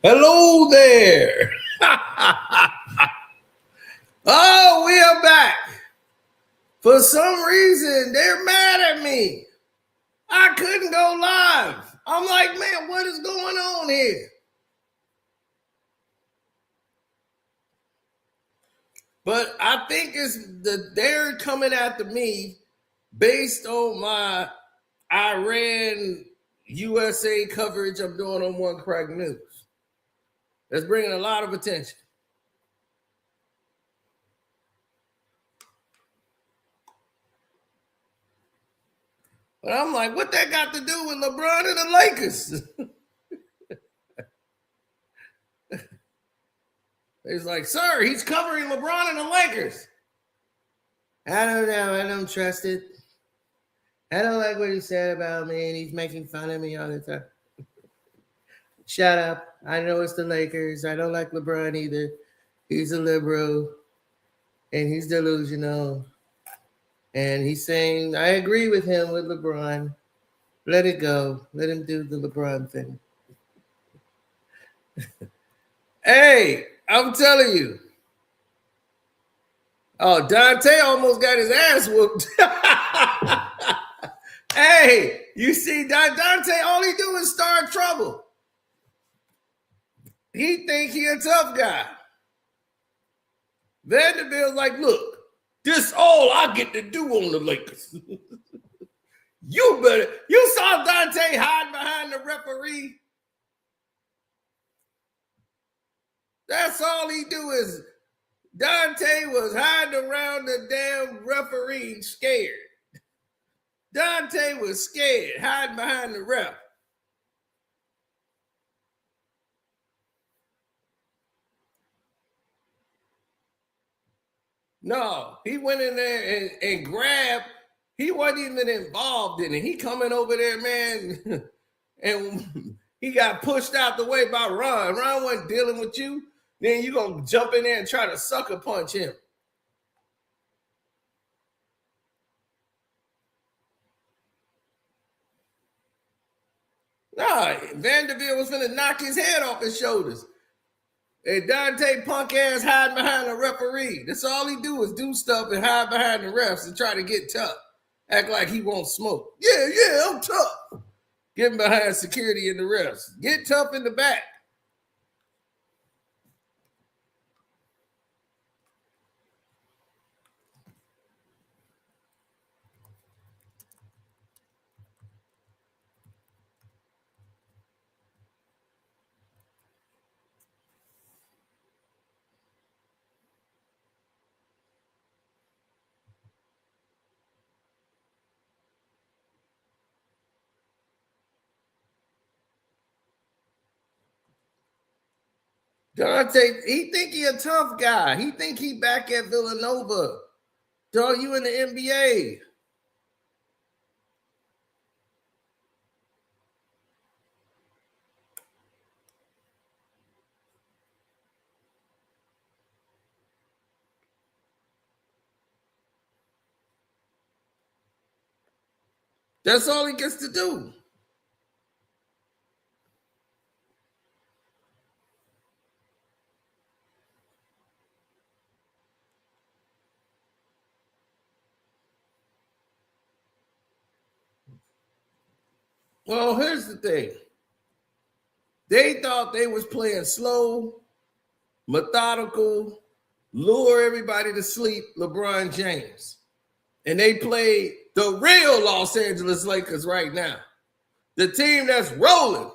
Hello there. Oh, we are back. For some reason, they're mad at me. I couldn't go live. I'm like, man, what is going on here? But I think it's they're coming after me based on my Iran USA coverage I'm doing on One Crack News. That's bringing a lot of attention. But I'm like, what that got to do with LeBron and the Lakers? It's like, sir, he's covering LeBron and the Lakers. I don't know. I don't trust it. I don't like what he said about me, and he's making fun of me all the time. Shut up. I know it's the Lakers. I don't like LeBron either. He's a liberal, and he's delusional. And he's saying, I agree with him with LeBron. Let it go. Let him do the LeBron thing. Hey, I'm telling you. Oh, Dante almost got his ass whooped. Hey, you see, Dante, all he do is start trouble. He think he a tough guy. Vanderbilt's like, look, this all I get to do on the Lakers. You saw Dante hide behind the referee. That's all he do is Dante was hiding around the damn referee scared. Dante was scared, hiding behind the ref. No, he went in there and grabbed. He wasn't even involved in it. He coming over there, man, and he got pushed out the way by Ron. Ron wasn't dealing with you. Then you gonna jump in there and try to sucker punch him. Nah, Vanderbilt was gonna knock his head off his shoulders. And Dante punk ass hide behind the referee. That's all he do is do stuff and hide behind the refs and try to get tough. Act like he won't smoke. Yeah, I'm tough. Getting behind security and the refs. Get tough in the back. Dante, he think he a tough guy. He think he back at Villanova. Dog, you in the NBA. That's all he gets to do. Well, here's the thing. They thought they was playing slow, methodical, lure everybody to sleep, LeBron James. And they played the real Los Angeles Lakers right now. The team that's rolling.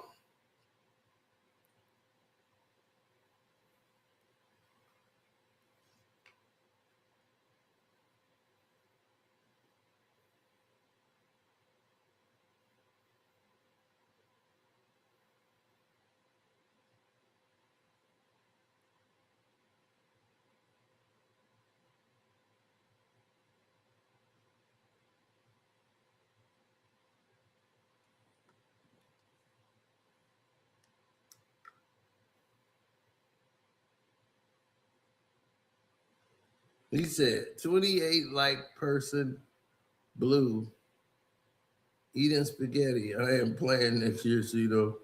He said 28 like person blue eating spaghetti. I am playing next year, so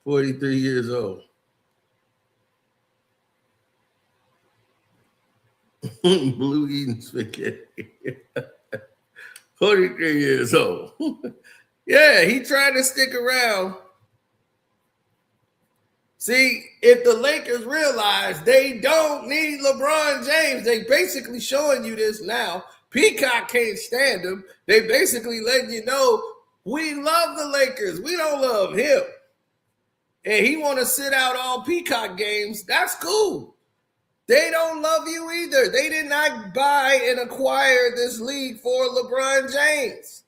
43 years old. Blue eating spaghetti. 43 years old. Yeah, he tried to stick around. See, if the Lakers realize they don't need LeBron James, they basically showing you this now. Peacock can't stand him. They basically letting you know, we love the Lakers. We don't love him. And he want to sit out all Peacock games. That's cool. They don't love you either. They did not buy and acquire this league for LeBron James.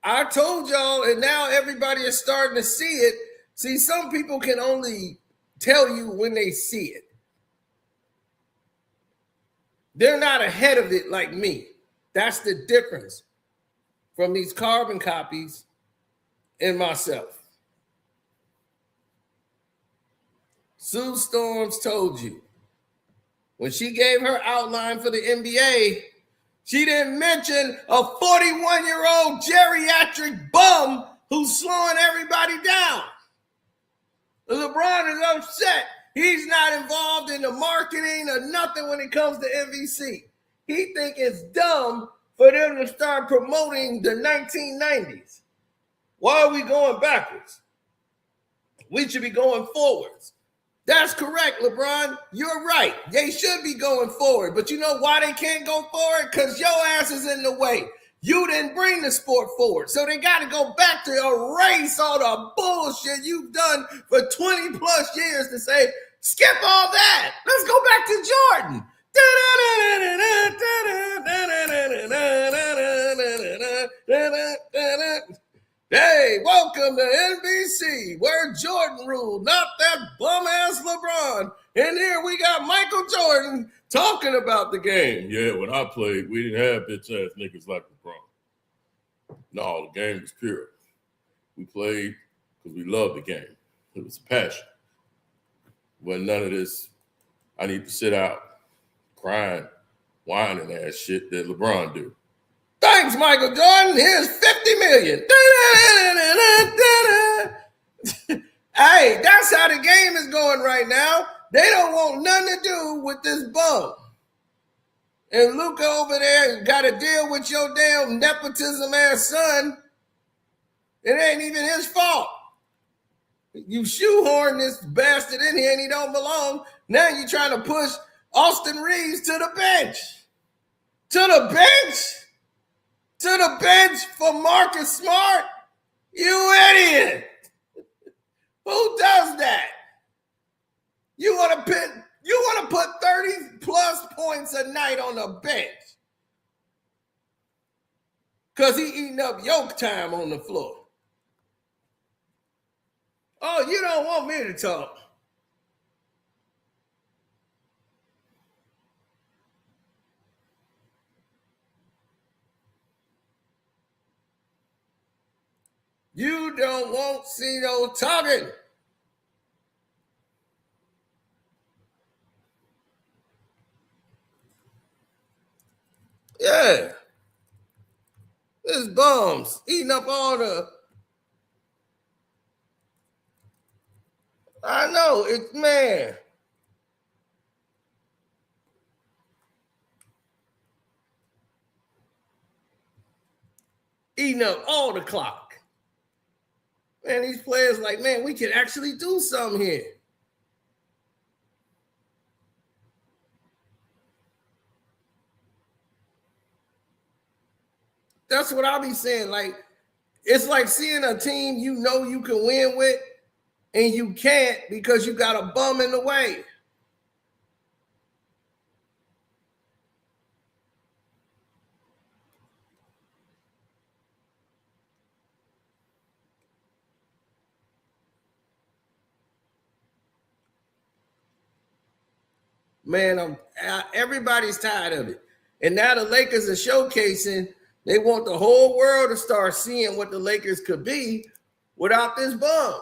I told y'all, and now everybody is starting to see it. See, some people can only tell you when they see it. They're not ahead of it like me. That's the difference from these carbon copies and myself. Sue Storms told you. When she gave her outline for the NBA, she didn't mention a 41-year-old geriatric bum who's slowing everybody down. LeBron is upset. He's not involved in the marketing or nothing when it comes to MVC. He think it's dumb for them to start promoting the 1990s. Why are we going backwards? We should be going forwards. That's correct, LeBron. You're right. They should be going forward. But you know why they can't go forward? Because your ass is in the way. You didn't bring the sport forward. So they got to go back to erase all the bullshit you've done for 20 plus years to say, skip all that. Let's go back to Jordan. Hey, welcome to NBC, where Jordan ruled, not that bum-ass LeBron. And here we got Michael Jordan talking about the game. Yeah, when I played, we didn't have bitch-ass niggas like LeBron. No, the game was pure. We played because we loved the game. It was a passion. Wasn't none of this, I need to sit out crying, whining ass shit that LeBron do. Thanks, Michael Jordan. Here's $50 million. Hey, that's how the game is going right now. They don't want nothing to do with this bum. And Luka over there got to deal with your damn nepotism ass son. It ain't even his fault. You shoehorn this bastard in here and he don't belong. Now you're trying to push Austin Reeves to the bench. To the bench? To the bench for Marcus Smart? You idiot. Who does that? You want to put 30 plus points a night on the bench because he eating up your time on the floor. Oh, you don't want me to talk. You don't want to see no talking. Yeah. This bums eating up all the... I know, it's man. Eating up all the clock. Man, these players like, man, we can actually do something here. That's what I'll be saying. Like, it's like seeing a team you know you can win with, and you can't because you got a bum in the way. Man, everybody's tired of it. And now the Lakers are showcasing they want the whole world to start seeing what the Lakers could be without this bum.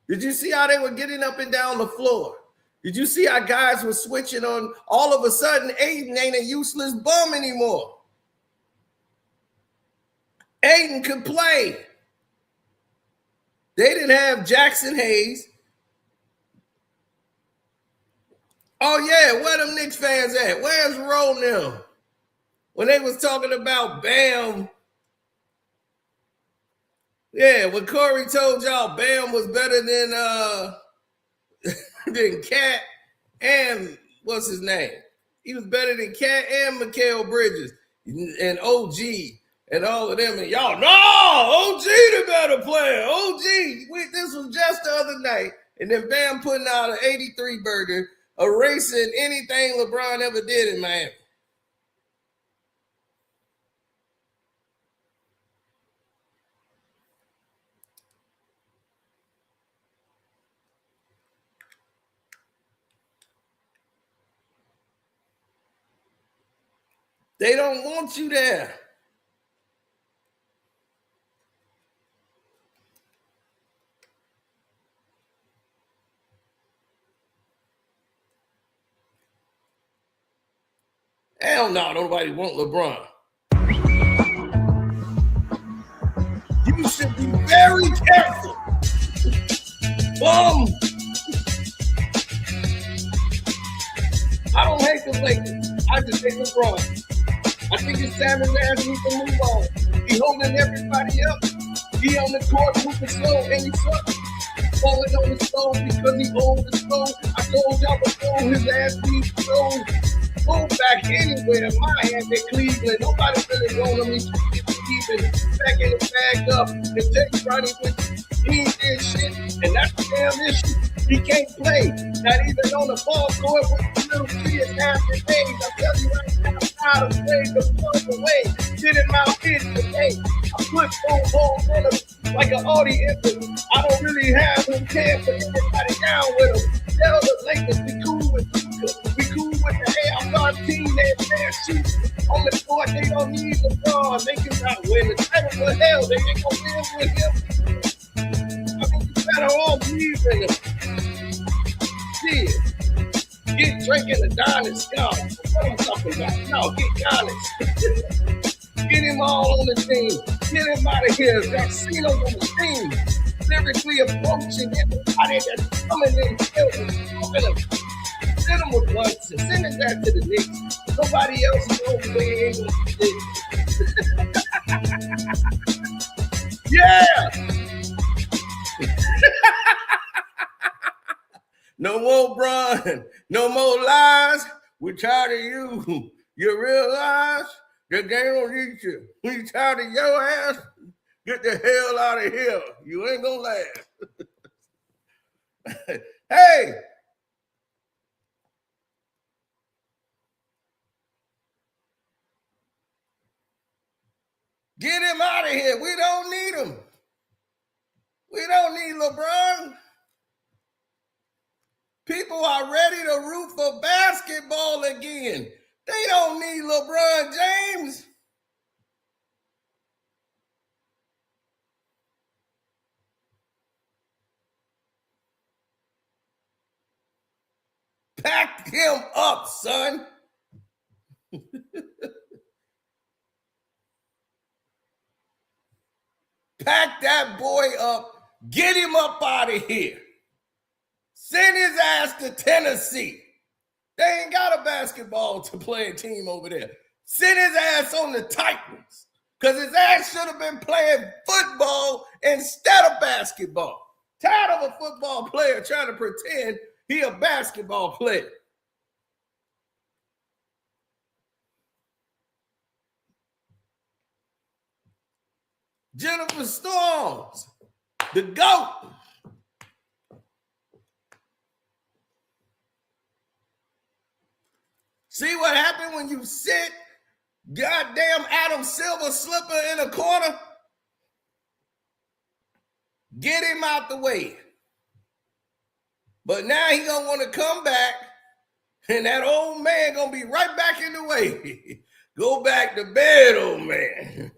Did you see how they were getting up and down the floor? Did you see how guys were switching on? All of a sudden, Aiden ain't a useless bum anymore. Aiden could play. They didn't have Jackson Hayes. Oh yeah, where them Knicks fans at? Where's Roll now? When they was talking about Bam, yeah, when Corey told y'all Bam was better than Cat and what's his name? He was better than Cat and Mikal Bridges and OG and all of them. And y'all, no, OG the better player. OG. This was just the other night. And then Bam putting out an 83 burger, erasing anything LeBron ever did in Miami. They don't want you there. Hell no, nobody want LeBron. You should be very careful. I don't hate the Lakers. I just hate LeBron. I think it's time and Nash needs to move on. He holding everybody up. He on the court moving slow and he sucks. Falling on his phone because he owns the phone. I told y'all before his ass needs to go. Go back anywhere. Miami, Cleveland. Nobody really want him. He's even backing his bag up and take Ronnie with him. He ain't did shit, and that's the damn issue. He can't play, not even on the ball court with the little kids half his age. I tell you right now, I'm tired of playing the point away. Get him out here today. I put four balls in him like an Audi engine. I don't really have him care for anybody down with him. Tell the Lakers be cool with Luka. Be cool with the AR team they're shooting. On the court, they don't need LeBron. They cannot win the title, but hell, they ain't gonna win with him. I mean, you better all believe in him. Yeah. Get drinking the Giannis scalp. What I'm talking about? No, get Giannis. Get him all on the team. Get him out of here. Garcino's on the team. Lyrically approaching everybody that's coming in building. Send him with blunts and send it back to the Knicks. Nobody else knows they ain't gonna do it. Yeah. No more Bron. No more lies. We're tired of you. You realize the game will eat you. We tired of your ass. Get the hell out of here. You ain't gonna last. Hey. Get him out of here. We don't need him. We don't need LeBron. People are ready to root for basketball again. They don't need LeBron James. Pack him up, son. Pack that boy up. Get him up out of here. Send his ass to Tennessee. They ain't got a basketball to play a team over there. Send his ass on the Titans. Because his ass should have been playing football instead of basketball. Tired of a football player trying to pretend he a basketball player. Jennifer Storms, the GOAT. See what happened when you sit goddamn Adam Silver slipper in a corner? Get him out the way. But now he gonna want to come back, and that old man gonna be right back in the way. Go back to bed, old man.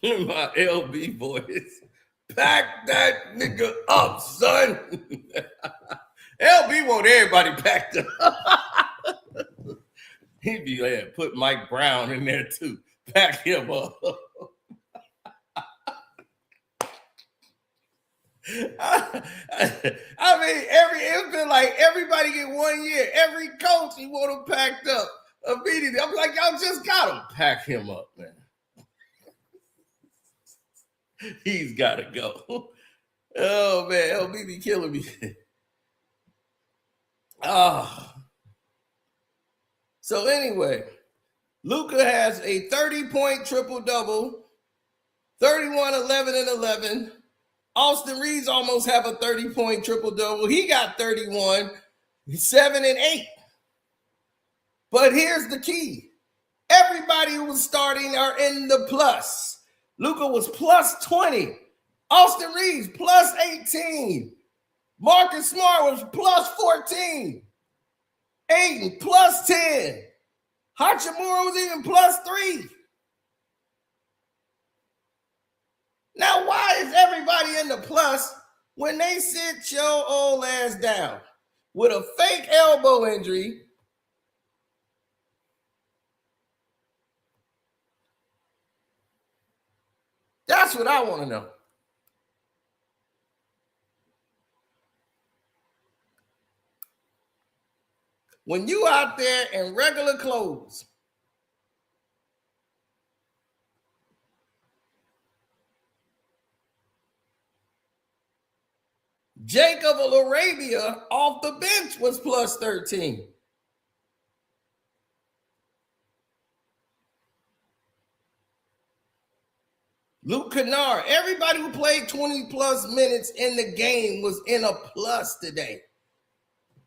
My LB voice. Pack that nigga up, son. LB want everybody packed up. He'd be like, put Mike Brown in there too. Pack him up. I mean, it's been like everybody get 1 year. Every coach, he want him packed up immediately. I'm like, y'all just got him. Pack him up, man. He's got to go. Oh, man, LB be killing me. So anyway, Luka has a 30-point triple-double, 31, 11, and 11. Austin Reeves almost have a 30-point triple-double. He got 31, 7, and 8. But here's the key. Everybody who was starting are in the plus. Luka was plus 20. Austin Reeves plus 18. Marcus Smart was plus 14. Ayton plus 10. Hachimura was even plus 3. Now, why is everybody in the plus when they sit your old ass down with a fake elbow injury? That's what I want to know. When you out there in regular clothes, Jacob of Arabia off the bench was plus 13. Luke Kennard, everybody who played 20 plus minutes in the game was in a plus today.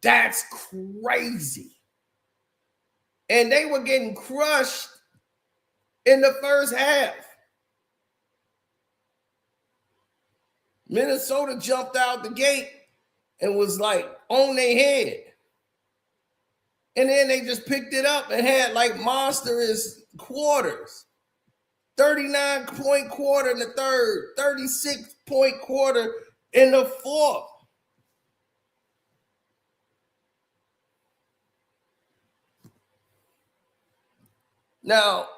That's crazy. And they were getting crushed in the first half. Minnesota jumped out the gate and was like on their head. And then they just picked it up and had like monstrous quarters. 39-point quarter in the third, 36-point quarter in the fourth. Now,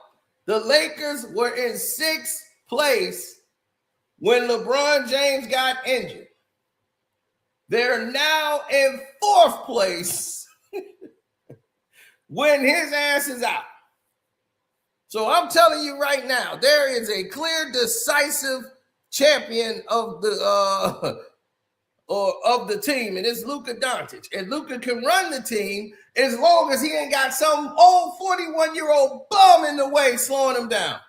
the Lakers were in 6th place when LeBron James got injured. They're now in 4th place when his ass is out. So I'm telling you right now, there is a clear, decisive champion of the of the team, and it's Luka Doncic. And Luka can run the team as long as he ain't got some old 41-year-old bum in the way slowing him down.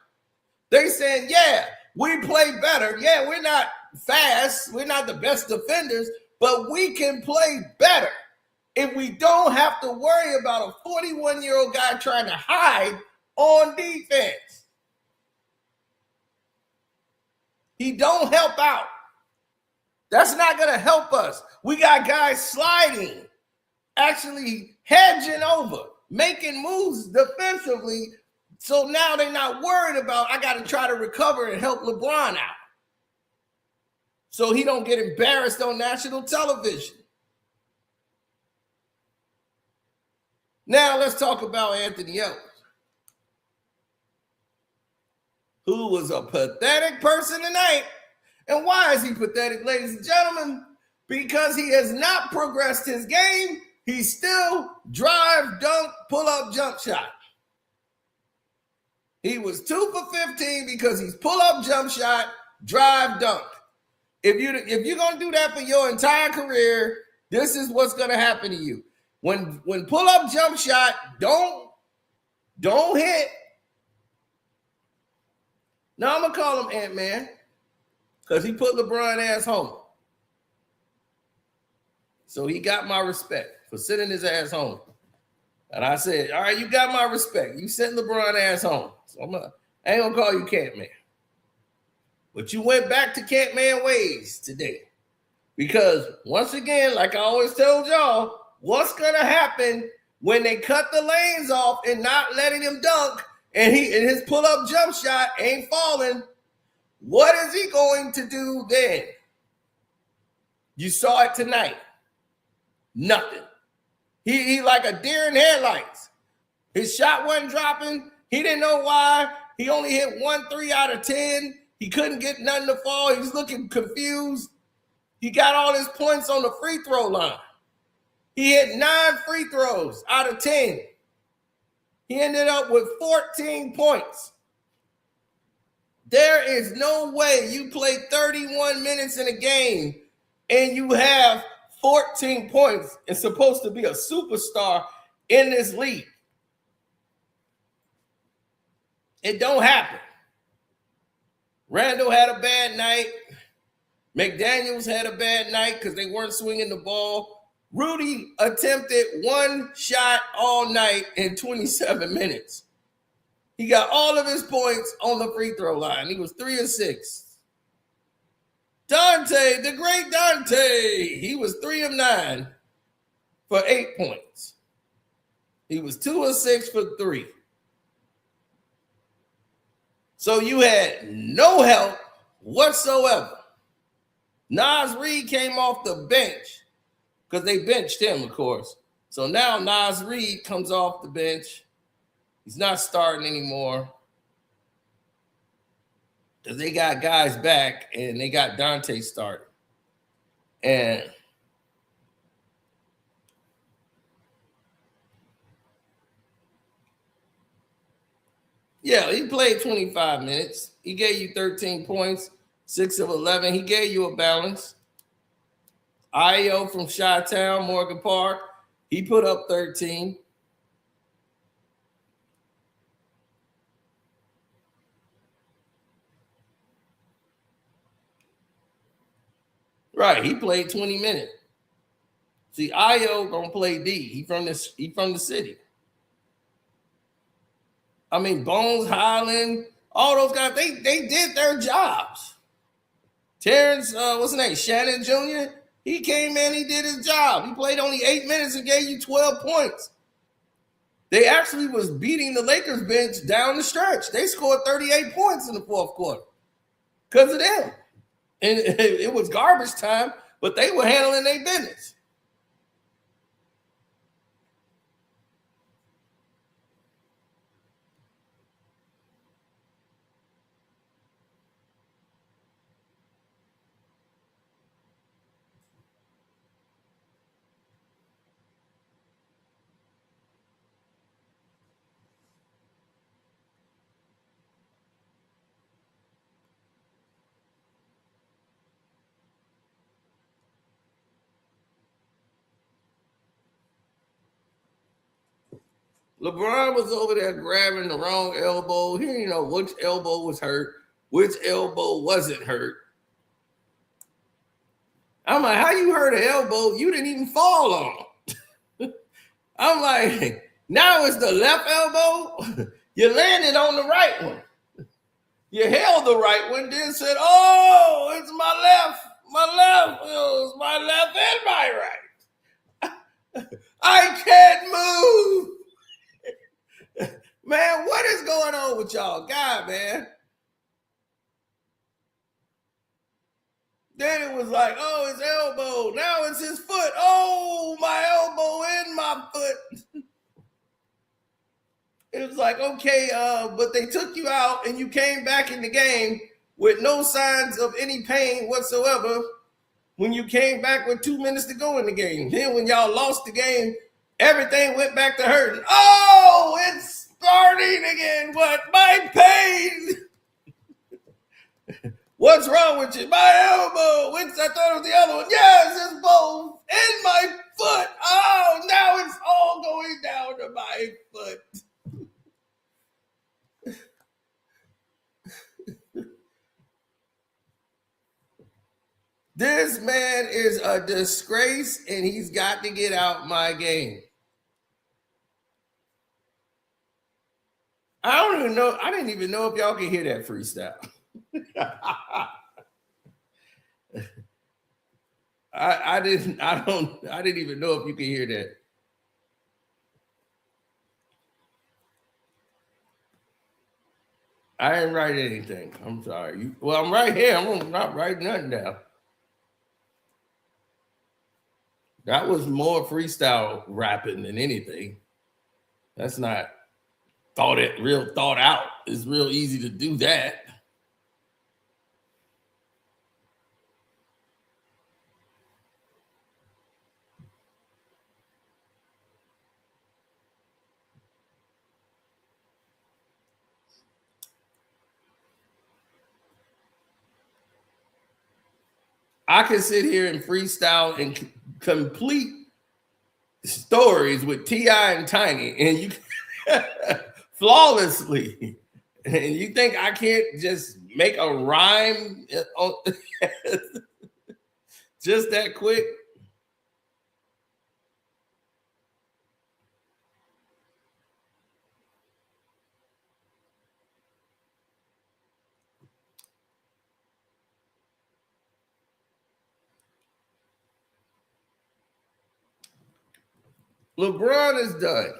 They saying, yeah, we play better. Yeah, we're not fast. We're not the best defenders, but we can play better if we don't have to worry about a 41-year-old guy trying to hide on defense. He don't help out. That's not going to help us. We got guys sliding, actually hedging over, making moves defensively. So now they're not worried about, I got to try to recover and help LeBron out so he don't get embarrassed on national television. Now let's talk about Anthony Edwards, who was a pathetic person tonight. And why is he pathetic, ladies and gentlemen? Because he has not progressed his game. He's still drive, dunk, pull-up, jump shot. He was 2 for 15 because he's pull-up, jump shot, drive, dunk. If you're going to do that for your entire career, this is what's going to happen to you. When pull-up, jump shot don't hit. Now I'm going to call him Ant-Man because he put LeBron ass home. So he got my respect for sending his ass home. And I said, all right, you got my respect. You sent LeBron ass home. So I ain't going to call you Cat-Man. But you went back to Cat-Man ways today. Because once again, like I always told y'all, what's going to happen when they cut the lanes off and not letting him dunk and his pull-up jump shot ain't falling? What is he going to do then? You saw it tonight. Nothing. He like a deer in headlights. His shot wasn't dropping. He didn't know why. He only hit 1 3 out of 10. He couldn't get nothing to fall. He was looking confused. He got all his points on the free throw line. He hit 9 free throws out of 10. He ended up with 14 points. There is no way you play 31 minutes in a game and you have 14 points and supposed to be a superstar in this league. It don't happen. Randall had a bad night. McDaniels had a bad night because they weren't swinging the ball. Rudy attempted 1 shot all night in 27 minutes. He got all of his points on the free throw line. He was 3 of 6. Dante, the great Dante, he was 3 of 9 for 8 points. He was 2 of 6 for 3. So you had no help whatsoever. Naz Reid came off the bench because they benched him, of course. So now Naz Reid comes off the bench. He's not starting anymore because they got guys back and they got Dante starting. And yeah, he played 25 minutes. He gave you 13 points, 6 of 11. He gave you a balance. Io from Chi-Town, Morgan Park, he put up 13. Right, he played 20 minutes. See, Io gonna play D. He from the city. I mean, Bones, Highland, all those guys, they did their jobs. Terrence, what's his name? Shannon Jr., he came in, he did his job. He played only 8 minutes and gave you 12 points. They actually was beating the Lakers bench down the stretch. They scored 38 points in the fourth quarter because of them. And it was garbage time, but they were handling their business. LeBron was over there grabbing the wrong elbow. He didn't know which elbow was hurt, which elbow wasn't hurt. I'm like, how you hurt an elbow? You didn't even fall on. I'm like, now it's the left elbow. You landed on the right one. You held the right one, then said, oh, it's my left. It's my left and my right. I can't move. Man, what is going on with y'all? God, man. Then it was like, oh, his elbow. Now it's his foot. Oh, my elbow and my foot. It was like, okay, but they took you out and you came back in the game with no signs of any pain whatsoever when you came back with 2 minutes to go in the game. Then when y'all lost the game, everything went back to hurting. Oh, it's starting again. What? My pain. What's wrong with you? My elbow. Which I thought it was the other one. Yes, it's both. And my foot. Oh, now it's all going down to my foot. This man is a disgrace, and he's got to get out my game. I don't even know. I didn't even know if y'all can hear that freestyle. I didn't even know if you could hear that. I didn't write anything. I'm sorry. Well, I'm right here. I'm not writing nothing down. That was more freestyle rapping than anything. That's not real thought out. It's real easy to do that. I can sit here and freestyle and complete stories with T.I. and Tiny, and you flawlessly. And you think I can't just make a rhyme just that quick? LeBron is done,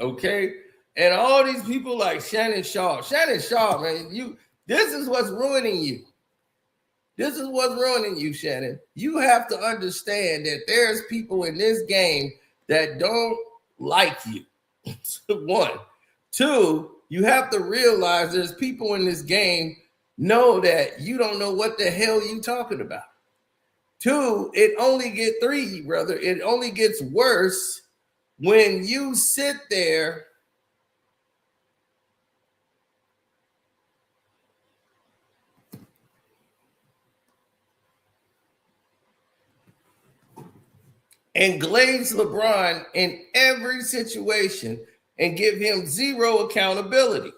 okay? And all these people like Shannon Sharpe, man, this is what's ruining you. This is what's ruining you, Shannon. You have to understand that there's people in this game that don't like you. One. Two, you have to realize there's people in this game know that you don't know what the hell you talking about. Two, it only gets three, brother. It only gets worse when you sit there and glaze LeBron in every situation and give him zero accountability.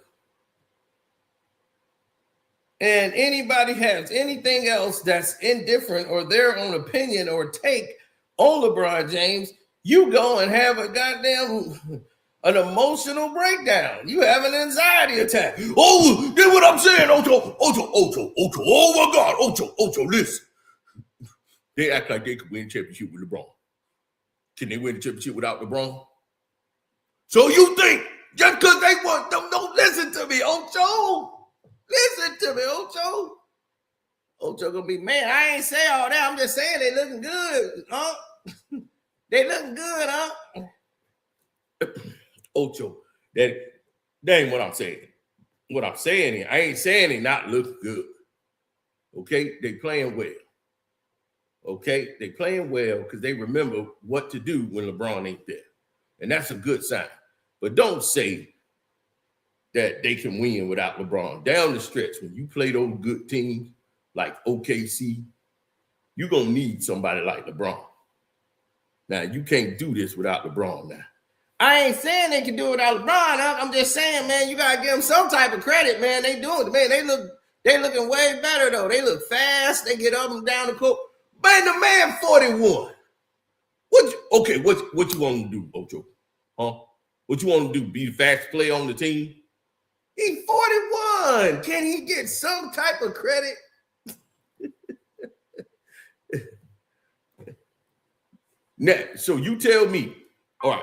And anybody has anything else that's indifferent or their own opinion or take on LeBron James, you go and have a goddamn an emotional breakdown. You have an anxiety attack. Oh, that's what I'm saying, Ocho. Oh my God, Ocho, listen. They act like they could win a championship with LeBron. Can they win the championship without LeBron? So you think just because they want them, don't listen to me, Ocho. Listen to me, Ocho. Ocho gonna be, man, I ain't say all that. I'm just saying they looking good, huh? They looking good, huh? Ocho, that ain't what I'm saying. What I'm saying is, I ain't saying they not look good. Okay, they playing well. Okay, they playing well because they remember what to do when LeBron ain't there. And that's a good sign. But don't say that they can win without LeBron. Down the stretch, when you play those good teams like OKC, you're going to need somebody like LeBron. Now, you can't do this without LeBron now. I ain't saying they can do it without LeBron. I'm just saying, man, you got to give them some type of credit, man. They doing it. Man, they looking way better, though. They look fast. They get up and down the court. Man, the man 41. What you want to do, Ocho? Huh? What you want to do? Be the fastest player on the team? He's 41. Can he get some type of credit? Now, so you tell me. All right.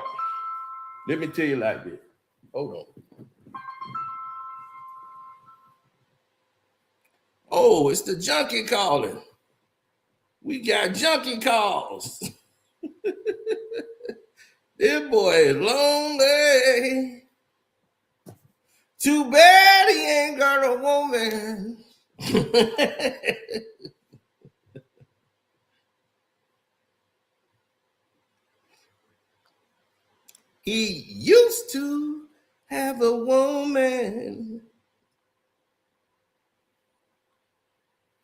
Let me tell you like this. Hold on. Oh, it's the junkie calling. We got junkie calls. This boy is lonely. Too bad he ain't got a woman. He used to have a woman.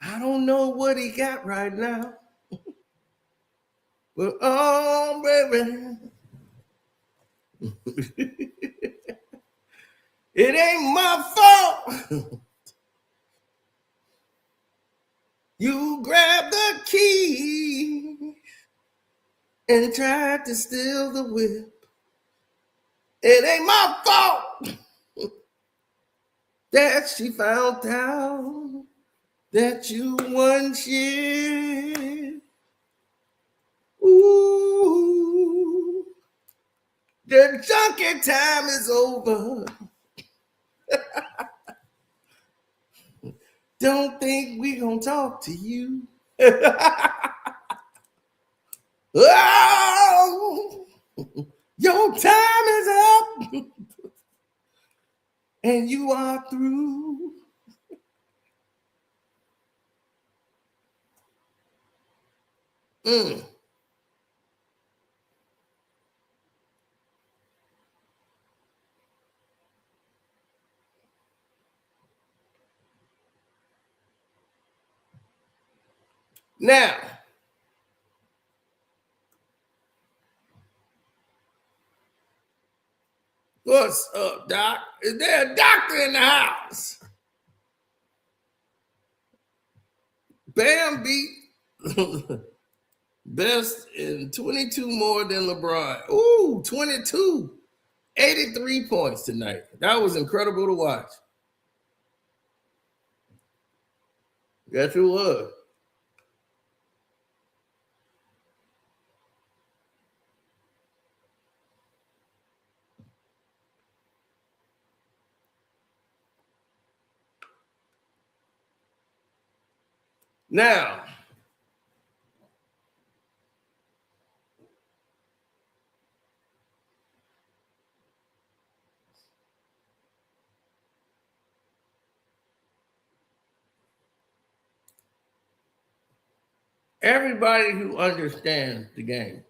I don't know what he got right now. But oh, baby. It ain't my fault. You grabbed the key and tried to steal the whip. It ain't my fault that she found out that you won shit. Ooh, the junkie time is over. Don't think we gonna talk to you. Oh, your time is up and you are through. Now, what's up, Doc? Is there a doctor in the house? Bam beat best in 22 more than LeBron. Ooh, 22. 83 points tonight. That was incredible to watch. Yes, it was. Now, everybody who understands the game,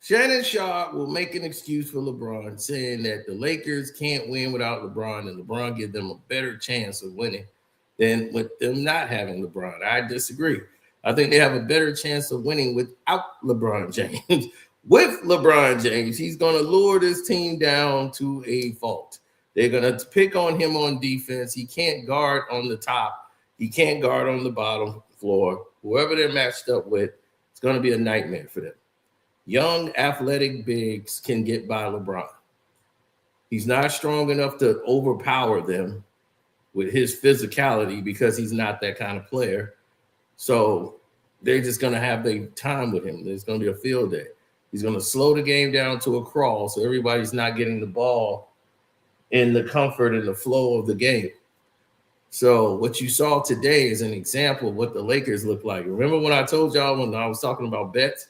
Shannon Sharp will make an excuse for LeBron, saying that the Lakers can't win without LeBron, and LeBron gives them a better chance of winning than with them not having LeBron. I disagree. I think they have a better chance of winning without LeBron James. With LeBron James, he's going to lure this team down to a fault. They're going to pick on him on defense. He can't guard on the top. He can't guard on the bottom floor. Whoever they're matched up with, it's going to be a nightmare for them. Young, athletic bigs can get by LeBron. He's not strong enough to overpower them with his physicality because he's not that kind of player. So they're just going to have their time with him. There's going to be a field day. He's going to slow the game down to a crawl so everybody's not getting the ball in the comfort and the flow of the game. So what you saw today is an example of what the Lakers look like. Remember when I told y'all when I was talking about bets?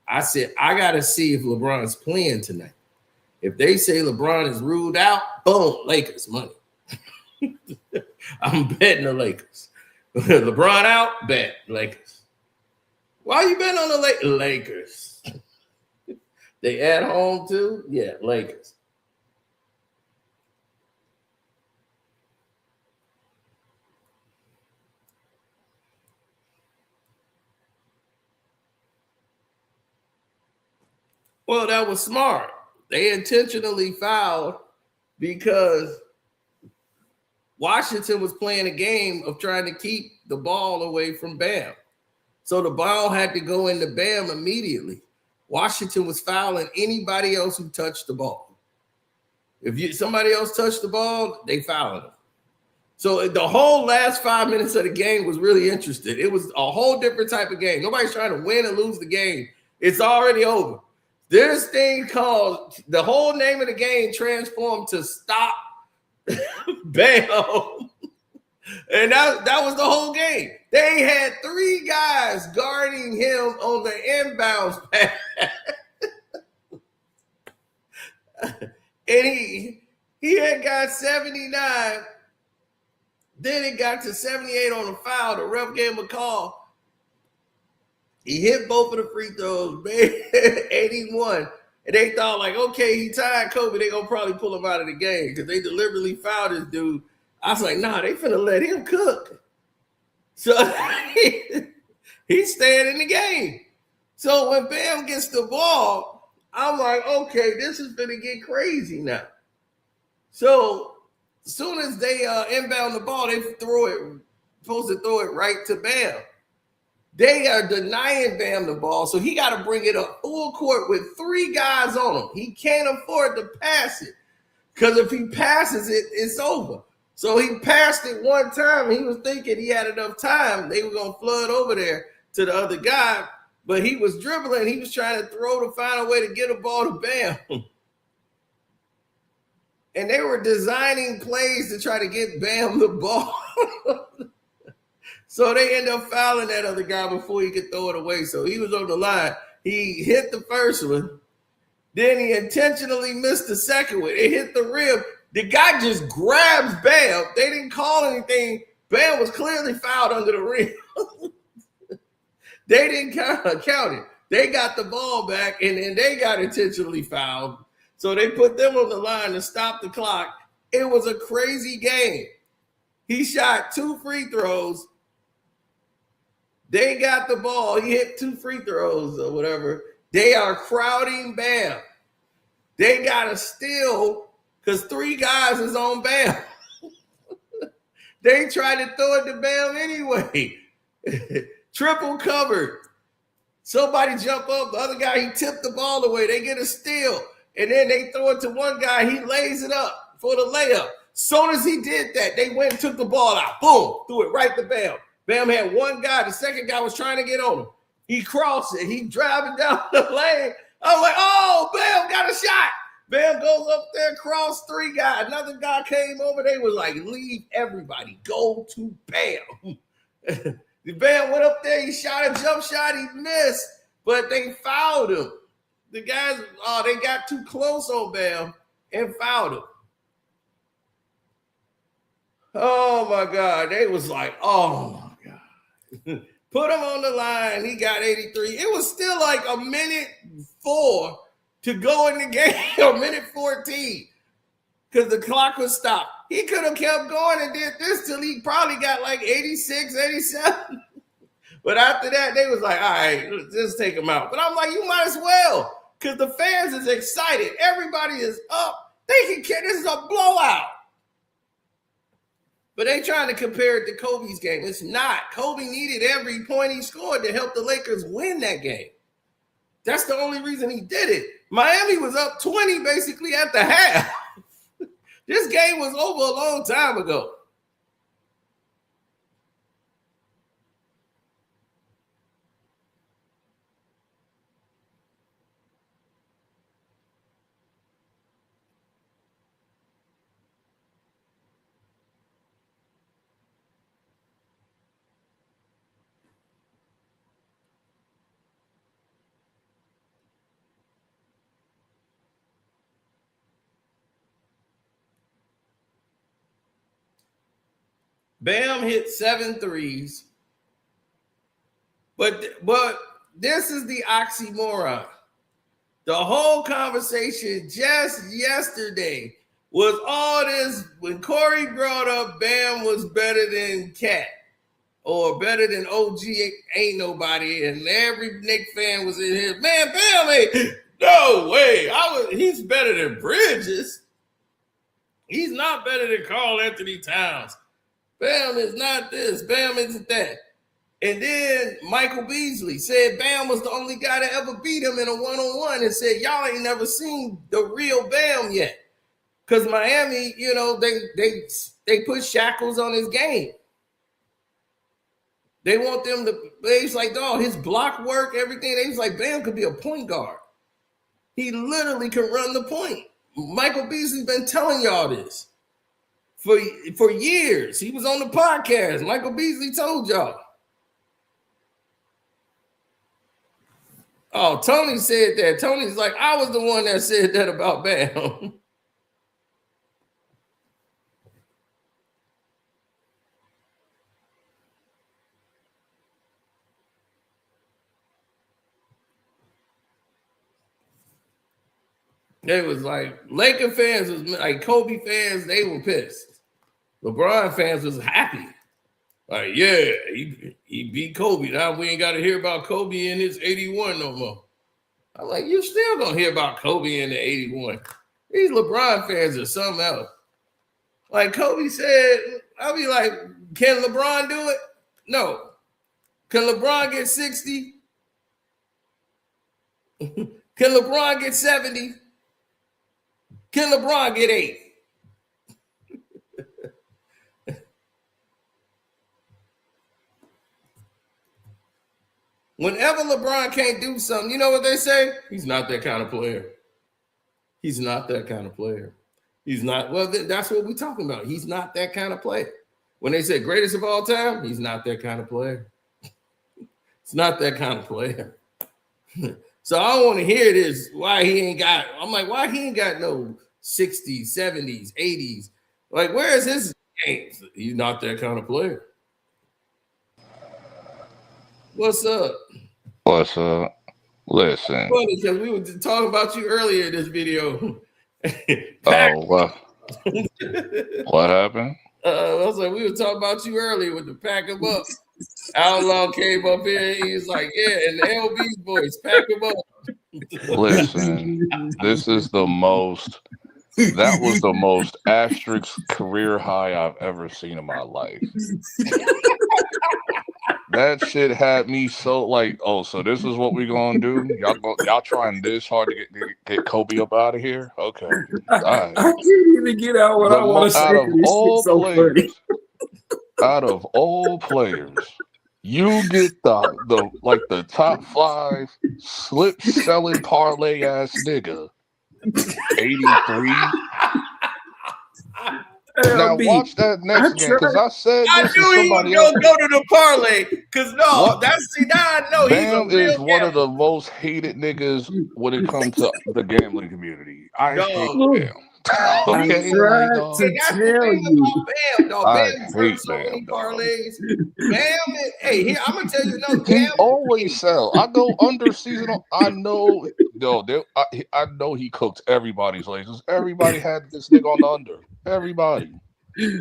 I said, I got to see if LeBron's playing tonight. If they say LeBron is ruled out, boom, Lakers money. I'm betting the Lakers. LeBron out, bet Lakers. Why you betting on the Lakers? They at home too? Yeah, Lakers. Well, that was smart. They intentionally fouled because Washington was playing a game of trying to keep the ball away from Bam. So the ball had to go into Bam immediately. Washington was fouling anybody else who touched the ball. If somebody else touched the ball, they fouled them. So the whole last 5 minutes of the game was really interesting. It was a whole different type of game. Nobody's trying to win or lose the game. It's already over. This thing called, the whole name of the game transformed to Stop Bam. And that was the whole game. They had 3 guys guarding him on the inbounds pass. And he had got 79. Then it got to 78 on the foul. The ref gave him a call. He hit both of the free throws, made 81. And they thought, like, okay, he tied Kobe. They're going to probably pull him out of the game because they deliberately fouled this dude. I was like, nah, they finna let him cook. So he's staying in the game. So when Bam gets the ball, I'm like, okay, this is gonna get crazy now. So as soon as they inbound the ball, they supposed to throw it right to Bam. They are denying Bam the ball, so he got to bring it up full court with 3 guys on him. He can't afford to pass it because if he passes it, it's over. So he passed it one time. He was thinking he had enough time. They were going to flood over there to the other guy, but he was dribbling. He was trying to throw to find a way to get a ball to Bam. and they were designing plays to try to get Bam the ball. So they end up fouling that other guy before he could throw it away. So he was on the line. He hit the first one. Then he intentionally missed the second one. It hit the rim. The guy just grabs Bam. They didn't call anything. Bam was clearly fouled under the rim. They didn't count it. They got the ball back, and then they got intentionally fouled. So they put them on the line to stop the clock. It was a crazy game. He shot 2 free throws. They got the ball. He hit 2 free throws or whatever. They are crowding Bam. They got to steal because 3 guys is on Bam. They tried to throw it to Bam anyway. Triple covered. Somebody jump up. The other guy, he tipped the ball away. They get a steal. And then they throw it to one guy. He lays it up for the layup. Soon as he did that, they went and took the ball out. Boom. Threw it right to Bam. Bam had one guy. The second guy was trying to get on him. He crossed it. He driving down the lane. I'm like, oh, Bam got a shot. Bam goes up there, cross 3 guys. Another guy came over. They was like, leave everybody. Go to Bam. The Bam went up there. He shot a jump shot. He missed, but they fouled him. The guys, they got too close on Bam and fouled him. Oh, my God. They was like, oh, my God. Put him on the line. He got 83. It was still like a minute 4 to go in the game, a minute 14, because the clock was stopped. He could have kept going and did this till he probably got like 86, 87. But after that, they was like, all right, just take him out. But I'm like, you might as well, because the fans is excited. Everybody is up. They can care. This is a blowout. But they trying to compare it to Kobe's game. It's not. Kobe needed every point he scored to help the Lakers win that game. That's the only reason he did it. Miami was up 20 basically at the half. This game was over a long time ago. Bam hit 7 threes. But this is the oxymoron. The whole conversation just yesterday was all this when Corey brought up Bam was better than Cat or better than OG ain't nobody, and every Knick fan was in here. Man, Bam ain't no way. He's better than Bridges. He's not better than Karl Anthony Towns. Bam is not this. Bam isn't that. And then Michael Beasley said Bam was the only guy that ever beat him in a one-on-one and said, y'all ain't never seen the real Bam yet. Because Miami, they put shackles on his game. They want them to, they was like, dog, his block work, everything. They was like, Bam could be a point guard. He literally can run the point. Michael Beasley's been telling y'all this for years. He was on the podcast. Michael Beasley told y'all. Oh, Tony said that. Tony's like, I was the one that said that about Bam. They was like, Laker fans was like Kobe fans, they were pissed. LeBron fans was happy. Like, yeah, he beat Kobe. Now we ain't got to hear about Kobe in his 81 no more. I'm like, you still gonna hear about Kobe in the 81. These LeBron fans are something else. Like Kobe said, I'll be like, can LeBron do it? No. Can LeBron get 60? Can LeBron get 70? Can LeBron get 80? Whenever LeBron can't do something, you know what they say? He's not that kind of player. He's not that kind of player. He's not. Well, that's what we're talking about. He's not that kind of player. When they say greatest of all time, he's not that kind of player. It's not that kind of player. So I don't want to hear this. Why he ain't got? I'm like, why he ain't got no 60s, 70s, 80s? Like, where is his games? He's not that kind of player. What's up? What's up? Listen. Funny because we were talking about you earlier in this video. Oh, what? What happened? I was like, we were talking about you earlier with the pack him up. Outlaw came up here. He was like, yeah, and the LB's voice, pack him up. Listen, this is the most. That was the most asterisk career high I've ever seen in my life. That shit had me so like, oh, so this is what we gonna do? Y'all trying this hard to get Kobe up out of here? Okay, all right. I can't even get out what I want to say. Out of all so players, out of all players, you get the top 5 slip selling parlay ass nigga, 83. Now watch that next game because I said I this knew is he somebody was else. gonna go to the parlay because now I know Bam he's a real is one of the most hated niggas when it comes to the gambling community. I hate Bam. Okay, right to tell you. Bam, dog. Bam hurt so many parlays. Bam, hey, here I'm gonna tell you no. He always sell. I go under seasonal. I know, I know he cooked everybody's lasers. Everybody had this nigga on the under. Everybody.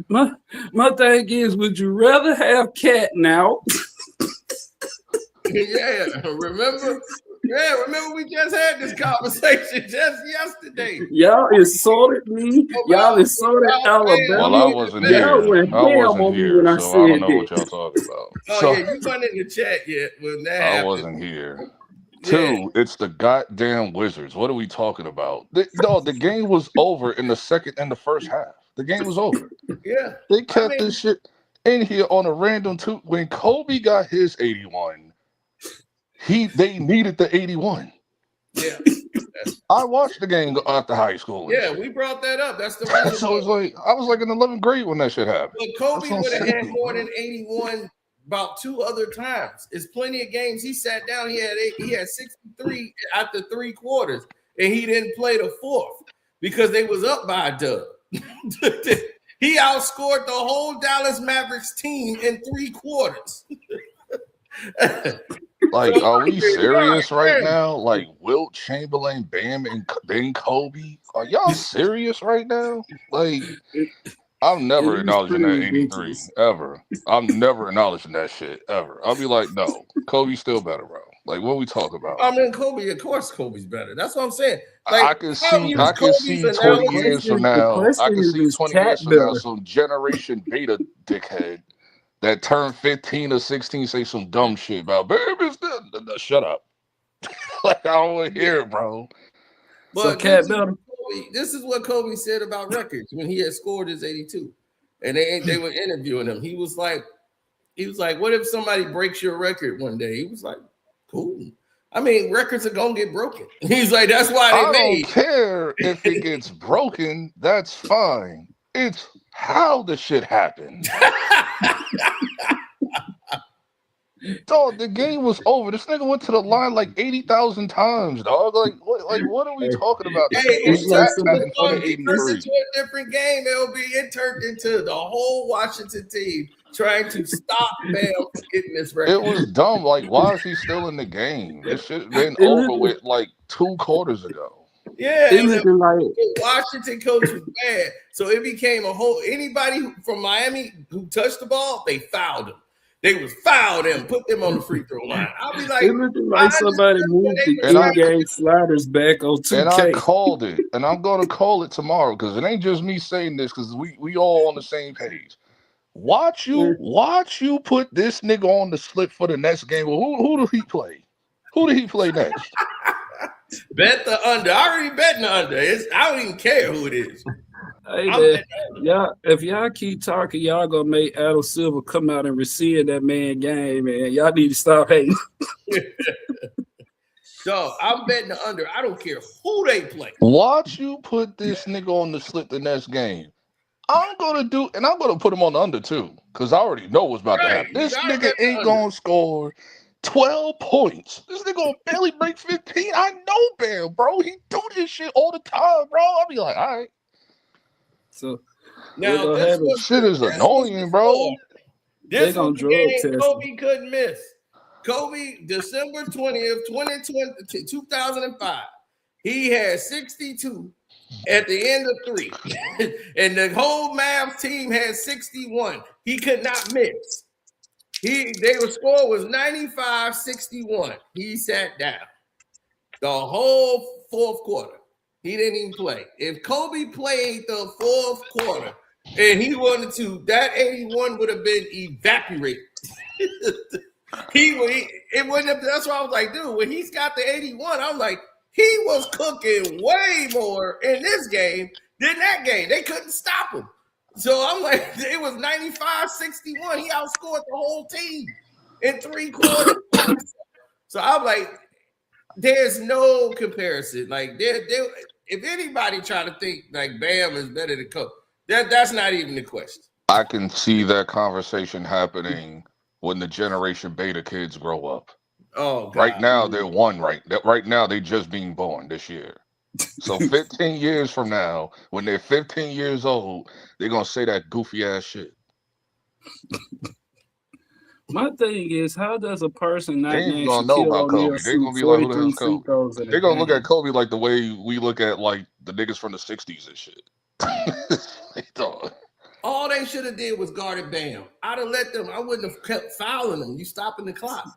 My thing is, would you rather have Cat now? Yeah, remember? Yeah, remember we just had this conversation just yesterday. Y'all insulted me. Y'all insulted Alabama. Well, I wasn't here. I wasn't here, so I don't know what y'all talking about. Oh, yeah, you weren't in the chat yet when that happened. I wasn't here. Two, it's the goddamn Wizards. What are we talking about? The game was over in the second and the first half. The game was over. Yeah. They kept this shit in here on a random two. When Kobe got his 81, they needed the 81. Yeah. I watched the game after high school. Yeah, we brought that up. That's the reason. So it's like I was like in 11th grade when that shit happened. But Kobe would have had more than 81 about 2 other times. It's plenty of games. He sat down. He had 63 after 3 quarters, and he didn't play the 4th because they was up by a dub. He outscored the whole Dallas Mavericks team in 3 quarters. Like, are we serious right now? Like Wilt Chamberlain, Bam, and then Kobe? Are y'all serious right now? Like, I'm never acknowledging that 83 ever. I'm never acknowledging that shit ever. I'll be like, no, Kobe's still better, bro. Like, what we talk about? I mean, Kobe, of course, Kobe's better. That's what I'm saying. Like, I can see 20 years from now. I can see 20 years from now some generation beta dickhead that turned 15 or 16 say some dumb shit about baby. Shut up. Like, I don't want to hear it, bro. But this is what Kobe said about records when he had scored his 82, and they were interviewing him. He was like, what if somebody breaks your record one day? He was like, cool. I mean, records are gonna get broken. He's like, that's why I don't care if it gets broken. That's fine. It's how the shit happened. Dog, the game was over. This nigga went to the line like 80,000 times, dog. Like what are we talking about? Hey, it's into a different game, LB. It turned into the whole Washington team trying to stop Bam from getting this record. It was dumb. Like, why is he still in the game? This shit been over with like 2 quarters ago. Yeah, Washington coach was bad, so it became a whole. Anybody from Miami who touched the ball, they fouled him. They was fouled him, put them on the free throw line. I'll be like, it looked like somebody moved the game sliders back on 2K. And I called it, and I'm gonna call it tomorrow because it ain't just me saying this because we all on the same page. Watch you put this nigga on the slip for the next game. Well, who do he play? Who did he play next? Bet the under. I already betting the under. I don't even care who it is. Hey man, y'all, if y'all keep talking, y'all gonna make Adam Silver come out and rescind that man game, man. Y'all need to stop hating. So I'm betting the under. I don't care who they play. Watch you put this nigga on the slip the next game. I'm gonna put him on the under too, because I already know what's about to Right. happen. You This gotta nigga bet the ain't under. gonna score 12 points. This nigga gonna barely break 15. I know Bam, bro. He do this shit all the time, bro. I'll be like, all right. So Now this shit is annoying, bro. This gonna was the drug game test Kobe couldn't miss. Kobe, December 20th, 2005. He had 62 at the end of 3. And the whole Mavs team had 61. He could not miss. Their score was 95-61. He sat down the whole fourth quarter. He didn't even play. If Kobe played the fourth quarter and he wanted to, that 81 would have been evaporated. It wouldn't have. That's why I was like, dude, when he's got the 81, I'm like, he was cooking way more in this game than that game. They couldn't stop him. So I'm like, it was 95-61. He outscored the whole team in 3 quarters. So I'm like, there's no comparison. Like, if anybody try to think like Bam is better than Kobe, that's not even the question. I can see that conversation happening when the Generation Beta kids grow up. Oh, God. Right now, they're one. Right now, they just being born this year. So 15 years from now, when they're 15 years old, they're gonna say that goofy ass shit. My thing is, how does a person not They ain't name gonna know Shaquille about O'Neal Kobe. They're gonna be like, who the hell's 43 free Kobe? throws in a They're gonna look game? at Kobe like the way we look at like the niggas from the 60s and shit. All they should have did was guarded Bam. I'd have let them. I wouldn't have kept fouling them. You stopping the clock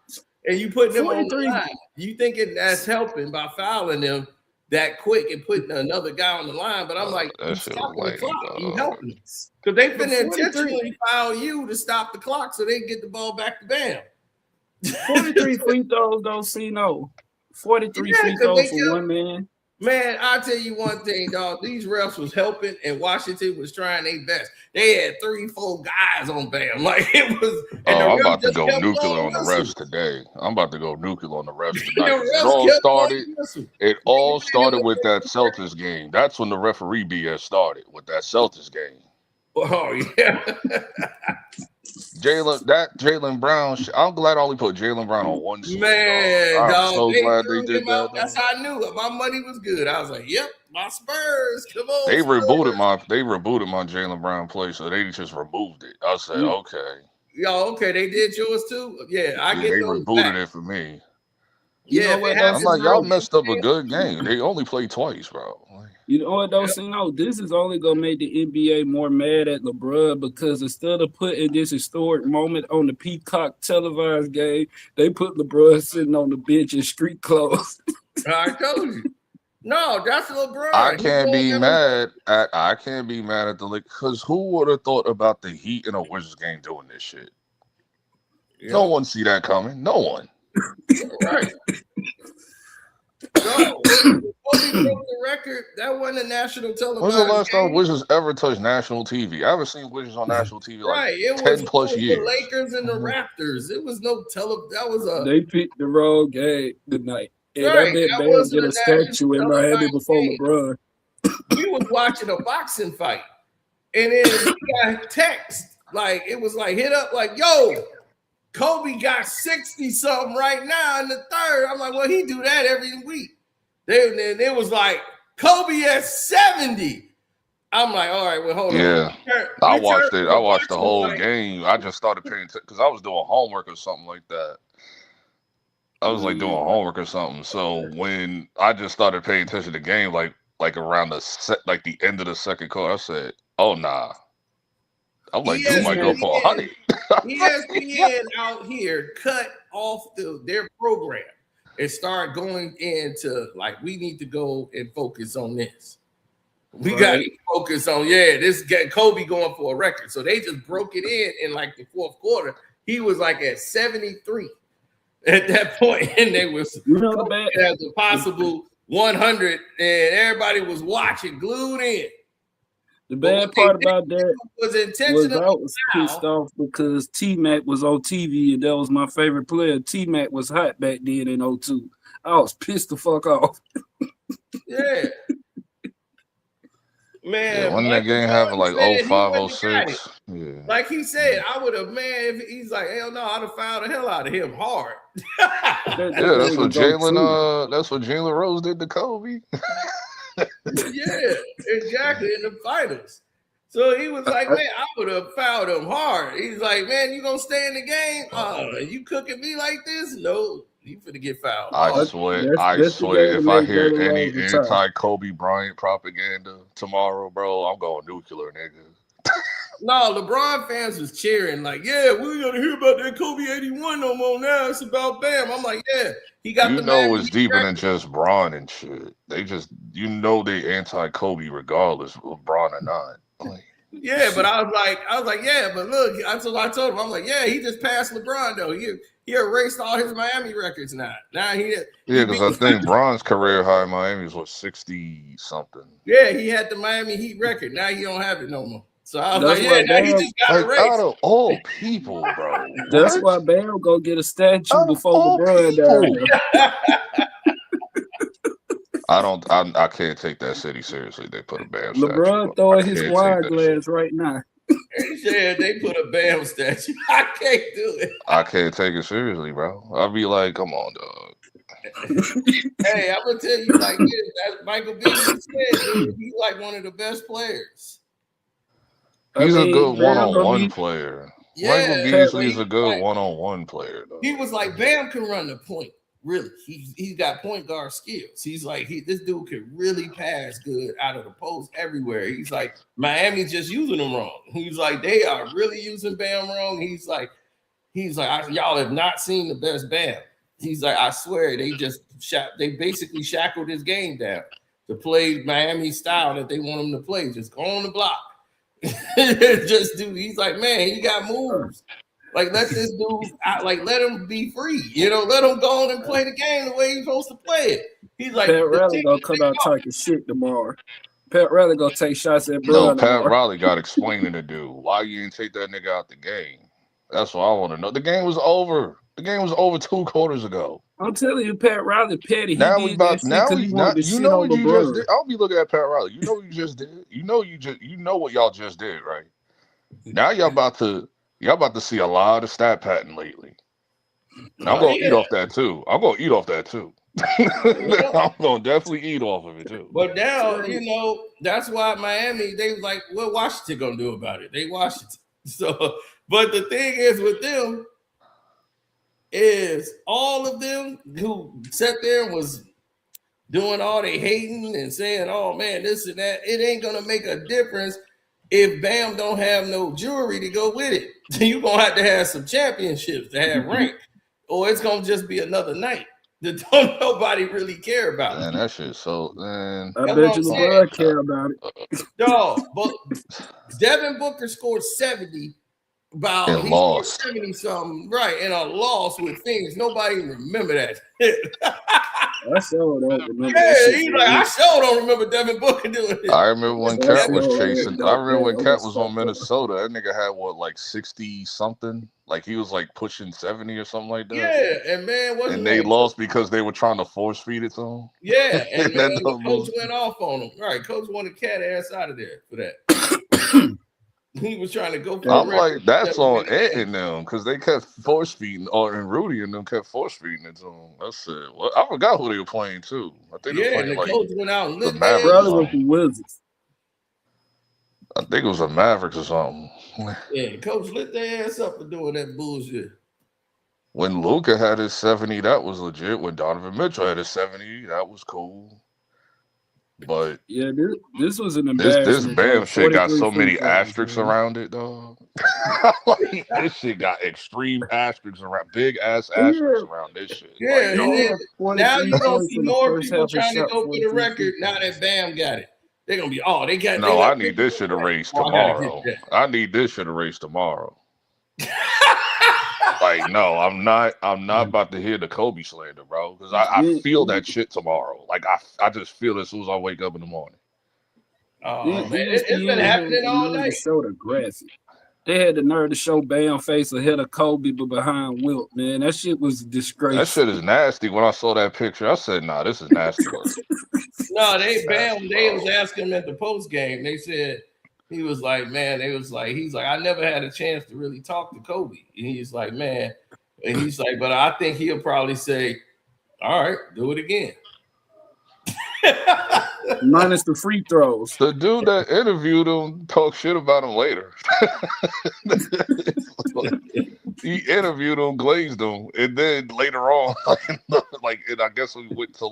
and you putting them on the line. You thinking that's helping by fouling them that quick and putting another guy on the line? But I'm like, you stopping the clock. You helping them because they finna intentionally foul you to stop the clock so they can get the ball back to Bam. 43 free throws, though, C-No. 43 free throws for one man. Man, I'll tell you one thing, dog. These refs was helping, and Washington was trying their best. They had 3-4 guys on Bam. Like, it was. And I'm about to go nuclear on the refs today. I'm about to go nuclear on the refs tonight. It all started with that Celtics game. That's when the referee BS started, with that Celtics game. Oh, yeah. Jaylen Brown. I'm glad I only put Jaylen Brown on one side. Man, I'm so glad they did that. That's how I knew it. My money was good. I was like, "Yep, my Spurs. Come on." They Spurs. rebooted my Jaylen Brown play, so they just removed it. I said, okay. Yo, okay, they did yours too. Yeah, They rebooted it for me. Yeah, I'm like, y'all messed up a good game. They only played twice, bro. You know what, though? See, no, this is only going to make the NBA more mad at LeBron because instead of putting this historic moment on the Peacock televised game, they put LeBron sitting on the bench in street clothes. I told you. No, that's LeBron. I can't be mad at the Lakers because who would have thought about the Heat in a Wizards game doing this shit? Yeah. No one see that coming. No one. Right. No, Kobe broke the record. That wasn't a national television. When's the last time Wizards ever touched national TV? I haven't seen Wizards on national TV like 10 plus years. The Lakers and the Raptors. It was no that was a. They picked the wrong game tonight. And I bet Bam get a statue in Miami before LeBron. We was watching a boxing fight, and then we got text like it was like hit up like, yo, Kobe got 60-something right now in the third. I'm like, well, he do that every week. It was like Kobe at 70. I'm like, all right, well, hold on. Yeah, I watched it. I watched the whole game. I just started paying attention because I was doing homework or something like that. I was like doing homework or something. So when I just started paying attention to the game, like around the end of the second quarter, I said, "Oh nah." I'm like, dude might go for 100. ESPN out here cut off their program and start going into like, we need to go and focus on this. We got to focus on this Kobe going for a record. So they just broke it in like the fourth quarter. He was like at 73 at that point, and they was as a possible 100, and everybody was watching, glued in. The bad part about that was I was pissed off because T-Mac was on TV, and that was my favorite player. T-Mac was hot back then in 02. I was pissed the fuck off. Yeah. Man, Yeah, when that Michael game Jordan happened like said he 05, wouldn't have got it. 06. Yeah. Like he said, I would have, man, if he's like, hell no, I'd have fouled the hell out of him hard. That Yeah, that's thing what was on Jalen that's what Jalen Rose did to Kobe. Yeah, exactly, in the finals. So he was like, man, I would have fouled him hard. He's like, man, you gonna stay in the game? You cooking me like this? No, you finna get fouled. I swear, That's the game if that I made hear Jalen any Rose retire. anti-Kobe Bryant propaganda tomorrow, bro, I'm going nuclear, nigga. No, LeBron fans was cheering, like, yeah, we ain't gonna hear about that Kobe 81 no more now. It's about Bam. I'm like, yeah, he got the man. It's deeper than just Bron and shit. They just, they anti-Kobe regardless of Bron or not. Like, yeah, but I was like, yeah, but look, I told him, I'm like, yeah, he just passed LeBron though. He erased all his Miami records now. Now because I think Bron's career high in Miami was 60 something. Yeah, he had the Miami Heat record. Now he don't have it no more. So I was like, yeah, now he just got like, erased. out of all people, bro. That's why Bam go get a statue before LeBron died. I can't take that city seriously. They put a Bam statue. LeBron throwing his wine glass right now. He said they put a Bam statue. I can't do it. I can't take it seriously, bro. I'll be like, come on, dog. Hey, I'm gonna tell you like this. As Michael Beasley said, dude, he's like one of the best players. He's a good one-on-one player. Yeah, Michael Beasley is a good one-on-one player, though. He was like, Bam can run the point. Really, he's got point guard skills. He's like, this dude can really pass good out of the post everywhere. He's like, Miami's just using him wrong. He's like, they are really using Bam wrong. He's like, y'all have not seen the best Bam. He's like, I swear, they basically shackled his game down to play Miami style that they want him to play. Just go on the block. Just do. He's like, man, he got moves. Like, let this dude out, like, let him be free. Let him go on and play the game the way he's supposed to play it. He's like, Pat Riley gonna come out talking shit tomorrow. Pat Riley gonna take shots at Bron. No, Pat Riley got explaining to do. Why you didn't take that nigga out the game? That's what I want to know. The game was over. The game was over 2 quarters ago. I'm telling you, Pat Riley petty. Now we about now we not. You know what you just did. I'll be looking at Pat Riley. You know what you just did. You know what y'all just did, right? Now y'all about to see a lot of stat pattern lately. And I'm gonna eat off that too. I'm gonna definitely eat off of it too. But now, that's why Miami, they was like, what Washington gonna do about it? They Washington. So, but the thing is with them is all of them who sat there and was doing all they hating and saying, oh man, this and that, it ain't gonna make a difference if Bam don't have no jewelry to go with it. You're gonna have to have some championships to have rank, or it's gonna just be another night that don't nobody really care about. Man, that shit so man. I bet you LeBron care about it. Dog, but Devin Booker scored 70 about and lost 70 something, right? And a loss with things. Nobody remember that. I sure don't remember. Yeah, he's like, I sure don't remember Devin Booker doing it. I remember when Cat was chasing. I remember when Cat was on Minnesota. That nigga had like 60 something. Like he was like pushing 70 or something like that. Yeah, and man, and they lost because they were trying to force feed it to him. Yeah, and man, the coach went off on him. Right, coach wanted Cat ass out of there for that. He was trying to go for I'm like, that's on Ed and them because they kept force feeding, and Rudy and them kept force feeding it to him. That's it. Well, I forgot who they were playing too. I think they were playing, the coach went out and lit the Wizards. I think it was the Mavericks or something. Yeah, the coach lit their ass up for doing that bullshit. When Luka had his 70, that was legit. When Donovan Mitchell had his 70, that was cool. But yeah, this was an embarrassment. This Bam shit got so many asterisks around it, dog. Like, this shit got extreme asterisks around, big ass asterisks around this shit. Yeah, like, now you're gonna see more people trying to go for the record. Now that Bam got it, they're gonna be they got. No, I need this shit erased tomorrow. I need this shit erased tomorrow. Like, no, I'm not about to hear the Kobe slander, bro. Because I feel that shit tomorrow. Like I just feel it as soon as I wake up in the morning. Oh man, it's been happening all night. So aggressive. They had the nerve to show Bam face ahead of Kobe, but behind Wilt, man. That shit was a disgrace. That shit is nasty. When I saw that picture, I said, "Nah, this is nasty work." No, they was asking him at the post game. They said he was like, man, he's like, I never had a chance to really talk to Kobe. And he's like, man, and he's like, but I think he'll probably say, all right, do it again. Minus the free throws. The dude that interviewed him talked shit about him later. He interviewed him, glazed him, and then later on, and I guess we went to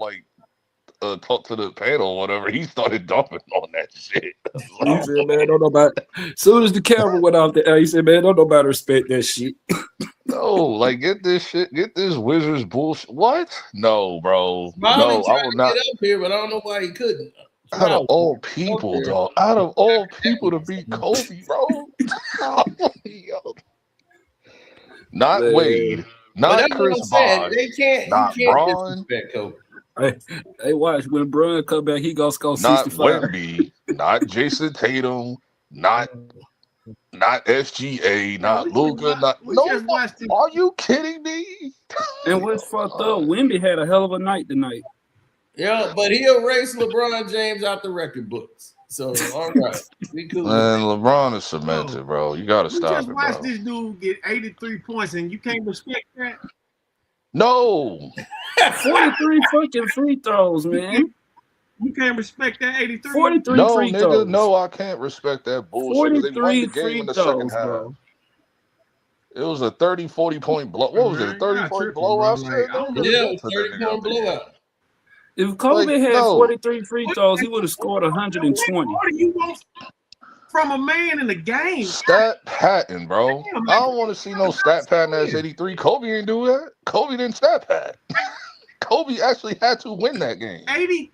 talk to the panel or whatever. He started dumping on that shit. He said, man, don't nobody. As soon as the camera went off the air, he said, man, don't nobody respect that shit. No, get this Wizards bullshit. What? No, bro. No, I will not. Get up here, but I don't know why he couldn't. Out of all people, dog. Out of all people to beat Kobe, bro. Not Wade. Not Chris Bosh. They can't. Not Bron. Disrespect Kobe. Hey, watch. When Bron come back, he gonna score 65. Not Wemby. Not Jason Tatum. Not SGA. Not Luka. Are you kidding me? And what's fucked up? Wemby had a hell of a night tonight. Yeah, but he erased LeBron James out the record books. So all right, be cool. Man, LeBron is cemented, bro. You gotta stop it, bro. Just watch this dude get 83 points, and you can't respect that. No. 43 fucking free throws, man. You can't respect that 83. 43 no, free nigga, throws. No, I can't respect that bullshit. They won the game free in the throws, second half. bro. It was a 30-40 point blow. What was it? A 30-point blowout? Yeah, 30-point blowout. If Kobe had 43 free throws, he would have scored 120. What do you want from a man in the game? Stat pattern, bro. I don't want to see no stat pattern that's 83. Kobe didn't do that. Kobe didn't stat pad. Kobe actually had to win that game. 83.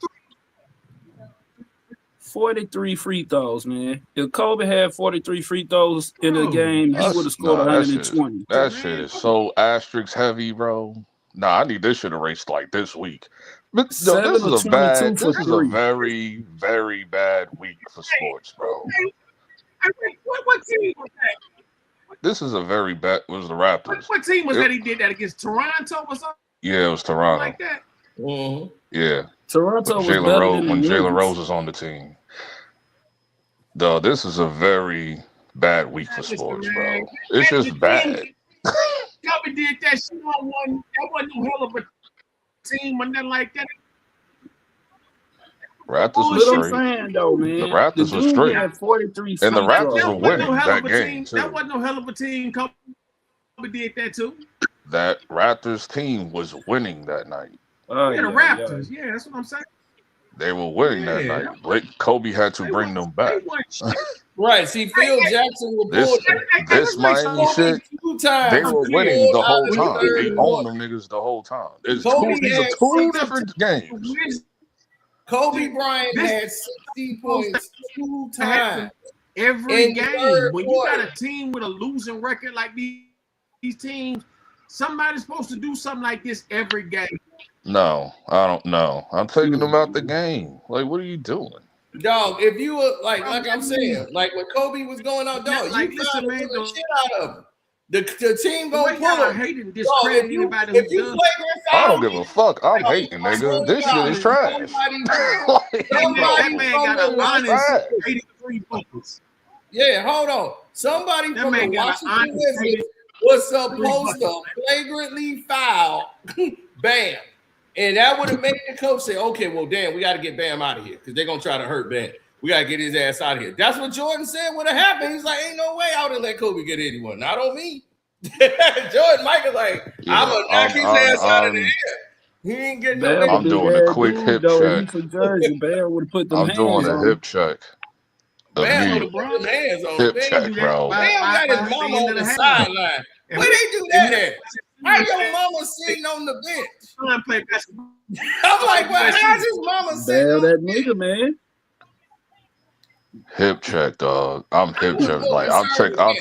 43 free throws, man. If Kobe had 43 free throws in the game, he would have scored 120. That shit is so asterisk heavy, bro. Nah, I need this shit erased this week. But this is a very, very bad week for sports, bro. What team was that? This is a very bad. Was the Raptors? What team was that he did that against? Toronto or something? Yeah, it was Toronto. Like that. Mm-hmm. Yeah, Toronto was when Jalen Rose was on the team. Though this is a very bad week for sports, bro. It's just bad. Kobe did that shit on one. That wasn't no hell of a team or nothing like that. Raptors was straight. Though, man. The Raptors was straight. Had 43 and the Raptors were winning that game, too. That wasn't no hell of a team. Kobe did that, too. That Raptors team was winning that night. The Raptors. Yeah, that's what I'm saying. They were winning that night. Kobe had to bring them back. Right. See, Phil Jackson will pull this Miami shit. They were winning the whole time. They owned them niggas the whole time. These are two different games. Kobe Bryant had 60 points 2 times. Every game. When you got a team with a losing record like these teams, somebody's supposed to do something like this every game. No, I don't know. I'm taking them out the game. Like, what are you doing? Dog, if you were like I'm saying, like when Kobe was going out, dog, like, you listen, man, the shit out of him. The team gonna pull him. Hating discredit anybody who does. I don't give a fuck. I'm hating, nigga. This shit is trash. That man got a honest 83 points. Yeah, hold on. Somebody from the Washington Wizards was supposed to flagrantly foul Bam. And that would have made the coach say, okay, well, damn, we got to get Bam out of here because they're going to try to hurt Bam. We got to get his ass out of here. That's what Jordan said would have happened. He's like, ain't no way I would have let Kobe get anyone. Not on me. Jordan Michael's like, I'm going to knock his ass out of the air. He ain't getting no. I'm doing a quick hip check. Bam would have put them I'm doing a hip check. Bam would have put them hands on. Hip check, bro. Bam got his mama on the sideline. Where they do that at? How your mama sitting on the bench? I'm like, well, how's his mama sitting on that nigga, man? Hip check, dog. I'm hip check. Like I'm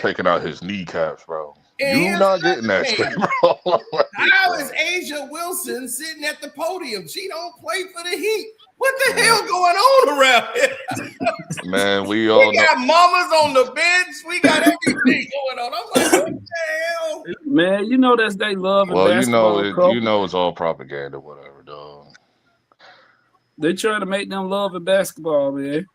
taking out his kneecaps, bro. You not getting that shit, bro. How is Asia Wilson sitting at the podium? She don't play for the Heat. What the hell going on around here? Man, we all We know. got mamas on the bench. We got everything going on. I'm like, what the hell? Man, you know that's they love and Well, basketball couple. it's all propaganda, whatever, dog. They trying to make them love and basketball, man.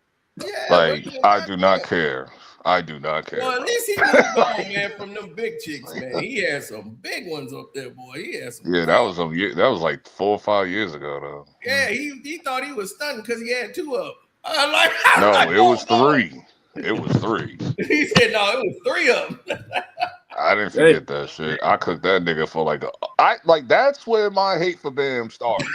Yeah, Like, but I do not care. I do not care. well, at Bro. least he moved on, man, from them big chicks, man. He had some big ones up there, boy. He had some. Yeah, that was that was like 4 or 5 years ago, though. Yeah, he thought he was stunting because he had 2 of them. I'm like, No, it was 3. It was 3. He said, no, it was 3 of them. I didn't forget that shit. I cooked that nigga for that's where my hate for Bam started.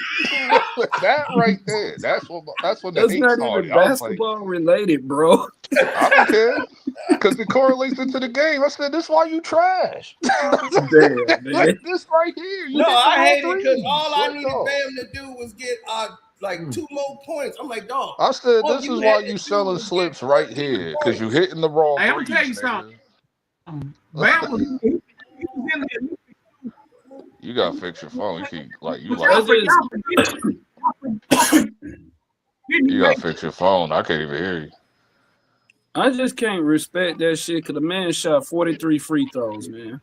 That right there. That's when the That's hate not started. even I was like, basketball related, bro. I don't care. Because it correlates into the game. I said, this is why you trash. Damn, man. This right here. You No, hit the I wrong hate it because threes. all I needed Dog. Bam to do was get like 2 more points. I'm like, dog. I said, all this you is had why to you do selling was slips get right 13 here. Because you points. hitting the wrong Hey, I'm gonna threes, tell you nigga. something. Bam was he was in there. You gotta fix your phone. You keep you But like you gotta y'all fix your phone. I can't even hear you. I just can't respect that shit because the man shot 43 free throws, man. I mean,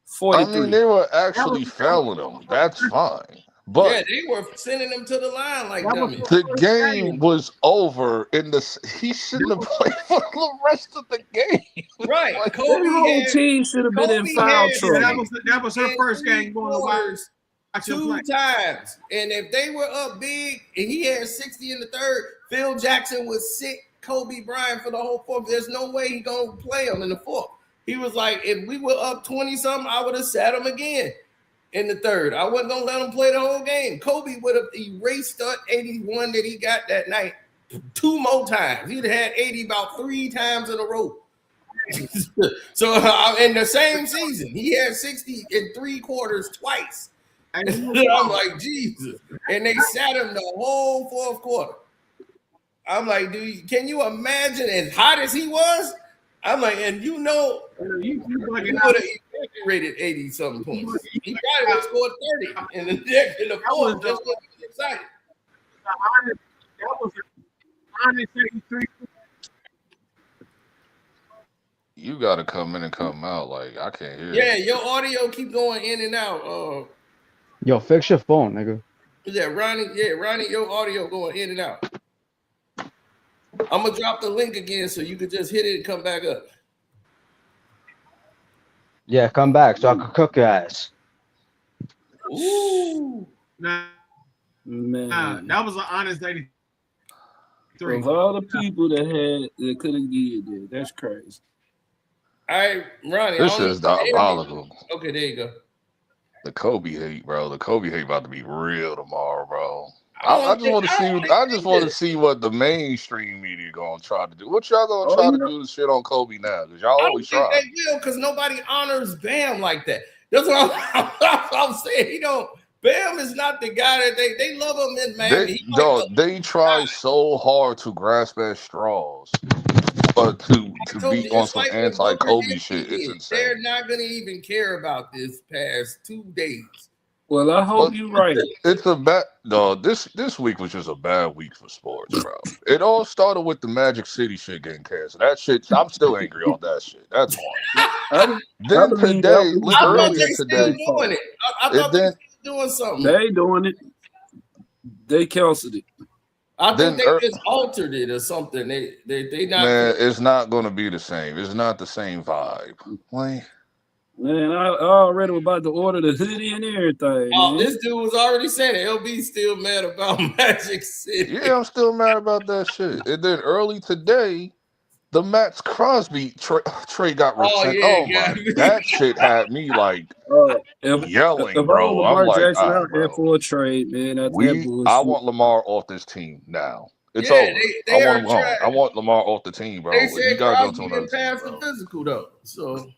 43. they were actually fouling them. That's fine. But Yeah, they were sending them to the line like that was dummies. the game was over he shouldn't have played for the rest of the game. Right. Like, That whole team should have been in Kobe foul had trouble. that was her in first 3 game going to quarters watch him 2 play. times. And if they were up big and he had 60 in the third, Phil Jackson would sit Kobe Bryant for the whole fourth. There's no way he gonna play him in the fourth. He was like, if we were up 20-something, I would have sat him again in the third. I wasn't gonna let him play the whole game. Kobe would have erased that 81 that he got that night 2 more times. He'd have had 80 about 3 times in a row. So in the same season, he had 60 in 3 quarters twice. I'm like, Jesus. And they sat him the whole fourth quarter. I'm like, dude, can you imagine as hot as he was? I'm like, and you would have rated 80-something points. He probably would have scored 30 in the fourth just because he was excited. That was an honest 83. You gotta come in and come out. Like, I can't hear Yeah, you. your audio keep going in and out. Yo, fix your phone, nigga. Yeah, Ronnie, your audio going in and out. I'm gonna drop the link again so you could just hit it and come back up. Yeah, come back so I can cook your ass. Ooh. Nah, Man. that was an honest 83. Of all the people that could have did that, that's crazy. All right, Ronnie. This is diabolical. Okay, there you go. The Kobe hate, bro. The Kobe hate about to be real tomorrow, bro. I just want to see. I just want to see what the mainstream media gonna try to do. What y'all gonna try to do this shit on Kobe now? Because y'all always I don't try. think they will because nobody honors Bam like that. That's what I'm saying. Bam is not the guy that they love him in Miami. They try so hard to grasp at straws, but to be on some anti-Kobe shit, it's insane. They're not gonna even care about this past 2 days. Well, I hope you're right. It's a bad. No, this week was just a bad week for sports, bro. It all started with the Magic City shit getting canceled. That shit, I'm still angry on that shit. That's one. Then today, earlier today, doing it. I thought they were doing something. They doing it. They canceled it. I think they just altered it or something. They not. Man, it's not going to be the same. It's not the same vibe. Like, man, I already was about to order the hoodie and everything. Oh, this dude was already saying it. LB still mad about Magic City. Yeah, I'm still mad about that shit. And then early today, the Max Crosby trade got returned. That shit had me like yelling, bro. I'm like, bro. For a trade, man. I want Lamar off this team now. It's over. I want him gone. I want Lamar off the team, bro. They said you gotta Crosby go to another didn't pass team, the physical though. So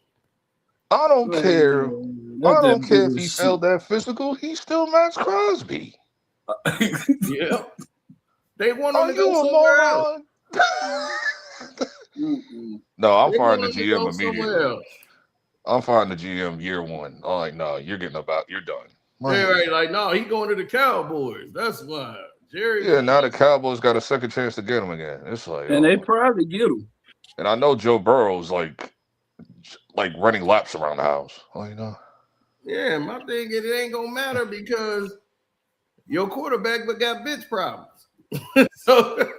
I don't care. I don't care if he failed that physical. He's still Max Crosby. Yeah. They want him to go somewhere else. No, I'm firing the GM immediately. I'm firing the GM year one. I'm like, no, you're getting about. You're done. Right, like, no, he going to the Cowboys. That's why. Jerry. Yeah, now the Cowboys got a second chance to get him again. It's like, And they probably get him. and I know Joe Burrow's like running laps around the house. Oh, you know. Yeah, my thing is it ain't gonna matter because your quarterback but got bitch problems. So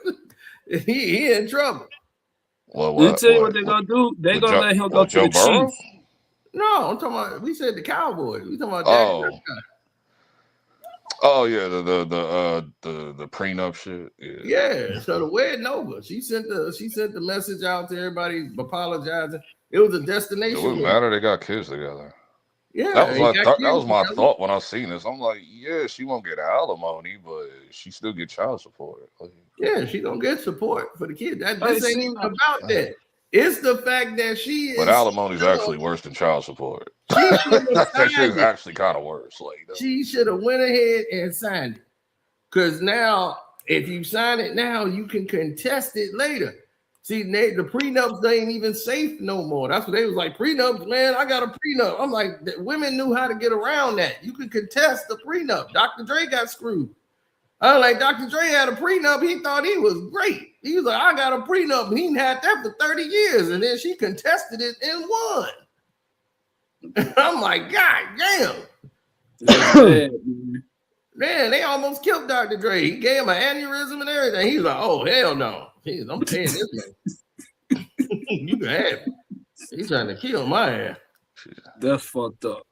he in trouble. Well, You tell you what they're gonna do? They're gonna let him go to Joe the Burrow? Chiefs. No, I'm talking about. We said the Cowboys. We talking about Dak Prescott. Oh yeah, the prenup shit. Yeah. So the wedding over. She sent the message out to everybody apologizing. It was a destination. It wouldn't matter. They got kids together. Yeah, that was my thought when I seen this. I'm like, yeah, she won't get alimony, but she still get child support. Yeah, she gonna get support for the kids. This ain't even about that. It's the fact that she is. But alimony is actually worse than child support. That shit is actually kind of worse. She should have went ahead and signed it. Because now, if you sign it now, you can contest it later. See, the prenups ain't even safe no more. That's what they was like. Prenups, man, I got a prenup. I'm like, women knew how to get around that. You could contest the prenup. Dr. Dre got screwed. I was like, Dr. Dre had a prenup. He thought he was great. He was like, I got a prenup. He had that for 30 years. And then she contested it and won. I'm like, God damn. Man, they almost killed Dr. Dre. He gave him an aneurysm and everything. He was like, oh, hell no. I'm paying this man. You can have it. He's trying to kill my ass. That's fucked up.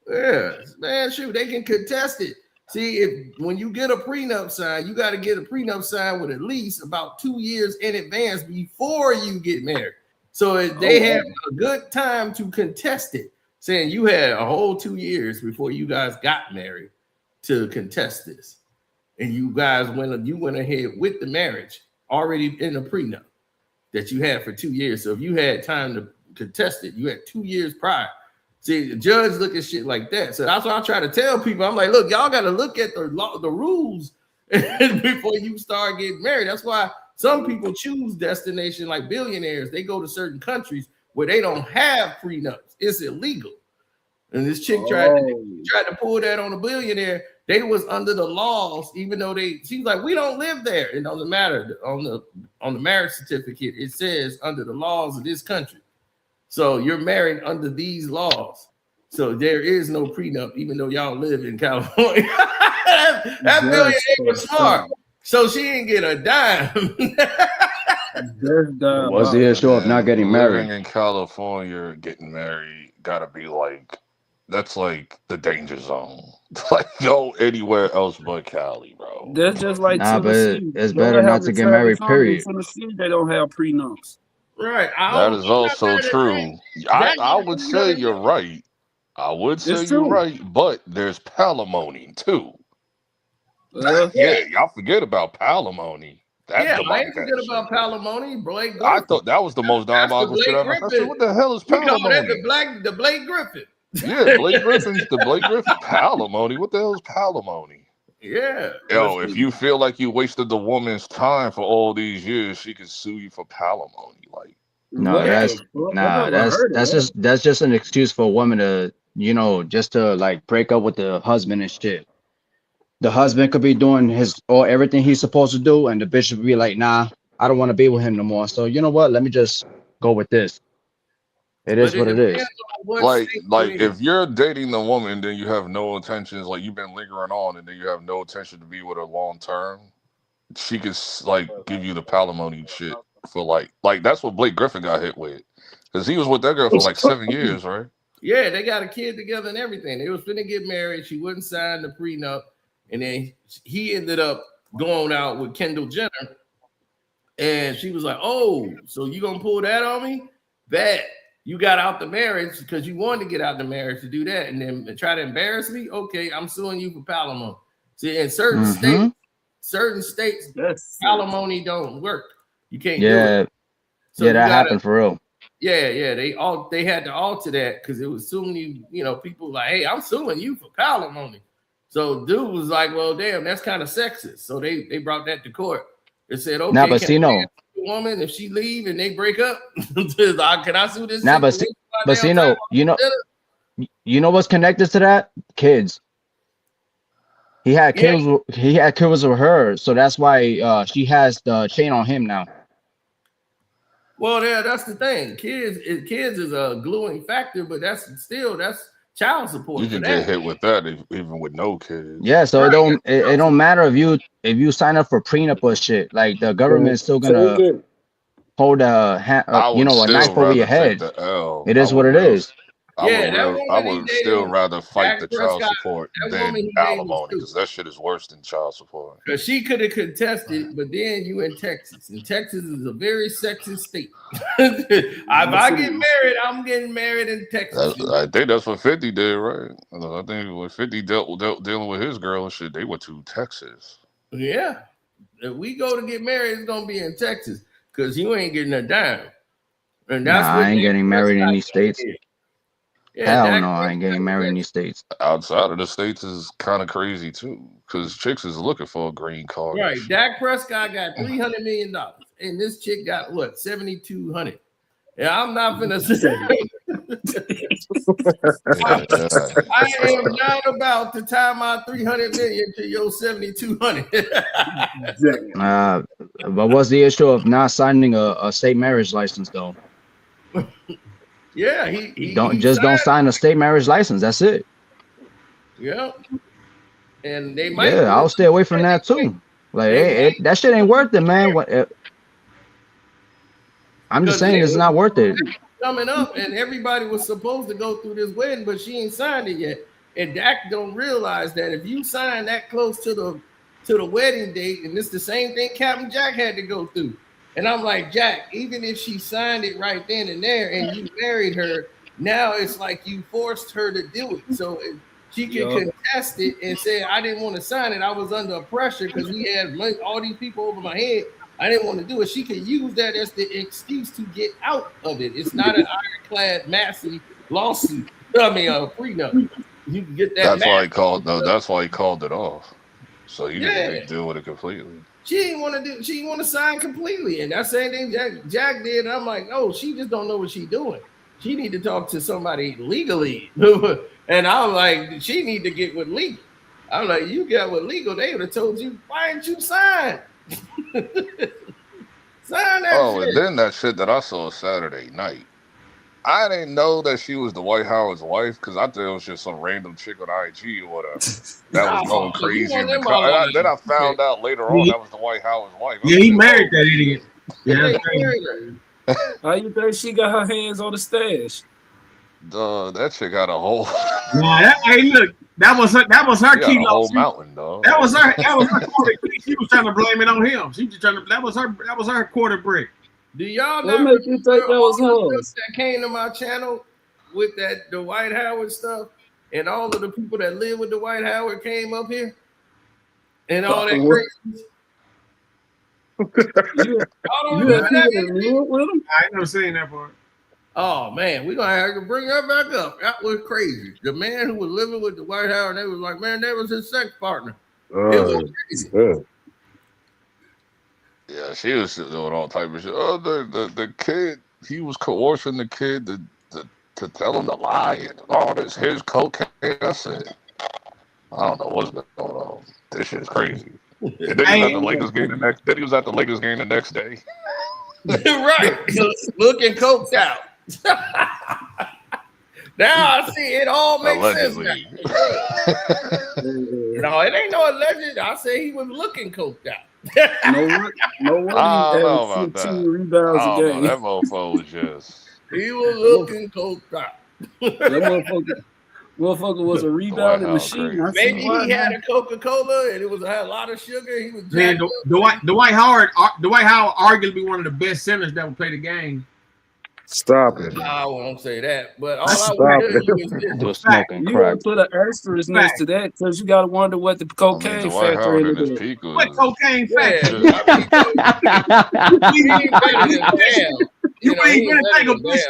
Yeah, man, shoot, they can contest it. See, when you get a prenup signed, you got to get a prenup signed with at least about 2 years in advance before you get married. So they have a good time to contest it, saying you had a whole 2 years before you guys got married to contest this. And you guys went ahead with the marriage already in a prenup that you had for 2 years. So if you had time to contest it, you had 2 years prior. See, the judge look at shit like that. So that's what I try to tell people. I'm like, look, y'all got to look at the rules before you start getting married. That's why some people choose destination like billionaires. They go to certain countries where they don't have prenups. It's illegal. And this chick tried to pull that on a billionaire. They was under the laws, even though she's like, we don't live there. It doesn't matter. On the marriage certificate, it says under the laws of this country. So you're married under these laws. So there is no prenup, even though y'all live in California. that billionaire was smart. So she didn't get a dime. What's the issue of not getting married? Living in California, getting married, gotta be like, that's like the danger zone. Like, go anywhere else but Cali, bro. That's just like Tennessee. But it's better not to get married, period. Tennessee, they don't have prenups. Right. That is also true. I would say you're right. I would say you're right, but there's palimony too. Yeah, y'all forget about palimony. I ain't forget about palimony, Blake Griffin. I thought that was the most diabolical shit I've ever heard. I said, what the hell is palimony? The Blake Griffin. Yeah, Blake Griffin palimony. What the hell is palimony? Yeah. Yo, if you feel like you wasted the woman's time for all these years, she could sue you for palimony. Like, that's just an excuse for a woman to, just to like break up with the husband and shit. The husband could be doing everything he's supposed to do, and the bitch would be like, nah, I don't want to be with him no more. So you know what? Let me just go with this. It is what it is. Like if you're dating the woman, then you have no intentions, like you've been lingering on, and then you have no intention to be with her long term. She could like give you the palimony shit for like that's what Blake Griffin got hit with, because he was with that girl for like 7 years, right? Yeah, they got a kid together and everything. They was finna get married. She wouldn't sign the prenup, and then he ended up going out with Kendall Jenner, and she was like, "Oh, so you gonna pull that on me? Bet." You got out the marriage because you wanted to get out the marriage to do that, and then try to embarrass me. Okay, I'm suing you for palimony. See, in certain states, palimony don't work. You can't do it. So that happened for real. Yeah. They had to alter that because it was suing you. People like, hey, I'm suing you for palimony. So dude was like, well, damn, that's kind of sexist. So they brought that to court. They said, okay, woman, if she leave and they break up, can I sue this? You know what's connected to that? Kids. He had kids. He had kids with her, so that's why she has the chain on him now. Well, yeah, that's the thing. Kids is a gluing factor, but that's child support. You can get hit with that even with no kids. Yeah, so it don't matter if you sign up for prenup or shit. Like the government is still gonna hold a knife over your head. It is what it is. I would still rather fight the child support than alimony because that shit is worse than child support. Because she could have contested, but then you in Texas, and Texas is a very sexist state. If I get married, I'm getting married in Texas. I think that's what 50 did, right? I think when 50 dealing with his girl and shit, they went to Texas. Yeah, if we go to get married, it's gonna be in Texas because you ain't getting a dime. And that's I ain't getting married in these states. Yeah, hell no, I ain't getting married in these states. Outside of the states is kind of crazy too, because chicks is looking for a green card. Right, Dak Prescott got $300 million, and this chick got what, $7,200. Yeah, I'm not gonna say. I am not about to tie my $300 million to your $7,200. But what's the issue of not signing a state marriage license though? Yeah, he don't sign a state marriage license. That's it. Yeah, and they might. Yeah, I'll stay away from that too. Like that shit ain't worth it, man. I'm just saying it's not worth it. Coming up, and everybody was supposed to go through this wedding, but she ain't signed it yet. And Dak don't realize that if you sign that close to the wedding date, and it's the same thing Captain Jack had to go through. And I'm like, Jack, even if she signed it right then and there and you married her, now it's like you forced her to do it. So she can contest it and say, I didn't want to sign it. I was under pressure because we had all these people over my head. I didn't want to do it. She can use that as the excuse to get out of it. It's not an ironclad, massive lawsuit. I mean, a prenup. You can get that. That's why he called it off. So you didn't deal with it completely. She didn't want to sign completely. And that's the same thing Jack did. And I'm like, no, she just don't know what she's doing. She need to talk to somebody legally. And I'm like, she need to get with legal. I'm like, you got with legal, they would have told you, why didn't you sign? Sign that shit. And then that shit that I saw Saturday night. I didn't know that she was Dwight Howard's wife because I thought it was just some random chick on IG or whatever that was going crazy. Then I found out later on that was Dwight Howard's wife. Yeah, he married that idiot. Yeah, how you think she got her hands on the stash? That chick got a whole. Hey, look, that was her key. A whole mountain, dog. That was her quarter brick. She was trying to blame it on him. She was trying to. That was her quarter brick. Do y'all what make you think that was hers? That came to my channel with that Dwight Howard stuff, and all of the people that live with Dwight Howard came up here, and all that crazy. You with him? I ain't never seen that part. Oh man, we're gonna have to bring her back up. That was crazy. The man who was living with Dwight Howard, they was like, man, that was his sex partner. It was crazy. Yeah, she was doing all type of shit. Oh, the kid, he was coercing the kid to tell him to lie and all this. Here's cocaine. I said, I don't know what's going on. This shit's crazy. And then he was at the Lakers game the next. Then he was at the Lakers game the next day. Right, looking coked out. Now I see it all makes Allegedly. sense. No, it ain't no alleged. I say he was looking coked out. No one. I don't know about that. 2 rebounds a game. That mofo was just. He was looking coked out. That motherfucker was a rebounding machine. Maybe he had a Coca-Cola and it had a lot of sugar. He was Dwight Howard arguably one of the best centers that would play the game. Stop it. I won't say that, but all I would tell you is this. Smoking You crack. would put an asterisk next to that because you got to wonder what the cocaine factor in his it. peak was. What cocaine factor? You ain't gonna take a bitch.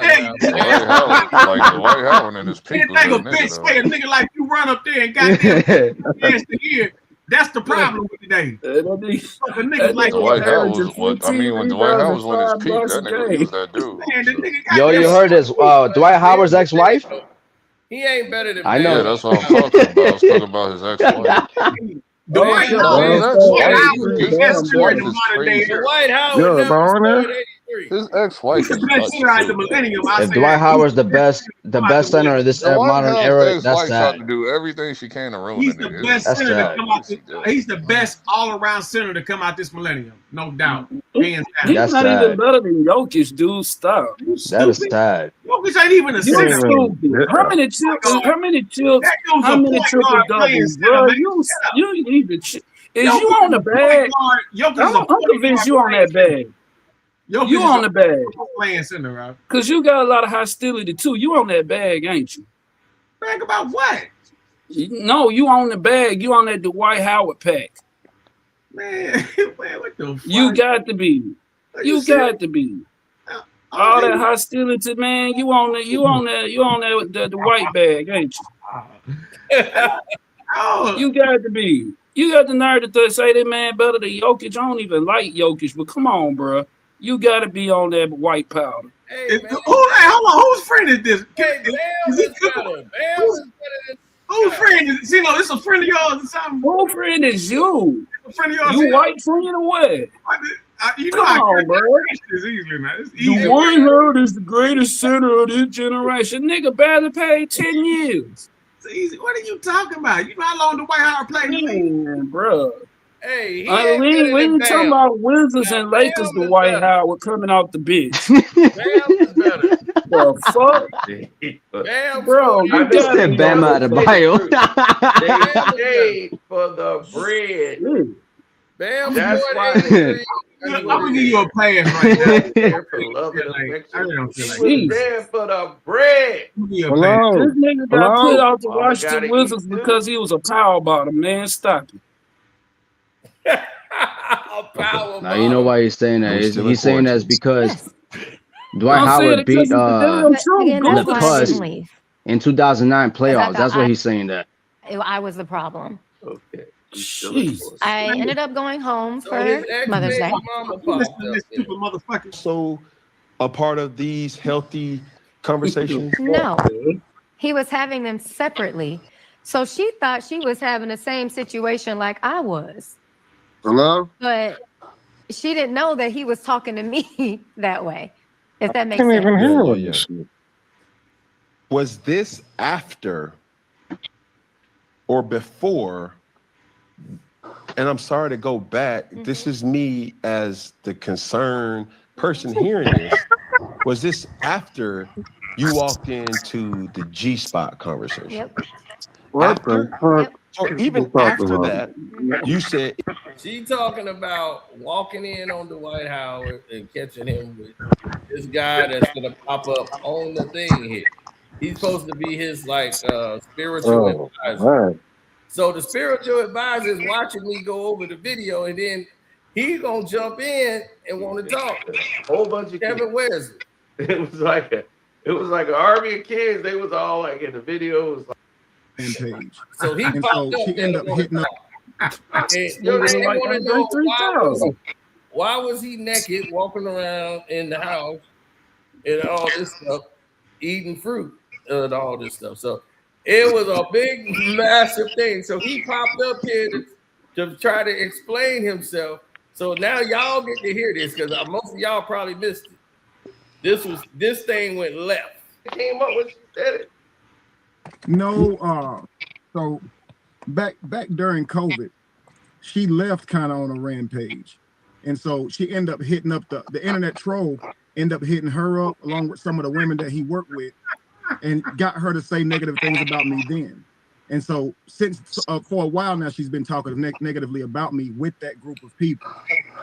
Dwight Howard in his peak. You take a bitch. Hey, a nigga like you run up there and goddamn dance to hear. That's the problem with today. Niggas like Dwight Howard was what? I mean, when Dwight Howard was on his peak, that nigga was that dude. Yo, you heard this? Dwight Howard's ex-wife? He ain't better than I know. Yeah, that's what I'm talking about. I was talking about his ex-wife. The White His House ex-wife is in the is modern day crazy. era. Dwight Howard Yo, never Boner? scored 83. His ex-wife He's is the best nuts center out the too. millennium. I If say Dwight that. Howard's the best center of this Dwight modern Howard's era, that's ex-wife's out sad. to do everything she can to ruin He's it. the best That's center to sad. come out. He's the best all-around center to come out this millennium, no doubt. Hands He's down. That's not even sad. better than Jokic, dude. Stop. You That is stupid. sad. Jokic ain't even a You center. stupid. How many chips? How many chips? That dude's How a many point triple guard playing doubles, center, bro? man. You need to. Is Jokic you on the is a point bag? guard. Jokic is a I'm point convinced guard you on that playing bag. center. Jokic You is on a the bag. playing center, Rob. Cause you got a lot of hostility too. You on that bag, ain't you? Brag about what? No, you on the bag. You on that Dwight Howard pack. Man, what the fuck? You got to be. Are You serious? got to be. All that hostility, man. You on the white bag, ain't you? Oh, You got to be. You got the nerve to say that man better than Jokic. I don't even like Jokic, but come on, bro. You got to be on that white powder. Hey, man. hold on. Whose friend is this? Hey, Bam Is is it better. Bam is better than. Whose friend is it? This a friend of yours or something? Who friend is you? A friend of yours? You white friend or what? You know Come I on, bro. this easily, man. It's easy. Dwight Howard is the greatest center of this generation. Nigga barely paid 10 years. It's easy. What are you talking about? You know how long the White Howard played in the league? Man, bro. Hey, he We ain't better than ain't talking Bam. about Wizards Now, and Lakers. Bam The is White better. Howard coming out the bitch. Bam is better. The fuck, Bam, bro? You This gotta said be Bam on out of the bio. They paid for the bread. shit. Bam That's scored why 83. I'm gonna give you a pass right now. there for love and I affection. don't He feel was like Jeez. there for the bread. I'm gonna give you a Hello? This nigga got Hello? put out to Mama watch the gotta Wizards eat, too. because he was a power bottom. Man, stop it. Power Now you know why he's saying that. He's saying that's because Yes. Dwight I'm saying Howard it because beat it's the damn But truth. again, Go that's the why I Puss didn't leave. in 2009 Because I playoffs. thought That's why he's saying that. I was the problem. Okay. Jesus. I ended up going home So for his ex Mother's Day. baby mama Listen popped to up. this stupid motherfucker. So a part of these healthy conversations? No, he was having them separately. So she thought she was having the same situation like I was. Hello? But she didn't know that he was talking to me that way, if that makes Can't sense. even hear what Yeah. you said. Was this after or before? And I'm sorry to go back. This is me as the concerned person hearing this. Was this after you walked into the G-spot conversation? Yep. What the fuck? Yep. So even What you talking after about? that, you said She talking about walking in on Dwight Howard and catching him with this guy that's gonna pop up on the thing here. He's supposed to be his like spiritual Oh, advisor. man. So the spiritual advisor is watching me go over the video, and then he gonna jump in and want to talk. Whole bunch of kids. Kevin Wesley. It was like an army of kids. They was all like in the video. It was like, page. So he And popped so up she there ended and up hitting up. they Like want to that know $3,000. why was he naked walking around in the house and all this stuff, eating fruit and all this stuff. So it was a big, massive thing. So he popped up here to try to explain himself. So now y'all get to hear this because most of y'all probably missed it. This thing went left. it came up when she said it. No, so back during COVID, she left kind of on a rampage. And so she ended up hitting up the internet troll, ended up hitting her up along with some of the women that he worked with and got her to say negative things about me then. And so since for a while now, she's been talking negatively about me with that group of people,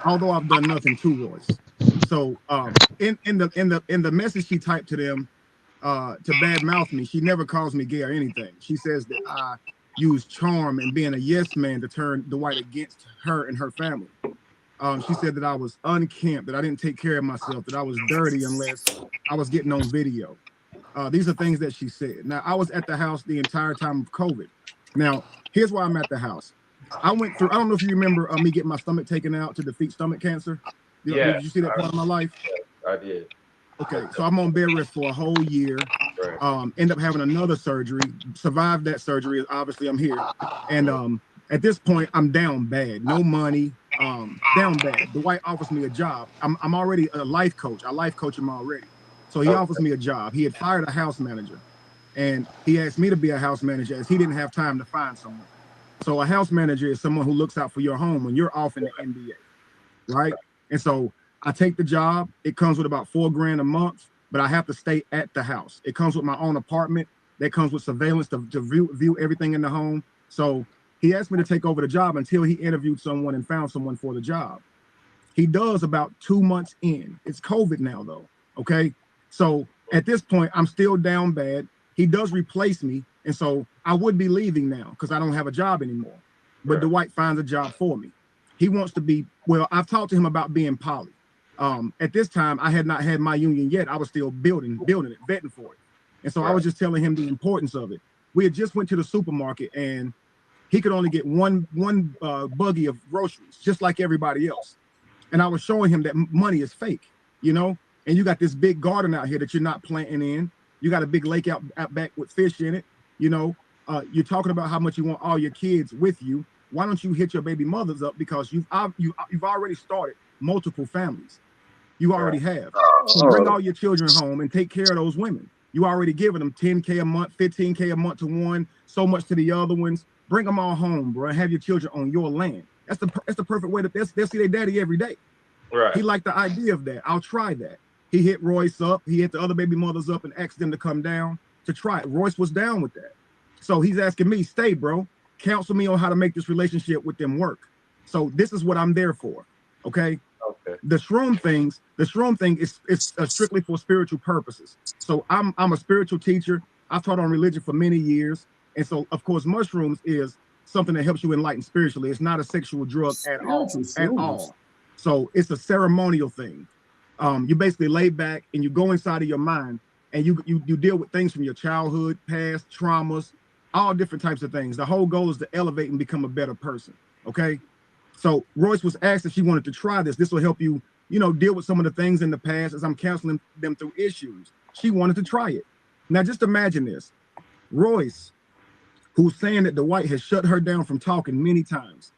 although I've done nothing to Royce. So in the message she typed to them to badmouth me, she never calls me gay or anything. She says that I use charm and being a yes man to turn Dwight against her and her family. She said that I was unkempt, that I didn't take care of myself, that I was dirty unless I was getting on video. These are things that she said. Now, I was at the house the entire time of COVID. Now, here's why I'm at the house. I went through, I don't know if you remember me getting my stomach taken out to defeat stomach cancer. Yeah. Did you see that part of my life? I did. Okay, so I'm on bed rest for a whole year. Right. End up having another surgery, survived that surgery. Obviously, I'm here. And At this point, I'm down bad. No money. Down bad. Dwight offers me a job. I'm already a life coach. I life coach him already. So he offers me a job. He had fired a house manager, and he asked me to be a house manager as he didn't have time to find someone. So a house manager is someone who looks out for your home when you're off in the NBA, right? And so I take the job. It comes with about $4,000 a month, but I have to stay at the house. It comes with my own apartment. That comes with surveillance to view everything in the home. So he asked me to take over the job until he interviewed someone and found someone for the job. He does about 2 months in. It's COVID now, though. Okay. So at this point, I'm still down bad. He does replace me. And so I would be leaving now because I don't have a job anymore. But Dwight finds a job for me. He wants to be, well, I've talked to him about being poly. At this time, I had not had my union yet. I was still building it, vetting for it. And so I was just telling him the importance of it. We had just went to the supermarket and he could only get one buggy of groceries, just like everybody else. And I was showing him that money is fake, you know, and you got this big garden out here that you're not planting in. You got a big lake out back with fish in it. You know, you're talking about how much you want all your kids with you. Why don't you hit your baby mothers up? Because you've already started multiple families. You already have. So bring all your children home and take care of those women. You already giving them $10K a month, $15K a month to one, so much to the other ones. Bring them all home, bro, and have your children on your land. That's the perfect way they'll see their daddy every day. Right. He liked the idea of that. I'll try that. He hit Royce up. He hit the other baby mothers up and asked them to come down to try it. Royce was down with that. So he's asking me, stay, bro. Counsel me on how to make this relationship with them work. So this is what I'm there for. Okay. Okay. The Shroom thing is strictly for spiritual purposes. So I'm a spiritual teacher. I've taught on religion for many years. And so, of course, mushrooms is something that helps you enlighten spiritually. It's not a sexual drug at all. So it's a ceremonial thing. You basically lay back and you go inside of your mind and you deal with things from your childhood, past, traumas, all different types of things. The whole goal is to elevate and become a better person. Okay. So Royce was asked if she wanted to try this. This will help you, you know, deal with some of the things in the past as I'm counseling them through issues. She wanted to try it. Now, just imagine this. Royce, who's saying that Dwight has shut her down from talking many times.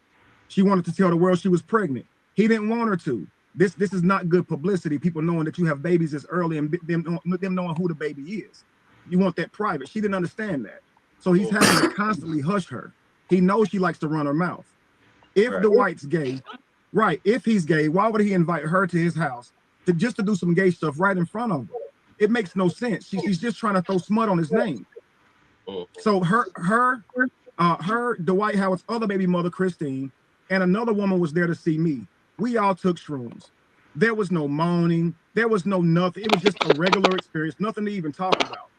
She wanted to tell the world she was pregnant. He didn't want her to. This is not good publicity. People knowing that you have babies this early and them knowing who the baby is. You want that private. She didn't understand that. So he's having to constantly hush her. He knows she likes to run her mouth. If Dwight's gay, if he's gay, why would he invite her to his house to do some gay stuff right in front of him? It makes no sense. She's just trying to throw smut on his name. So her, Dwight Howard's other baby mother, Christine, and another woman was there to see me. We all took shrooms. There was no moaning. There was no nothing. It was just a regular experience, nothing to even talk about.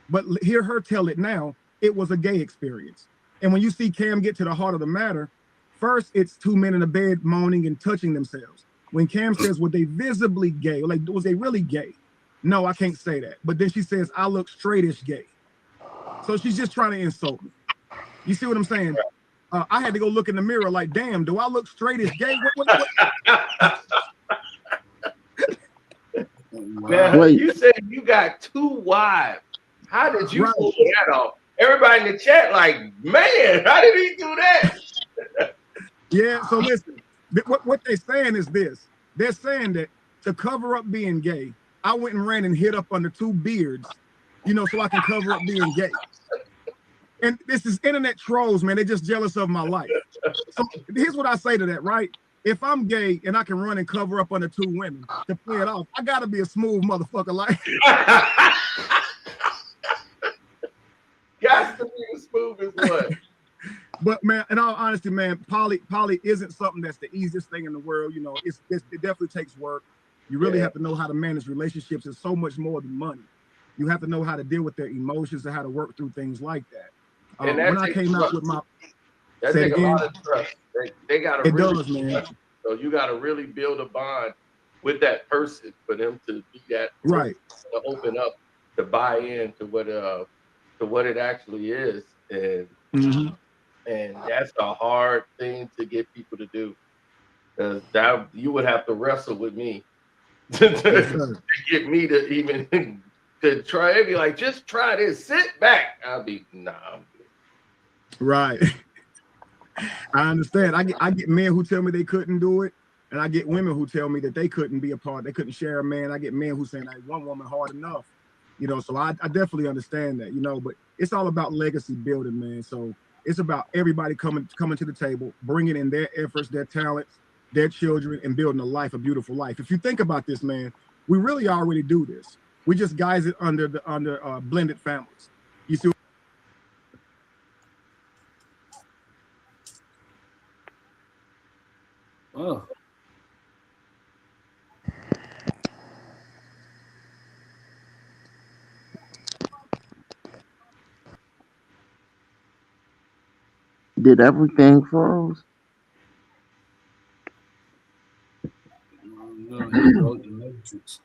But hear her tell it now. It was a gay experience. And when you see Cam get to the heart of the matter, first it's two men in a bed moaning and touching themselves. When Cam says, were they visibly gay? Like, was they really gay? No, I can't say that. But then she says, I look straightish gay. So she's just trying to insult me. You see what I'm saying? I had to go look in the mirror like, damn, do I look straightish gay? What? Now, you said you got 2 wives. How did you pull that off? Everybody in the chat like, man, how did he do that? Yeah, so listen, what they're saying is this. They're saying that to cover up being gay, I went and ran and hid up under 2 beards, you know, so I can cover up being gay. And this is internet trolls, man. They're just jealous of my life. So here's what I say to that, right? If I'm gay and I can run and cover up under 2 women to play it off, I gotta be a smooth motherfucker like. Got to be the smoothest one. But man, in all honesty, man, poly isn't something that's the easiest thing in the world. You know, it definitely takes work. You really have to know how to manage relationships. It's so much more than money. You have to know how to deal with their emotions and how to work through things like that. And when I came out with my, that takes a lot of trust. They got to really, does, man. So you got to really build a bond with that person for them to be that right, to open up, to buy in to what it actually is, and and that's a hard thing to get people to do, because that you would have to wrestle with me to get me to even to try. It'd be like, just try this, sit back. I'll be, nah, I'm good. Right. I understand. I get men who tell me they couldn't do it, and I get women who tell me that they couldn't be a part. They couldn't share a man. I get men who saying, "Hey, one woman hard enough." So I definitely understand that. But it's all about legacy building, man. So it's about everybody coming to the table, bringing in their efforts, their talents, their children, and building a beautiful life. If you think about this, man, we really already do this. We just guise it under blended families. You see. Oh. Did everything froze? No, he broke the matrix.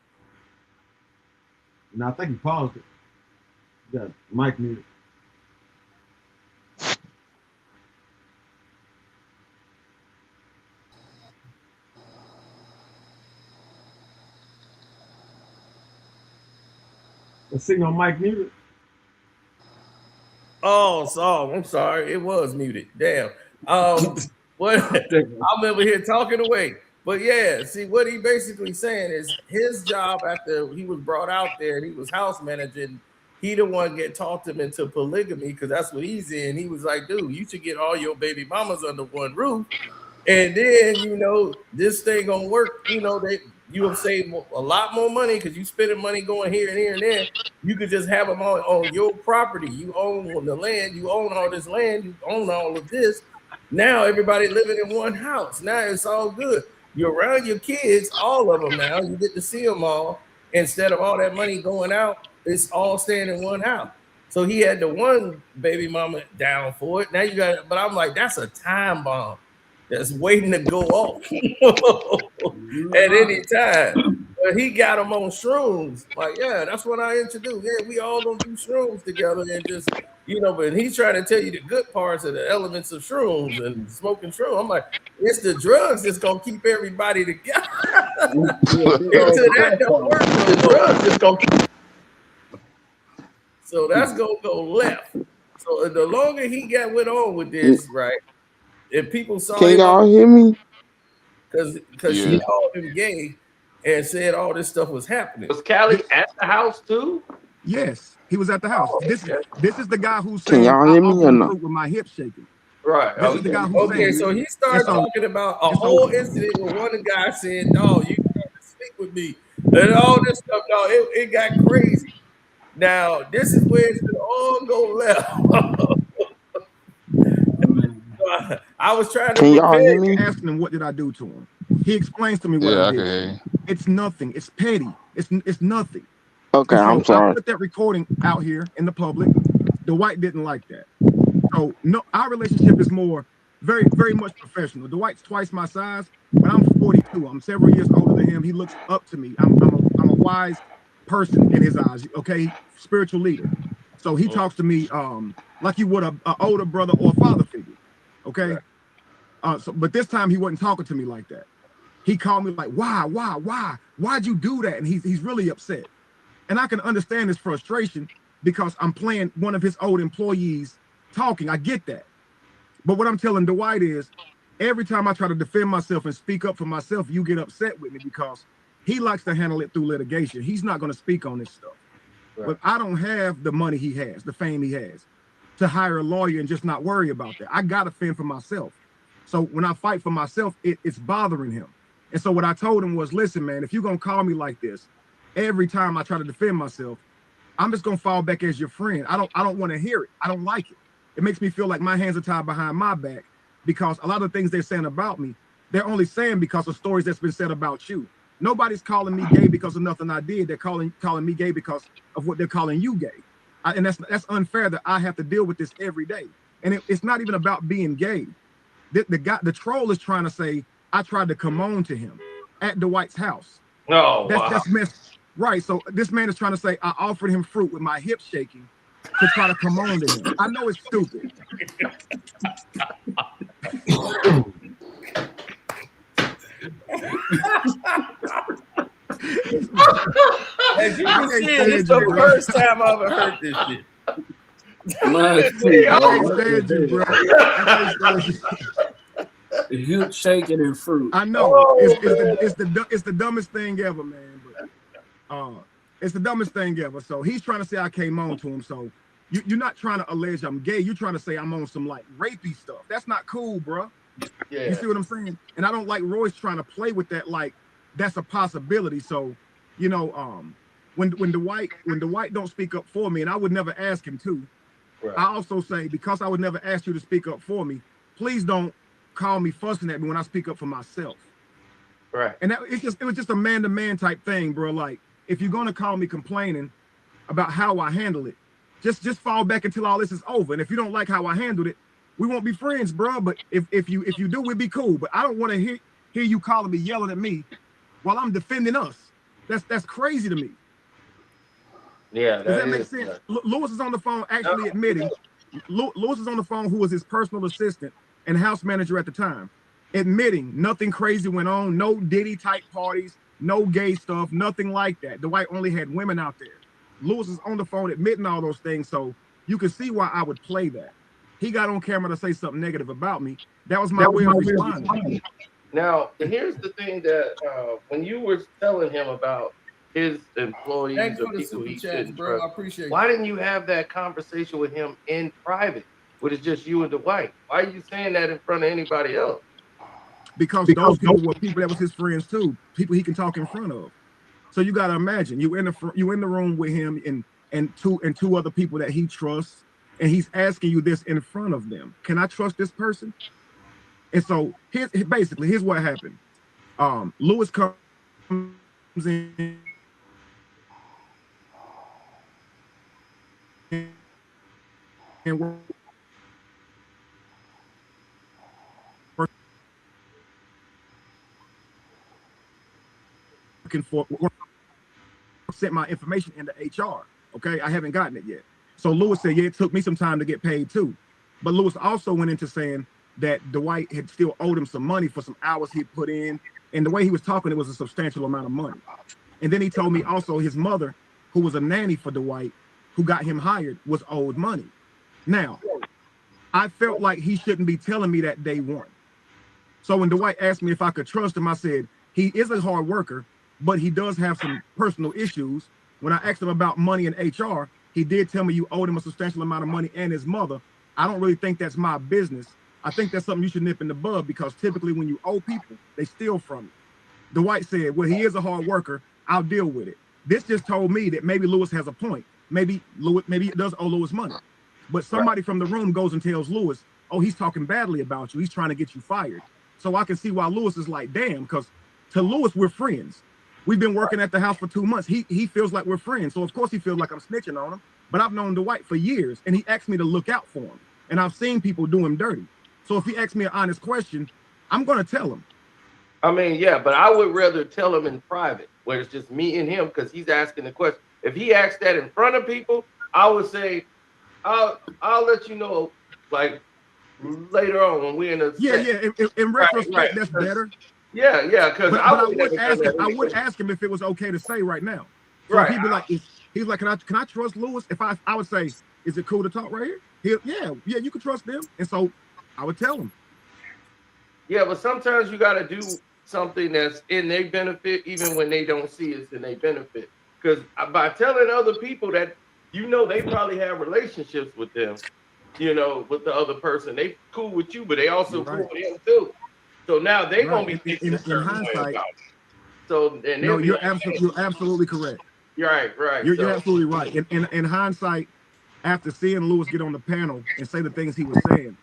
No, I think he paused it. You got Mike muted. Let's sing on Mike muted. Oh, so I'm sorry, it was muted. Damn. What I'm over here talking away. But yeah, see what he basically saying is his job after he was brought out there and he was house managing, he the one get talked him into polygamy because that's what he's in. He was like, dude, you should get all your baby mamas under one roof. And then, this thing gonna work. You have saved a lot more money because you spending money going here and here and there. You could just have them on your property. You own the land. You own all this land. You own all of this. Now everybody living in one house. Now it's all good. You're around your kids, all of them now. You get to see them all. Instead of all that money going out, it's all staying in one house. So he had the one baby mama down for it. Now you got it. But I'm like, that's a time bomb that's waiting to go off at any time. But he got them on shrooms. Like, yeah, that's what I introduced. Yeah, we all gonna do shrooms together and just, but he's trying to tell you the good parts of the elements of shrooms and smoking shrooms. I'm like, it's the drugs that's gonna keep everybody together. Until that don't work, the drugs just gonna keep. So that's gonna go left. So the longer he went on with this, right? If people saw Can him, y'all hear me? Because she called him gay and said all this stuff was happening. Was Callie at the house too? Yes, he was at the house. This is the guy who's Can saying y'all hear me or no? with my hips shaking. Right. This is the guy who's saying. Okay, so he started talking about a whole incident where one guy said, "Dog, you got to sleep with me," and all this stuff. Dog, it got crazy. Now this is where it's gonna all go left. I was trying to prepare you, asking him what did I do to him. He explains to me what I did. Okay. It's nothing. It's petty. It's nothing. Okay, so I'm sorry. I put that recording out here in the public. Dwight didn't like that. So no, our relationship is more very, very much professional. Dwight's twice my size, but I'm 42. I'm several years older than him. He looks up to me. I'm a wise person in his eyes. Okay, spiritual leader. So he talks to me like you would an older brother or father figure. Okay. But this time he wasn't talking to me like that. He called me like, why'd you do that? And he's really upset. And I can understand his frustration because I'm playing one of his old employees talking. I get that. But what I'm telling Dwight is every time I try to defend myself and speak up for myself, you get upset with me because he likes to handle it through litigation. He's not going to speak on this stuff. Right. But I don't have the money he has, the fame he has, to hire a lawyer and just not worry about that. I got to fend for myself. So when I fight for myself, it's bothering him. And so what I told him was, listen, man, if you're going to call me like this, every time I try to defend myself, I'm just going to fall back as your friend. I don't want to hear it. I don't like it. It makes me feel like my hands are tied behind my back because a lot of things they're saying about me, they're only saying because of stories that's been said about you. Nobody's calling me gay because of nothing I did. They're calling me gay because of what they're calling you gay. And that's unfair that I have to deal with this every day. And it's not even about being gay. The troll is trying to say I tried to come on to him at Dwight's house. Oh, that's messed right. So this man is trying to say I offered him fruit with my hips shaking to try to come on to him. I know it's stupid. As you can see, it's the first time I've ever heard this shit. Mine I too, can't bro. stand you, bro. I can't stand you. Hip shaking and fruit. I know it's the dumbest thing ever, man. But it's the dumbest thing ever. So he's trying to say I came on to him. So you're not trying to allege I'm gay. You're trying to say I'm on some like rapey stuff. That's not cool, bro. Yeah. You see what I'm saying? And I don't like Royce trying to play with that like that's a possibility. So, you know, when Dwight don't speak up for me, and I would never ask him to. Right. I also say because I would never ask you to speak up for me, please don't call me fussing at me when I speak up for myself. Right. And it was just a man-to-man type thing, bro. Like if you're gonna call me complaining about how I handle it, just fall back until all this is over. And if you don't like how I handled it, we won't be friends, bro. But if you do, we'll be cool. But I don't want to hear you calling me, yelling at me while I'm defending us. That's crazy to me. Yeah, Does that make sense? Lewis is on the phone actually admitting, Lewis is on the phone, who was his personal assistant and house manager at the time, admitting nothing crazy went on, no Diddy type parties, no gay stuff, nothing like that. Dwight only had women out there. Lewis is on the phone admitting all those things, so you can see why I would play that. He got on camera to say something negative about me. That was my way of responding. Now, here's the thing that when you were telling him about his employees Thanks or for the people super he chat, shouldn't bro. trust, I appreciate it. why didn't you have that conversation with him in private, when it's just you and Dwight? Why are you saying that in front of anybody else? Because those people were people that was his friends too, people he can talk in front of. So you got to imagine you in the room with him and two other people that he trusts, and he's asking you this in front of them. Can I trust this person? And so here's what happened. Lewis comes in and working for sent my information into HR. Okay, I haven't gotten it yet. So Lewis said, yeah, it took me some time to get paid too. But Lewis also went into saying that Dwight had still owed him some money for some hours he put in. And the way he was talking, it was a substantial amount of money. And then he told me also his mother, who was a nanny for Dwight, who got him hired, was owed money. Now, I felt like he shouldn't be telling me that day one. So when Dwight asked me if I could trust him, I said, he is a hard worker, but he does have some personal issues. When I asked him about money in HR, he did tell me you owed him a substantial amount of money and his mother. I don't really think that's my business. I think that's something you should nip in the bud, because typically when you owe people, they steal from you. Dwight said, well, he is a hard worker. I'll deal with it. This just told me that maybe Lewis has a point. Maybe it does owe Lewis money. But somebody from the room goes and tells Lewis, oh, he's talking badly about you. He's trying to get you fired. So I can see why Lewis is like, damn, because to Lewis, we're friends. We've been working at the house for 2 months. He feels like we're friends. So of course he feels like I'm snitching on him. But I've known Dwight for years, and he asked me to look out for him. And I've seen people do him dirty. So if he asks me an honest question, I'm going to tell him. I mean, yeah, but I would rather tell him in private, where it's just me and him, because he's asking the question. If he asks that in front of people, I would say, I'll let you know, like, later on when we're in a set. In retrospect, that's better. Yeah, because I would ask him if it was okay to say right now. So right. He'd be like, he's like, can I trust Lewis? If I would say, is it cool to talk right here? Yeah, you can trust them. And so I would tell him. Yeah, but sometimes you got to do something that's in their benefit, even when they don't see it's in their benefit. Because by telling other people that, they probably have relationships with them, with the other person. They cool with you, but they also cool with him too. So now they're going to be thinking in hindsight. So and no, you're absolutely correct. You're right. You're absolutely right. In hindsight, after seeing Lewis get on the panel and say the things he was saying,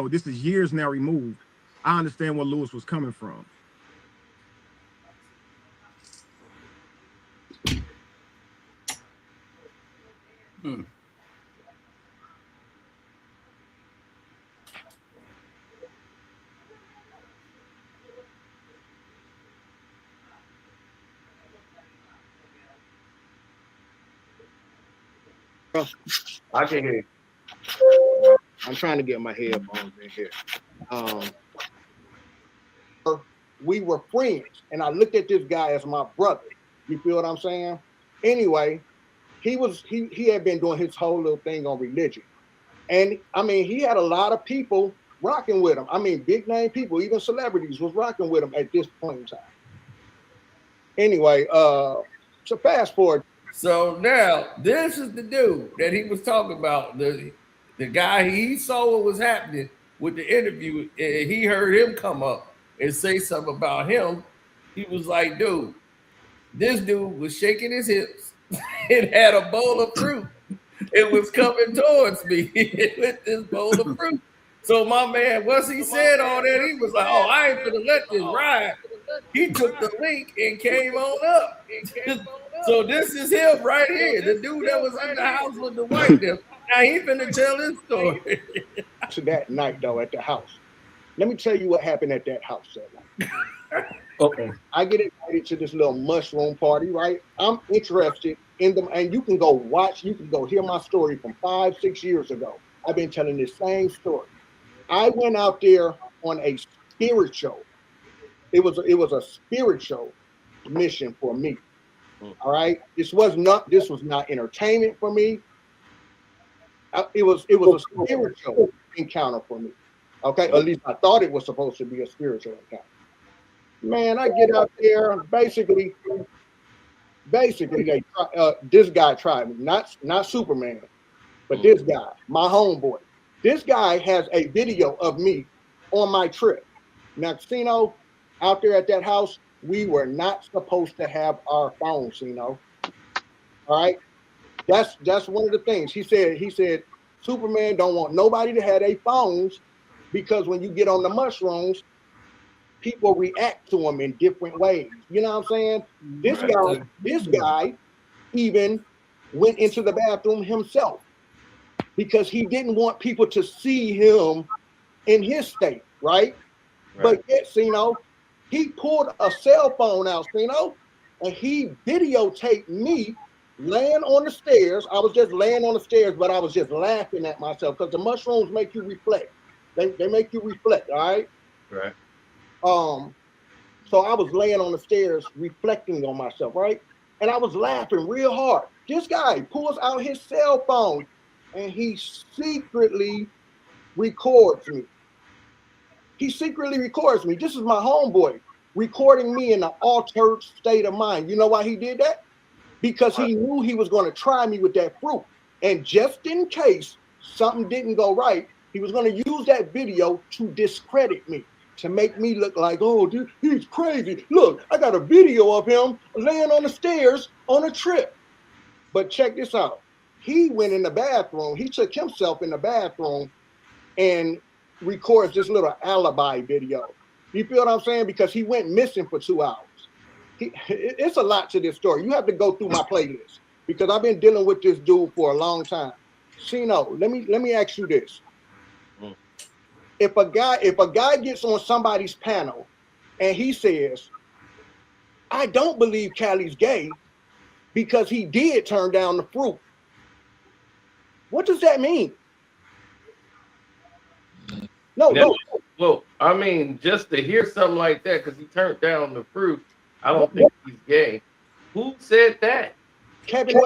this is years now removed. I understand where Lewis was coming from. I can hear you. I'm trying to get my headphones in here. We were friends, and I looked at this guy as my brother. You feel what I'm saying? Anyway, he had been doing his whole little thing on religion. And I mean, he had a lot of people rocking with him. I mean, big name people, even celebrities was rocking with him at this point in time. Anyway, so fast forward. So now this is the dude that he was talking about. The guy, he saw what was happening with the interview, and he heard him come up and say something about him. He was like, dude, this dude was shaking his hips and had a bowl of fruit. It was coming towards me with this bowl of fruit. So my man, once he said all that, he was like, oh, I ain't gonna let this ride. He took the link and came on up. So this is him right here, the dude that was in the house with the white dude. Now he finna tell his story. To that night though at the house. Let me tell you what happened at that house that night. Okay. I get invited to this little mushroom party, right? I'm interested in them, and you can go watch, you can go hear my story from 5-6 years ago. I've been telling this same story. I went out there on a spiritual. It was a spiritual mission for me. All right. This was not entertainment for me. It was a spiritual encounter for me. Okay. At least I thought it was supposed to be a spiritual encounter. Man, I get out there. Basically, this guy tried me. Not Superman, but this guy, my homeboy. This guy has a video of me on my trip. Now, Casino, out there at that house, we were not supposed to have our phones, All right. That's one of the things. He said, Superman don't want nobody to have their phones because when you get on the mushrooms, people react to him in different ways. You know what I'm saying? This guy even went into the bathroom himself because he didn't want people to see him in his state, right? But yet, he pulled a cell phone out, and he videotaped me laying on the stairs. I was just laying on the stairs, but I was just laughing at myself because the mushrooms make you reflect. They make you reflect, all right? Right. So I was laying on the stairs reflecting on myself, right? And I was laughing real hard. This guy pulls out his cell phone and he secretly records me. This is my homeboy recording me in an altered state of mind. You know why he did that? Because he knew he was going to try me with that fruit. And just in case something didn't go right, he was going to use that video to discredit me, to make me look like, oh, dude, he's crazy. Look, I got a video of him laying on the stairs on a trip. But check this out. He went in the bathroom. He took himself in the bathroom and records this little alibi video. You feel what I'm saying? Because he went missing for 2 hours. It's a lot to this story. You have to go through my playlist because I've been dealing with this dude for a long time. Shino, let me ask you this. If a guy gets on somebody's panel and he says, I don't believe Callie's gay because he did turn down the fruit, what does that mean? No. Well, I mean, just to hear something like that, because he turned down the fruit, I don't think he's gay. Who said that? Kevin,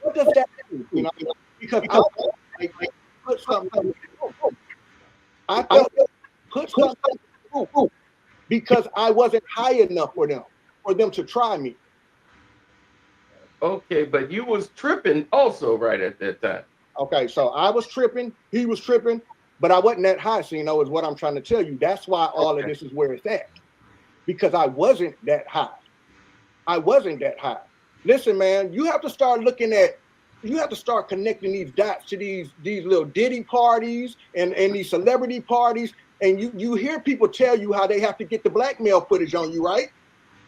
what does that mean? Because I put something. I put something because I wasn't high enough for them to try me. Okay, but you was tripping also right at that time. Okay, so I was tripping, he was tripping, but I wasn't that high, is what I'm trying to tell you. That's why all of this is where it's at. Because I wasn't that high. Listen, man, you have to start connecting these dots to these little Diddy parties and these celebrity parties. And you hear people tell you how they have to get the blackmail footage on you, right?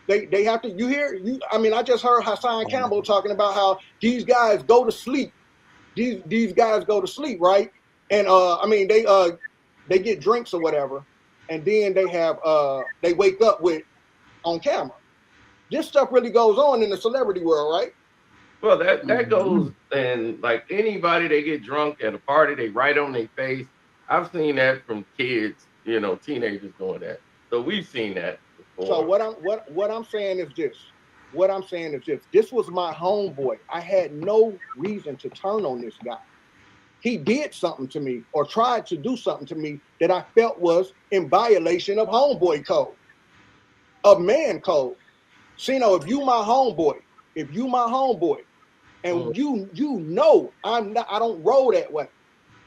They have to, I just heard Hassan Campbell talking about how these guys go to sleep. These guys go to sleep, right? And they get drinks or whatever, and then they wake up with on camera. This stuff really goes on in the celebrity world, right? Well, that goes, and like anybody, they get drunk at a party, they write on their face. I've seen that from kids, teenagers doing that. So we've seen that before. So what I'm saying is this: what I'm saying is this was my homeboy. I had no reason to turn on this guy. He did something to me or tried to do something to me that I felt was in violation of homeboy code, of man code. Sino, if you my homeboy, and you know I don't roll that way.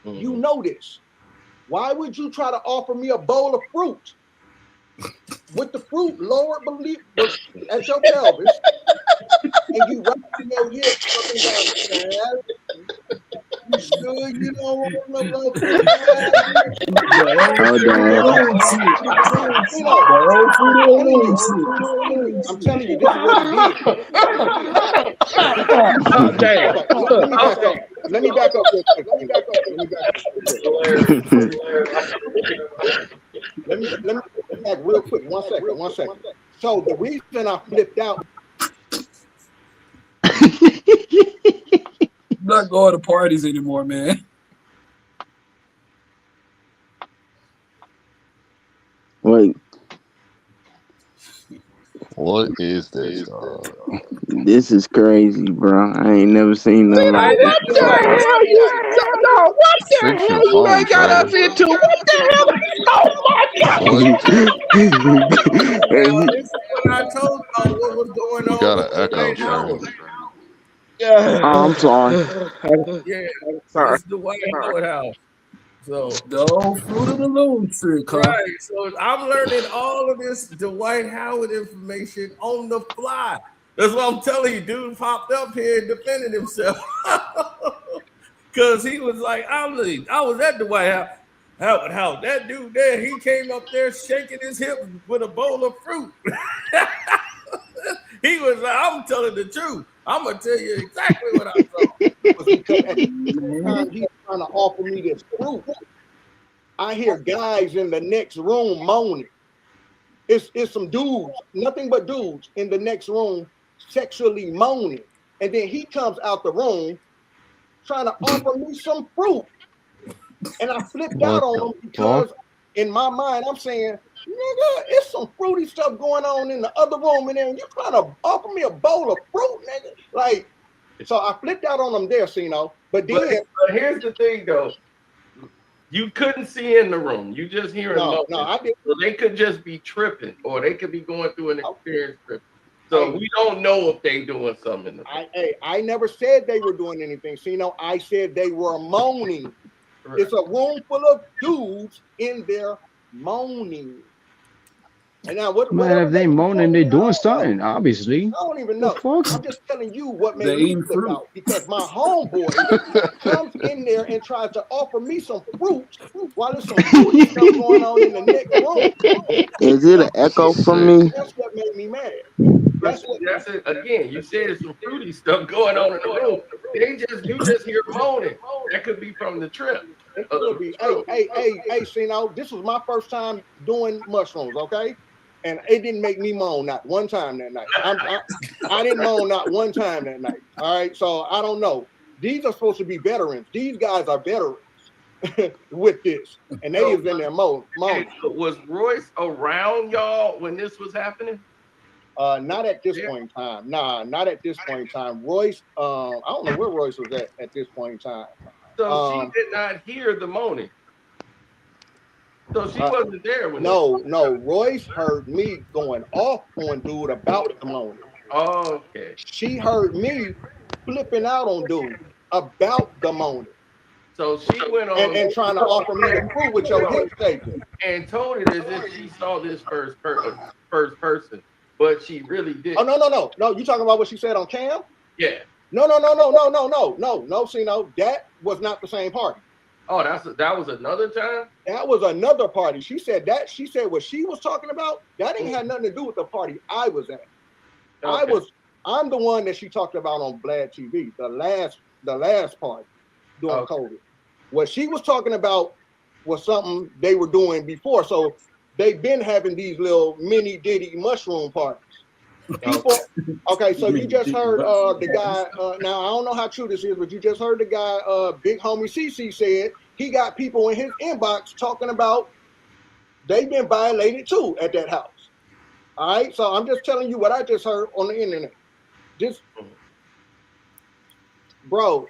You know this. Why would you try to offer me a bowl of fruit with the fruit lowered at your pelvis, and you right in your hip talking about, you sure you don't want no love? I'm telling you, this is what he did. Let me back up real quick. Let me back real quick. One second. So the reason I flipped out. I'm not going to parties anymore, man. Wait. What is this, dog? This is crazy, bro. I ain't never seen nothing like this. What the hell you ain't got us into? What the hell? Oh my God! This is what I told y'all what was going on. You got an echo, Shroom. I'm sorry. Yeah, Sorry. this is the White Howard house. So the old fruit of the loom trick, huh? Right. So I'm learning all of this Dwight Howard information on the fly. That's what I'm telling you. Dude popped up here and defended himself. Cause he was like, I was at the White House. That dude there, he came up there shaking his hips with a bowl of fruit. He was like, I'm telling the truth. I'm gonna tell you exactly what I saw. Because at the time he's trying to offer me this fruit, I hear guys in the next room moaning. It's some dudes, nothing but dudes in the next room sexually moaning. And then he comes out the room trying to offer me some fruit. And I flipped out on him because in my mind, I'm saying, nigga, it's some fruity stuff going on in the other room, and then you're trying to offer me a bowl of fruit, nigga. Like, so I flipped out on him there, Sino. But then, but here's the thing, though. You couldn't see in the room. You just hearing no, I didn't. So they could just be tripping, or they could be going through an experience trip. So we don't know if they doing something in the room. I never said they were doing anything, Sino. I said they were moaning. Right. It's a room full of dudes in there moaning. And now if they moaning, they doing something, obviously. I don't even know. I'm just telling you what made me flip out, because my homeboy comes in there and tries to offer me some fruit while there's some fruity stuff going on in the next room. Is it an echo from me? That's what made me mad. That's it. Again, you said there's some fruity stuff going on in the room. You just hear moaning. That could be from the trip. It could be. Hey, Sino, this was my first time doing mushrooms, okay? And it didn't make me moan not one time that night. I didn't moan not one time that night. All right, so I don't know. These are supposed to be veterans. These guys are veterans with this, and they was in there moaning. Was Royce around y'all when this was happening? Not at this point in time. Nah, not at this point in time. Royce, I don't know where Royce was at this point in time. So she did not hear the moaning. So she wasn't there when No, Royce heard me going off on dude about the moaning. Oh, okay. She heard me flipping out on dude about the moaning. So she went on and trying to offer me the fruit with your hip statement. And told it as if she saw this first person, but she really didn't. Oh, no. You talking about what she said on cam? Yeah. No, Sino, that was not the same party. Oh, that was another time? That was another party. She said what she was talking about, that ain't had nothing to do with the party I was at. Okay. I'm the one that she talked about on Vlad TV, the last party during COVID. What she was talking about was something they were doing before. So they've been having these little mini Diddy mushroom parties. Okay, so you just heard the guy, now I don't know how true this is, but you just heard the guy, Big Homie CC said he got people in his inbox talking about they've been violated too at that house. All right, so I'm just telling you what I just heard on the internet. Just, bro,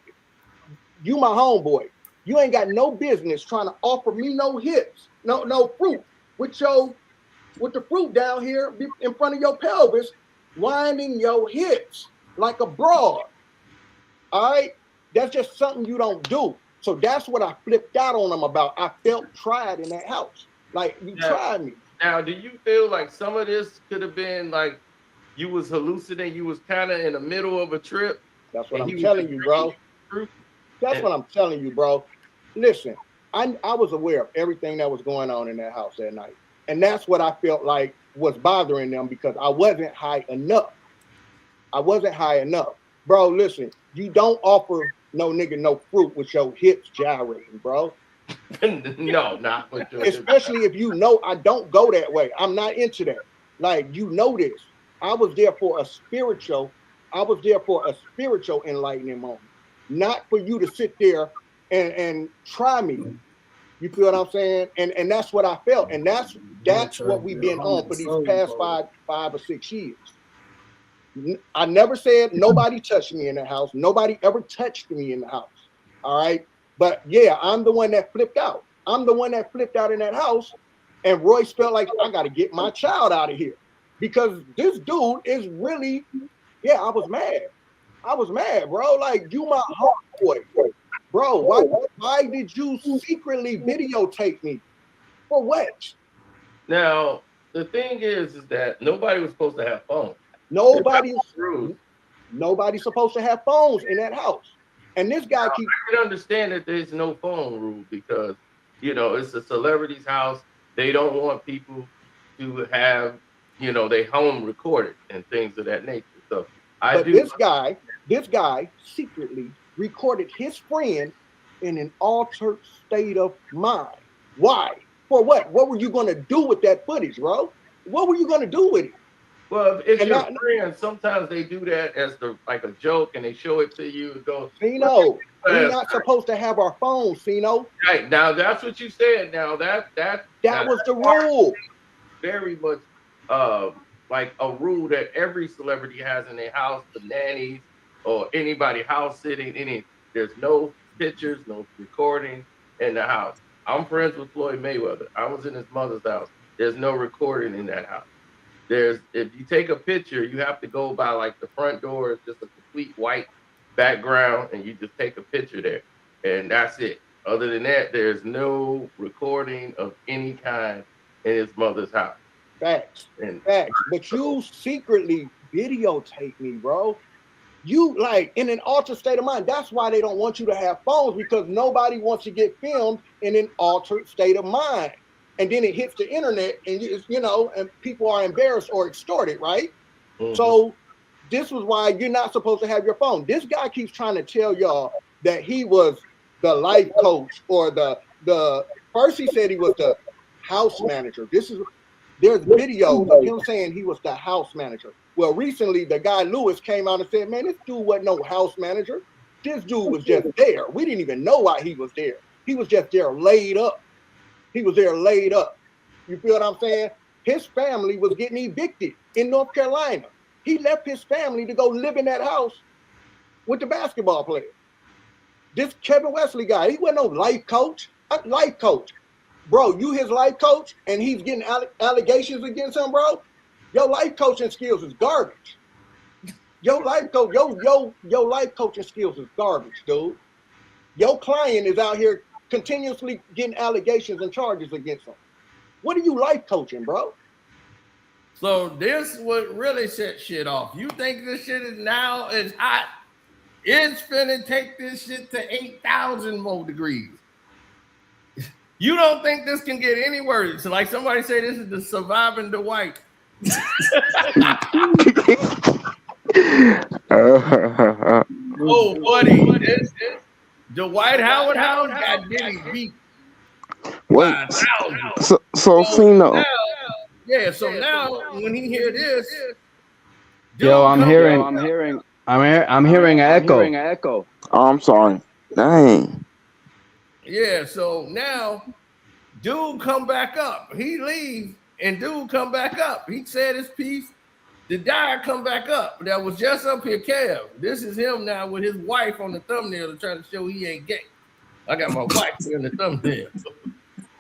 you my homeboy. You ain't got no business trying to offer me no hips, no fruit with the fruit down here in front of your pelvis, winding your hips like a broad. All right, that's just something you don't do. So that's what I flipped out on them about. I felt tried in that house. Like, you tried me. Now, do you feel like some of this could have been like you was hallucinating, you was kind of in the middle of a trip? That's what I'm telling you, bro. That's what I'm telling you, bro. Listen, I was aware of everything that was going on in that house that night. And that's what I felt like was bothering them because I wasn't high enough. I wasn't high enough. Bro, listen, you don't offer no nigga no fruit with your hips gyrating, bro. No, not with your Especially if you know I don't go that way. I'm not into that. Like, you know this. I was there for a spiritual enlightening moment. Not for you to sit there and try me. You feel what I'm saying? And that's what I felt. And that's what we've been on for these past 5 or 6 years. I never said nobody touched me in the house. Nobody ever touched me in the house. All right. But yeah, I'm the one that flipped out. I'm the one that flipped out in that house. And Royce felt like I got to get my child out of here because this dude is really, yeah, I was mad. I was mad, bro. Like, you my homeboy. Bro, why did you secretly videotape me? For what? Now, the thing is that nobody was supposed to have phones. Nobody's supposed to have phones in that house. And this guy keeps. I can understand that there's no phone rule because, it's a celebrity's house. They don't want people to have, their home recorded and things of that nature. So this guy secretly recorded his friend in an altered state of mind. Why? For what? What were you going to do with that footage, bro? What were you going to do with it? Well, if it's your friend, sometimes they do that as like a joke and they show it to you and go, Cino, we're not supposed to have our phones, Cino. Right, now that's what you said. Now that was the rule. Very much like a rule that every celebrity has in their house, the nannies or anybody house sitting, there's no pictures, no recording in the house. I'm friends with Floyd Mayweather. I was in his mother's house. There's no recording in that house. If you take a picture, you have to go by like the front door. It's just a complete white background, and you just take a picture there, and that's it. Other than that, there's no recording of any kind in his mother's house. Facts. But you secretly videotape me, bro. You like in an altered state of mind. That's why they don't want you to have phones because nobody wants to get filmed in an altered state of mind. And then it hits the internet and and people are embarrassed or extorted, right? Mm-hmm. So this was why you're not supposed to have your phone. This guy keeps trying to tell y'all that he was the life coach or the first he said he was the house manager. There's videos of him saying he was the house manager. Well, recently the guy Lewis came out and said, man, this dude wasn't no house manager. This dude was just there. We didn't even know why he was there. He was just there laid up. He was there laid up. You feel what I'm saying? His family was getting evicted in North Carolina. He left his family to go live in that house with the basketball player. This Kevin Wesley guy, he wasn't no life coach. Life coach. Bro, you his life coach and he's getting allegations against him, bro? Your life coaching skills is garbage. Your life coaching skills is garbage, dude. Your client is out here continuously getting allegations and charges against them. What are you life coaching, bro? So this would really set shit off. You think this shit is hot? It's finna take this shit to 8,000 more degrees. You don't think this can get any worse? Like somebody say, this is the surviving Dwight. Oh, buddy, Dwight Howard House got Diddy beat. Wait, so Cino. So now when he hear this, yo, I'm hearing an echo. Oh, I'm sorry. Dang. Yeah, so now dude come back up. He leaves and dude come back up. He said his piece. The guy come back up. That was just up here, Kev. This is him now with his wife on the thumbnail to try to show he ain't gay. I got my wife in the thumbnail.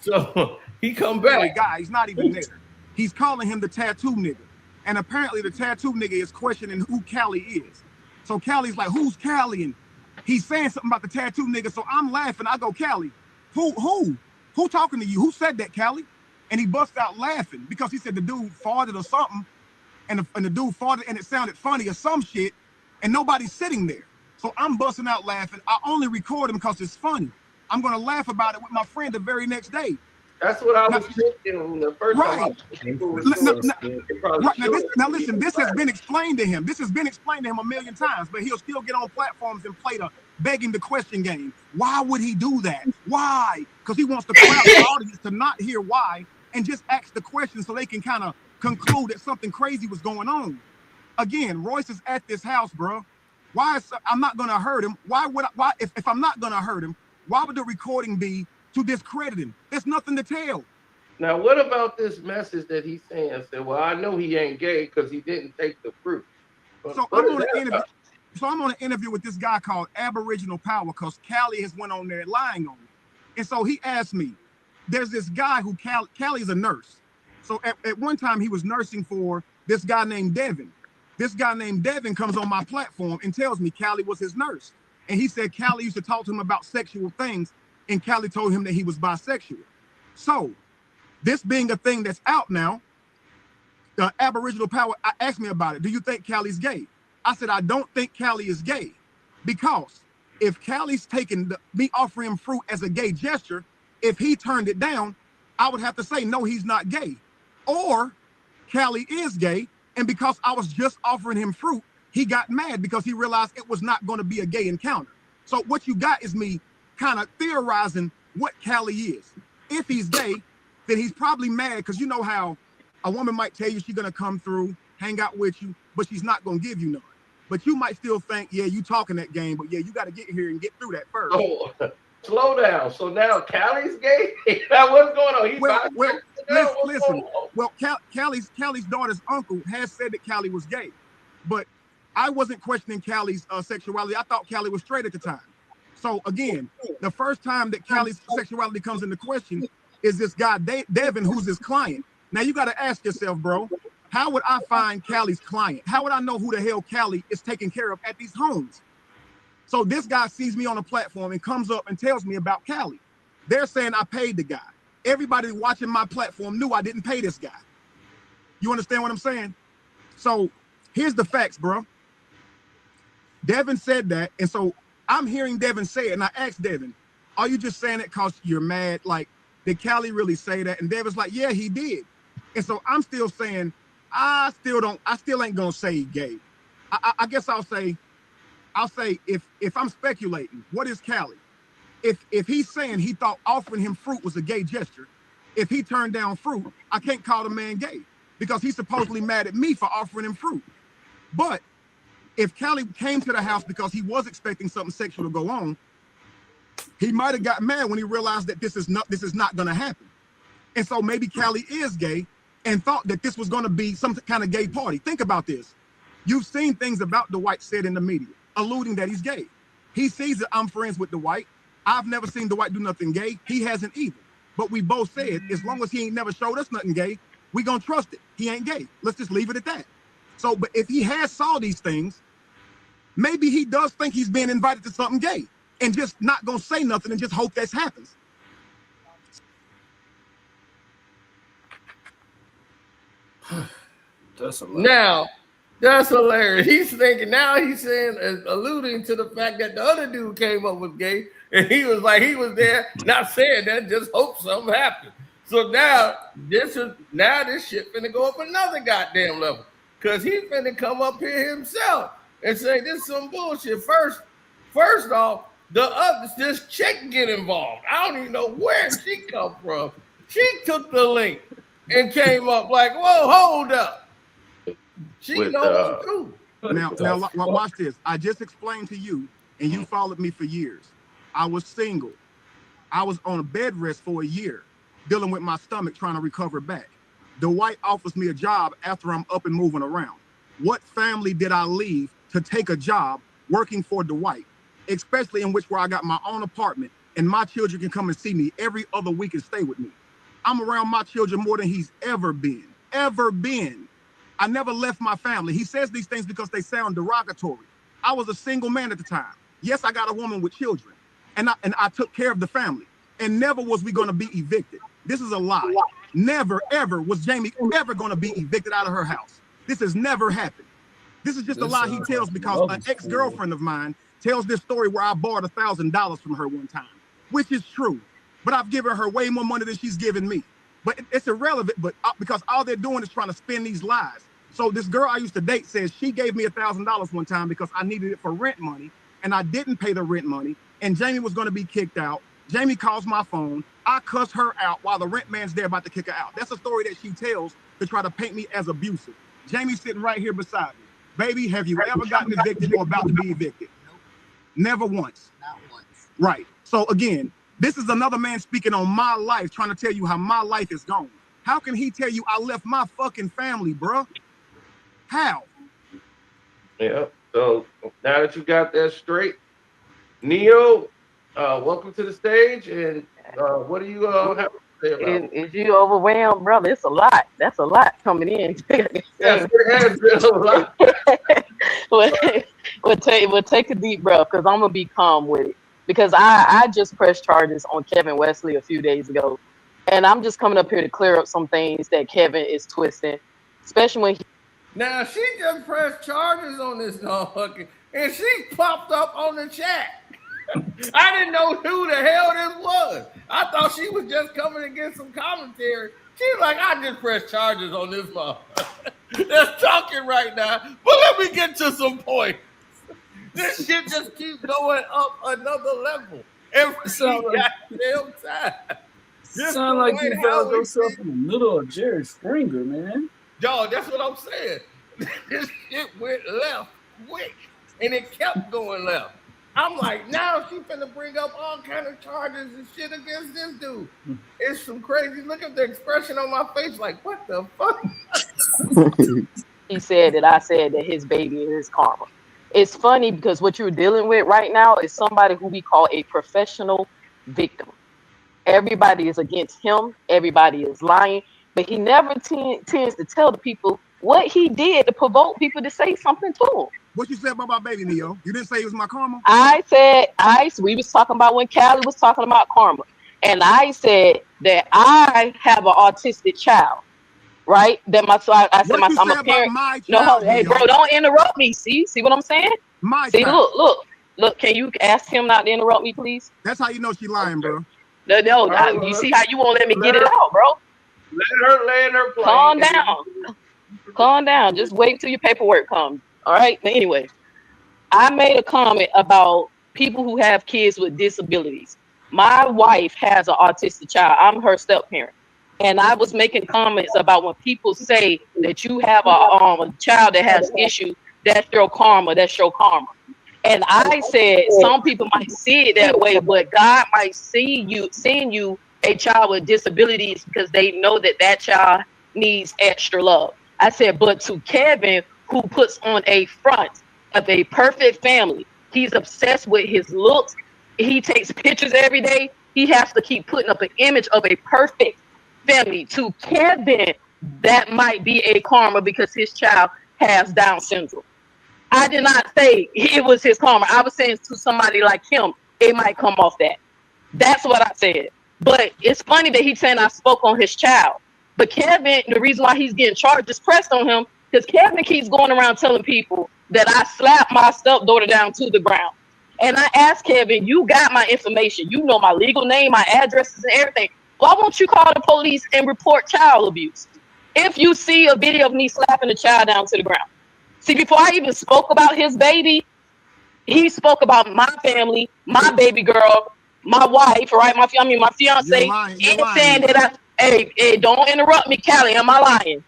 So he come back. Guy, he's not even there. He's calling him the tattoo nigga. And apparently the tattoo nigga is questioning who Callie is. So Callie's like, who's Callie? And he's saying something about the tattoo nigga. So I'm laughing. I go, Callie, who talking to you? Who said that, Callie? And he busts out laughing because he said the dude farted or something. And the dude farted and it sounded funny or some shit. And nobody's sitting there. So I'm busting out laughing. I only record him because it's funny. I'm going to laugh about it with my friend the very next day. That's what I was thinking the first time. Now listen, this has been explained to him. This has been explained to him a million times, but he'll still get on platforms and play the begging the question game. Why would he do that? Why? Because he wants the crowd, the audience to not hear why and just ask the question so they can kind of conclude that something crazy was going on. Again, Royce is at this house, bro. I'm not gonna hurt him. If I'm not gonna hurt him, why would the recording be to discredit him? There's nothing to tell. Now, what about this message that he's saying? Said, well, I know he ain't gay because he didn't take the fruit. So I'm on an interview with this guy called Aboriginal Power because Callie has went on there lying on me. And so he asked me, there's this guy who Callie's a nurse. So at one time he was nursing for this guy named Devin. This guy named Devin comes on my platform and tells me Callie was his nurse. And he said Callie used to talk to him about sexual things, and Callie told him that he was bisexual. So this being a thing that's out now, the Aboriginal Power asked me about it. Do you think Callie's gay? I said, I don't think Callie is gay because if Callie's taking me offering him fruit as a gay gesture, if he turned it down, I would have to say, no, he's not gay. Or Callie is gay, and because I was just offering him fruit, he got mad because he realized it was not going to be a gay encounter. So what you got is me kind of theorizing what Callie is. If he's gay, then he's probably mad because you know how a woman might tell you she's going to come through, hang out with you, but she's not going to give you none. But you might still think, yeah, you talking that game, but yeah, you got to get here and get through that first. Oh, slow down. So now Callie's gay? What's going on? Listen. Well, Callie's daughter's uncle has said that Callie was gay, but I wasn't questioning Callie's sexuality. I thought Callie was straight at the time. So again, the first time that Callie's sexuality comes into question is this guy Devin, who's his client. Now you got to ask yourself, bro, how would I find Callie's client? How would I know who the hell Callie is taking care of at these homes? So this guy sees me on a platform and comes up and tells me about Callie. They're saying I paid the guy. Everybody watching my platform knew I didn't pay this guy. You understand what I'm saying? So here's the facts, bro. Devin said that, and so I'm hearing Devin say it, and I asked Devin, are you just saying it because you're mad? Like, did Callie really say that? And Devin's like, yeah, he did. And so I'm still saying, I still ain't gonna say gay. I guess I'll say if I'm speculating, what is Callie? If he's saying he thought offering him fruit was a gay gesture, if he turned down fruit, I can't call the man gay because he's supposedly mad at me for offering him fruit. But if Callie came to the house because he was expecting something sexual to go on, he might have got mad when he realized that this is not going to happen. And so maybe Callie is gay and thought that this was going to be some kind of gay party. Think about this. You've seen things about Dwight said in the media, alluding that he's gay. He sees that I'm friends with Dwight. I've never seen Dwight do nothing gay. He hasn't either. But we both said, as long as he ain't never showed us nothing gay, we gonna trust it. He ain't gay. Let's just leave it at that. So, but if he has saw these things, maybe he does think he's being invited to something gay and just not gonna say nothing and just hope that happens. That's hilarious. He's thinking now he's saying, alluding to the fact that the other dude came up with gay, and he was like, he was there, not saying that, just hope something happened. So now this shit finna go up another goddamn level. Cause he finna come up here himself and say this is some bullshit. First off, this chick get involved. I don't even know where she come from. She took the link and came up like, whoa, hold up. She knows what to do. Now, watch this. I just explained to you, and you followed me for years. I was single. I was on a bed rest for a year, dealing with my stomach, trying to recover back. Dwight offers me a job after I'm up and moving around. What family did I leave to take a job working for Dwight, especially in which where I got my own apartment and my children can come and see me every other week and stay with me? I'm around my children more than he's ever been. I never left my family. He says these things because they sound derogatory. I was a single man at the time. Yes, I got a woman with children, and I took care of the family, and never was we going to be evicted. This is a lie. Never, ever was Jamie ever going to be evicted out of her house. This has never happened. This is just a lie he tells because an ex-girlfriend of mine tells this story where I borrowed $1,000 from her one time, which is true. But I've given her way more money than she's given me. But it's irrelevant, but because all they're doing is trying to spin these lies. So this girl I used to date says she gave me $1,000 one time because I needed it for rent money, and I didn't pay the rent money, and Jamie was going to be kicked out. Jamie calls my phone. I cuss her out while the rent man's there about to kick her out. That's a story that she tells to try to paint me as abusive. Jamie's sitting right here beside me. Baby, have you ever gotten evicted or about to be evicted? Nope. Never once. Not once. Right. So again, this is another man speaking on my life, trying to tell you how my life is gone. How can he tell you I left my fucking family, bruh? How? Yeah. So now that you got that straight, Neo, welcome to the stage. And what do you have to say about it? Is you overwhelmed, brother? It's a lot. That's a lot coming in. Yes, it has been a lot. We'll take a deep breath because I'm gonna be calm with it. Because I just pressed charges on Kevin Wesley a few days ago, and I'm just coming up here to clear up some things that Kevin is twisting, especially when Now she just pressed charges on this motherfucker, and she popped up on the chat. I didn't know who the hell this was. I thought she was just coming to get some commentary. She's like, I just pressed charges on this motherfucker. That's talking right now. But let me get to some points. This shit just keeps going up another level every goddamn time. Sound like you found yourself in the middle of Jerry Springer, man. Yo, that's what I'm saying. This shit went left quick, and it kept going left. I'm like, now she finna bring up all kind of charges and shit against this dude. It's some crazy. Look at the expression on my face, like, what the fuck? he said that I said that his baby is his karma. It's funny because what you're dealing with right now is somebody who we call a professional victim. Everybody is against him. Everybody is lying, but he never tends to tell the people what he did to provoke people to say something to him. What you said about my baby, Neo? You didn't say he was my karma? We was talking about when Callie was talking about karma. And I said that I have an autistic child, right? That I'm a parent. Hey, bro, don't interrupt me. See what I'm saying? Look, can you ask him not to interrupt me, please? That's how you know she lying, bro. No, you see how you won't let me get it out, bro? Let her play. Calm down. Just wait till your paperwork comes. All right. But anyway, I made a comment about people who have kids with disabilities. My wife has an autistic child. I'm her step parent. And I was making comments about when people say that you have a child that has issues, that's your karma. And I said some people might see it that way, but God might send you a child with disabilities because they know that child needs extra love. I said, but to Kevin, who puts on a front of a perfect family, he's obsessed with his looks. He takes pictures every day. He has to keep putting up an image of a perfect family. To Kevin, that might be a karma because his child has Down syndrome. I did not say it was his karma. I was saying to somebody like him, it might come off that. That's what I said. But it's funny that he's saying I spoke on his child. But Kevin, the reason why he's getting charged is pressed on him because Kevin keeps going around telling people that I slapped my stepdaughter down to the ground. And I asked Kevin, you got my information. You know my legal name, my addresses and everything. Why won't you call the police and report child abuse if you see a video of me slapping a child down to the ground? See, before I even spoke about his baby, he spoke about my family, my baby girl, my wife, right? My fiance. Saying that hey, don't interrupt me, Callie. Am I lying?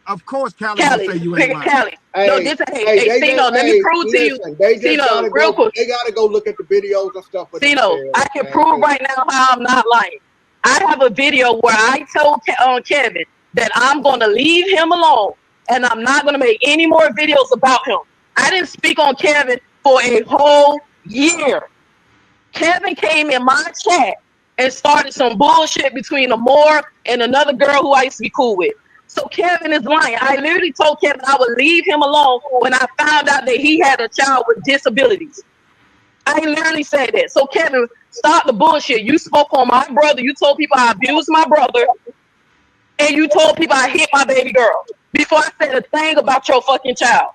Of course, Callie will say you ain't lying. Callie. Let me prove to you. Cino, real quick. They gotta go look at the videos and stuff. Cino, I can prove right now how I'm not lying. I have a video where I told Kevin that I'm going to leave him alone and I'm not going to make any more videos about him. I didn't speak on Kevin for a whole year. Kevin came in my chat and started some bullshit between Amore and another girl who I used to be cool with. So Kevin is lying. I literally told Kevin I would leave him alone when I found out that he had a child with disabilities. I literally said that. So Kevin, stop the bullshit. You spoke on my brother. You told people I abused my brother. And you told people I hit my baby girl before I said a thing about your fucking child.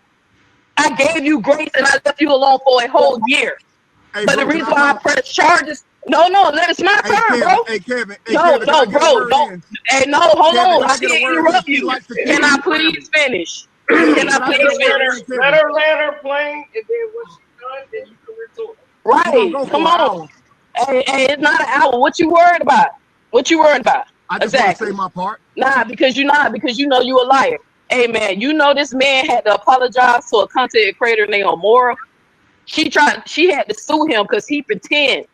I gave you grace and I left you alone for a whole year. Hey, but bro, the reason why I pressed charges, no, it's my turn, bro. Hey, Kevin. No, bro, don't. Hey, no, hold on. I didn't interrupt you. Can I please finish? Can I please finish? Let her plane, and then when she's done, then you can retort. Right, come on. Hey, it's not an hour. What you worried about? I just want to say my part. Nah, because you know you a liar. Hey, man, you know this man had to apologize to a content creator named Amora. She had to sue him because he pretended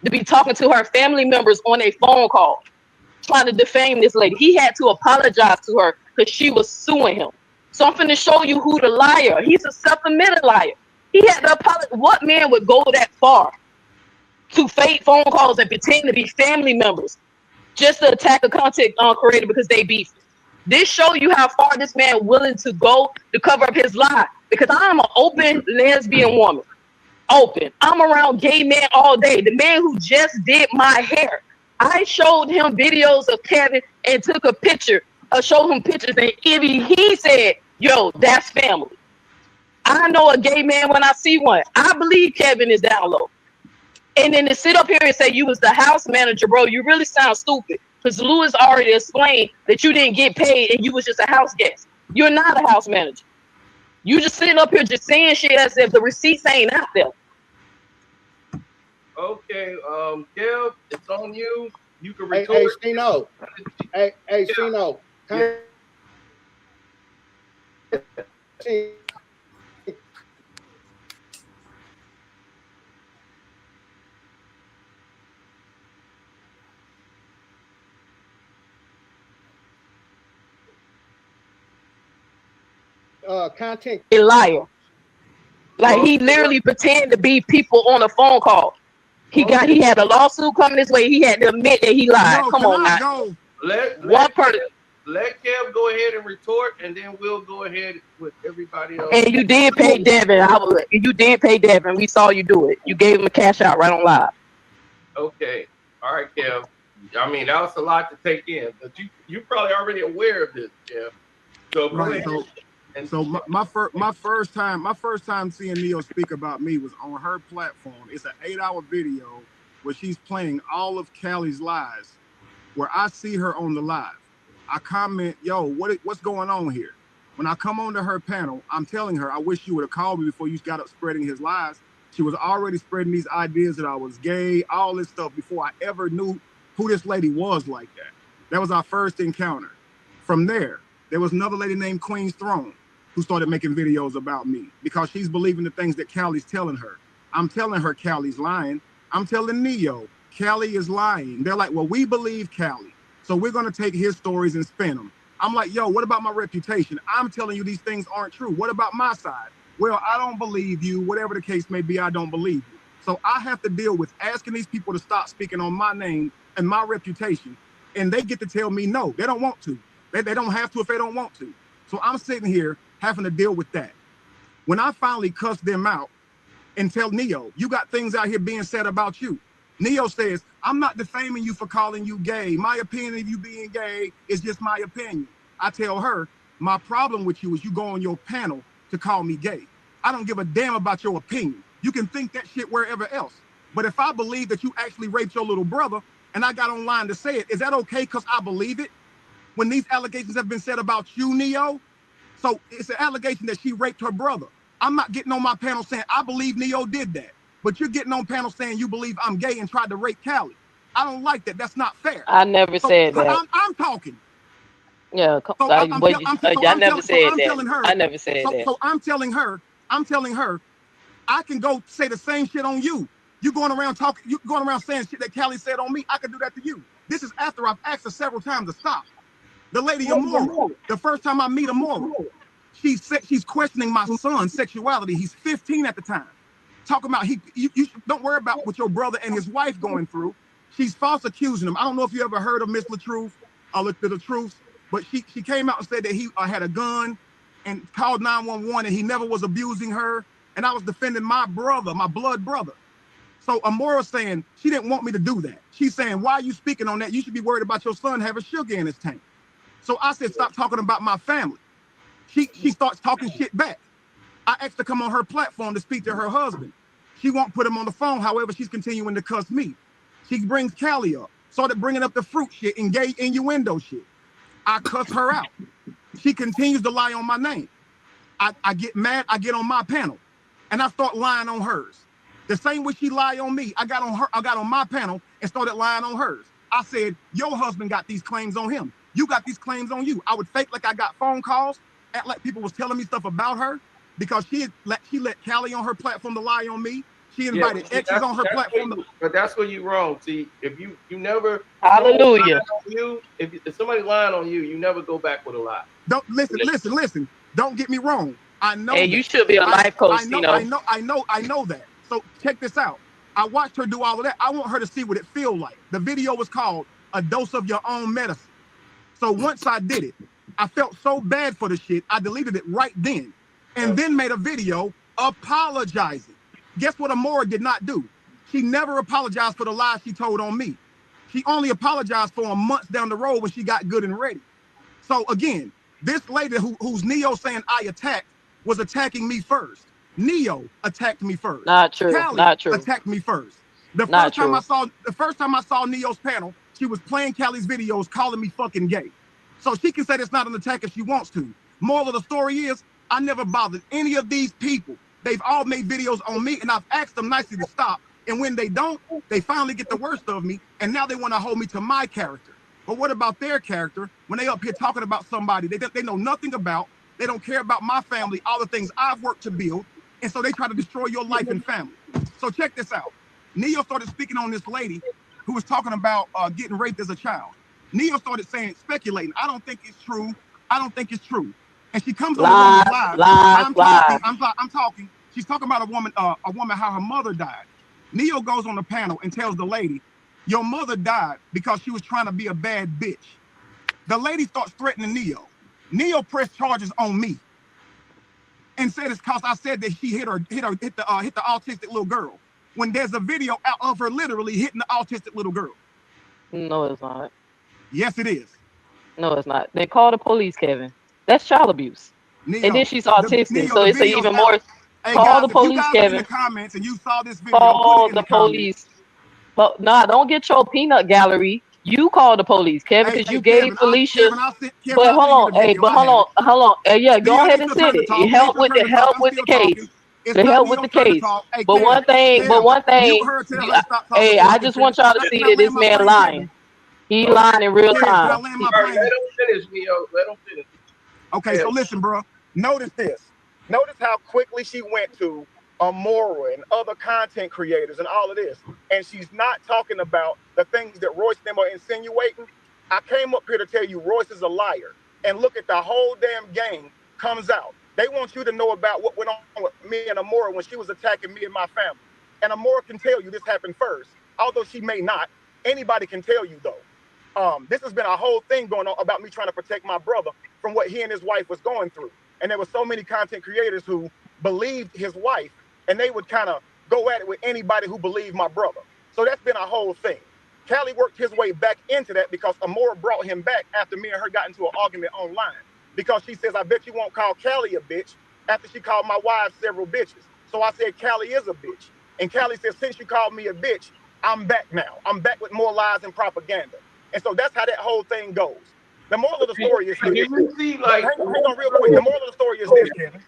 to be talking to her family members on a phone call, trying to defame this lady. He had to apologize to her because she was suing him. So I'm finna show you who the liar. He's a self-admitted liar. He had to apologize. What man would go that far to fake phone calls and pretend to be family members just to attack a content creator because they beef? This show you how far this man willing to go to cover up his lie. Because I'm an open lesbian woman. Open. I'm around gay men all day. The man who just did my hair. I showed him videos of Kevin and took a picture. Showed him pictures, and he said, yo, that's family. I know a gay man when I see one. I believe Kevin is down low. And then to sit up here and say you was the house manager, bro, you really sound stupid. Because Lewis already explained that you didn't get paid and you was just a house guest. You're not a house manager. You just sitting up here just saying shit as if the receipts ain't out there. Okay, Kev, it's on you. You can Hey, retort. Stino. Hey, Stino. Content. A liar. Like he literally pretended to be people on a phone call. He had a lawsuit coming this way. He had to admit that he lied. Come on now. Let Kev go ahead and retort, and then we'll go ahead with everybody else. And you did pay Devin. You did pay Devin. We saw you do it. You gave him a cash out right on live. Okay. All right, Kev. I mean, that was a lot to take in, but you probably already aware of this, Kev. So go ahead. So my first time seeing Neo speak about me was on her platform. It's an 8-hour video where she's playing all of Callie's lies, where I see her on the live. I comment, yo, what's going on here? When I come onto her panel, I'm telling her, I wish you would have called me before you got up spreading his lies. She was already spreading these ideas that I was gay, all this stuff before I ever knew who this lady was like that. That was our first encounter. From there was another lady named Queen's Throne who started making videos about me because she's believing the things that Callie's telling her. I'm telling her Callie's lying. I'm telling Neo, Callie is lying. They're like, well, we believe Callie, so we're going to take his stories and spin them. I'm like, yo, what about my reputation? I'm telling you these things aren't true. What about my side? Well, I don't believe you. Whatever the case may be, I don't believe you. So I have to deal with asking these people to stop speaking on my name and my reputation, and they get to tell me no, they don't want to. They don't have to if they don't want to. So I'm sitting here having to deal with that. When I finally cuss them out and tell Neo, you got things out here being said about you. Neo says, I'm not defaming you for calling you gay. My opinion of you being gay is just my opinion. I tell her, my problem with you is you go on your panel to call me gay. I don't give a damn about your opinion. You can think that shit wherever else. But if I believe that you actually raped your little brother and I got online to say it, is that okay because I believe it? When these allegations have been said about you, Neo, so it's an allegation that she raped her brother. I'm not getting on my panel saying I believe Neo did that, but you're getting on panel saying you believe I'm gay and tried to rape Callie. I don't like that. That's not fair. I never said that. I'm talking. Yeah, I never said that. I never said that. So I'm telling her, I can go say the same shit on you. You going around saying shit that Callie said on me. I can do that to you. This is after I've asked her several times to stop. The lady Amora, the first time I meet Amora, she's questioning my son's sexuality. He's 15 at the time. Talking about you don't worry about what your brother and his wife going through. She's false accusing him. I don't know if you ever heard of Miss LaTruth, the Truth, but she came out and said that he had a gun and called 911 and he never was abusing her. And I was defending my brother, my blood brother. So Amora's saying she didn't want me to do that. She's saying, why are you speaking on that? You should be worried about your son having sugar in his tank. So I said, stop talking about my family. She starts talking shit back. I asked her to come on her platform to speak to her husband. She won't put him on the phone. However, she's continuing to cuss me. She brings Callie up, started bringing up the fruit shit and gay innuendo shit. I cuss her out. She continues to lie on my name. I get mad. I get on my panel, and I start lying on hers. The same way she lied on me, I got on my panel and started lying on hers. I said, your husband got these claims on him. You got these claims on you. I would fake like I got phone calls, act like people was telling me stuff about her because she let Callie on her platform to lie on me. She invited exes on her platform. But that's where you wrong. See, if you never hallelujah. If somebody lying on you, you never go back with a lie. Don't listen. Don't get me wrong. I know. Hey, you should be a life coach. I know that. So check this out. I watched her do all of that. I want her to see what it feels like. The video was called "A Dose of Your Own Medicine." So once I did it, I felt so bad for the shit. I deleted it right then, and then made a video apologizing. Guess what Amora did not do? She never apologized for the lies she told on me. She only apologized for them months down the road when she got good and ready. So again, this lady who's Neo saying I attacked was attacking me first. Neo attacked me first. Not true. Callie not true. attacked me first. The Not first time I saw Neo's panel, she was playing Callie's videos, calling me fucking gay. So she can say it's not an attack if she wants to. Moral of the story is, I never bothered any of these people. They've all made videos on me, and I've asked them nicely to stop. And when they don't, they finally get the worst of me, and now they want to hold me to my character. But what about their character when they up here talking about somebody they know nothing about? They don't care about my family, all the things I've worked to build, and so they try to destroy your life and family. So check this out. Neo started speaking on this lady who was talking about getting raped as a child. Neo started speculating. I don't think it's true. I don't think it's true. And she comes on live. I'm talking. She's talking about a woman, how her mother died. Neo goes on the panel and tells the lady, your mother died because she was trying to be a bad bitch. The lady starts threatening Neo. Neo pressed charges on me and said it's because I said that she hit the autistic little girl. When there's a video out of her literally hitting the autistic little girl. No, it's not. Yes, it is. No, it's not. They call the police, Kevin. That's child abuse. Neo, and then she's autistic, so it's even more. Hey, call guys, the police, if you guys Kevin. In the comments and you saw this video, Call put it in the police. But nah, don't get your peanut gallery. You call the police, Kevin, because you gave Felicia. But hold on. Yeah, go ahead and send it. It help with the case. To help with the case. But one thing, hey, I just want y'all to see that this man lying. He lying in real time. Let him finish, Neo. Let him finish. Okay, so listen, bro. Notice this. Notice how quickly she went to Amora and other content creators and all of this. And she's not talking about the things that Royce and them are insinuating. I came up here to tell you Royce is a liar. And look at the whole damn game comes out. They want you to know about what went on with me and Amora when she was attacking me and my family. And Amora can tell you this happened first. Although she may not. Anybody can tell you, though. This has been a whole thing going on about me trying to protect my brother from what he and his wife was going through. And there were so many content creators who believed his wife, and they would kind of go at it with anybody who believed my brother. So that's been a whole thing. Callie worked his way back into that because Amora brought him back after me and her got into an argument online. Because she says, I bet you won't call Callie a bitch after she called my wife several bitches. So I said, Callie is a bitch. And Callie said, since you called me a bitch, I'm back now. I'm back with more lies and propaganda. And so that's how that whole thing goes. The moral of the story is this. Hang on real quick. The moral of the story is this, Kevin.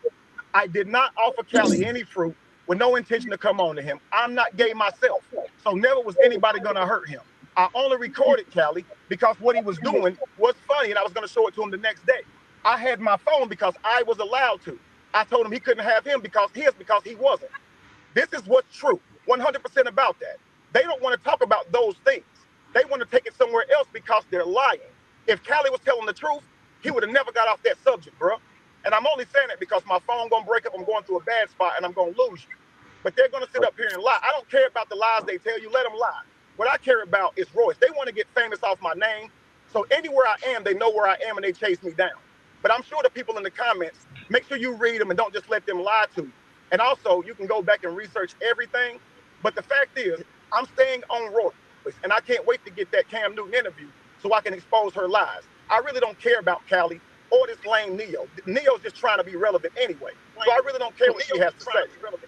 I did not offer Callie any fruit with no intention to come on to him. I'm not gay myself. So never was anybody going to hurt him. I only recorded Callie because what he was doing was funny and I was going to show it to him the next day. I had my phone because I was allowed to. I told him he couldn't have him because he wasn't. This is what's true, 100% about that. They don't want to talk about those things. They want to take it somewhere else because they're lying. If Callie was telling the truth, he would have never got off that subject, bro. And I'm only saying it because my phone gonna break up. I'm going through a bad spot, and I'm gonna lose you. But they're gonna sit up here and lie. I don't care about the lies they tell you. Let them lie. What I care about is Royce. They want to get famous off my name. So anywhere I am, they know where I am and they chase me down. But I'm sure the people in the comments, make sure you read them and don't just let them lie to you. And also, you can go back and research everything. But the fact is, I'm staying on Royce, and I can't wait to get that Cam Newton interview so I can expose her lies. I really don't care about Callie or this lame Neo. Neo's just trying to be relevant anyway. So I really don't care what she has to say.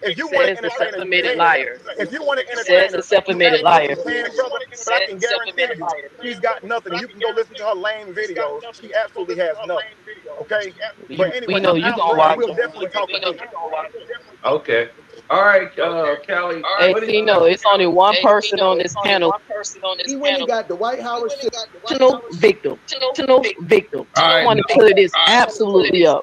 If you want to entertain her, you can. If you want to entertain her, self-admitted liar. brother, but I can guarantee you, she's got nothing. And you can go listen to her lame videos. She absolutely has nothing. Okay? But anyway, we know you gonna watch. we'll definitely talk again. Okay. All right, Callie. Hey, Tino, it's only one person on this panel. He went and got the White Howard Victim. Victim. All right, I want to clear this absolutely up.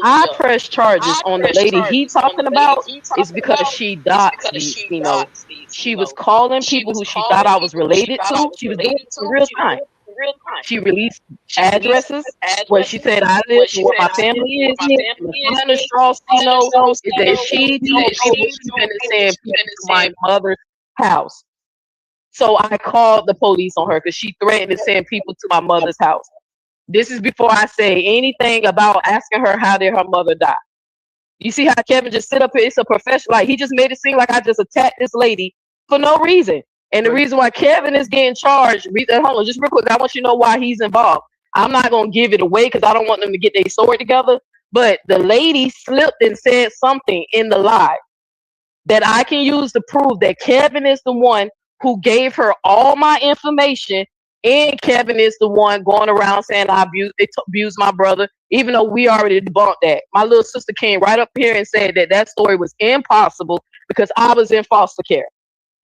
I press charges on the lady he talking about is because she doxed me, you know. She was calling people who she thought I was related to. She was doing it in real time. She released addresses where she said I live and what my family is. The final straw, you know, is that she told people she's been saying people to my mother's house. So I called the police on her because she threatened to send people to my mother's house. This is before I say anything about asking her how did her mother die. You see how Kevin just sit up here? It's a professional. Like he just made it seem like I just attacked this lady for no reason. And the reason why Kevin is getting charged, hold on, just real quick, I want you to know why he's involved. I'm not going to give it away because I don't want them to get their story together. But the lady slipped and said something in the live that I can use to prove that Kevin is the one who gave her all my information. And Kevin is the one going around saying I abused my brother, even though we already debunked that. My little sister came right up here and said that that story was impossible because I was in foster care.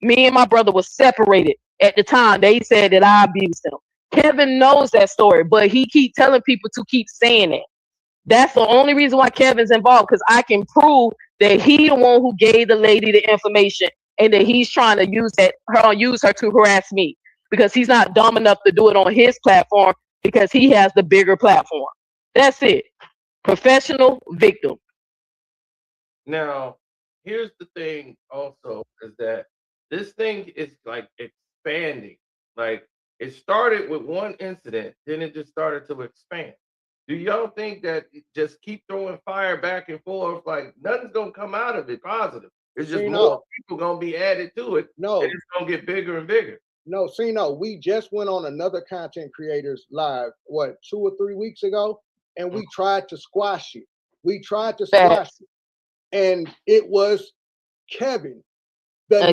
Me and my brother was separated at the time. They said that I abused him. Kevin knows that story, but he keep telling people to keep saying it. That's the only reason why Kevin's involved, because I can prove that he the one who gave the lady the information and that he's trying to use her to harass me because he's not dumb enough to do it on his platform because he has the bigger platform. That's it. Professional victim. Now, here's the thing also is that this thing is like expanding. Like it started with one incident, then it just started to expand. Do y'all think that just keep throwing fire back and forth, like nothing's gonna come out of it positive? It's just more people gonna be added to it. No, and it's gonna get bigger and bigger. No, we just went on another content creators live, 2 or 3 weeks ago, and we tried to squash it. And it was Kevin. The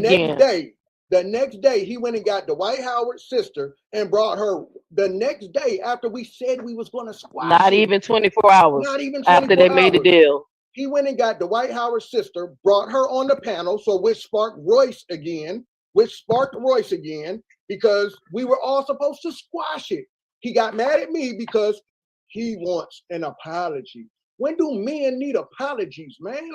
next day, he went and got the White Howard sister and brought her the next day after we said we was going to squash Not even 24 hours after they made the deal. He went and got the White Howard sister, brought her on the panel, which sparked Royce again, because we were all supposed to squash it. He got mad at me because he wants an apology. When do men need apologies, man?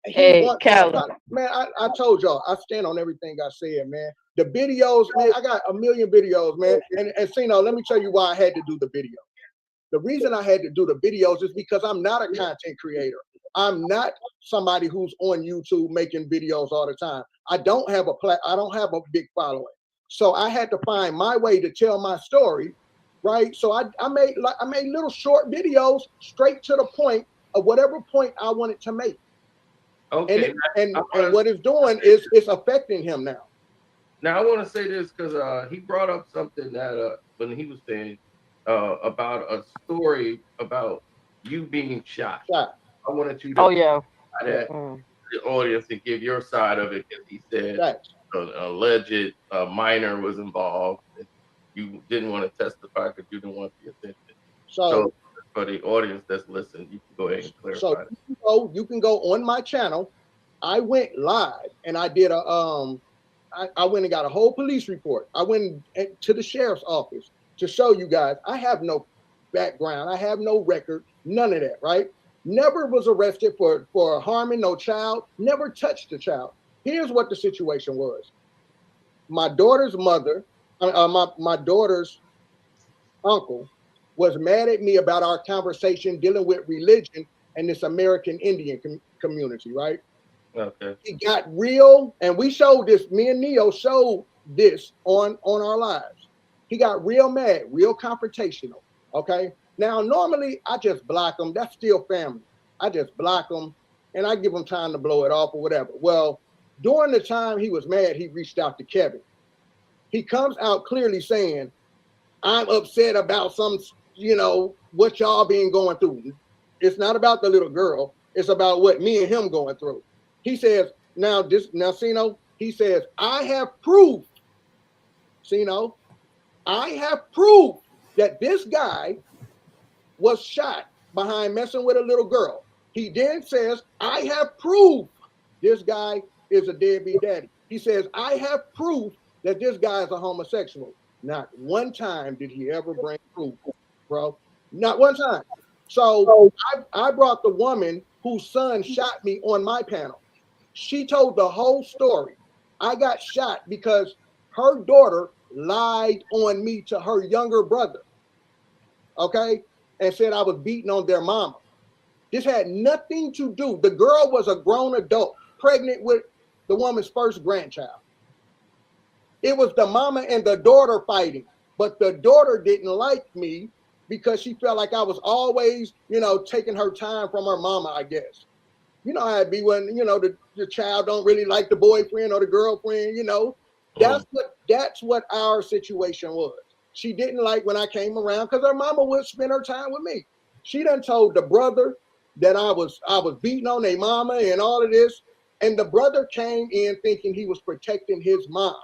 Hey, Callie. Man, I told y'all, I stand on everything I said, man. The videos, man, I got a million videos, man. And Sino, let me tell you why I had to do the video. The reason I had to do the videos is because I'm not a content creator. I'm not somebody who's on YouTube making videos all the time. I don't have a big following. So I had to find my way to tell my story, right? So I made little short videos straight to the point of whatever point I wanted to make. Okay. And what it's doing is it's affecting him now. Now I want to say this because he brought up something that when he was saying about a story about you being shot. I wanted you to that the audience and give your side of it because he said an alleged minor was involved. And you didn't want to testify because you didn't want the attention. So for the audience that's listening, you can go ahead and clarify. So you can go on my channel. I went live and I did I went and got a whole police report. I went to the sheriff's office to show you guys I have no background. I have no record, none of that, right? Never was arrested for harming no child, never touched a child. Here's what the situation was. My daughter's mother, my daughter's uncle was mad at me about our conversation dealing with religion and this American Indian community, right? Okay. He got real, and we showed this, me and Neo showed this on our lives. He got real mad, real confrontational, okay? Now, normally, I just block them. That's still family. I just block them, and I give them time to blow it off or whatever. Well, during the time he was mad, he reached out to Kevin. He comes out clearly saying, I'm upset about some, what y'all been going through. It's not about the little girl. It's about what me and him going through. He says, now, Sino, he says, I have proof, Sino, I have proof that this guy was shot behind messing with a little girl. He then says, I have proof this guy is a deadbeat daddy. He says, I have proof that this guy is a homosexual. Not one time did he ever bring proof, bro. Not one time. So I brought the woman whose son shot me on my panel. She told the whole story. I got shot because her daughter lied on me to her younger brother, okay, and said I was beating on their mama. This had nothing to do. The girl was a grown adult, pregnant with the woman's first grandchild. It was the mama and the daughter fighting, but the daughter didn't like me because she felt like I was always, taking her time from her mama, I guess. You know how it be when, the child don't really like the boyfriend or the girlfriend, That's what our situation was. She didn't like when I came around because her mama would spend her time with me. She done told the brother that I was beating on their mama and all of this. And the brother came in thinking he was protecting his mom,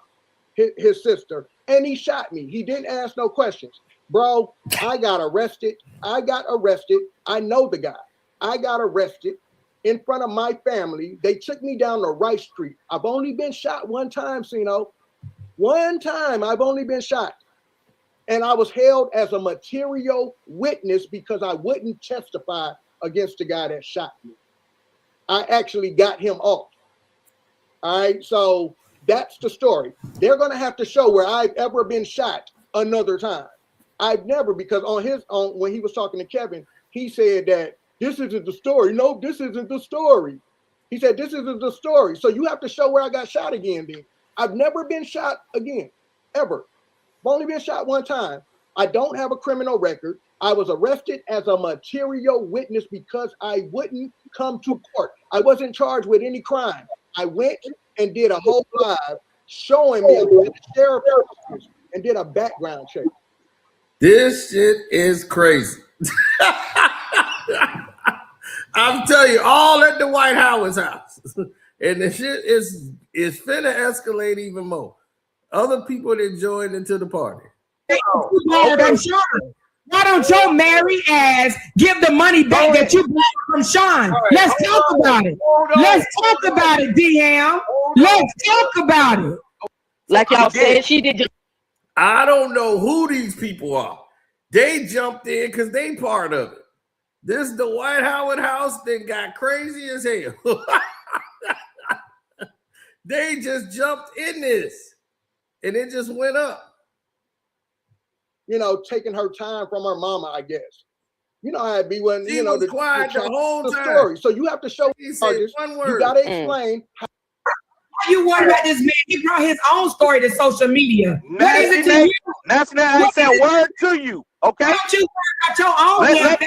his sister, and he shot me. He didn't ask no questions. Bro, I got arrested. I know the guy. I got arrested in front of my family. They took me down to Rice Street. I've only been shot one time, Sino. One time I've only been shot. And I was held as a material witness because I wouldn't testify against the guy that shot me. I actually got him off. All right, so that's the story. They're going to have to show where I've ever been shot another time. I've never, because when he was talking to Kevin, he said that this isn't the story. No, this isn't the story. He said, this isn't the story. So you have to show where I got shot again, then. I've never been shot again, ever. I've only been shot one time. I don't have a criminal record. I was arrested as a material witness because I wouldn't come to court. I wasn't charged with any crime. I went and did a whole live showing me the sheriff and did a background check. This shit is crazy. I'm telling you, all at the White Howard's house. And the shit is finna escalate even more. Other people that joined into the party. Why don't your married ass give the money back that you bought from Sean? Let's talk about it. Let's talk about it, DM. Let's talk about it. Like y'all said, she did. I don't know who these people are. They jumped in because they part of it. This the White Howard house that got crazy as hell. They just jumped in this, and it just went up. Taking her time from her mama, I guess. You know how it be when she was quiet the whole time. Story. So you have to show charges. You gotta explain. You worry about this man? He brought his own story to social media. What is it to you? That's not. I said word to you. Okay. Don't you worry about your own?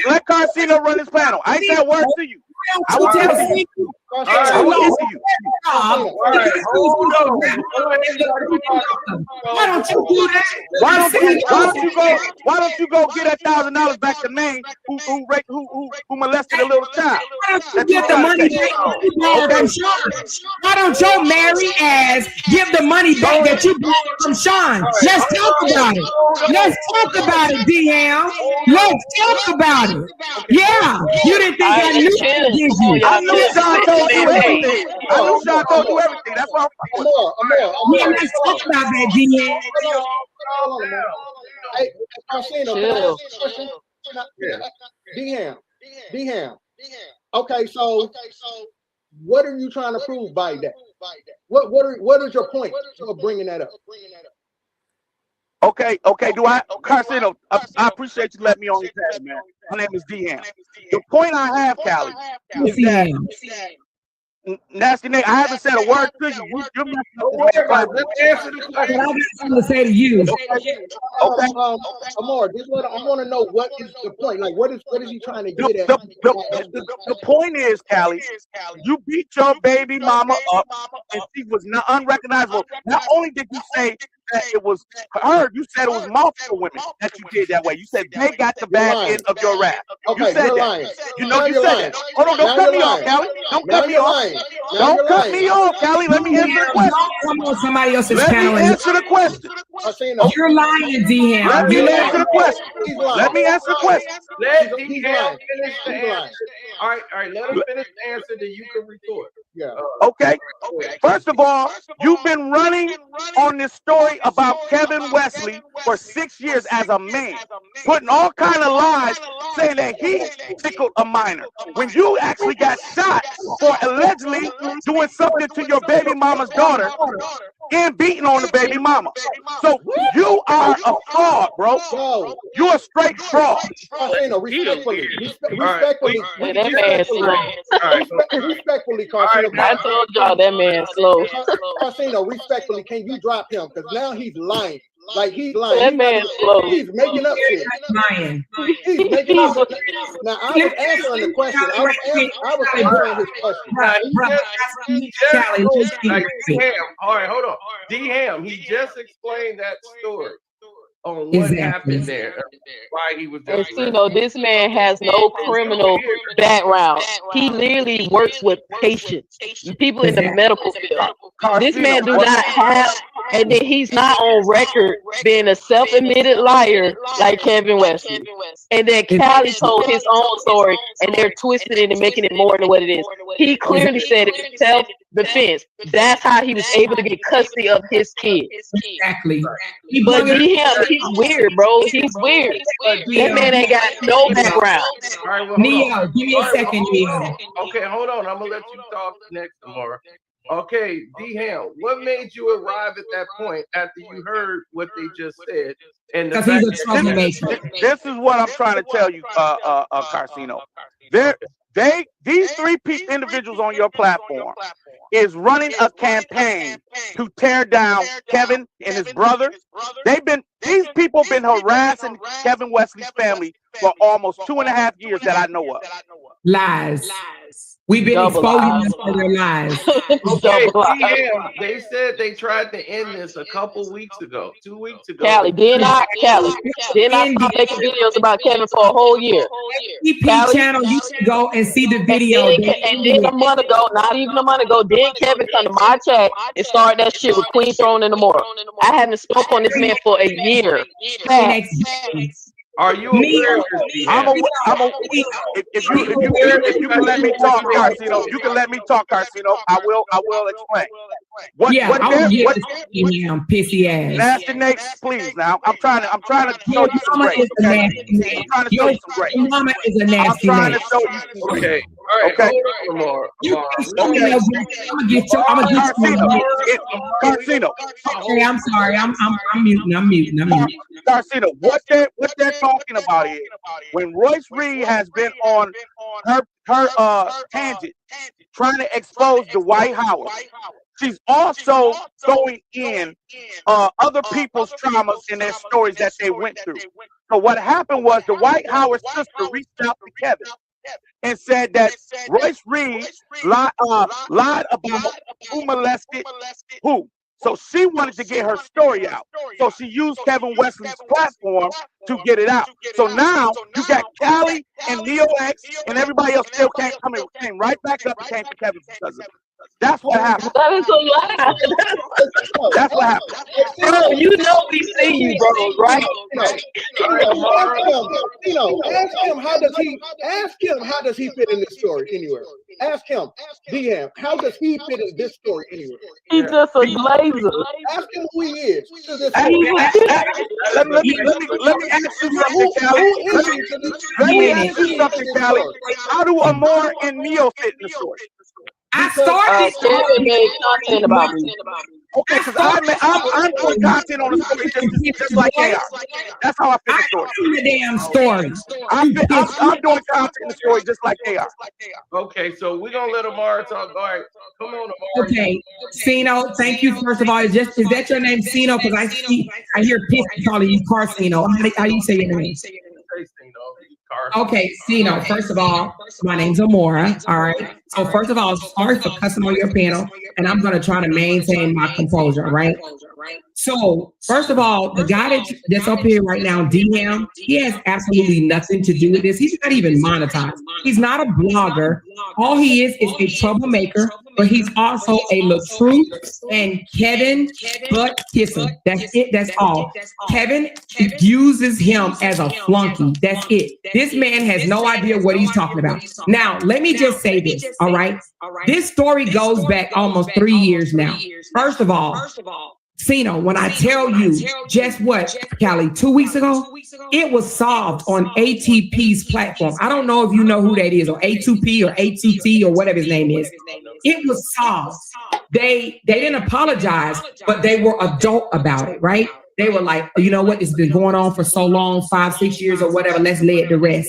Let Carcino run this panel. I said word to you. I will tell you. I will listen to you. Why don't you do that? Why don't you go get $1,000 back to Maine who molested a little child? Why don't you get the money back from Sean? Why don't your married ass give the money back that you bought from Sean? Let's talk about it. Let's talk about it, DM. Let's talk about it. Yeah, you didn't think I knew you. I knew Sean told you everything. That's why I'm let's talk about that, DM. Hey, D-Ham. Okay, so what are you trying to prove by that? What is your point of bringing that up? Okay. Do I, Carcino? I appreciate you letting me on your panel, man. My name is D-Ham. The point I have, Callie, is that Nasty Nate, I haven't said a word to you. You're messing up this man's platform. Let me answer the question. I got something to say to you. Okay. Amar, this what I want to know. What is the point? Like, what is he trying to get at? The point is, Callie, you beat your baby mama up, and she was not unrecognizable. Not only did you say that it was her, you said it was multiple women that you did that way. You said they got the bad end of your rap. Okay, you said you're that. lying. You know you said that. Hold on, don't cut me off, Callie. Don't cut me off. Don't cut me off, Callie. Let me answer the question. Come on somebody else's Let panel. me answer the question. You're lying, D-Ham. Let me answer the question. Let me answer the question. Let D-Ham finish the answer. All right, let him finish the answer, then you can retort. Yeah. Okay. First of all, you've been running on this story about Kevin Wesley for 6 years as a man, putting all kind of lies, saying that he tickled a minor, when you actually got shot for allegedly doing something to your baby mama's daughter and beating on the baby mama. So you are a fraud, bro. You're a straight fraud. Respectfully, Carcino. I told y'all that man slow. Carcino, respectfully, can you drop him? Because now he's lying. Like he's lying. That man's slow. He's making up shit. Lying. He's making up shit. Now I was answering the question. I was answering his question. All right, hold on. D-Ham, he just explained that story on what happened there, why he was there. And this man has no criminal background. He literally works with patients, people in the medical field. This man do not have, and then he's not on record being a self-admitted liar like Kevin Wesley. And then Callie told his own story, and they're twisting it and making it more than what it is. He clearly said it was self-defense. That's how he was able to get custody of his kids. Exactly. But he's weird, bro. He's weird. That man ain't got no background. All right, well, Neo, give me a second, Neo. Okay, hold on. I'm gonna let you talk next, tomorrow. Okay, D-Ham, what made you arrive at that point after you heard what they just said? And the fact this is what I'm trying to tell you, Carcino. These three individuals on your platform is running a campaign to tear down Kevin and his brother. These people been harassing Kevin Wesley's family for almost 2.5 years that I know of. Lies. We've been exposing them for their lies. Okay, D-Ham, they said they tried to end this a couple weeks ago, 2 weeks ago. Callie, did not stop making videos about Kevin for a whole year. EP channel, you can go and see the video. And then a month ago, not even a month ago, then Kevin come to my chat and start that shit with Queen Throne in the morning. I haven't spoke on this man for a year. Are you aware of this? If you can let me talk, Carcino, you can let me talk, Carcino. I will explain. Pissy ass. Nasty Nate, please. Now I'm trying to show you some grace. Okay? I'm trying to show you some grace. Your mama is a nasty. I'm trying to show you some grace. Okay. All right. Okay. I'm gonna get you. Carcino. Okay, I'm sorry. I'm muting. Carcino, what they're talking about is when Royce Reed has been on her tangent trying to expose Dwight Howard. She's also throwing in other people's traumas and their stories that they went through. So what happened was the Dwight Howard sister reached out to Kevin and said that Royce Reed lied about who molested who. So she wanted to get her story out. So she used Kevin Wesley's platform to get it out. So now you got Callie and Neo X and everybody else still came right back up and came to Kevin because of it. That's what happened. That is a lie. That's what happened. Bro, you know we see you, bro, right? Ask him how does he fit in this story anywhere? Ask him, DM, how does he fit in this story anywhere? He's just a glazer. Ask him who he is. Let me ask you something, Callie. Let me ask you something, Callie. How do Amar and Neo fit in the story? I started Kevin made content about me. Okay, because I'm doing content on the story just like they are. That's how I feel the story. The damn story. I'm doing content in the story just like they are. Okay, so we're gonna let Amara talk. All right, come on, Amara. Okay, Sino, thank you. First of all, is that your name, Sino? Because I hear Pissy calling you Carcino. How you say your name? Okay, Sino, first of all, my name's Amora. All right. So first of all, sorry for cussing on your panel, and I'm gonna try to maintain my composure, right? So first of all, the guy that's up here right now, DM, he has absolutely nothing to do with this. He's not even monetized. He's not a blogger. All he is a troublemaker, but he's also a LaTruth and Kevin butt kisser. That's it. That's all. Kevin uses him as a flunky. That's it. This man has no idea what he's talking about. Now, let me just say this, all right? This story goes back almost 3 years now. First of all, Sino, when I tell you, just what, Callie, 2 weeks ago, it was solved on ATP's platform. I don't know if you know who that is, or A2P or A2T or whatever his name is. It was solved. They didn't apologize, but they were adult about it, right? They were like, you know what, it's been going on for so long, 5-6 years or whatever, let's lay it to rest.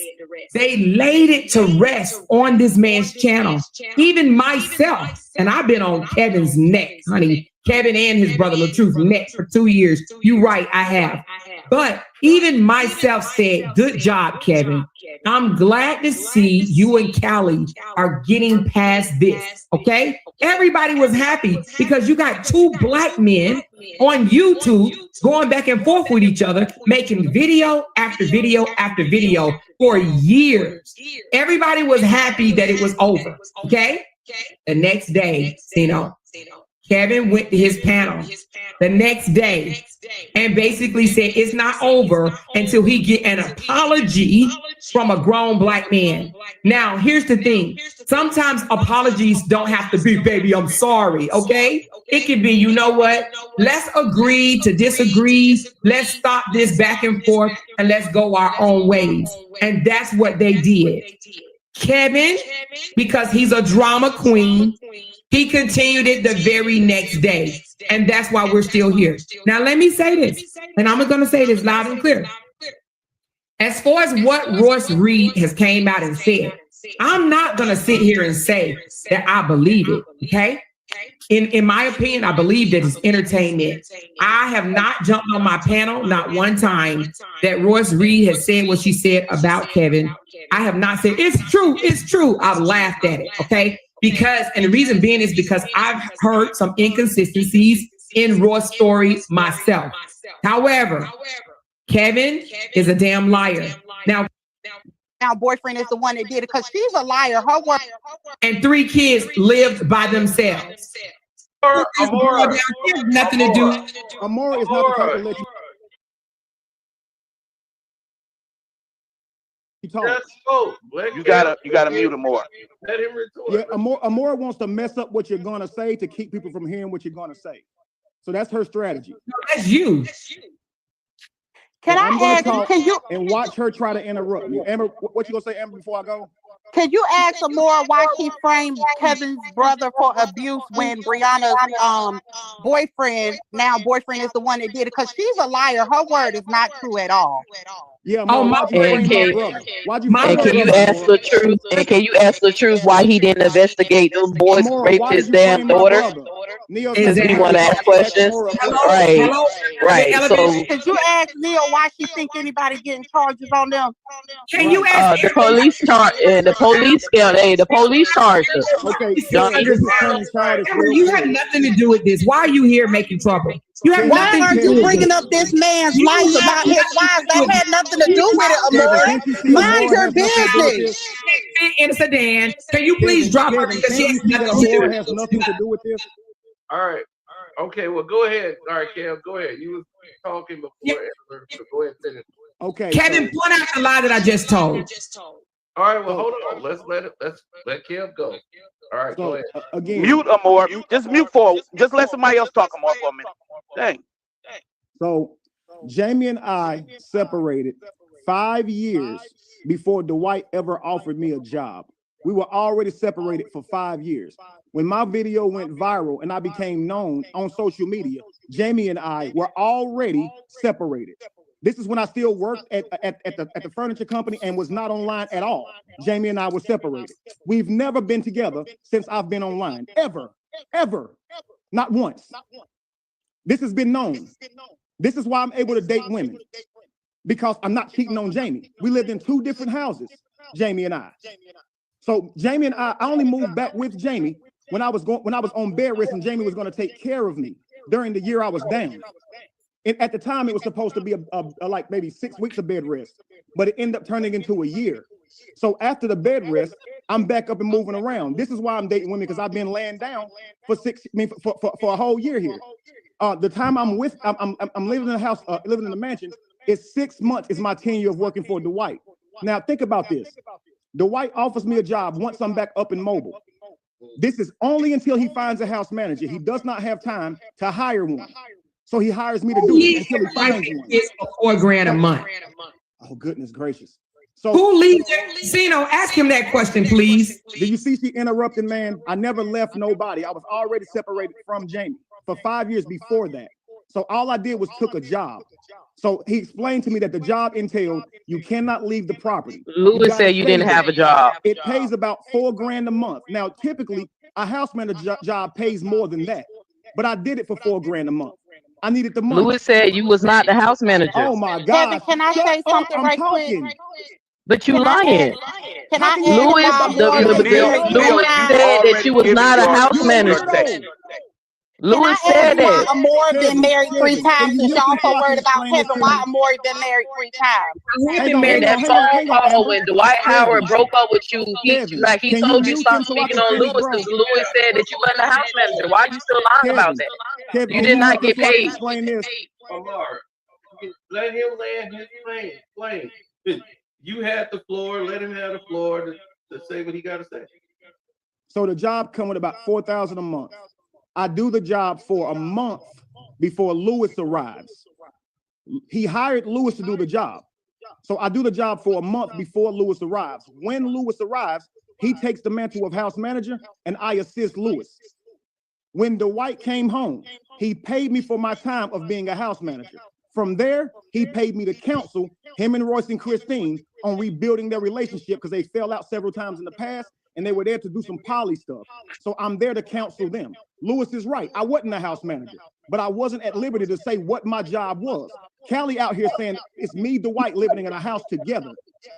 They laid it to rest on this man's channel. Even myself, and I've been on Kevin's neck, honey. Kevin and his brother LaTruth neck for 2 years. You're right, I have. But even myself said, good job, Kevin. I'm glad to see you and Callie are getting past this, okay? Everybody was happy because you got two black men on YouTube going back and forth with each other, making video after video after video for years. Everybody was happy that it was over, okay? The next day, Kevin went to his panel the next day and basically said it's not over until he get an apology from a grown black man. Now, here's the thing. Sometimes apologies don't have to be, baby, I'm sorry, okay? It can be, you know what? Let's agree to disagree. Let's stop this back and forth and let's go our own ways. And that's what they did. Kevin, because he's a drama queen, he continued it the very next day. And that's why we're still here. Now, let me say this, and I'm going to say this loud and clear. As far as what Royce Reed has came out and said, I'm not going to sit here and say that I believe it, okay? In my opinion, I believe that it's entertainment. I have not jumped on my panel, not one time, that Royce Reed has said what she said about Kevin. I have not said, it's true. I've laughed at it, okay? Because, and the reason being is because I've heard some inconsistencies in Roy's story myself. However, Kevin is a damn liar. Now, boyfriend is the one that did it because she's a liar. Her word. And 3 kids lived by themselves. Amora has nothing to do. Amora is not the type to let you talk. You gotta mute Amora. Let him retort. Yeah, Amora wants to mess up what you're gonna say to keep people from hearing what you're gonna say. So that's her strategy. No, that's you. Can I ask? Can you and watch her try to interrupt you? Amber, what you gonna say, Amber? Before I go. Can you ask Amora why she framed Kevin's brother for abuse when Brianna's boyfriend is the one that did it? Because she's a liar. Her word is not true at all. Yeah, can you ask the truth? And can you ask the truth why he didn't investigate those boys who raped his damn daughter? Because we want to ask questions. Right. So could you ask Neil why she think anybody getting charges on them? Can you ask the police the police charged us. Okay, you have nothing to do with this. Why are you here making trouble? You have Why nothing are to do you with bringing this. up this man's life about his wives? That had nothing to do with it, Amora. Mind your business. In a sedan. Can you please drop her because she has nothing to do with this? All right. Okay, well, go ahead. All right, Cam, go ahead. You was talking before, so go ahead and finish. Okay. Kevin, point out the lie that I just told. All right, well, hold on. Let's let Cam go. All right, go ahead. Again, mute Amora. Just let somebody else talk Amora for a minute. Dang. So Jamie and I separated 5 years before Dwight ever offered me a job. We were already separated for 5 years. When my video went viral and I became known on social media, Jamie and I were already separated. This is when I still worked at the furniture company and was not online at all. Jamie and I were separated. We've never been together since I've been online, ever, not once. This has been known. This is why I'm able to date women, because I'm not cheating on Jamie. We lived in 2 different houses, Jamie and I. So Jamie and I only moved back with Jamie when I was on bed rest, and Jamie was going to take care of me during the year I was down. And at the time, it was supposed to be a like maybe 6 weeks of bed rest, but it ended up turning into a year. So after the bed rest, I'm back up and moving around. This is why I'm dating women, because I've been laying down for a whole year here. The time I'm living in a house, living in a mansion, is 6 months is my tenure of working for Dwight. Now think about this. Dwight offers me a job once I'm back up and mobile. This is only until he finds a house manager. He does not have time to hire one. So he hires me to do it until he finds one. It's for $4,000 a month. Oh, goodness gracious. So who leaves it? Zeno, ask him that question, please. Did you see she interrupted, man? I never left nobody. I was already separated from Jamie for 5 years before that. So all I did was took a job. So he explained to me that the job entailed you cannot leave the property. Louis said you didn't have a job. It pays about $4,000 a month. Now, typically, a house manager job pays more than that, but I did it for $4,000 a month. I needed the money. Louis said you was not the house manager. Oh my God! Kevin, can I say something right quick? But you lying. Can I Louis said that you was not a house manager. Louis said that. Amore been married 3 times, and y'all so worried about Kevin. Why Amore been married 3 times? And that phone call when Dwight Howard broke up with you, he told you stop speaking on Louis because Louis said that you wasn't a house manager. Why are you still lying about that? You did not get paid. Omar, let him land his plane. You had the floor. Let him have the floor to say what he got to say. So the job come with about $4,000 a month. I do the job for a month before Louis arrives. He hired Louis to do the job. So I do the job for a month before Louis arrives. When Louis arrives, he takes the mantle of house manager and I assist Louis. When Dwight came home, he paid me for my time of being a house manager. From there, he paid me to counsel him and Royce and Christine on rebuilding their relationship because they fell out several times in the past and they were there to do some poly stuff. So I'm there to counsel them. Louis is right. I wasn't a house manager, but I wasn't at liberty to say what my job was. Callie out here saying it's me, Dwight, living in a house together.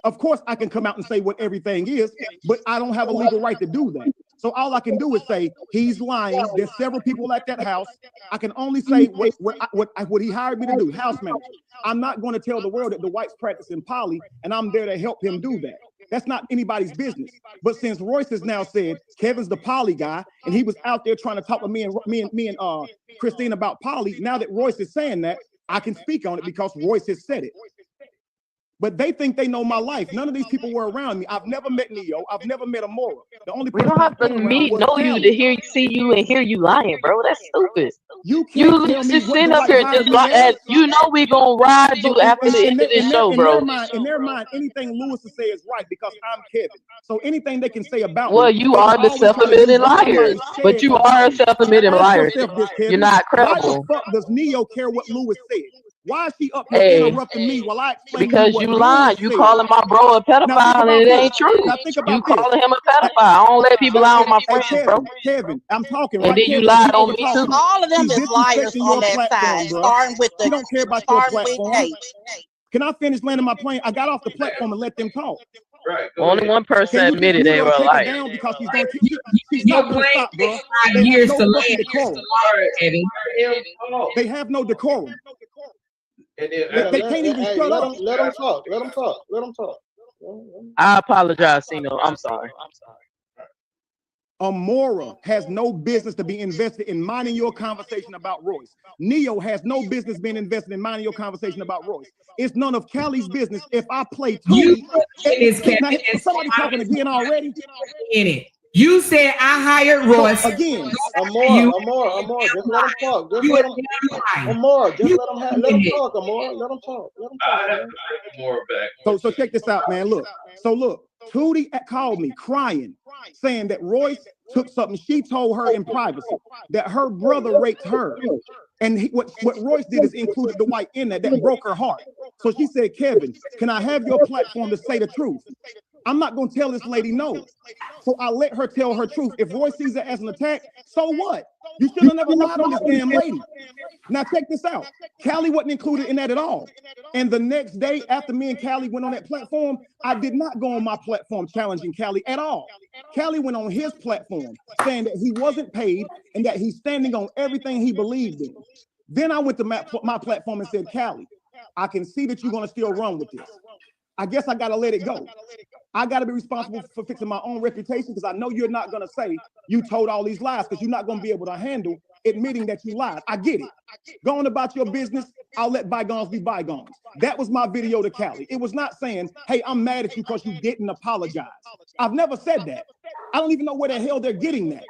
Of course, I can come out and say what everything is, but I don't have a legal right to do that. So all I can do is say he's lying. There's several people at that house. I can only say what he hired me to do, house manager. I'm not going to tell the world that Dwight's practicing poly, and I'm there to help him do that. That's not anybody's business. But since Royce has now said Kevin's the poly guy, and he was out there trying to talk with me and Christine about poly, now that Royce is saying that, I can speak on it because Royce has said it. But they think they know my life. None of these people were around me. I've never met Neo. I've never met Amora. The only we don't have to know you to hear you, see you, and hear you lying, bro. That's stupid. You just sitting up here just like you know we gonna ride you after the end of this show, bro. In their mind, anything Louis to say is right because I'm Kevin. So anything they can say about me, you are the self-admitted liar. But you are a self-admitted liar. You're not credible. Why the fuck does Neo care what Louis said? Why is she up here interrupting me while I explain? Because you lying. You calling my bro a pedophile and it ain't true. You calling him a pedophile. I don't let people lie on my friends, bro. Kevin, I'm talking. And then you lied on me too. All of them is liars on that side. Starting with the. You don't care about your platform. Can I finish landing my plane? I got off the platform and let them talk. Right. Only one person admitted they were lying. Because she's not going to stop, bro. Years to land. They have no decorum. They can't even shut up. Let them talk. Let them talk. Let them talk. I apologize, Sino. I'm sorry. Amora has no business to be invested in minding your conversation about Royce. Neo has no business being invested in minding your conversation about Royce. It's none of Callie's business if I play Tony. Somebody talking again already? In it. You said I hired Royce. Again. Amora, just let him talk. Just let him, Amora, just let him talk, Amora. Let him talk. Let him talk. More back. So check this out, man. Look. Tootie called me crying, saying that Royce took something she told her in privacy, that her brother raped her. And what Royce did is included the white in that broke her heart. So she said, Kevin, can I have your platform to say the truth? I'm not going to tell this lady no. So I let her tell her truth. If Roy sees it as an attack, so what? You should have never lied on this damn lady. Now check this out. Callie wasn't included in that at all. And the next day after me and Callie went on that platform, I did not go on my platform challenging Callie at all. Callie went on his platform saying that he wasn't paid and that he's standing on everything he believed in. Then I went to my platform and said, Callie, I can see that you're going to still run with this. I guess I got to let it go. I got to be responsible for fixing my own reputation because I know you're not going to say you told all these lies because you're not going to be able to handle admitting that you lied. I get it. Go on about your business. I'll let bygones be bygones. That was my video to Callie. It was not saying, hey, I'm mad at you because you didn't apologize. I've never said that. I don't even know where the hell they're getting that.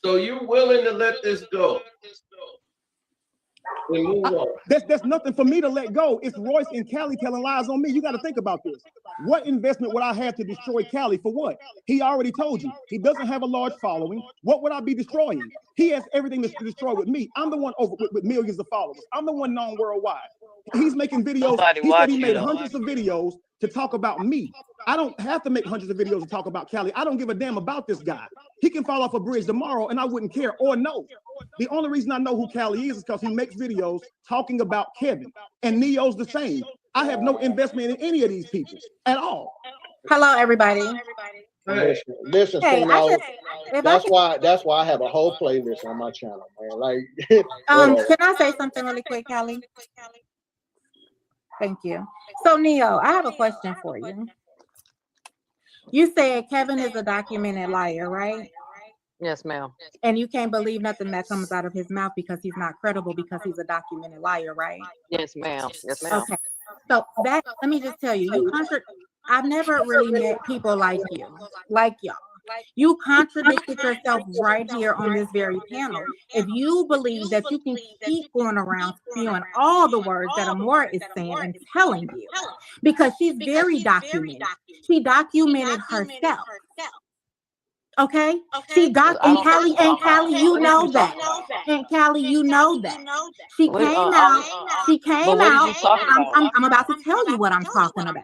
So you're willing to let this go? There's nothing for me to let go. It's Royce and Callie telling lies on me. You got to think about this. What investment would I have to destroy Callie for what? He already told you. He doesn't have a large following. What would I be destroying? He has everything to destroy with me. I'm the one with millions of followers. I'm the one known worldwide. He's making videos. He said he made hundreds of videos to talk about me. I don't have to make hundreds of videos to talk about Callie. I don't give a damn about this guy. He can fall off a bridge tomorrow and I wouldn't care or know. The only reason I know who Callie is because he makes videos talking about Kevin. And Neo's the same. I have no investment in any of these people at all. Hello, everybody. Listen, Hey, that's why I have a whole playlist on my channel, man. Like, can I say something really quick, Callie? Thank you. So, Neo, I have a question for you. You said Kevin is a documented liar, right? Yes, ma'am. And you can't believe nothing that comes out of his mouth because he's not credible because he's a documented liar, right? Yes, ma'am. Yes, ma'am. Okay. So that, let me just tell you, I've never really met people like you, like y'all. You contradicted yourself right here on this very panel. If you believe that you can keep going around spewing all the words that Amora is saying and telling you, because she's very documented. She documented herself. Okay? She got, and Callie, you know that. And Callie, you know that. She came out. I'm about to tell you what I'm talking about.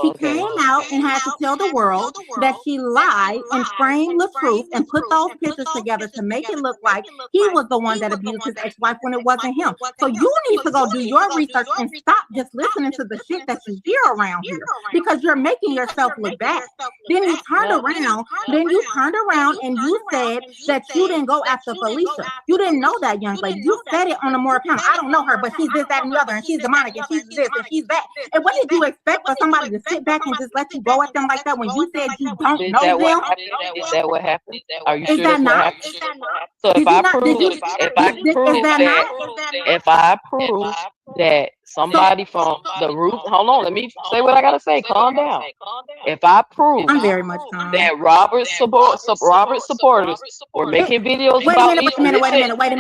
She came out and had to tell the world that she lied and framed the truth and put those pictures together to make it look like he was the one that abused his ex-wife when it wasn't him. So you need to go do your research and stop just listening to the shit that you hear around here because you're making yourself look bad. Then you turned around and you said that you didn't go after Felicia. You didn't know that young lady. You said it on the more panel. I don't know her, but she's this, that, and the other, and she's demonic, and she's this, and she's that. And what did you expect for somebody to sit back and just let you go at them like that when you said you don't know them? Is that what happened? Are you sure that's what happened? So if I prove that somebody from the roof, hold on, let me say what I gotta say. Calm down. If I prove I'm very much calm. that Robert supporters were making videos about Wait a minute.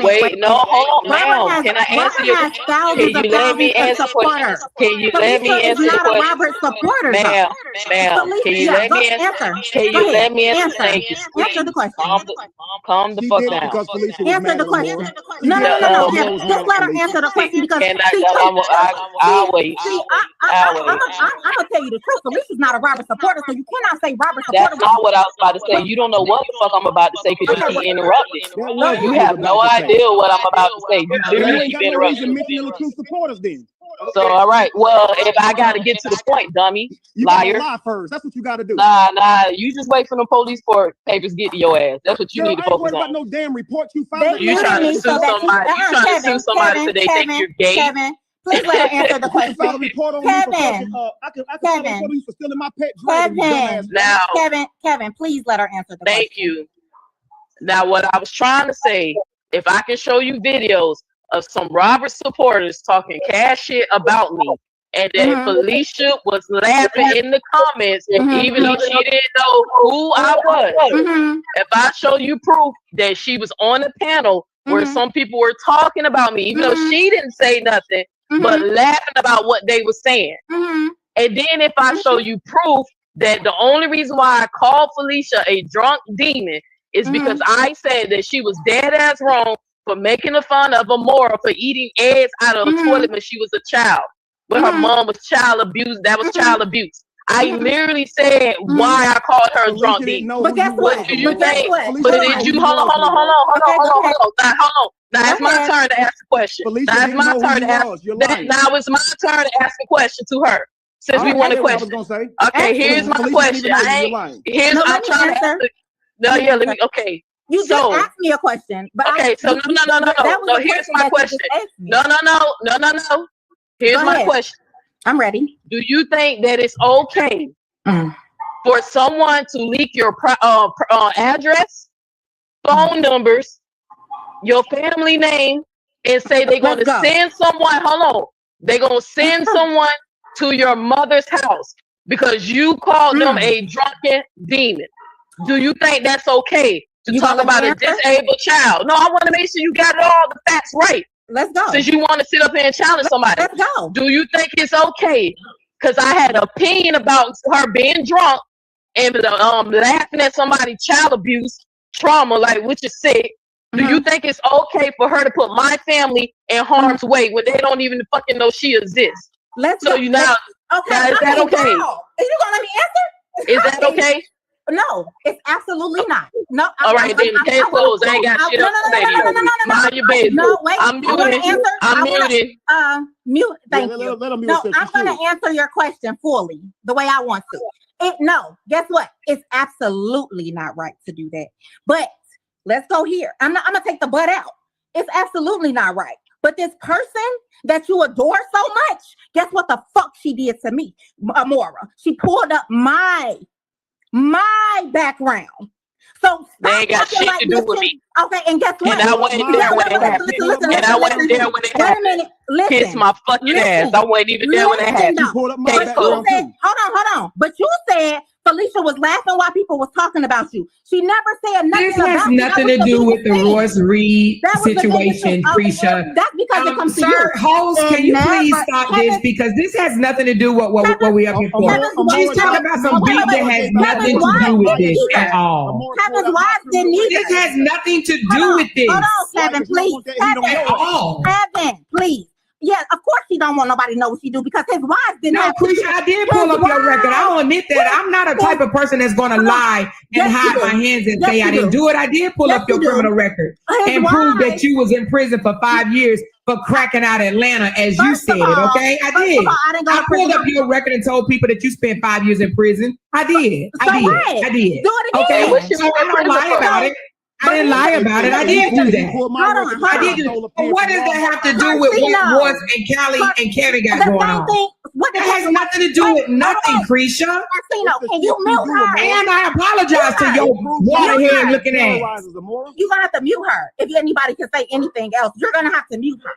Wait, no, hold on, ma'am. Can I answer your question? Can you let me answer the question? Can you let me answer the question? Robert supporter, ma'am, can you let me answer? Can you let me answer? Thank you. Answer the question. Calm the fuck down. Answer the question. No. Just let her answer the question because I'll wait. I'm gonna tell you the truth. Felicia's not a Robert supporter, so you cannot say Robert supporter. That's not what I was about to say. You don't know what the fuck I'm about to say because you keep interrupting. You have no idea what I'm about to say. You literally keep interrupting. So all right, well, if I gotta get to the point, dummy, liar. Lie first. That's what you gotta do. Nah. You just wait for the police court papers get to your ass. That's what you need to focus on. No damn report you filed. You trying to sue somebody? You trying to sue somebody so they think you're gay? Kevin, please let her answer the question. Kevin, please let her answer the question. Thank you. Now, what I was trying to say, if I can show you videos of some Robert supporters talking cash shit about me, and then Felicia was laughing in the comments, even though she didn't know who I was. If I show you proof that she was on a panel where some people were talking about me, even though she didn't say nothing, but laughing about what they were saying. And then if I show you proof that the only reason why I called Felicia a drunk demon is because I said that she was dead ass wrong for making fun of Amora for eating eggs out of a toilet when she was a child. When her mom was child abused, that was child abuse. I literally said why I called her a drunk demon. But guess what? Do you But guess think? what? But Hold did on. you hold on? Now it's my turn to ask the question. Felicia Now it's didn't my know turn who to you ask. was. You're lying. Now it's my turn to ask a question to her. Since we want a what I was question. gonna say. Okay, here's my question. I'm trying to answer. No, yeah, let me. Okay. You just asked me a question, but okay, so no. Here's my question. No. Here's my question. I'm ready. Do you think that it's okay for someone to leak your address, phone numbers, your family name, and say they're going to send someone? Hold on. They're going to send someone to your mother's house because you called them a drunken demon. Do you think that's okay to talk about a disabled child? No, I want to make sure you got all the facts right. Let's go. Since you want to sit up here and challenge somebody. Let's go. Do you think it's okay? Because I had an opinion about her being drunk and laughing at somebody's child abuse, trauma, like which is sick. Do you think it's okay for her to put my family in harm's way when they don't even fucking know she exists? Let's so go. You now, okay, is that okay? Girl, are you gonna let me answer? Is that okay? No, it's absolutely not. No. All right, then case closed. I ain't got shit up to say to you. Mind your business. No, wait. I'm muted. I'm muted. Mute. Thank you. No, I'm gonna answer your question fully the way I want to. No, guess what? It's absolutely not right to do that. But let's go here. I'm gonna take the butt out. It's absolutely not right. But this person that you adore so much, guess what the fuck she did to me, Amora? She pulled up my background. So they ain't got shit to do with me. Okay, and guess what? And I wasn't there when it happened. And I wasn't there when it happened. Wait a minute. Listen. Kiss my fucking ass. I wasn't even there when it happened. Hold on. But you said Felicia was laughing while people was talking about you. She never said nothing about This has nothing to do with the Royce Reed situation, Prisha. That's because it comes to you. Sir, host, can you please stop this? Because this has nothing to do with what we up here for. She's talking about some beef that has nothing to do with this at all. Kevin's wife didn't either. This has nothing to do with this. Hold on, Kevin, please. Kevin, please. Yeah, of course he don't want nobody to know what she do because his wife didn't have Prisha, I did pull up your record. I'll admit that. I'm not a type of person that's going to lie and hide my hands and say I didn't do it. I did pull up your criminal record and prove that you was in prison for 5 years for cracking out Atlanta, as you said, okay? I did. I pulled up your record and told people that you spent 5 years in prison. I did. I did. Do it again. Okay, so I don't lie about it. I didn't lie about it. I did do that. I did do. But what does that have to do with what Royce and Callie and Kevin got going on? That has nothing to do with nothing, Krisha. Can you mute her? And I apologize to your waterhead looking ass. You're gonna have to mute her. If anybody can say anything else, you're gonna have to mute her.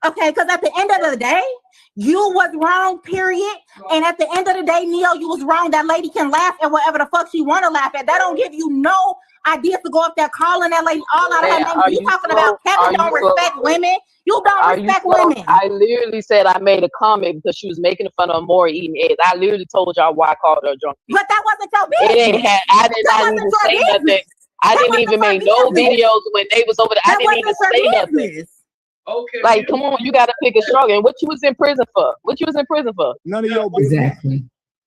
Okay, because at the end of the day, you was wrong, period. And at the end of the day, Neo, you was wrong. That lady can laugh at whatever the fuck she want to laugh at. That don't give you no idea to go up there calling that lady all out of her name. You talking about Kevin don't respect women. You don't respect women. I literally said I made a comment because she was making fun of Amora eating eggs. I literally told y'all why I called her drunk. But that wasn't your business. I did not even say nothing. I didn't even make no videos when they was over there. I didn't even say nothing. Okay. Like, come on, you gotta pick a struggle. And what you was in prison for? None of your business. Exactly.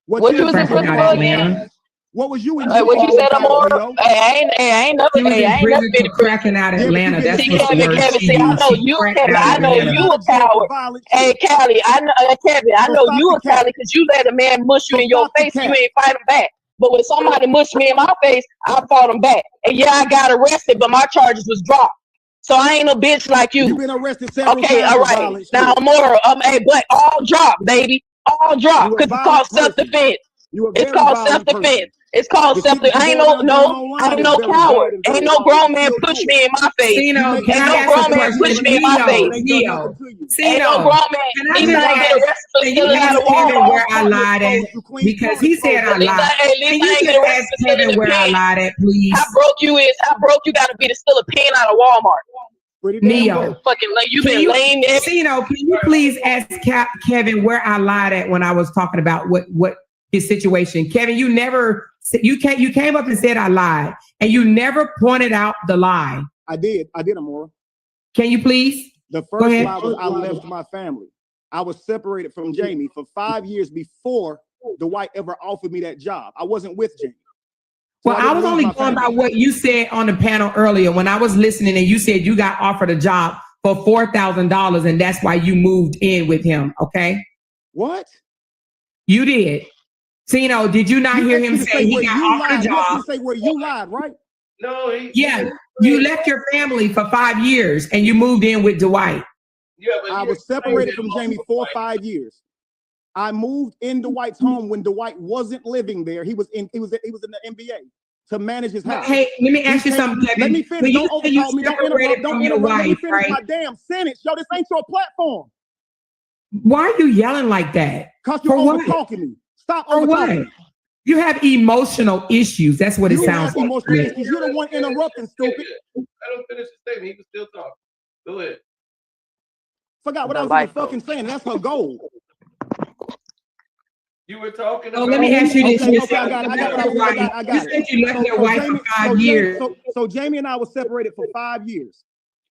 What you was in prison for again? What was you in? What you said, Amora? I ain't never been cracking out Atlanta. That's Kevin, see, I know you, Kevin. I know you a coward. Hey, Callie, I know, Kevin. I know you a coward because you let a man mush you in your face. You ain't fight him back. But when somebody mushed me in my face, I fought him back. And yeah, I got arrested, but my charges was dropped. So I ain't a bitch like you. You've been arrested several times. Okay, all right. Now, Amora, hey, but all drop, baby. All drop. Because it's called self-defense. It's called self-defense. It's called self-defense. I ain't no coward. Ain't no grown man push me in my face. Ain't no grown man push me in my face. Ain't no grown man even gonna get arrested for stealing out of Walmart. Where I lied at, because he said I lied. Can you just ask Kevin where I lied at, please? How broke you is? How broke you gotta be to steal a pen out of Walmart? Neo, fucking you been lame. Can you please ask Kevin where I lied at when I was talking about what his situation. Kevin, you came up and said I lied, and you never pointed out the lie. I did, Amora. Can you please? The first lie was I left my family. I was separated from Jamie for 5 years before Dwight ever offered me that job. I wasn't with Jamie. So Well, I was only going by what you said on the panel earlier when I was listening, and you said you got offered a job for $4,000, and that's why you moved in with him. Okay. What? You did. Sino, did you not hear him say he got offered a job? You say where you lied, right? No. You left your family for 5 years and you moved in with Dwight. Yeah, but I was separated from Jamie for 5 years. I moved in Dwight's home when Dwight wasn't living there. He was in the NBA to manage his house. Hey, let me ask you something, Kevin. Let me finish. Don't overcall me. Don't interrupt. Don't interrupt. Let me finish my damn sentence. Yo, this ain't your platform. Why are you yelling like that? Because you're over talking me. Stop over talking me. You have emotional issues. That's what it sounds like. Emotional issues. You're the one interrupting, stupid. I don't finish the statement. He was still talking. Go ahead. Forgot what I was even fucking saying. That's her goal. You were talking about. Let me ask you this. Okay, I got it. You said you left your wife for 5 years. So Jamie and I were separated for 5 years.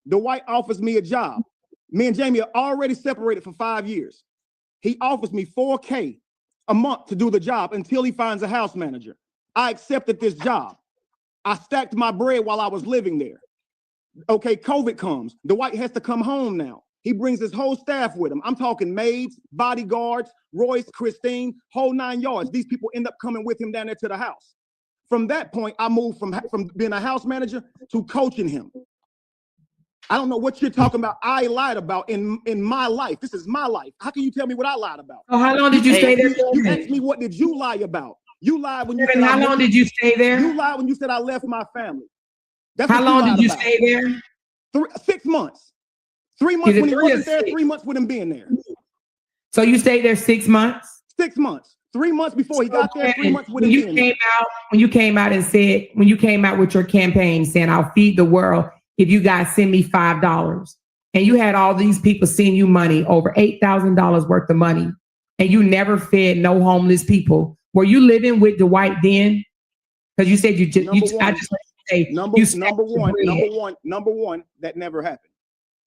Dwight offers me a job. Me and Jamie are already separated for 5 years. He offers me $4K a month to do the job until he finds a house manager. I accepted this job. I stacked my bread while I was living there. Okay, COVID comes. Dwight has to come home now. He brings his whole staff with him. I'm talking maids, bodyguards, Royce, Christine, whole 9 yards. These people end up coming with him down there to the house. From that point, I moved from being a house manager to coaching him. I don't know what you're talking about. I lied about in my life. This is my life. How can you tell me what I lied about? Oh, how long did you stay there? You asked me what did you lie about? You lied when you said how long did you stay there? You lied when you said I left my family. That's how long did you stay there? 6 months. 3 months when he wasn't there, 3 months with him being there. So you stayed there 6 months? 6 months. 3 months before he got there, 3 months with him being there. When you came out with your campaign saying, I'll feed the world if you guys send me $5. And you had all these people send you money, over $8,000 worth of money, and you never fed no homeless people. Were you living with Dwight then? Because you said number one, that never happened.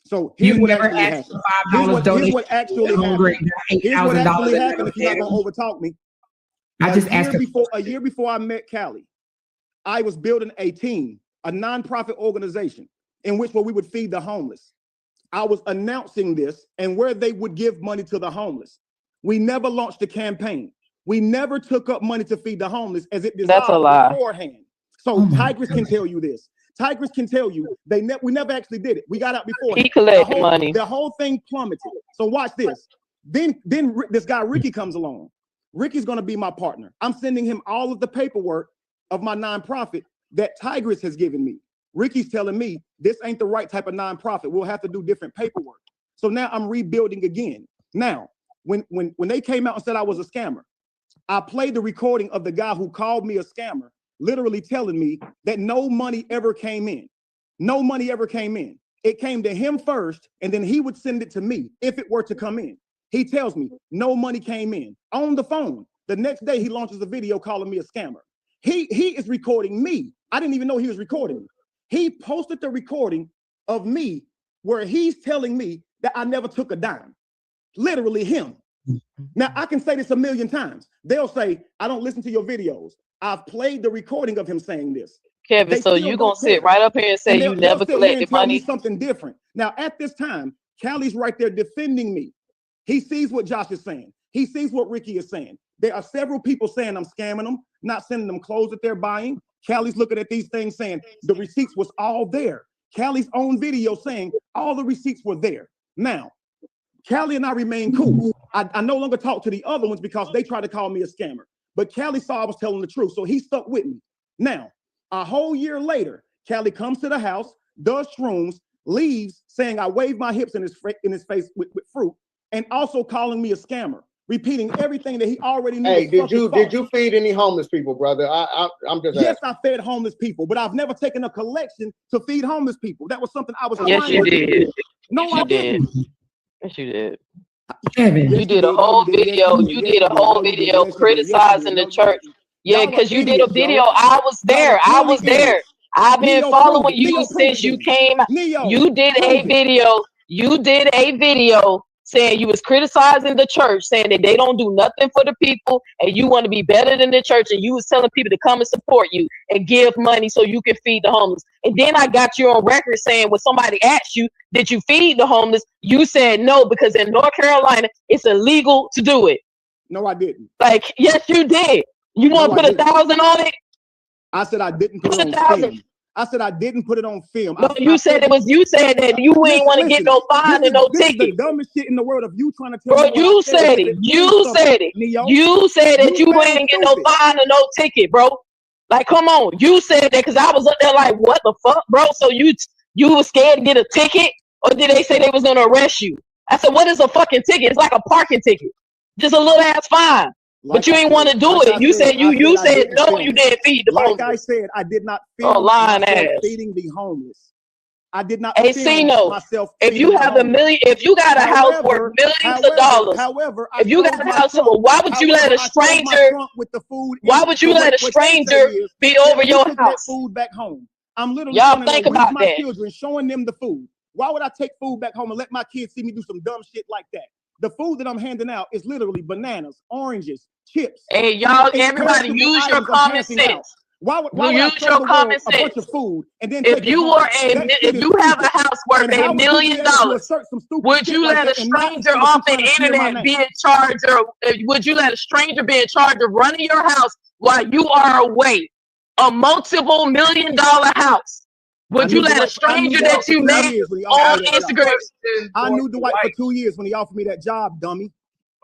So here's what actually happened. Here's what actually happened. If you're not going to overtalk me. A year before I met Callie, I was building a team, a nonprofit organization in which we would feed the homeless. I was announcing this and where they would give money to the homeless. We never launched a campaign. We never took up money to feed the homeless as it dissolved beforehand. So Tigress can tell you this. Tigress can tell you we never actually did it. We got out before. He collected money. The whole thing plummeted. So watch this. Then this guy Ricky comes along. Ricky's going to be my partner. I'm sending him all of the paperwork of my nonprofit that Tigress has given me. Ricky's telling me this ain't the right type of nonprofit. We'll have to do different paperwork. So now I'm rebuilding again. Now, when they came out and said I was a scammer, I played the recording of the guy who called me a scammer, literally telling me that no money ever came in. No money ever came in. It came to him first, and then he would send it to me if it were to come in. He tells me no money came in on the phone. The next day he launches a video calling me a scammer. He is recording me. I didn't even know he was recording me. He posted the recording of me where he's telling me that I never took a dime. Literally him. Now, I can say this a million times. They'll say, I don't listen to your videos. I've played the recording of him saying this. Kevin, so you going to sit right up here and say you never collected money? Something different. Now, at this time, Callie's right there defending me. He sees what Josh is saying. He sees what Ricky is saying. There are several people saying I'm scamming them, not sending them clothes that they're buying. Callie's looking at these things saying the receipts was all there. Callie's own video saying all the receipts were there. Now, Callie and I remain cool. I no longer talk to the other ones because they try to call me a scammer. But Callie saw I was telling the truth, so he stuck with me. Now, a whole year later, Callie comes to the house, does shrooms, leaves, saying I waved my hips in his face with fruit, and also calling me a scammer, repeating everything that he already knew. Hey, did you feed any homeless people, brother? I'm just yes, I fed homeless people, but I've never taken a collection to feed homeless people. That was something I was. Yes, you did. No, I didn't. Yes, you did. Kevin. You did a whole video. You did a whole video criticizing the church. Yeah, because you did a video. I was there. I was there. I've been following you since you came out. You did a video. You did a video saying you was criticizing the church, saying that they don't do nothing for the people, and you want to be better than the church, and you was telling people to come and support you and give money so you can feed the homeless. And then I got you on record saying when somebody asked you, did you feed the homeless? You said no, because in North Carolina, it's illegal to do it. No, I didn't. Like, yes, you did. You want to put 1,000 on it? I said I didn't put it on film. I said I didn't put it on film. No, you said it was. You said that you ain't want to get no fine and no ticket. This is the dumbest shit in the world. Of you trying to tell bro, me you said it. You said it. You said that you ain't get no fine and no ticket, bro. Like, come on. You said that because I was up there like, what the fuck, bro? So you was scared to get a ticket, or did they say they was gonna arrest you? I said, what is a fucking ticket? It's like a parking ticket, just a little ass fine. But you ain't want to do it. You said you said no. You didn't feed the homeless. Like I said, I did not film myself feeding the homeless. I did not film myself. If you have if you got a house worth millions of dollars, if you got a house, why would you let a stranger? Why would you let a stranger be over your house? Food back home. I'm literally y'all think about my that. Children, showing them the food. Why would I take food back home and let my kids see me do some dumb shit like that? The food that I'm handing out is literally bananas, oranges, chips. Hey, y'all, everybody use your common sense. Why would use your common sense? A bunch of food and then if you have a house worth $1 million, would you let a stranger off the internet be in charge, or would you let a stranger be in charge of running your house while you are away? A multiple $1 million house. Would you let a stranger that you met on Instagram? I knew Dwight for 2 years when he offered me that job, dummy.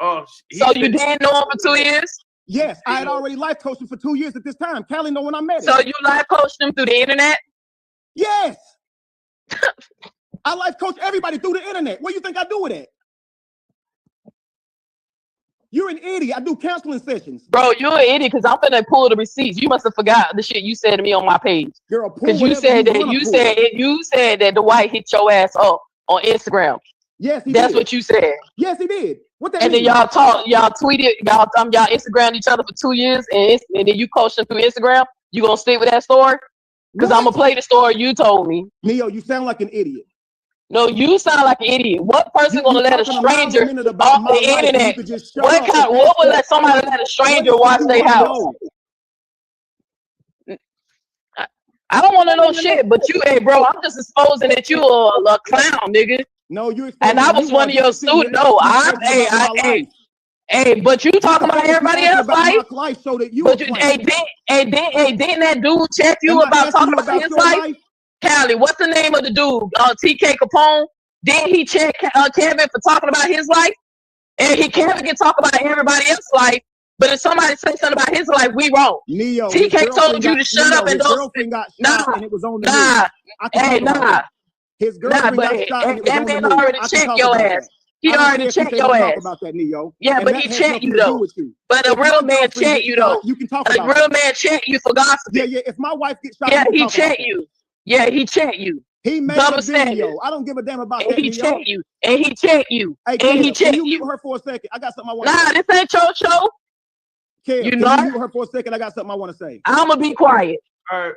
Oh, so you didn't know him for 2 years? Yes, I had already life coached him for 2 years at this time. Callie know when I met him. So you life coached him through the internet? Yes. I life coach everybody through the internet. What do you think I do with that? You're an idiot. I do counseling sessions. Bro, you're an idiot because I'm gonna pull the receipts. You must have forgot the shit you said to me on my page. Because you said that Dwight hit your ass up on Instagram. Yes, he That's did. what you said. Yes, he did. What that and mean? then y'all tweeted, y'all Instagrammed each other for 2 years, and then you coached him through Instagram. You gonna stick with that story? Because I'm gonna play the story you told me. Neo, you sound like an idiot. No, you sound like an idiot. What person gonna let a stranger off the internet? What would let somebody let a stranger watch their house? I don't want to know shit, but you, hey, bro, I'm just exposing that you a clown, nigga. No, you. And I was one of your students. No, hey, but you talking about everybody else's life. So that you but you, didn't that dude check you about talking about his life? Callie, what's the name of the dude? TK Capone. Didn't he check Kevin for talking about his life? And Kevin can talk about everybody else's life. But if somebody says something about his life, we wrong. Neo, TK told you to shut up and don't. Nah. His girlfriend got shot and it was on the news. already checked your ass. He already checked your ass. About that, Neo. Yeah, but he checked you though. But a real man checked you though. You can talk about a real man checked you for gossiping. Yeah. If my wife gets shot, yeah, he checked you. Yeah, he checked you. He made a video. I don't give a damn about that. He checked you. And he checked you. Hey, and he checked you. Mute her for a second. I got something I want to say. Nah, this ain't your show. Kev, you know, mute her for a second. I got something I want to say. I'm gonna be quiet. All right,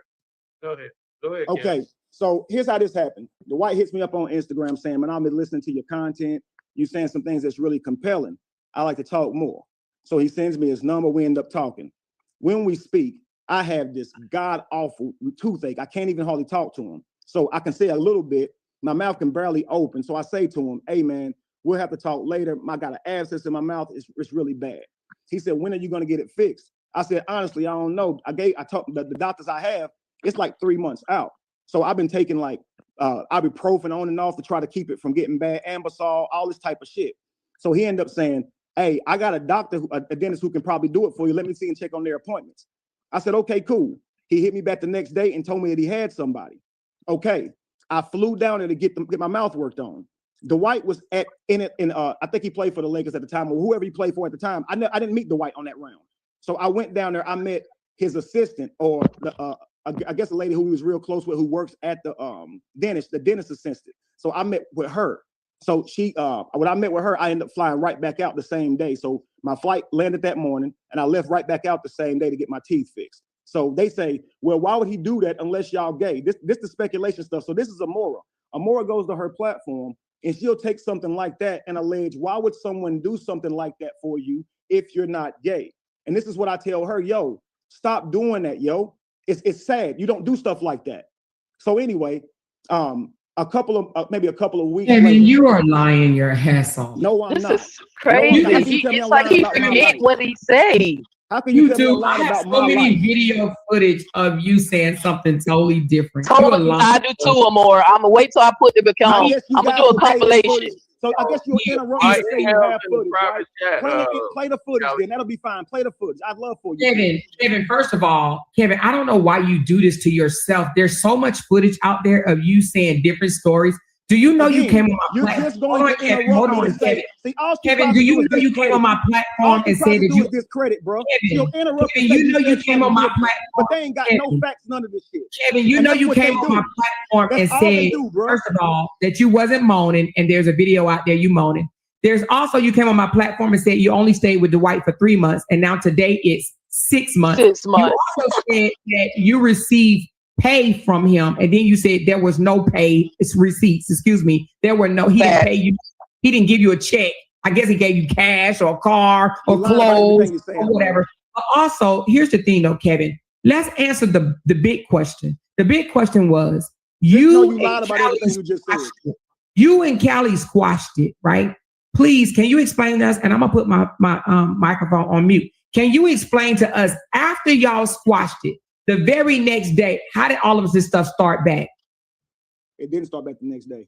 go ahead. Okay, Kev. So here's how this happened. Dwight hits me up on Instagram saying, "Man, I've been listening to your content. You saying some things that's really compelling. I like to talk more." So he sends me his number. We end up talking. When we speak, I have this god awful toothache. I can't even hardly talk to him. So I can say a little bit. My mouth can barely open. So I say to him, "Hey man, we'll have to talk later. I got an abscess in my mouth. It's really bad." He said, "When are you going to get it fixed?" I said, "Honestly, I don't know." I talked the doctors I have. It's like 3 months out. So I've been taking like ibuprofen on and off to try to keep it from getting bad, Ambisol, all this type of shit. So he ended up saying, "Hey, I got a doctor, a dentist who can probably do it for you. Let me see and check on their appointments." I said, "Okay, cool." He hit me back the next day and told me that he had somebody. Okay, I flew down there to get my mouth worked on. Dwight was I think he played for the Lakers at the time, or whoever he played for at the time. I didn't meet Dwight on that round. So I went down there, I met his assistant, or I guess a lady who he was real close with, who works at the dentist assistant. So I met with her. So she, when I met with her, I ended up flying right back out the same day. So my flight landed that morning, and I left right back out the same day to get my teeth fixed. So they say, well, why would he do that unless y'all gay? This the speculation stuff. So this is Amora. Amora goes to her platform, and she'll take something like that and allege, why would someone do something like that for you if you're not gay? And this is what I tell her, yo, stop doing that, yo. It's sad. You don't do stuff like that. So anyway, maybe a couple of weeks Kevin, later, you are lying your ass off. No, I'm not. This is crazy. No, It's like he forget what he say. How can you tell me do. I'm lying I have about so my many life? video footage of you saying something totally different. Totally, I do too, or more. I'm gonna wait till I put the become. I'm gonna do a compilation. So I guess you'll interrupt me and say you have footage, right? Play the footage, then that'll be fine. Play the footage. I'd love for you. Kevin, first of all, Kevin, I don't know why you do this to yourself. There's so much footage out there of you saying different stories. Do you know you came on my platform? You're just going to interrupt me and say, Kevin, do you know you came on my platform and said that you discredit, bro? Kevin, you know you came on my platform, but they ain't got no facts, none of this shit. Kevin, you know you came on my platform and said, first of all, that you wasn't moaning, and there's a video out there you moaning. There's also, you came on my platform and said you only stayed with Dwight for 3 months, and now today it's 6 months. 6 months. You also said that you received pay from him, and then you said there was no pay. It's receipts. Excuse me. There were no. He didn't pay you. He didn't give you a check. I guess he gave you cash or a car or clothes or whatever. But also, here's the thing, though, Kevin. Let's answer the big question. The big question was you lied about everything you just said. You and Callie squashed it, right? Please, can you explain to us? And I'm gonna put my microphone on mute. Can you explain to us after y'all squashed it? The very next day, how did all of this stuff start back? It didn't start back the next day.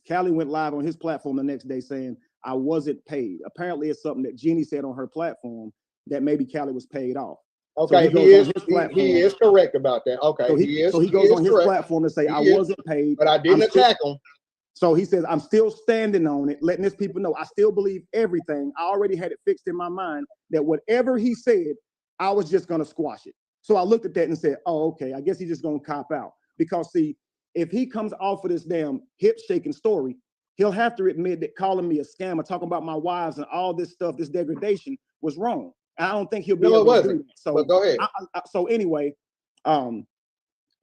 Callie went live on his platform the next day saying, I wasn't paid. Apparently, it's something that Jeannie said on her platform that maybe Callie was paid off. Okay, so he is correct about that. Okay, so he goes on his platform to say, I wasn't paid. But I didn't attack him. So he says, I'm still standing on it, letting his people know I still believe everything. I already had it fixed in my mind that whatever he said, I was just going to squash it. So I looked at that and said, oh, okay, I guess he's just going to cop out. Because see, if he comes off of this damn hip shaking story, he'll have to admit that calling me a scammer, talking about my wives and all this stuff, this degradation was wrong. And I don't think he'll be able to do that. So but go ahead. So anyway, I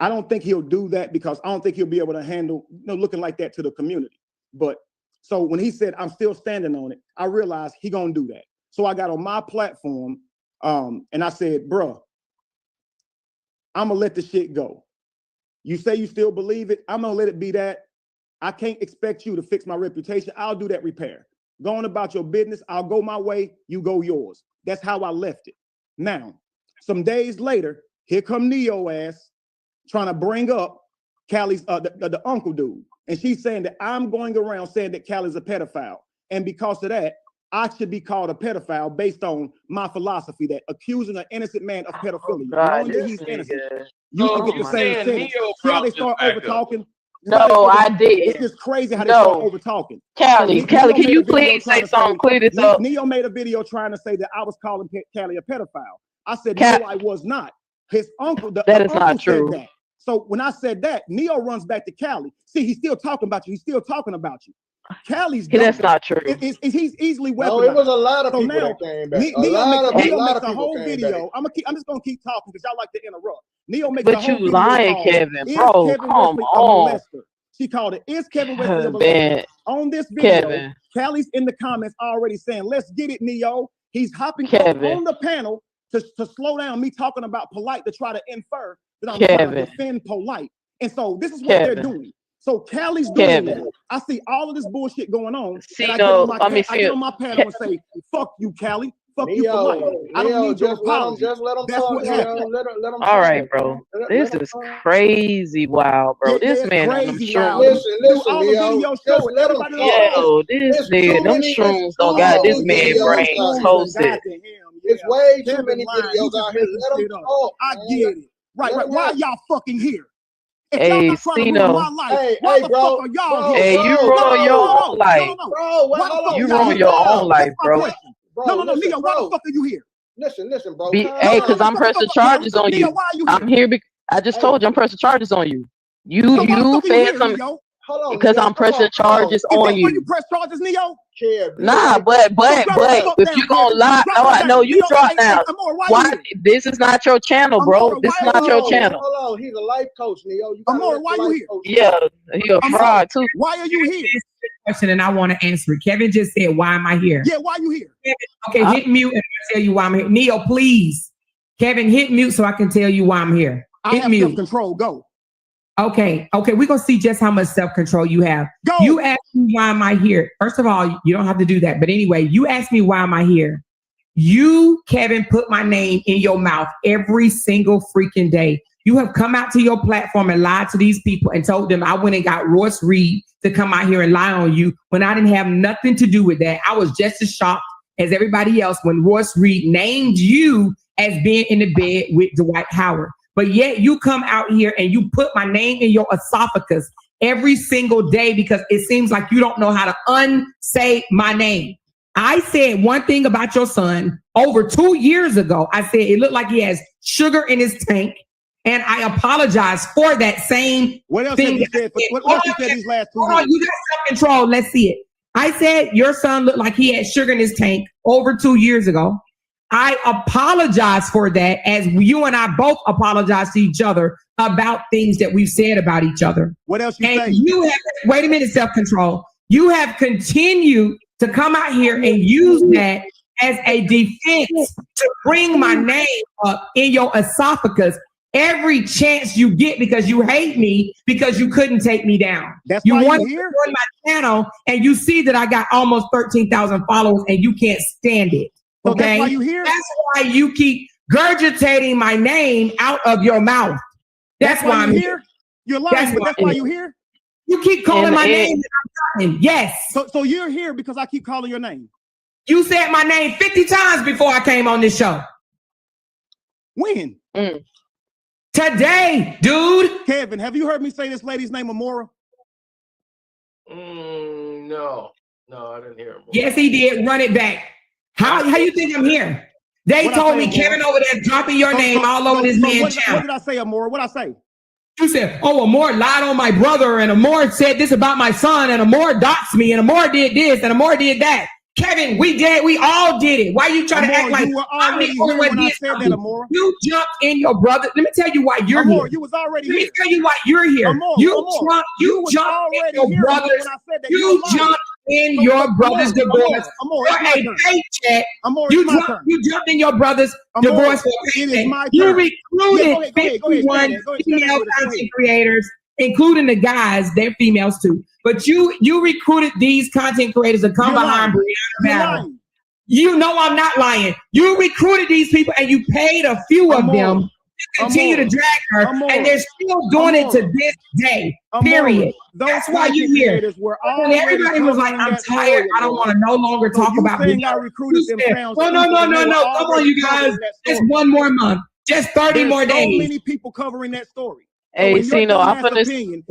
don't think he'll do that because I don't think he'll be able to handle looking like that to the community. But so when he said, I'm still standing on it, I realized he going to do that. So I got on my platform and I said, bruh, I'm gonna let the shit go. You say you still believe it, I'm gonna let it be that. I can't expect you to fix my reputation. I'll do that repair. Go on about your business. I'll go my way, you go yours. That's how I left it. Now, some days later, here come Neo ass trying to bring up Callie's the uncle dude. And she's saying that I'm going around saying that Callie's a pedophile. And because of that, I should be called a pedophile based on my philosophy that accusing an innocent man of pedophilia, knowing that he's innocent, you can get the same sentence. See how they start over talking? No, I did. It's just crazy how they start over talking. Callie, can you please say something? Clear this up. Neo made a video trying to say that I was calling Callie a pedophile. I said, no, I was not. His uncle, that is not true. That. So when I said that, Neo runs back to Callie. See, he's still talking about you. He's still talking about you. Callie's that's not true. He's easily weaponized. No, it was a lot of people that came back. Neo makes a whole video. I'm just gonna keep talking because y'all like to interrupt. Neo makes a whole video. But you lying, Kevin, bro. Come on. She called it, is Kevin Wesley a molester? On this video, Callie's in the comments already saying, let's get it, Neo. He's hopping on the panel to slow down me talking about Polite to try to infer that I'm trying to defend Polite. And so this is what they're doing. So Callie's doing that. I see all of this bullshit going on. I get on my panel and say, fuck you, Callie. Fuck you for life. I don't need your apology. Just let them That's talk. what happened. All right, bro. This is crazy. Wow, bro. This man on them shrooms. Listen, Leo. Just let them talk. Yo, this nigga, them shrooms don't got this man brain toasted. It's way too many videos out here. Let them talk. I get it. Right. Why y'all fucking here? Hey, Cino. Hey, bro. Hey, you ruin your own life. You ruin your own life, bro. No, Neo, why the fuck are you here? Listen, bro. Hey, because I'm pressing charges on you. I'm here because I just told you I'm pressing charges on you. You said something. Hold on, because Neo, I'm come on, pressing come on. charges Is on that why you you. press charges, Neo? Kev, you Nah, like but Drop the fuck if down, you gonna Kevin. lie, Drop no, that no, down. you Neo, drop hey, down. Amora, why Why? you here? This is not your channel, bro. Amora, This why is are not you your here? channel. Hold on, he's a life coach, Neo. You gotta Amora, let why the you life here? coach Yeah, he a Amora, fraud too. why are you here? Question, and I want to answer it. Kevin just said, "Why am I here?" Yeah, why you here? Okay, hit mute and I'll tell you why I'm here. Neo, please. Kevin, hit mute so I can tell you why I'm here. I Hit have mute. self-control. Go. Okay, we're gonna see just how much self-control you have. Go. You asked me why am I here. First of all, you don't have to do that. But anyway, you asked me why am I here. You, Kevin, put my name in your mouth every single freaking day. You have come out to your platform and lied to these people and told them I went and got Royce Reed to come out here and lie on you when I didn't have nothing to do with that. I was just as shocked as everybody else when Royce Reed named you as being in the bed with Dwight Howard. But yet you come out here and you put my name in your esophagus every single day because it seems like you don't know how to unsay my name. I said one thing about your son over 2 years ago. I said it looked like he has sugar in his tank. And I apologize for that same What else thing. have you said? What else you said these last 2 years? You got self-control. Let's see it. I said your son looked like he had sugar in his tank over 2 years ago. I apologize for that, as you and I both apologize to each other about things that we've said about each other. What else you say? You have, wait a minute, self-control. You have continued to come out here and use that as a defense to bring my name up in your esophagus every chance you get because you hate me because you couldn't take me down. That's you why want you to here? join my channel and you see that I got almost 13,000 followers and you can't stand it. So Okay, that's why you here? That's why you keep gurgitating my name out of your mouth. That's why I'm here. You're lying, but that's why you here. You keep calling my name. And I'm lying. Yes. So you're here because I keep calling your name. You said my name 50 times before I came on this show. When? Today, dude. Kevin, have you heard me say this lady's name, Amora? No, I didn't hear him. Yes, he did. Run it back. How you think I'm here? They What told I me say, Kevin Amora? over there dropping your name all over this man's channel. What did I say, Amora? What I say? You said, "Oh, Amor lied on my brother, and Amor said this about my son, and Amor doxed me, and Amor did this, and Amor did that." Kevin, we all did it. Why you trying to act like you were I'm the already only here one when I did said something? that, Amora. You jumped in your brother. Let me tell you why you're Amora, here. you was already Let me here. tell you why you're here. Amora, You Amora, jumped already in your here brother's. when I said that. You jumped in your brother's divorce Amora, for it's a my turn. paycheck. Amora, it's my turn. You jumped in your brother's Amora, divorce for a it is paycheck. my You turn. recruited Yeah, go ahead, 51 stand there, female go content ahead. creators, including the guys. They're females too. But you recruited these content creators to come behind Brianna Battle. You know I'm not lying. You recruited these people and you paid a few of them to continue to drag her, and they're still doing it to this day. Period. That's why you here. And everybody was like, "I'm tired. I don't want to no longer talk about saying I recruited them sounds no. Come on, you guys. Just one more month. Just 30 more days. So many people covering that story. Hey, Cino, I'm finna say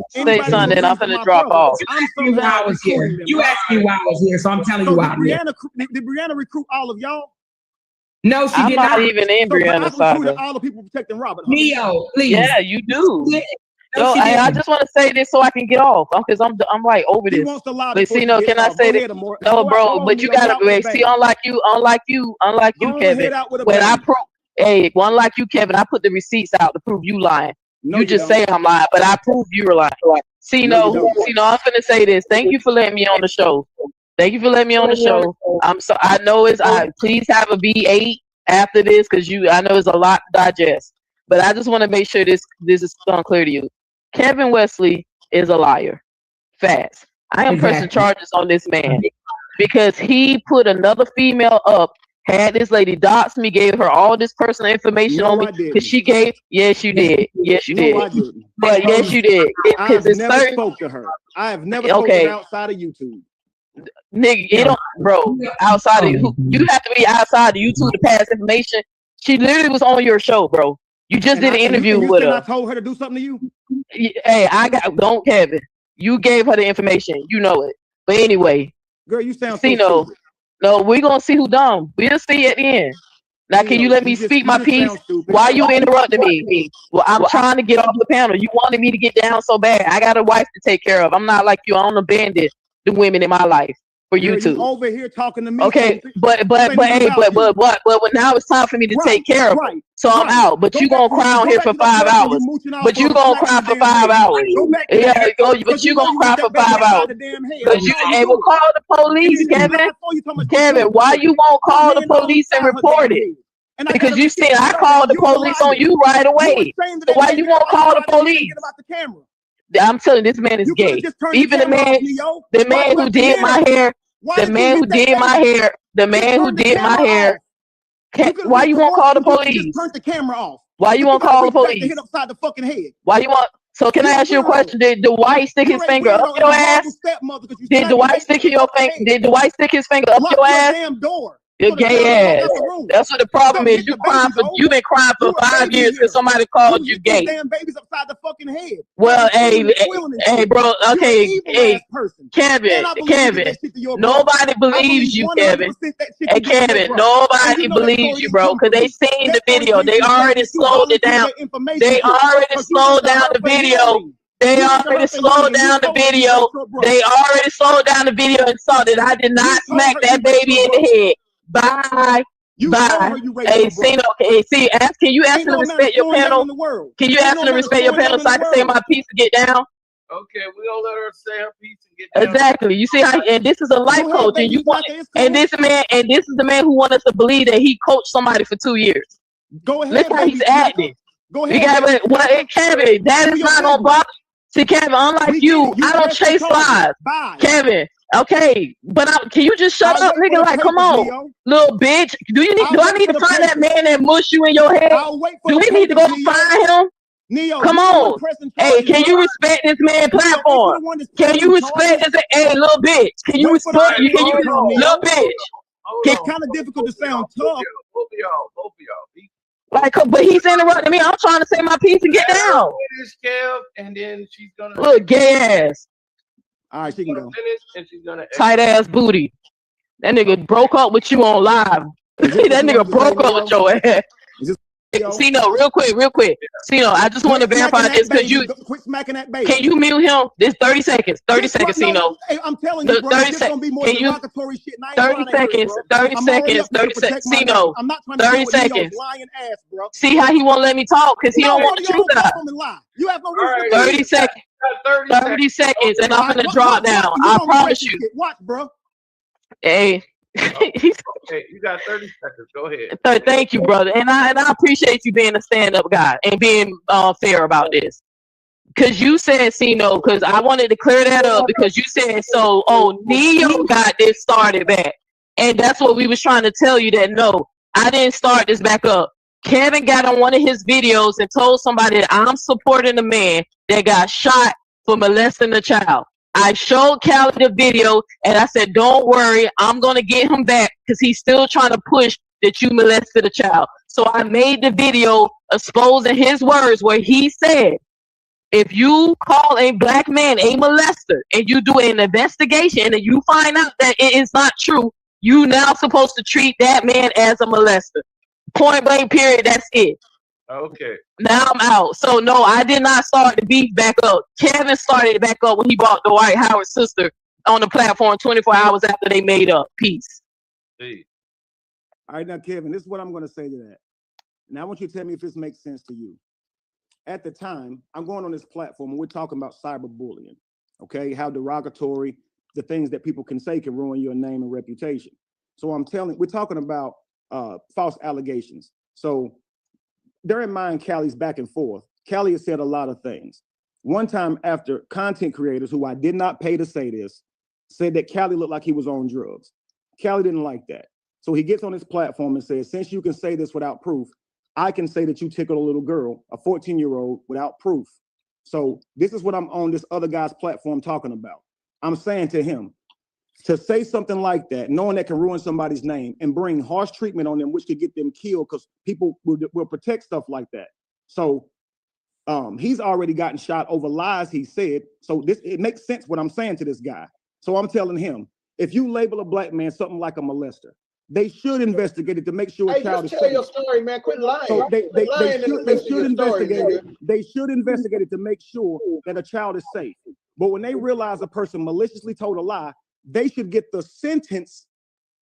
something and I'm finna drop off. You asked me why I was here. You asked me why I was here, so I'm telling you why I'm here. Did Brianna recruit all of y'all? No, she did not not. even in Brianna's recruited saga. all the people protecting Robert. Neo, please. Yeah, you do. No, No, I just want to say this so I can get off, because I'm like over this. But Cino, can I say this? No, bro, but you gotta wait. See, unlike you, Kevin. When I unlike you, Kevin, I put the receipts out to prove you lying. You just say I'm lying, but I prove you were lying. Cino, I'm finna say this. Thank you for letting me on the show. I know please have a V8 after this, because I know it's a lot to digest. But I just want to make sure this is unclear to you. Kevin Wesley is a liar. Facts. I am pressing charges on this man because he put another female up, had this lady dox me, gave her all this personal information on me because she gave. Yes, you did. Yes, you did. But yes, you did. I've never spoke to her. I have never spoken to her outside of YouTube. Nigga, you don't, bro. Outside of you have to be outside of YouTube to pass information. She literally was on your show, bro. You just did an interview with her. I told her to do something to you. Hey, don't, Kevin. You gave her the information. You know it. But anyway, girl, you sound so stupid. No, we're gonna see who dumb. We'll see at the end. Now, can you let me speak my piece? Why you interrupting me? Well, I'm trying to get off the panel. You wanted me to get down so bad. I got a wife to take care of. I'm not like you. I don't abandon the women in my life for you Girl, two. you over here talking to me. Okay, so but now it's time for me to take care of it. So I'm out. But you gonna cry on here for 5 hours. But you gonna cry for 5 hours. Yeah, but you gonna cry for 5 hours. Because you able to call the police, Kevin. Kevin, why you won't call the police and report it? Because you said I called the police on you right away. So why you won't call the police? I'm telling you, this man is gay. Even the man who did my hair, the man who did my hair. Why you won't call the police? Turn the camera off. Why you won't call the police? Hit upside the fucking head. Why you want? So can I ask you a question? Did the white stick his finger up your ass? Did the white stick your finger? Did the white stick his finger up your ass? Damn door. Your gay ass. That's what the problem is. You've been crying for 5 years because somebody called you gay. Damn babies upside the fucking head. Well, hey, bro. Okay, hey, Kevin. Nobody believes you, Kevin. Hey, Kevin. Nobody believes you, bro, because they seen the video. They already slowed it down. They already slowed down the video. They already slowed down the video. They already slowed down the video and saw that I did not smack that baby in the head. Bye. Bye. Hey, Cino, okay, see, can you ask them to respect your panel? Can you ask them to respect your panel so I can say my piece and get down? Okay, we gonna let her say her piece and get down. Exactly. You see how, and this is a life coach, and you want, and this is the man who wants us to believe that he coached somebody for 2 years. Go ahead. Look how he's acting. Go ahead. Kevin, that is not gonna bother. See, Kevin, unlike you, I don't chase lies. Kevin, okay, but can you just shut up, nigga? Like, come on, little bitch. Do I need to find that man that mush you in your head? Do we need to go find him? Come on. Hey, can you respect this man's platform? Can you respect this? Hey, little bitch. Can you respect? Little bitch? It's kind of difficult to sound tough. Both of y'all. Like, but he's interrupting me. I'm trying to say my piece and get down. Finish, Kev, and then she's gonna look gay ass. All right, she can go. Finish, and she's gonna tight ass booty. That nigga broke up with you on live. That nigga broke up with your ass. Cino, real quick. Cino, I just want to verify this because you quit smacking that baby. Can you mute him? This 30 seconds. 30 seconds, Cino. Hey, I'm telling you, bro, this gonna be more derogatory shit. 30 seconds. 30 seconds. 30 seconds. Cino. 30 seconds. See how he won't let me talk because he don't want the truth out. You have no reason. 30 seconds. 30 seconds, and I'm gonna drop down. I promise you. Watch, bro. Hey. Okay, you got 30 seconds. Go ahead. Thank you, brother. And I appreciate you being a stand-up guy and being fair about this. Because you said, Cino, because I wanted to clear that up because you said, Neo got this started back. And that's what we was trying to tell you that, no, I didn't start this back up. Kevin got on one of his videos and told somebody that I'm supporting a man that got shot for molesting a child. I showed Callie the video and I said, don't worry, I'm going to get him back because he's still trying to push that you molested a child. So I made the video exposing his words where he said, if you call a black man a molester and you do an investigation and you find out that it is not true, you now supposed to treat that man as a molester. Point blank period, that's it. Okay. Now I'm out. So no, I did not start the beef back up. Kevin started it back up when he brought Dwight Howard's sister on the platform 24 hours after they made up. Peace. Hey. All right, now Kevin, this is what I'm going to say to that. Now I want you to tell me if this makes sense to you. At the time, I'm going on this platform and we're talking about cyberbullying. Okay, how derogatory the things that people can say can ruin your name and reputation. So we're talking about false allegations. So during mine and Callie's back and forth, Callie has said a lot of things. One time after content creators, who I did not pay to say this, said that Callie looked like he was on drugs. Callie didn't like that. So he gets on his platform and says, since you can say this without proof, I can say that you tickled a little girl, a 14-year-old, without proof. So this is what I'm on this other guy's platform talking about. I'm saying to him, to say something like that, knowing that can ruin somebody's name and bring harsh treatment on them, which could get them killed because people will protect stuff like that. So he's already gotten shot over lies he said. So it makes sense what I'm saying to this guy. So I'm telling him, if you label a black man something like a molester, They should investigate it to make sure a Hey, child just is tell safe. your story, man. Quit lying. So they lying in the midst of should your story, investigate it. nigga. They should investigate it to make sure that a child is safe. But when they realize a person maliciously told a lie, they should get the sentence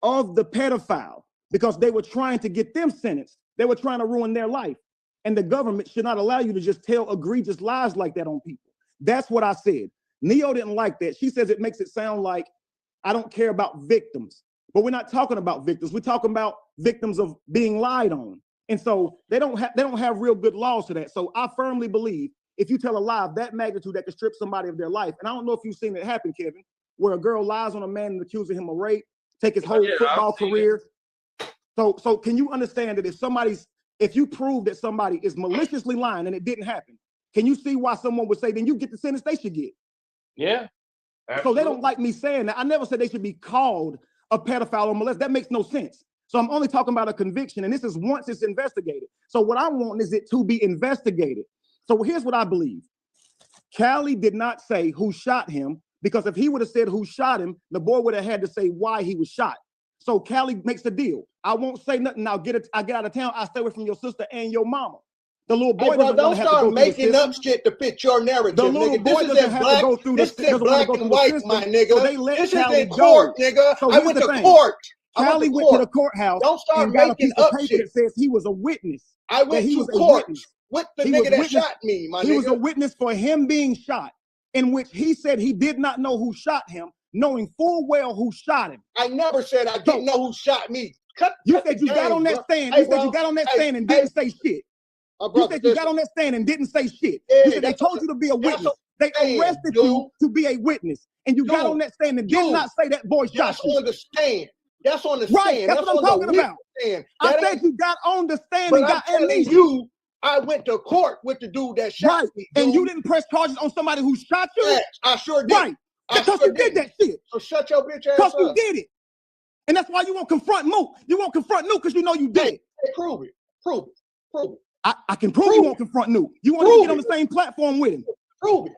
of the pedophile because they were trying to get them sentenced. They were trying to ruin their life. And the government should not allow you to just tell egregious lies like that on people. That's what I said. Neo didn't like that. She says it makes it sound like I don't care about victims. But we're not talking about victims. We're talking about victims of being lied on. And so they don't have real good laws to that. So I firmly believe if you tell a lie of that magnitude that could strip somebody of their life, and I don't know if you've seen it happen, Kevin, where a girl lies on a man and accuses him of rape, take his whole football career. So can you understand that if you prove that somebody is maliciously lying and it didn't happen, can you see why someone would say, then you get the sentence they should get? Yeah. Absolutely. So they don't like me saying that. I never said they should be called a pedophile or molest. That makes no sense. So I'm only talking about a conviction, and this is once it's investigated. So what I want is it to be investigated. So here's what I believe. Callie did not say who shot him, because if he would have said who shot him, the boy would have had to say why he was shot. So Callie makes a deal. I won't say nothing. I get out of town. I stay away from your sister and your mama. The little boy don't start making up shit to fit your narrative. The little boy doesn't have to go through this. This is black and white, my nigga. So they let this Callie is in court, go. nigga. So I went to thing. court. Callie went to the courthouse. Don't start and got a making piece of up paper shit. that says he was a witness. I went to court with the nigga that shot me, my nigga. He was a witness for him being shot, in which he said he did not know who shot him, knowing full well who shot him. I never said I didn't know who shot me. You said you got on that stand. You said you got on that stand and didn't say shit. You said you got on that stand and didn't say shit. You said they told you to be a witness. They arrested you to be a witness. And you got on that stand and did not say that boy shot you. That's on the stand. That's on the stand. Right, that's what I'm talking about. I said you got on the stand and got amnesia. You, I went to court with the dude that shot me. And you didn't press charges on somebody who shot you? Yes, I sure did. Right. Because you did that shit. So shut your bitch ass up. Because you up. did it. And that's why you won't confront Mook. You won't confront Nuke because you know you did it. Hey, prove it. Prove it. Prove it. I can prove you won't confront Nuke. You want to get on the same platform with him. Prove it.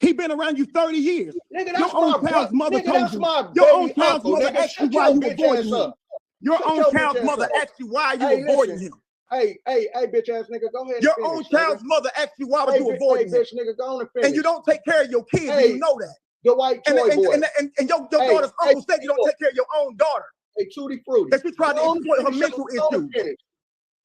He been around you 30 years. Nigga, your own child's mother told you. Your own child's mother asked you why you avoiding him. Your own child's mother asked you why you avoiding him. Hey, bitch ass nigga, go ahead. Your own child's mother asked you why you avoiding him. Bitch nigga, go on and finish. And you don't take care of your kids, and you know that. The white toy boy. And your daughter's uncle said you don't take care of your own daughter. Hey, Tutti Frutti. That you tried to exploit her mental issues.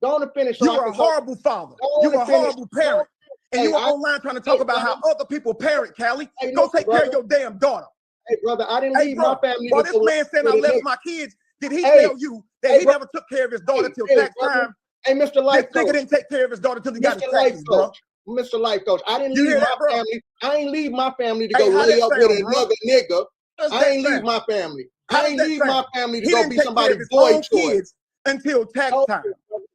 Go on and finish. You're a horrible father. You're a horrible parent. And you were online trying to talk about how other people parent, Callie. Go take care of your damn daughter. Hey, brother, I didn't leave my family. While this man said I left my kids, did he tell you that he never took care of his daughter till tax time? Hey, Mr. Life Coach. This nigga didn't take care of his daughter till he got his taxes, bro. Mr. Life Coach, I didn't leave my family. I ain't leave my family to go lay up with another nigga. I ain't leave my family. I ain't leave my family to go be somebody's boy toy. Until tax time.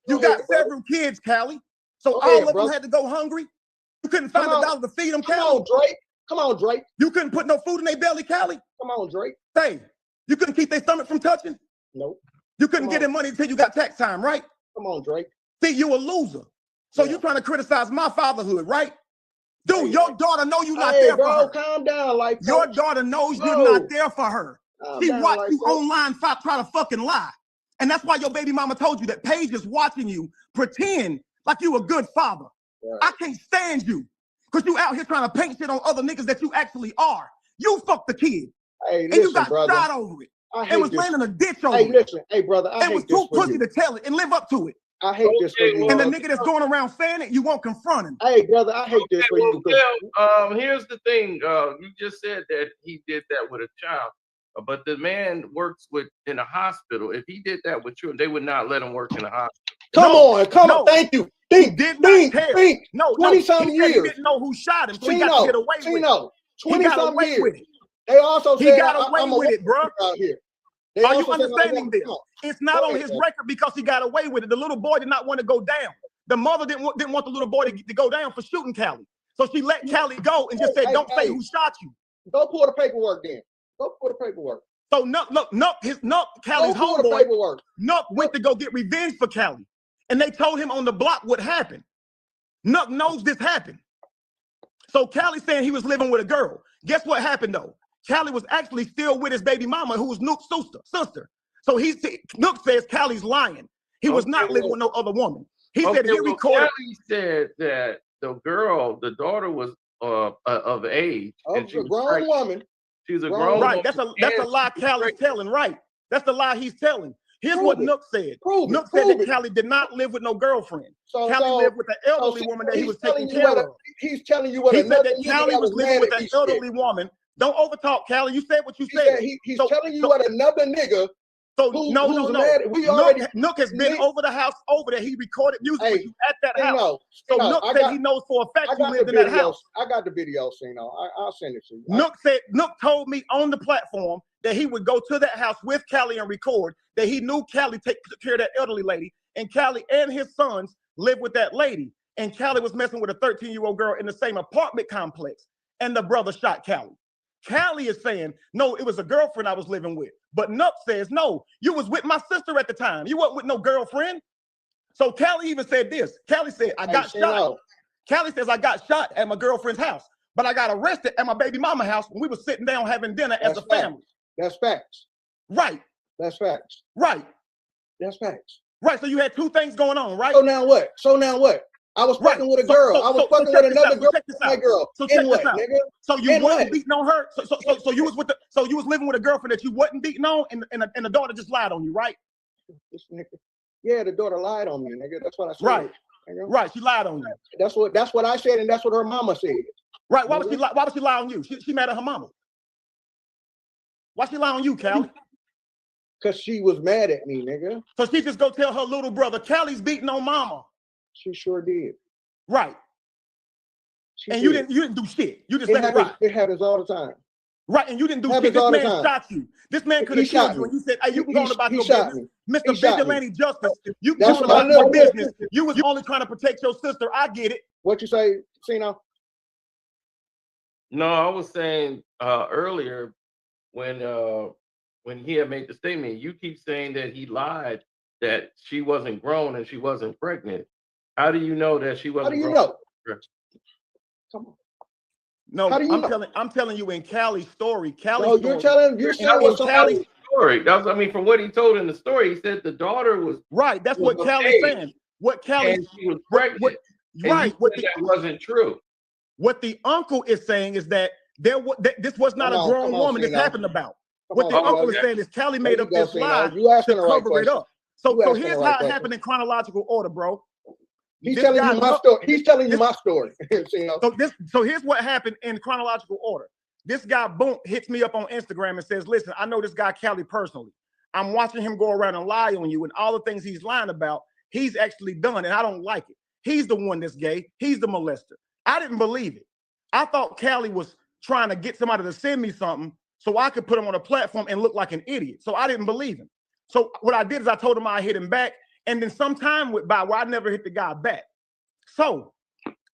You got several kids, Callie. So all of them had to go hungry. You couldn't find $1 to feed them, Callie. Come on, Drake. Come on, Drake. You couldn't put no food in their belly, Callie. Come on, Drake. Hey, you couldn't keep their stomach from touching? Nope. You couldn't get them money until you got tax time, right? Come on, Drake. See, you a loser. So you're trying to criticize my fatherhood, right? Dude, your daughter know you're not there for her. Calm down, like your daughter knows you're not there for her. She watched you online try to fucking lie. And that's why your baby mama told you that Paige is watching you pretend like you a good father. Right. I can't stand you because you out here trying to paint shit on other niggas that you actually are. You fucked the kid. Hey, and you got shot over it. And was laying in a ditch over it. Hey, listen. Hey, brother, I hate this. It was too pussy to tell it and live up to it. I hate this for you. And the nigga that's going around saying it, you won't confront him. Hey, brother, I hate this for you. Here's the thing. You just said that he did that with a child. But the man works in a hospital. If he did that with you, they would not let him work in a hospital. Come on. Thank you. Think. 20-something years. He didn't know who shot him, so he got to get away with it. 20-something years. They also said he got away with it, bro. Out here. Are you understanding this? It's not on his record because he got away with it. The little boy did not want to go down. The mother didn't want the little boy to go down for shooting Callie. So she let Callie go and just said, "Don't say who shot you." Go pull the paperwork then. Go pull the paperwork. So Callie's homeboy, Nuck went to go get revenge for Callie. And they told him on the block what happened. Nuck knows this happened. So Callie saying he was living with a girl. Guess what happened though? Callie was actually still with his baby mama, who was Nuke's sister. So Nook says Callie's lying. He was not living with no other woman. He said he recorded. Callie said that the daughter was of age. And she a grown woman. She was a grown right. woman. That's a lie Callie's telling, right? That's the lie he's telling. Here's what Nook said. Nook said that Callie did not live with no girlfriend. Callie lived with an elderly woman that he was taking care of. He's telling you what he said that Callie was living with an elderly woman. Don't overtalk, Callie. You said what you said. He's telling you what another nigga. So no. Nook has been over the house over there. He recorded music with you at that house. So Nook said he knows for a fact you lived in that house. I got the video, Cino. I'll send it to you. Nook told me on the platform that he would go to that house with Callie and record, that he knew Callie took care of that elderly lady, and Callie and his sons lived with that lady. And Callie was messing with a 13-year-old girl in the same apartment complex, and the brother shot Callie. Callie is saying, no, it was a girlfriend I was living with. But Nook says, no, you was with my sister at the time. You wasn't with no girlfriend. So Callie even said this. Callie said, I got shot. Callie says, I got shot at my girlfriend's house, but I got arrested at my baby mama house when we were sitting down having dinner as a family. That's facts. Right. That's facts. Right. That's facts. Right. So you had two things going on, right? So now what? I was fucking with a girl. I was fucking with another girl. My girl. So check this out. Nigga? So you wasn't beating on her. So you was you was living with a girlfriend that you wasn't beating on, and the daughter just lied on you, right? This nigga. Yeah, the daughter lied on me, nigga. That's what I said. Right. Right. She lied on you. That's what I said, and that's what her mama said. Right. Why would she lie on you? She mad at her mama. Why she lie on you, Callie? Because she was mad at me, nigga. So she just go tell her little brother, Callie's beating on mama. She sure did. Right. You didn't do shit. You just let it ride. It happens all the time. Right, and you didn't do shit. This man shot you. This man could have killed you, and you said, "Hey, you can go on about your business, Mr. Vigilante Justice. You can go on about your business. You was only trying to protect your sister. I get it." What you say, Cino? No, I was saying earlier when he had made the statement, you keep saying that he lied, that she wasn't grown and she wasn't pregnant. How do you know that she wasn't grown? How do you know? Come on. No, I'm telling you in Callie's story. You're telling Callie's story. That's, I mean, from what he told in the story, he said the daughter was right. That's what Callie's saying. What Callie, and she was pregnant. Right. That wasn't true. What the uncle is saying is that this was not a grown woman this happened about. What the uncle is saying is Callie made up this lie to cover it up. So here's how it happened in chronological order, bro. He's telling you my story. He's telling you my story. So here's what happened in chronological order. This guy, boom, hits me up on Instagram and says, listen, I know this guy Callie personally. I'm watching him go around and lie on you, and all the things he's lying about, he's actually done, and I don't like it. He's the one that's gay. He's the molester. I didn't believe it. I thought Callie was trying to get somebody to send me something so I could put him on a platform and look like an idiot. So I didn't believe him. So what I did is I told him I hit him back, and then some time went by where I never hit the guy back. So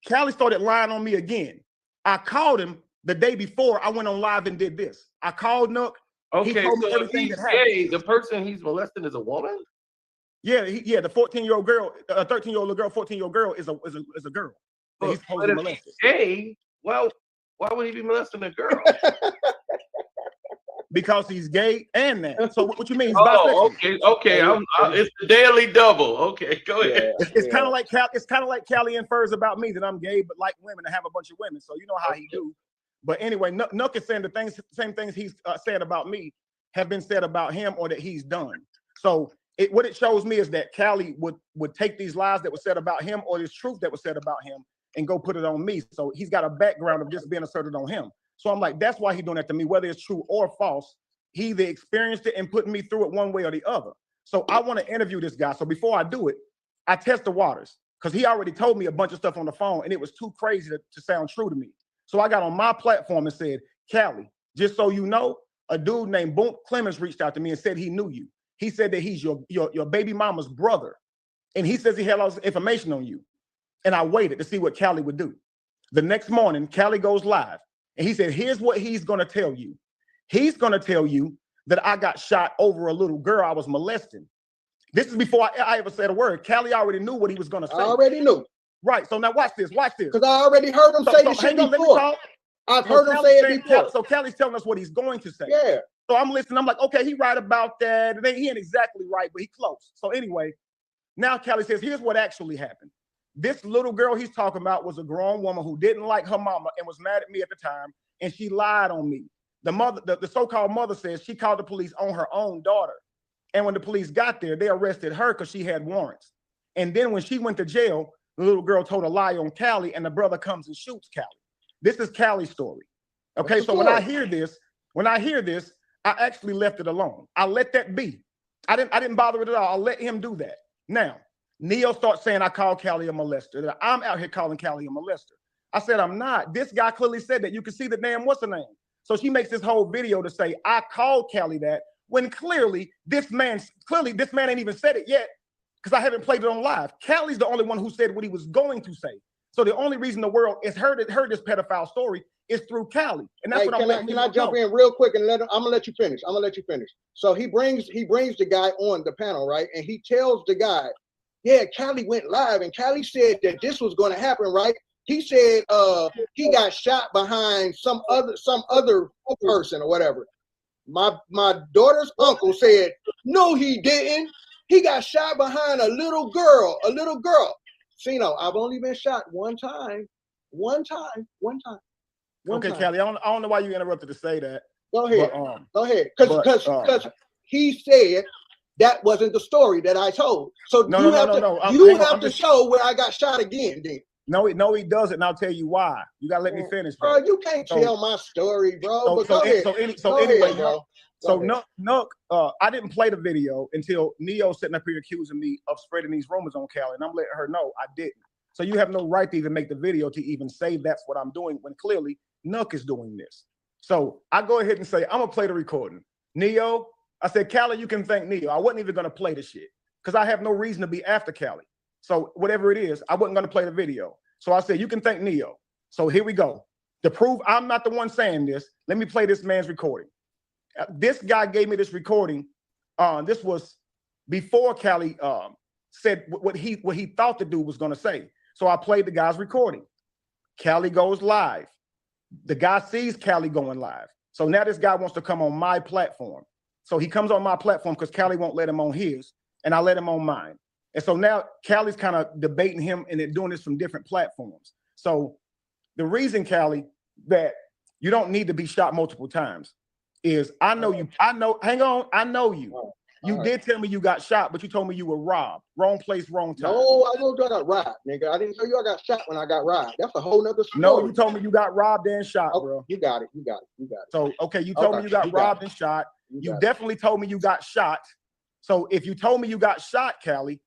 Callie started lying on me again. I called him the day before I went on live and did this. I called Nook. Okay, he told me so everything he's that happened. gay. The person he's molesting is a woman? Yeah, the 14-year-old girl, 13-year-old girl, 14-year-old girl is a girl. That he's supposed to molest. Gay? Well, why would he be molesting a girl? Because he's gay and that. So what you mean? He's bisexual. Okay. It's the daily double. Okay, go ahead. It's kind of like Callie infers about me that I'm gay, but like women and have a bunch of women. So you know how he do. But anyway, Nook is saying the same things he's said about me have been said about him or that he's done. So what it shows me is that Callie would take these lies that were said about him or this truth that was said about him and go put it on me. So he's got a background of just being asserted on him. So I'm like, that's why he's doing that to me, whether it's true or false. He either experienced it and put me through it one way or the other. So I want to interview this guy. So before I do it, I test the waters because he already told me a bunch of stuff on the phone and it was too crazy to sound true to me. So I got on my platform and said, Callie, just so you know, a dude named Boom Clemens reached out to me and said he knew you. He said that he's your baby mama's brother. And he says he had all this information on you. And I waited to see what Callie would do. The next morning, Callie goes live. And he said, here's what he's going to tell you. He's going to tell you that I got shot over a little girl I was molesting. This is before I ever said a word. Callie already knew what he was going to say. I already knew. Right. So now watch this. Because I already heard him say this shit before. I've heard him say it before. So Callie's telling us what he's going to say. Yeah. So I'm listening. I'm like, okay, he right about that. And he ain't exactly right, but he close. So anyway, now Callie says, here's what actually happened. This little girl he's talking about was a grown woman who didn't like her mama and was mad at me at the time, and she lied on me. The mother, the so-called mother says she called the police on her own daughter. And when the police got there, they arrested her because she had warrants. And then when she went to jail, the little girl told a lie on Callie, and the brother comes and shoots Callie. This is Callie's story. Okay, so when I hear this, I actually left it alone. I let that be. I didn't bother it at all. I let him do that. Now, Neo starts saying I called Callie a molester. That I'm out here calling Callie a molester. I said I'm not. This guy clearly said that. You can see the name. What's the name? So she makes this whole video to say I called Callie that, when clearly this man ain't even said it yet, because I haven't played it on live. Callie's the only one who said what he was going to say. So the only reason the world has heard this pedophile story is through Callie, and that's what I'm letting you know. Can I jump in real quick and I'm gonna let you finish. So he brings the guy on the panel, right? And he tells the guy, yeah, Callie went live, and Callie said that this was going to happen, right? He said he got shot behind some other person or whatever. My daughter's uncle said, no, he didn't. He got shot behind a little girl. Cino, I've only been shot one time. Okay, Callie, I don't know why you interrupted to say that. Go ahead. Go ahead. Because he said that wasn't the story that I told. So you have to show where I got shot again, then. No, he doesn't, and I'll tell you why. You gotta let me finish, bro. You can't tell my story, bro. Nook, I didn't play the video until Neo sitting up here accusing me of spreading these rumors on Callie, and I'm letting her know I didn't. So you have no right to even make the video to even say that's what I'm doing when clearly Nook is doing this. So I go ahead and say I'm gonna play the recording. Neo, I said, Callie, you can thank Neo. I wasn't even gonna play the shit because I have no reason to be after Callie. So whatever it is, I wasn't gonna play the video. So I said, you can thank Neo. So here we go. To prove I'm not the one saying this, let me play this man's recording. This guy gave me this recording. This was before Callie said what he thought the dude was gonna say. So I played the guy's recording. Callie goes live. The guy sees Callie going live. So now this guy wants to come on my platform. So he comes on my platform because Callie won't let him on his, and I let him on mine. And so now Callie's kind of debating him and they're doing this from different platforms. So the reason, Callie, that you don't need to be shot multiple times is I know you. I know you. You did tell me you got shot, but you told me you were robbed. Wrong place, wrong time. No, I know I got robbed, nigga. I didn't tell you I got shot when I got robbed. That's a whole nother story. No, you told me you got robbed and shot, bro. You got it. So, okay, you told me you got robbed and shot. You definitely told me you got shot. So if you told me you got shot, Callie,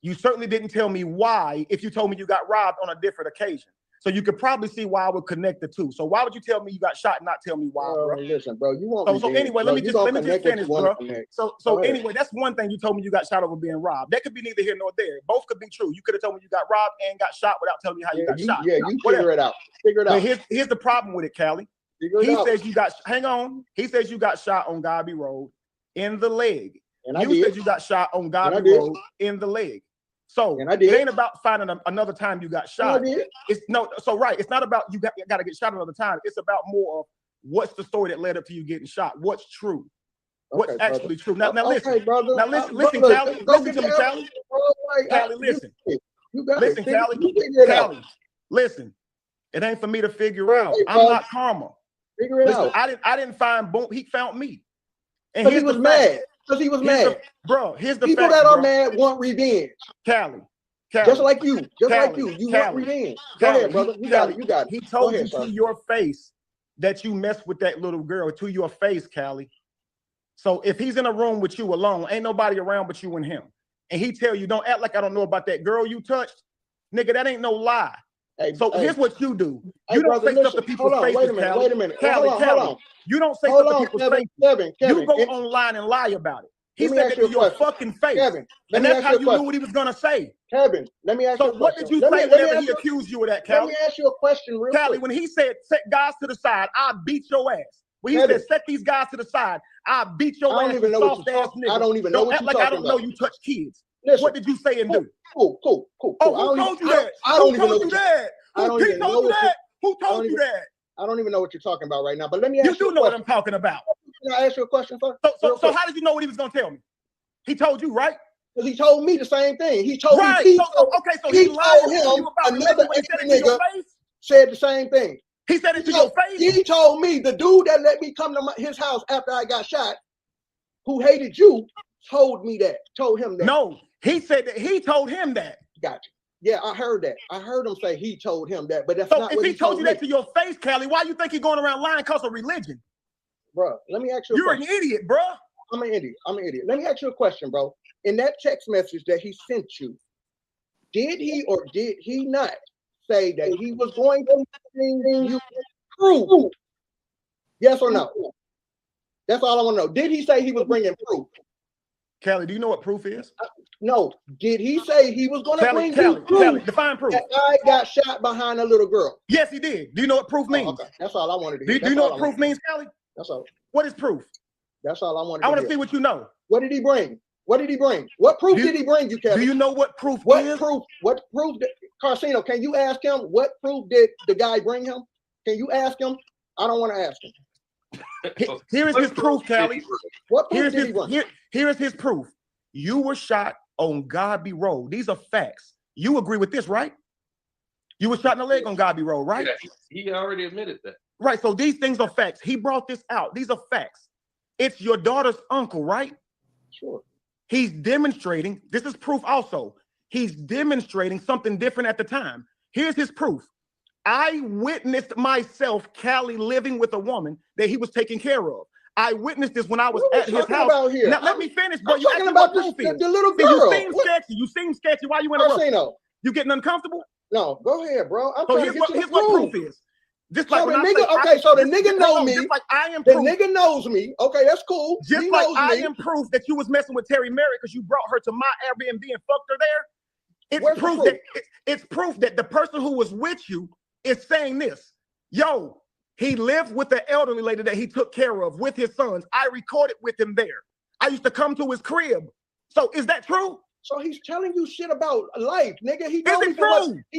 you certainly didn't tell me why if you told me you got robbed on a different occasion. So you could probably see why I would connect the two. So why would you tell me you got shot and not tell me why, bro? Listen, bro, you want so anyway, let me just finish, bro. So anyway, that's one thing you told me you got shot over being robbed. That could be neither here nor there. Both could be true. You could have told me you got robbed and got shot without telling me how you got shot. Yeah, you figure it out. But here's the problem with it, Callie. He says you got, hang on. He says you got shot on Gobby Road in the leg. And you said you got shot on Gobby Road in the leg. So it ain't about finding another time you got shot. It's not about you got to get shot another time. It's about more of what's the story that led up to you getting shot. What's true? What's actually true? Now listen. Brother. Now listen, Callie. Listen to me, Callie. Callie, listen. Listen, Callie. Listen. It ain't for me to figure out. I'm not karma. Figure it out. I didn't find Boom. He found me. And he was mad. Because he was mad. Bro, here's the people that are mad want revenge. Callie. Just like you. You want revenge. Go ahead, brother. You got it. He told you to your face that you messed with that little girl, to your face, Callie. So if he's in a room with you alone, ain't nobody around but you and him. And he tell you, don't act like I don't know about that girl you touched. Nigga, that ain't no lie. Here's what you do. You don't say stuff to people's faces, Wait a minute. Callie. You don't say stuff to people's faces. You go online and lie about it. He said it to your fucking face. And that's how you knew what he was going to say. Kevin, let me ask you a question. So what did you say whenever he accused you of that, Callie? Let me ask you a question real quick. Callie, when he said, set guys to the side, I beat your ass. When he said, set these guys to the side, I beat your ass. I don't even know what you're talking about. Act like I don't know you touch kids. Listen, what did you say and do? Cool. Oh, who told you that? Who told you that? Who told you that? Who told you that? I don't even know what you're talking about right now, but let me ask you. You do know what I'm talking about. Can I ask you a question first? So how did you know what he was gonna tell me? He told you, right? Because he told me the same thing. He told right. me. So he lied to you about another when he said it to your face? said the same thing. He said it to your face? He told me, the dude that let me come to his house after I got shot, who hated you, told him that. No, he said that he told him that. Gotcha. Yeah, I heard that. I heard him say he told him that, but that's so not if what he told you me. that to your face, Callie, why you think he going around lying because of religion? Bro, let me ask you You're an idiot, bro. I'm an idiot. Let me ask you a question, bro. In that text message that he sent you, did he or did he not say that he was going to bring you proof? Yes or no? That's all I want to know. Did he say he was bringing proof? Callie, do you know what proof is? No. Did he say he was going to bring you proof? Callie, define proof. That I got shot behind a little girl. Yes, he did. Do you know what proof means? Okay. That's all I wanted to hear. Do you know what proof means, Callie? That's all. What is proof? That's all I wanted to hear. I want to see what you know. What did he bring? What did he bring? What proof did he bring you, Kevin? Do you know what proof is? What proof did Carcino, can you ask him what proof did the guy bring him? Can you ask him? I don't want to ask him. Here is his proof, Callie. What proof did he bring? Here is his proof. You were shot on Godby Road. These are facts. You agree with this, right? You were shot in the leg on Godby Road, right? Yeah, he already admitted that. Right, so these things are facts. He brought this out. These are facts. It's your daughter's uncle, right? Sure. He's demonstrating, this is proof also. He's demonstrating something different at the time. Here's his proof. I witnessed myself, Callie, living with a woman that he was taking care of. I witnessed this when I was at his house. Now, let me finish, bro. You talking about the little girl. You seem sketchy. Why you interrupting? You getting uncomfortable? No, go ahead, bro. So here's what proof is. Just like so the nigga, so the nigga know me. Like I am proof. The nigga knows me. Okay, that's cool. Just like I am proof that you was messing with Terry Merritt because you brought her to my Airbnb and fucked her there. It's proof that it's proof that the person who was with you is saying this. Yo, he lived with the elderly lady that he took care of with his sons. I recorded with him there. I used to come to his crib. So is that true? So he's telling you shit about life, nigga. He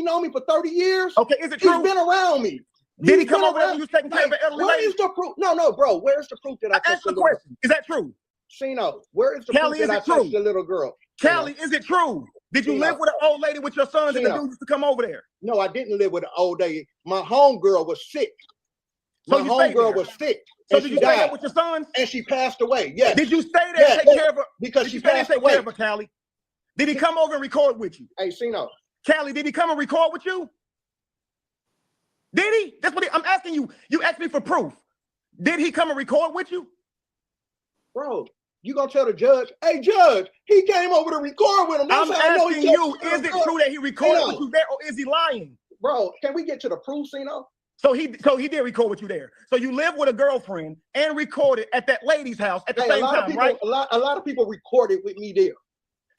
know me for 30 years. Okay, is it true? He's been around me. Did he come over there when you was taking care of an elderly lady? Where is the proof? No, bro. Where's the proof that I asked the question? Is that true? Shino, where is the Callie, proof that I touched the little girl? Callie, is it true? Did you live with an old lady with your sons and the dude used to come over there? No, I didn't live with an old lady. My homegirl was sick. My homegirl was sick. So did you stay there with your sons? And she passed away. Yes. Did you stay there and take care of her? Because she passed away. Callie? Did he come over and record with you? Hey, Shino. Callie, did he come and record with you? Did he? That's what I'm asking you. You asked me for proof. Did he come and record with you? Bro, you gonna tell the judge, hey, judge, he came over to record with him. I'm asking you, is it true that he recorded with you there or is he lying? Bro, can we get to the proof, Cino? So he did record with you there. So you lived with a girlfriend and recorded at that lady's house at the same time, right? A lot of people recorded with me there.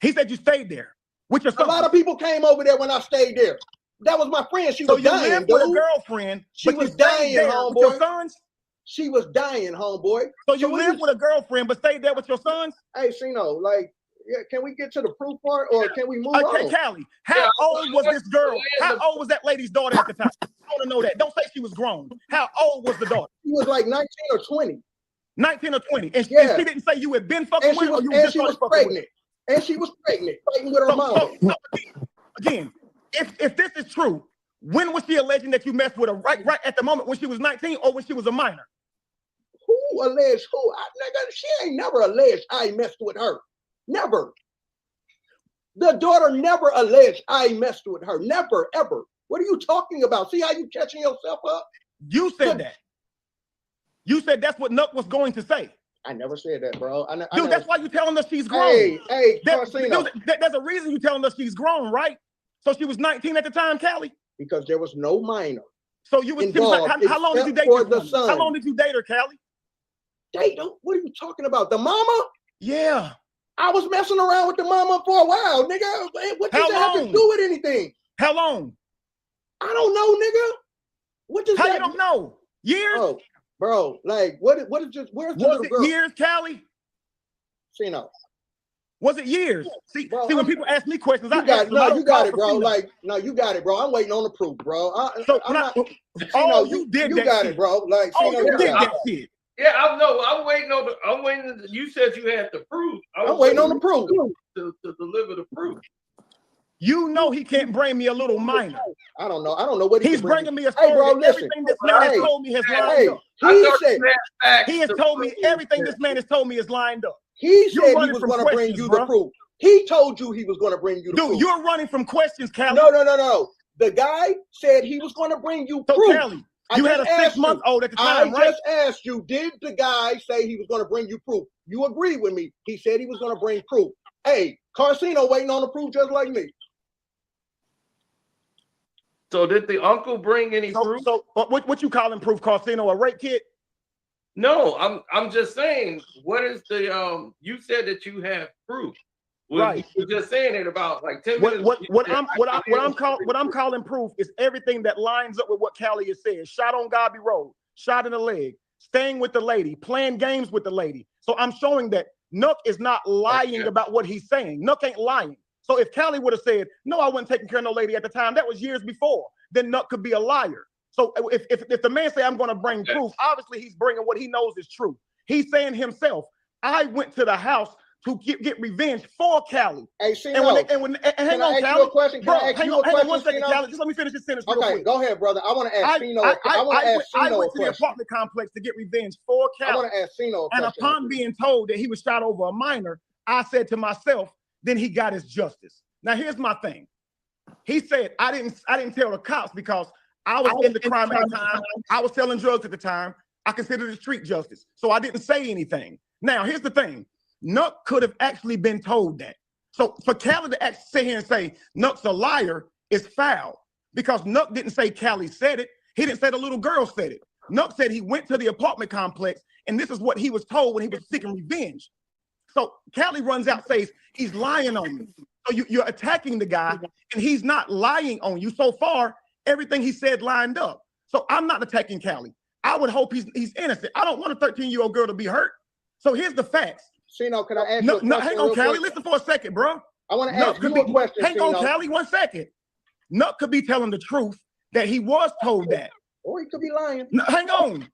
He said you stayed there with your son. A lot of people came over there when I stayed there. That was my friend. She was dying. So you lived with a girlfriend. She was dying, homeboy. With your sons? She was dying, homeboy. So you lived with a girlfriend but stayed there with your sons? Hey, Shino, like, yeah, can we get to the proof part or can we move on? Okay, Callie, how old was this girl? How old was that lady's daughter at the time? I want to know that. Don't say she was grown. How old was the daughter? She was like 19 or 20. 19 or 20. And she didn't say you had been fucking with her or you just started fucking with her? And she was pregnant, fighting with her mom. So again, if this is true, when was she alleging that you messed with her? Right at the moment when she was 19 or when she was a minor? Who alleged who? Nigga, she ain't never alleged I messed with her. Never. The daughter never alleged I messed with her. Never, ever. What are you talking about? See how you catching yourself up? You said that. You said that's what Nuck was going to say. I never said that, bro. Dude, that's why you're telling us she's grown. Hey, there's a reason you're telling us she's grown, right? So she was 19 at the time, Callie? Because there was no minor. So you was how long did you date her? How long did you date her, Callie? Date her? What are you talking about? The mama? Yeah. I was messing around with the mama for a while, nigga. What does that have to do with anything? How long? I don't know, nigga. What does How you don't know? Years? Bro, like what is just where's the was little it girl? Years, Callie? Shino. Was it years? See, when people ask me questions, you got it, bro. Like, no, you got it, bro. I'm waiting on the proof, bro. You did you that got shit. it, bro. Like, you did that shit. Yeah, I know. I'm waiting on the. I'm waiting. You said you had the proof. I'm waiting on the proof to deliver the proof. You know he can't bring me a little minor. I don't know. I don't know what he's bringing me a story. Hey, bro, that listen. everything this man has told me has lined up. He has told me everything this man has told me is lined up. He You're said he running was from going to bring questions, you bruh. the proof. He told you he was going to bring you the proof. Dude, you're running from questions, Callie. No. The guy said he was going to bring you proof. Callie, you had a 6-month-old at the time, I just asked you, did the guy say he was going to bring you proof? You agreed with me. He said he was going to bring proof. Hey, Carcino waiting on the proof just like me. So did the uncle bring any proof? So what you calling proof, Carcino? A rape kit? No, I'm just saying. What is the you said that you have proof? Right. You were just saying it about like 10 minutes. What I'm calling proof is everything that lines up with what Callie has said. Shot on Gobby Road, shot in the leg, staying with the lady, playing games with the lady. So I'm showing that Nook is not lying about what he's saying. Nook ain't lying. So if Callie would have said, no, I wasn't taking care of no lady at the time, that was years before, then Nook could be a liar. So if the man say I'm going to bring proof, obviously he's bringing what he knows is true. He's saying himself, I went to the house to get revenge for Callie. Hey, see, hang on, Callie. Hang on 1 second, Callie. Just let me finish this sentence real quick. Go ahead, brother. I want to ask Sino. I went to the apartment complex to get revenge for Callie. I want to ask Sino. And upon being told that he was shot over a minor, I said to myself, then he got his justice. Now here's my thing. He said, I didn't tell the cops because I was in the crime at the time. I was selling drugs at the time. I considered it street justice. So I didn't say anything. Now, here's the thing. Nuck could have actually been told that. So for Callie to actually sit here and say Nuck's a liar is foul because Nuck didn't say Callie said it. He didn't say the little girl said it. Nuck said he went to the apartment complex and this is what he was told when he was seeking revenge. So Callie runs out, says he's lying on me. So you're attacking the guy and he's not lying on you. So far, everything he said lined up. So I'm not attacking Callie. I would hope he's innocent. I don't want a 13-year-old girl to be hurt. So here's the facts. Sino, can I ask you a question? Hang on, Callie. Listen for a second, bro. I want to ask you a question. Hang on, Callie, 1 second. Nuck could be telling the truth that he was told that. Or he could be lying. No, hang on.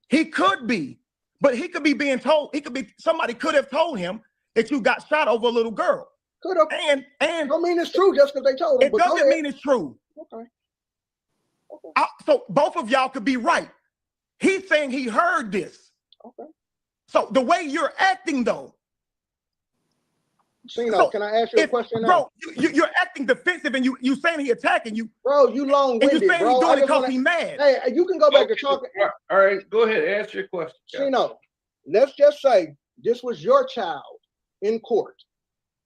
He could be, but he could be being told. Somebody could have told him that you got shot over a little girl. Could have. And don't mean it's true just because they told him. It doesn't mean it's true. Okay. So both of y'all could be right. He's saying he heard this. Okay. So the way you're acting, though. Sino, can I ask you a question now? Bro, you're acting defensive and you saying he attacking you. Bro, you long-winded, and you saying bro. He's doing it because he's mad. Hey, you can go back to talking. All right, go ahead. Ask your question. Sino, let's just say this was your child in court,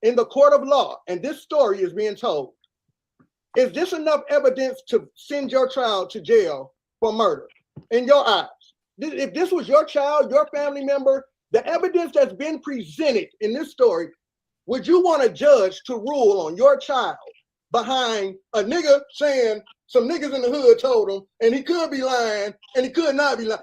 in the court of law, and this story is being told. Is this enough evidence to send your child to jail for murder in your eyes? If this was your child, your family member, the evidence that's been presented in this story, would you want a judge to rule on your child behind a nigga saying some niggas in the hood told him, and he could be lying, and he could not be lying?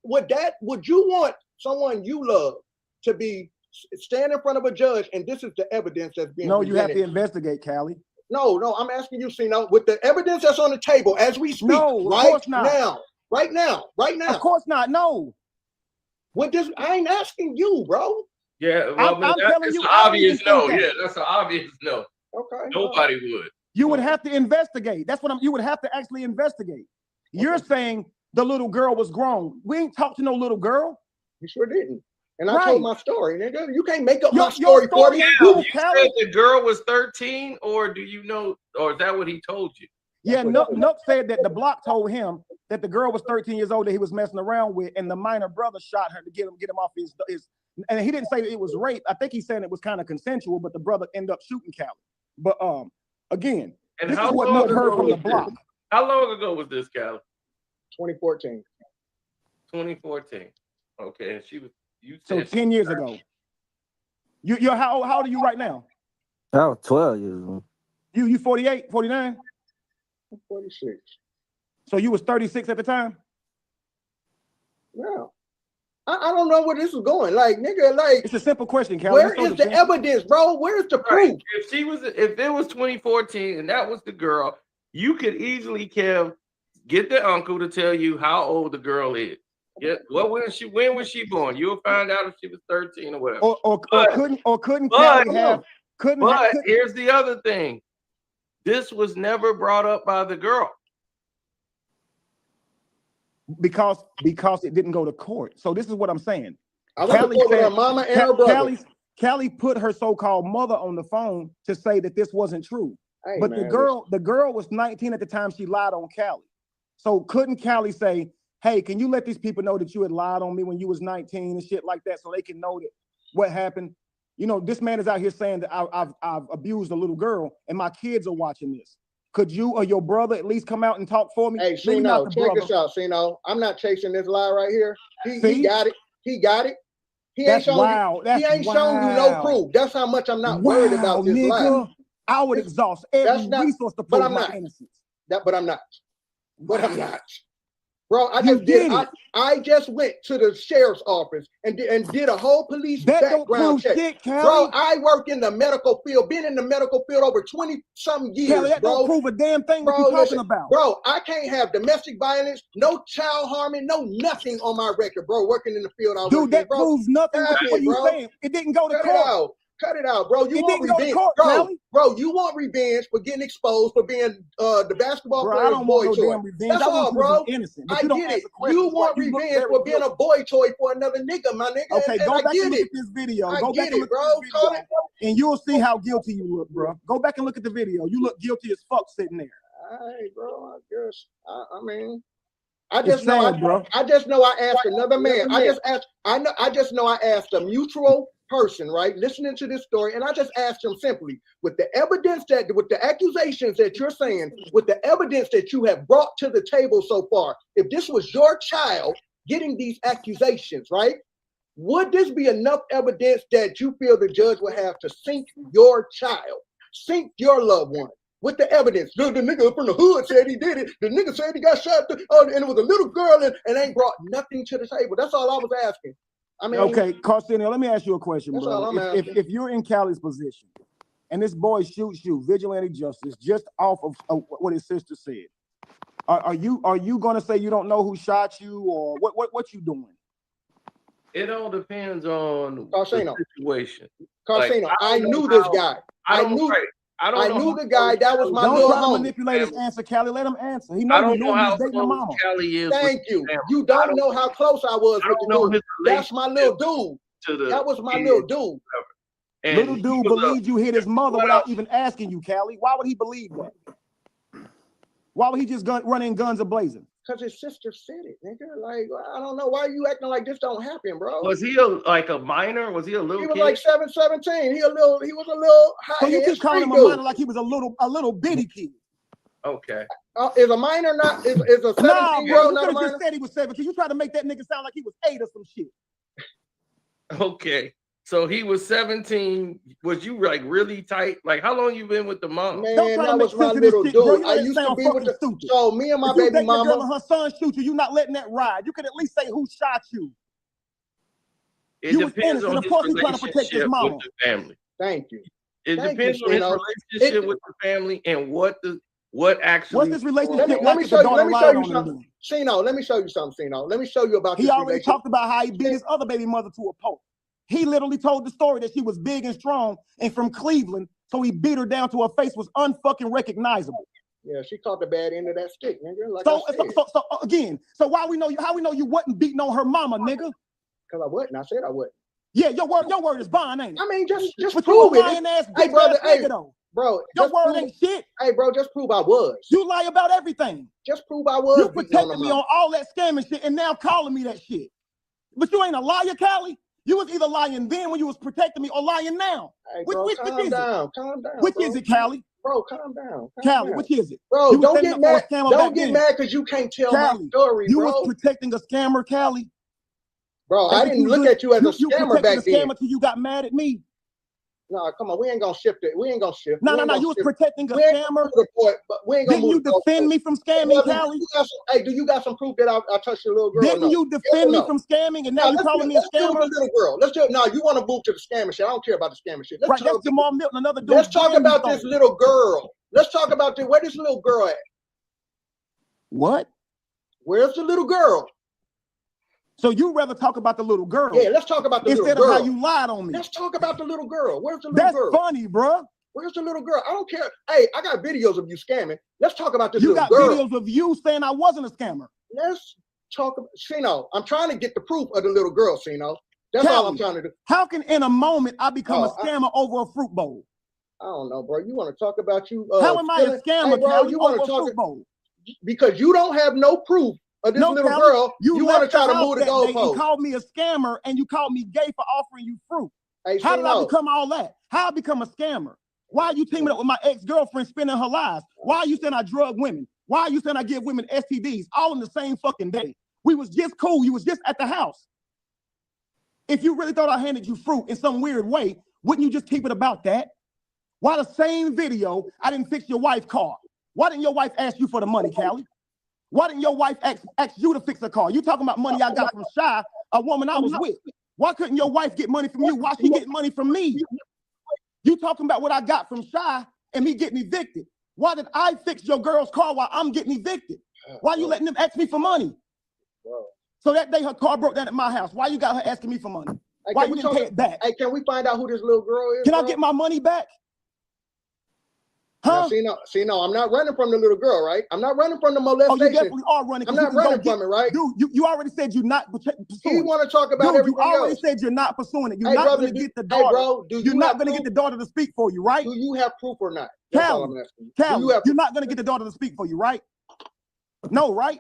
Would you want someone you love to be stand in front of a judge, and this is the evidence that's being presented? You have to investigate, Callie. No, I'm asking you, Sino, with the evidence that's on the table as we speak, right now. Of course not. No. I ain't asking you, bro. Yeah, well, I'm telling you, obvious no. Yeah, that's an obvious no. Okay. Nobody would. You would have to investigate. That's what you would have to actually investigate. You're saying the little girl was grown. We ain't talked to no little girl. You sure didn't. And I told my story, nigga. You can't make up my story for me. You said the girl was 13, or do you know, or is that what he told you? Yeah, Nook said that the block told him that the girl was 13 years old that he was messing around with, and the minor brother shot her to get him off his. And he didn't say that it was rape. I think he's saying it was kind of consensual, but the brother ended up shooting Callie. But again, and this is what Nook heard from the block. How long ago was this, Callie? 2014. 2014. Okay, and she was. So 10 years ago. You're how old are you right now? I was 12 years old. You 48, 49? I'm 46. So you was 36 at the time? Yeah. I don't know where this is going. Like, nigga, like it's a simple question, Callie. Where is the evidence, bro? Where's the proof? Right. If it was 2014 and that was the girl, you could easily, Kev, get the uncle to tell you how old the girl is. Yeah. Well, when was she born? You'll find out if she was 13 or whatever. Or couldn't But here's the other thing. This was never brought up by the girl. Because it didn't go to court. So this is what I'm saying. I went to court with her mama and her brother. Callie put her so-called mother on the phone to say that this wasn't true. Hey, but man, the girl was 19 at the time she lied on Callie. So couldn't Callie say, hey, can you let these people know that you had lied on me when you was 19 and shit like that, so they can know that what happened? You know, this man is out here saying that I've abused a little girl and my kids are watching this. Could you or your brother at least come out and talk for me? Hey, Shino, check this out, Shino. I'm not chasing this lie right here. He got it. He got it. He ain't shown you no proof. That's how much I'm not worried about this lie. I would exhaust every resource to prove my innocence. But I'm not. Bro, I just went to the sheriff's office and did a whole police background check. Shit, bro, I work in the medical field, been in the medical field over 20-something years, Kelly, that bro. don't prove a damn thing what you're talking about. Bro, I can't have domestic violence, no child harming, no nothing on my record, bro, working in the field. Dude, that proves nothing. What you saying? It didn't go to court. Cut it out, bro. You want revenge, bro. You want revenge for getting exposed for being the basketball player boy toy. That's all, bro. Innocent, I get it. You want revenge for being a boy toy for another nigga, my nigga. Okay, go back and look at this video. Go back and look at this video, and you'll see how guilty you look, bro. Go back and look at the video. You look guilty as fuck sitting there. Hey, bro. I guess. I mean. I just know I asked another man. I just know I asked a mutual person, right, listening to this story, and I just asked him simply, with the evidence with the accusations that you're saying, with the evidence that you have brought to the table so far, if this was your child getting these accusations, right, would this be enough evidence that you feel the judge would have to sink your child, sink your loved one? With the evidence, the nigga from the hood said he did it. The nigga said he got shot, and it was a little girl, and ain't brought nothing to the table. That's all I was asking. I mean, okay, Carstenio, let me ask you a question, that's bro. all I'm asking. If you're in Callie's position, and this boy shoots you, vigilante justice, just off of what his sister said, are you gonna say you don't know who shot you, or what you doing? It all depends on the situation. Carstino, I knew this guy. I knew the guy. That was my little homie. Don't try to manipulate his answer, Callie. Let him answer. He knows you know dating the mama. Thank you. You don't know how close I was with the dude. That's my little dude. That was my little dude. And little dude believed you hit his mother without even asking you, Callie. Why would he believe that? Why would he just run in guns a-blazing? Because his sister said it, nigga. Like, I don't know. Why are you acting like this don't happen, bro? Was he like a minor? Was he a little kid? He was like 17. He was a little high. So you keep calling him a minor like he was a little bitty kid. Okay. Is a minor not is a 17-year-old not a minor? Just said he was 17. You try to make that nigga sound like he was 8 or some shit. Okay. So he was 17. Was you like really tight? Like how long you been with the mom? Man, that was my little dude. Bro, I used to be with the stupid. So me and my baby mama. Girl and her son shoot you. You not letting that ride. You could at least say who shot you. It depends on his relationship with the family. Thank you. It depends on his relationship with the family and what actually. What's this relationship? Let me show you something. Shino, let me show you something, Shino. Let me show you about. He already talked about how he beat his other baby mother to a pulp. He literally told the story that she was big and strong and from Cleveland, so he beat her down to her face was unfucking recognizable. Yeah, she caught the bad end of that stick, nigga. Like so again, so how we know you wasn't beating on her mama, nigga? Because I wasn't. I said I wasn't. Yeah, your word is bond, ain't it? I mean, just but prove you it. Hey, brother, bro, your word ain't shit. Hey, bro, just prove I was. You lie about everything. Just prove I was. You protected me on all that scamming shit and now calling me that shit. But you ain't a liar, Callie. You was either lying then when you was protecting me or lying now. Hey, bro, which calm down. Which is it, Callie? Bro, calm down. Callie, which is it? Bro, don't get mad. Don't get mad because you can't tell my story, you bro. You was protecting a scammer, Callie. Bro, I didn't look at you as a scammer back then. You scammer till you got mad at me. No, come on, we ain't gonna shift it. We ain't gonna shift. No. You was protecting a scammer. Didn't you defend me from scamming, Callie? Hey, do you got some proof that I touched your little girl? Didn't you defend me from scamming, and now you calling me a scammer? Let's little girl. Let's do. No, you want to move to the scammer shit? I don't care about the scammer shit. Right, that's Jamal Milton, another dude. Let's talk about this little girl. Let's talk about where this little girl at. What? Where's the little girl? So you rather talk about the little girl? Yeah, let's talk about the little girl. Instead of how you lied on me. Let's talk about the little girl. Where's the little girl? That's funny, bro. Where's the little girl? I don't care. Hey, I got videos of you scamming. Let's talk about this You little got girl. videos of you saying I wasn't a scammer. Let's talk about Sino. I'm trying to get the proof of the little girl, Sino. That's all I'm trying to do. How can in a moment I become a scammer over a fruit bowl? I don't know, bro. You want to talk about you? How am I a scammer, hey, bro? Callie, You want over to a talk fruit bowl? because you don't have no proof of this little Callie, girl. You want to left try to house move the that day and goalpost. called me a scammer and you called me gay for offering you fruit. Hey, how did I Sino. become all that? How I become a scammer? Why are you teaming up with my ex-girlfriend spending her lives? Why are you saying I drug women? Why are you saying I give women STDs all in the same fucking day? We was just cool. You was just at the house. If you really thought I handed you fruit in some weird way, wouldn't you just keep it about that? Why the same video, I didn't fix your wife's car? Why didn't your wife ask you for the money, Callie? Why didn't your wife ask you to fix her car? You talking about money I got from Shy, a woman I was with. Why couldn't your wife get money from you? Why she getting money from me? You talking about what I got from Shy and me getting evicted. Why did I fix your girl's car while I'm getting evicted? Why you letting them ask me for money? So that day her car broke down at my house. Why you got her asking me for money? Hey, Why you didn't pay it back? Hey, can we find out who this little girl is? Can I bro? get my money back? Huh? Now, no, I'm not running from the little girl, right? I'm not running from the molestation. Oh, you definitely are running. I'm not running from it, right? Dude, you already said you're not pursuing You want to talk about everything you already else. said you're not pursuing it. You're Hey, not brother, going to get the hey, daughter. bro, do you you're not have going to get proof? the daughter to speak for you, right? Do you have proof or not? That's all I'm Callie, asking you. Do you have you're not going to get the daughter to speak for you, right? No, right?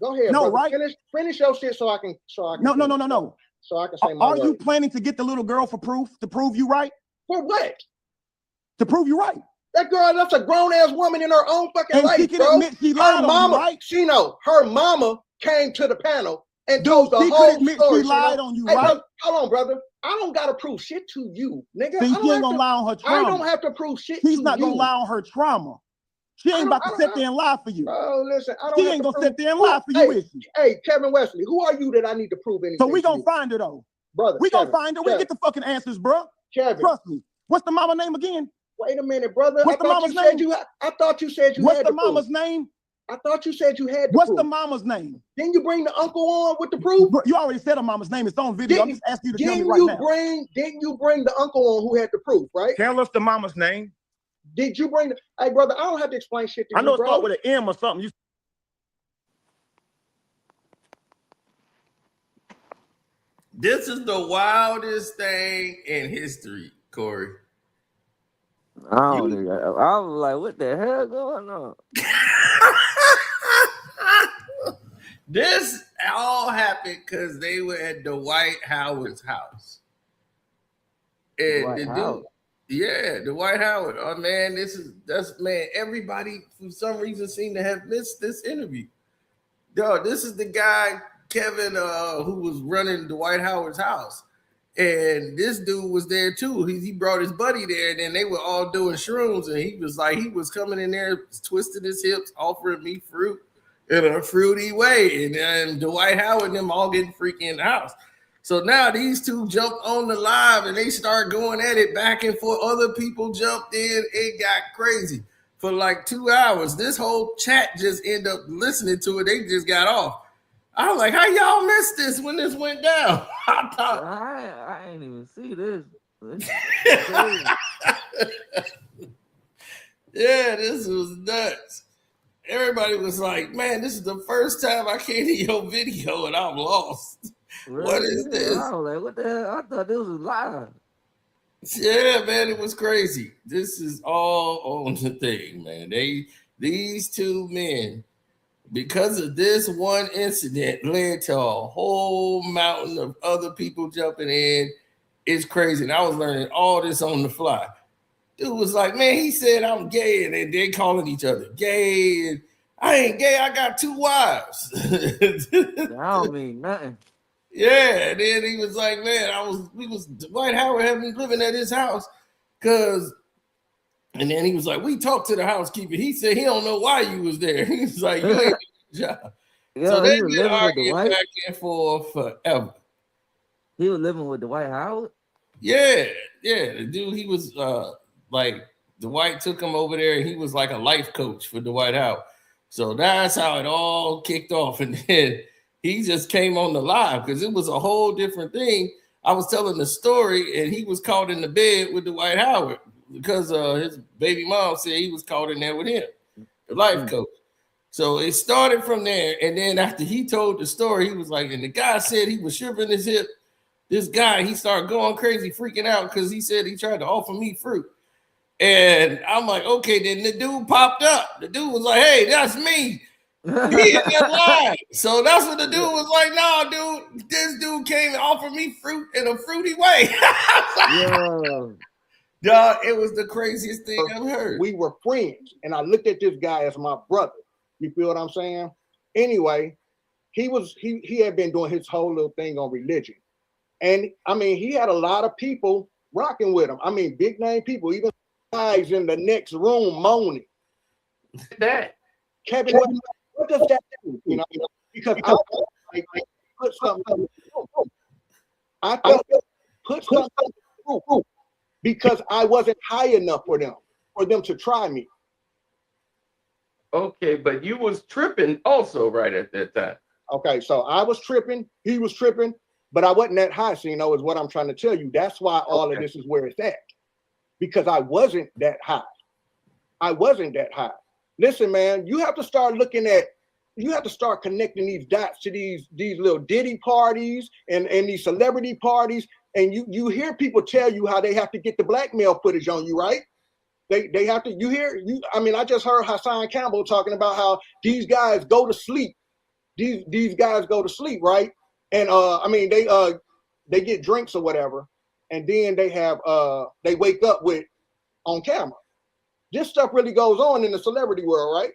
Go ahead, No, brother. right? Finish your shit so I can No. So I can say my Are you word. planning to get the little girl for proof, to prove you right? For what? To prove you right. That girl, that's a grown-ass woman in her own fucking And life, she can bro. admit she lied Her on you, mama, right? she know. Her mama came to the panel and Dude, told the she could whole admit story. she lied Shino. on you, Hey, right? brother, hold on, brother. I don't gotta prove shit to you, nigga. See, I she don't ain't have gonna to- lie on her I trauma. don't have to prove shit She's to not you. gonna lie on her trauma. She ain't about to sit there and lie for you. Bro, listen, I don't She have ain't to gonna sit prove- there and lie for you, Hey, is she? hey, Kevin Wesley, who are you that I need to prove anything? So we to gonna you? find her though. Brother. We gonna Kevin, find her. We Kevin, get the fucking answers, bro. Kevin. Trust me. What's the mama name again? Wait a minute, brother. What's the mama's name? I thought you said you What's had the the proof. mama's name? I thought you said you had the What's proof. the mama's name? Didn't you bring the uncle on with the proof? Bro, you already said her mama's name. It's on video. I'm just asking you to tell me right now. Didn't you bring the uncle on who had the proof, right? Tell us the mama's name. Did you bring hey brother, I don't have to explain shit to I know you, it bro. starts with an M or something. You This is the wildest thing in history, Corey. I was like, what the hell going on? This all happened because they were at Dwight Howard's house. And Dwight the dude, Howard? yeah, Dwight Howard. Oh man, everybody for some reason seemed to have missed this interview. Yo, this is the guy, Kevin, who was running Dwight Howard's house. And this dude was there too. He brought his buddy there, and then they were all doing shrooms. And he was coming in there, twisting his hips, offering me fruit in a fruity way. And then Dwight Howard and them all getting freaky in the house. So now these two jumped on the live and they start going at it back and forth. Other people jumped in. It got crazy for like 2 hours. This whole chat just ended up listening to it. They just got off. I was like, how y'all missed this when this went down? I thought I ain't even see this. yeah, this was nuts. Everybody was like, man, this is the first time I came to your video and I'm lost. What is this? I was like, what the hell? I thought this was live. Yeah, man, it was crazy. This is all on the thing, man. These two men, because of this one incident, led to a whole mountain of other people jumping in. It's crazy. And I was learning all this on the fly. Dude was like, man, he said I'm gay, and they calling each other gay. And I ain't gay. I got 2 wives. I don't mean nothing. Yeah, and then he was like, man, Dwight Howard had me living at his house and then he was like, we talked to the housekeeper. He said he don't know why you was there. He was like, you ain't doing your job. Yeah, so he they was been living with arguing Dwight. back and forth forever. He was living with Dwight Howard? Yeah. The dude, he was like, Dwight took him over there and he was like a life coach for Dwight Howard. So that's how it all kicked off. And then he just came on the live because it was a whole different thing. I was telling the story, and he was caught in the bed with Dwight Howard because his baby mom said he was caught in there with him, the life coach. So it started from there, and then after he told the story, he was like, and the guy said he was shivering his hip. This guy, he started going crazy, freaking out because he said he tried to offer me fruit. And I'm like, okay, then the dude popped up. The dude was like, hey, that's me. He in that line. So that's what the dude was like, no, dude, this dude came and offered me fruit in a fruity way. Dog, it was the craziest thing I've heard. We were friends, and I looked at this guy as my brother. You feel what I'm saying? Anyway, he had been doing his whole little thing on religion. And I mean, he had a lot of people rocking with him. I mean, big name people, even guys in the next room moaning. That Kevin, what does that do? You know, because I put something. I felt put something through because I wasn't high enough for them to try me. Okay, but you was tripping also right at that time. Okay, so I was tripping, he was tripping, but I wasn't that high, so you know, is what I'm trying to tell you. That's why all of this is where it's at. Because I wasn't that high. I wasn't that high. Listen, man, you have to start connecting these dots to these little Diddy parties and these celebrity parties. And you hear people tell you how they have to get the blackmail footage on you, right? They have to, I mean, I just heard Hassan Campbell talking about how these guys go to sleep. These guys go to sleep, right? And I mean, they get drinks or whatever, and then they wake up with on camera. This stuff really goes on in the celebrity world, right?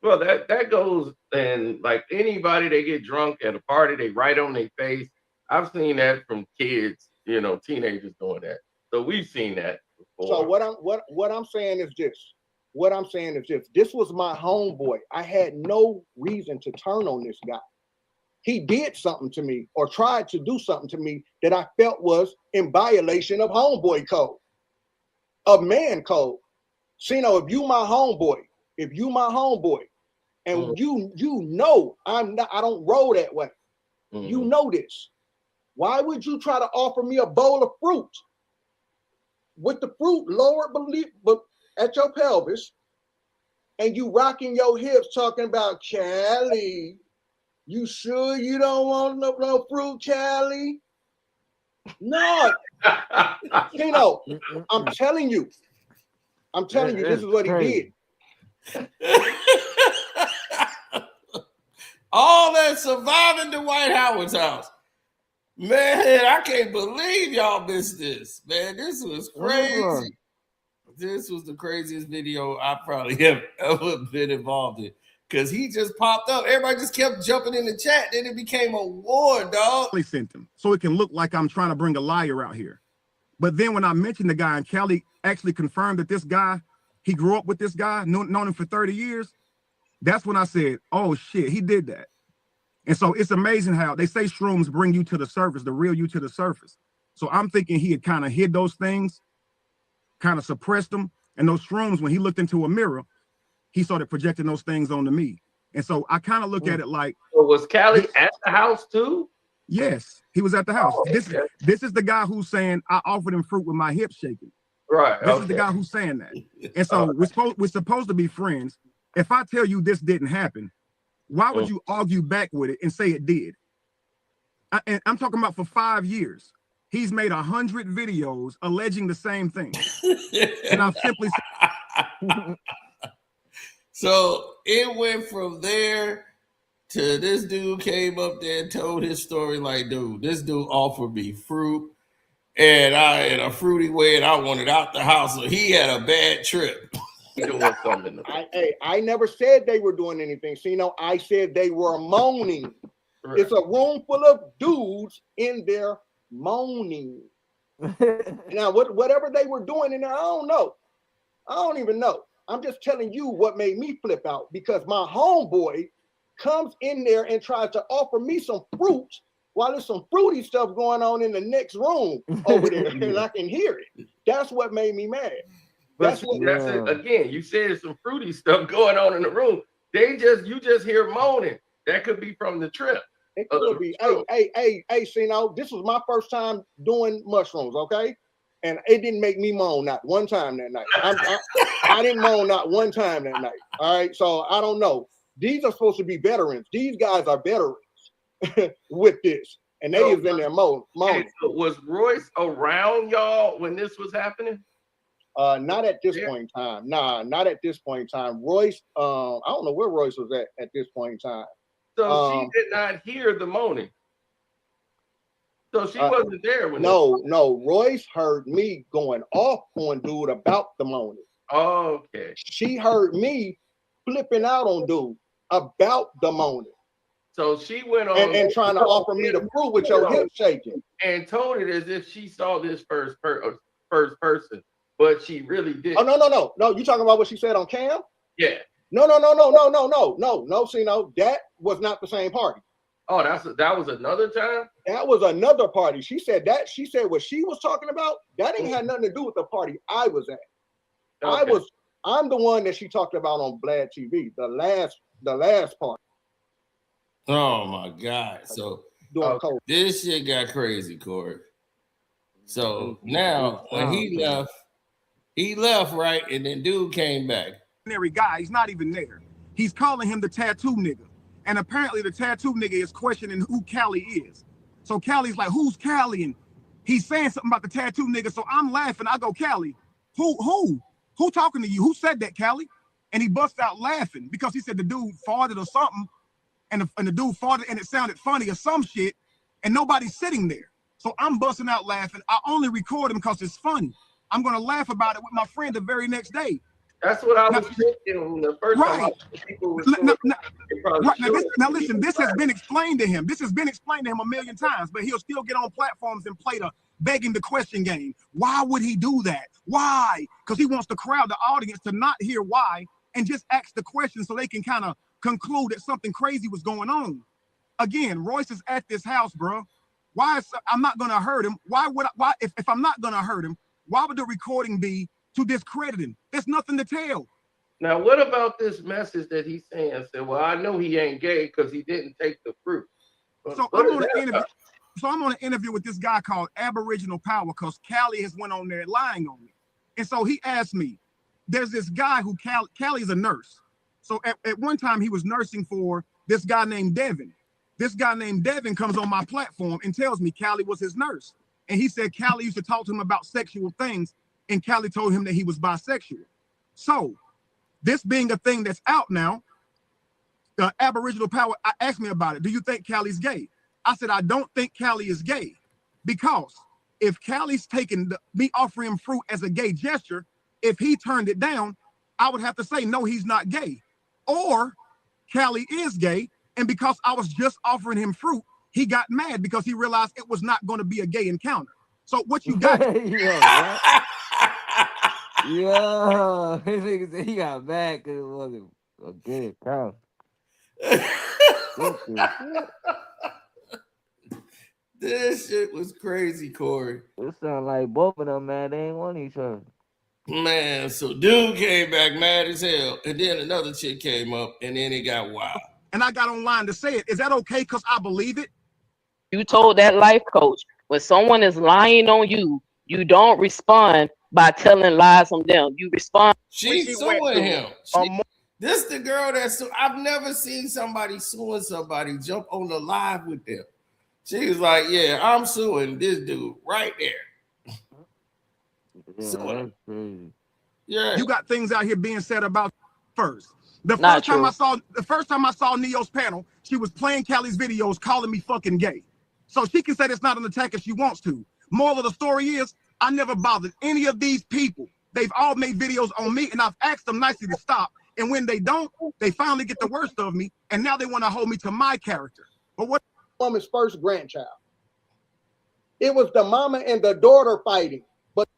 Well, that goes, and like anybody, they get drunk at a party, they write on their face. I've seen that from kids, you know, teenagers doing that. So we've seen that before. So what I'm saying is this. What I'm saying is this. This was my homeboy. I had no reason to turn on this guy. He did something to me or tried to do something to me that I felt was in violation of homeboy code, of man code. Sino, if you my homeboy, and you know I don't roll that way. You know this. Why would you try to offer me a bowl of fruit with the fruit lowered but at your pelvis, and you rocking your hips talking about Cali? You sure you don't want no fruit, Cali? No. Sino, I'm telling you, this is what he did. All that surviving Dwight Howard's house. Man, I can't believe y'all missed this. Man, this was crazy. This was the craziest video I probably have ever been involved in. Because he just popped up. Everybody just kept jumping in the chat. Then it became a war, dog. They sent him so it can look like I'm trying to bring a liar out here. But then when I mentioned the guy, and Kelly actually confirmed that this guy, he grew up with this guy, known him for 30 years. That's when I said, oh shit, he did that. And so it's amazing how they say shrooms bring you to the surface, the real you to the surface. So I'm thinking he had kind of hid those things, kind of suppressed them. And those shrooms, when he looked into a mirror, he started projecting those things onto me. And so I kind of look at it like. So was Cali at the house too? Yes, he was at the house. Oh, okay. This is the guy who's saying I offered him fruit with my hips shaking. Right. This is the guy who's saying that. And so we're supposed to be friends. If I tell you this didn't happen, why would you argue back with it and say it did? And I'm talking about for 5 years. He's made 100 videos alleging the same thing. And I've simply said. So it went from there to this dude came up there and told his story like, dude, this dude offered me fruit and I in a fruity way and I wanted out the house. So he had a bad trip. I never said they were doing anything. So, you know, I said they were moaning. Right. It's a room full of dudes in there moaning. Now, whatever they were doing in there, I don't know. I don't even know. I'm just telling you what made me flip out because my homeboy comes in there and tries to offer me some fruit while there's some fruity stuff going on in the next room over there, and I can hear it. That's what made me mad. That's it. Again, you said some fruity stuff going on in the room. You just hear moaning. That could be from the trip. It could be. Hey, Sino, this was my first time doing mushrooms, okay? And it didn't make me moan not one time that night. I didn't moan not one time that night. All right, so I don't know. These are supposed to be veterans. These guys are veterans with this, and they is in there moaning. So was Royce around y'all when this was happening? Not at this point in time. Nah, not at this point in time. Royce, I don't know where Royce was at this point in time. So she did not hear the moaning. So she wasn't there when No, Royce heard me going off on dude about the moaning. Oh, okay. She heard me flipping out on dude about the moaning. So she went on and trying to offer me the proof with your hip shaking. And told it as if she saw this first person, but she really didn't. Oh, no. You talking about what she said on cam? Yeah. No. Sino, that was not the same party. Oh, that was another time? That was another party. She said what she was talking about, that ain't had nothing to do with the party I was at. Okay. I'm the one that she talked about on Vlad TV, the last party. Oh my God. So this shit got crazy, Corey. So now when he left, right? And then dude came back. Guy, he's not even there. He's calling him the tattoo nigga. And apparently the tattoo nigga is questioning who Callie is. So Callie's like, who's Callie? And he's saying something about the tattoo nigga. So I'm laughing. I go, Callie, who talking to you? Who said that, Callie? And he busts out laughing because he said the dude farted or something. And the dude farted and it sounded funny or some shit. And nobody's sitting there. So I'm busting out laughing. I only record him because it's funny. I'm going to laugh about it with my friend the very next day. That's what I was thinking the first time. People were now listen, this has been explained to him. This has been explained to him a million times, but he'll still get on platforms and play the begging the question game. Why would he do that? Why? Because he wants to crowd the audience to not hear why and just ask the question so they can kind of conclude that something crazy was going on. Again, Royce is at this house, bro. I'm not gonna hurt him. If I'm not gonna hurt him, why would the recording be to discredit him? There's nothing to tell. Now, what about this message that he's saying? Said, well, I know he ain't gay because he didn't take the fruit. So I'm on an interview with this guy called Aboriginal Power because Callie has went on there lying on me. And so he asked me, there's this guy who Callie's a nurse. So at one time he was nursing for this guy named Devin. This guy named Devin comes on my platform and tells me Callie was his nurse. And he said Callie used to talk to him about sexual things, and Callie told him that he was bisexual. So this being a thing that's out now, Aboriginal Power asked me about it. Do you think Callie's gay? I said, I don't think Callie is gay because if Callie's taking me offering him fruit as a gay gesture, if he turned it down, I would have to say, no, he's not gay. Or Callie is gay, and because I was just offering him fruit, he got mad because he realized it was not going to be a gay encounter. So what you got? Yeah, he got mad because it wasn't a gay encounter. This shit was crazy, Corey. It sound like both of them, man. They ain't want each other. Man, so dude came back mad as hell, and then another chick came up, and then it got wild. And I got online to say it. Is that okay because I believe it? You told that life coach, when someone is lying on you, you don't respond by telling lies on them. You respond. She's suing him. This the girl that's I've never seen somebody suing somebody jump on the live with them. She was like, yeah, I'm suing this dude right there. Yeah. You got things out here being said about first. The first time I saw Neo's panel, she was playing Callie's videos calling me fucking gay. So she can say it's not an attack if she wants to. Moral of the story is, I never bothered any of these people. They've all made videos on me, and I've asked them nicely to stop. And when they don't, they finally get the worst of me, and now they want to hold me to my character. But what woman's first grandchild? It was the mama and the daughter fighting. But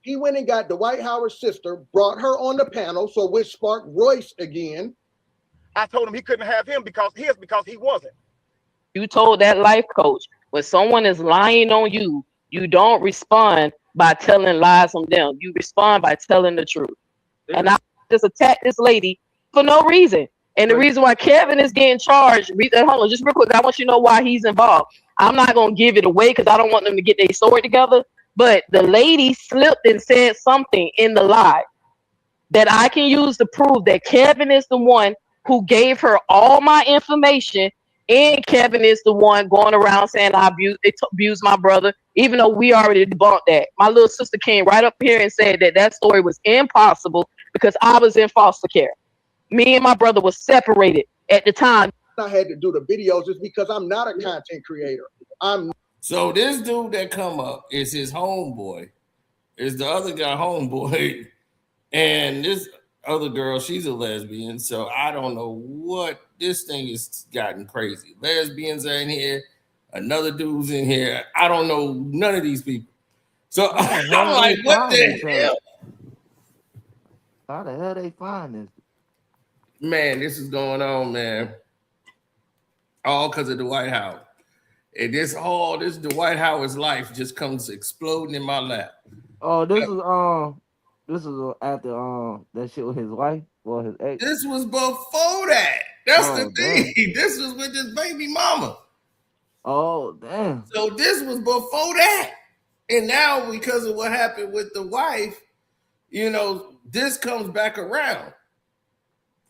he went and got Dwight Howard's sister, brought her on the panel, so which sparked Royce again. I told him he couldn't have him because he wasn't. You told that life coach, when someone is lying on you, you don't respond by telling lies on them. You respond by telling the truth. And I just attacked this lady for no reason. And the reason why Kevin is getting charged, hold on, just real quick, I want you to know why he's involved. I'm not going to give it away because I don't want them to get their story together. But the lady slipped and said something in the lie that I can use to prove that Kevin is the one who gave her all my information, and Kevin is the one going around saying I abused my brother, even though we already debunked that. My little sister came right up here and said that story was impossible because I was in foster care. Me and my brother was separated at the time. I had to do the videos just because I'm not a content creator. So this dude that come up is his homeboy, is the other guy homeboy, and this other girl, she's a lesbian. So I don't know what this thing has gotten crazy. Lesbians are in here, another dude's in here. I don't know none of these people. So I'm like, what the hell? How the hell they find this? Man, this is going on, man. All because of Dwight Howard. And this Dwight Howard's life just comes exploding in my lap. Oh, this is after that shit with his wife or his ex. This was before that. That's the thing. Damn. This was with his baby mama. Oh, damn. So this was before that. And now because of what happened with the wife, this comes back around.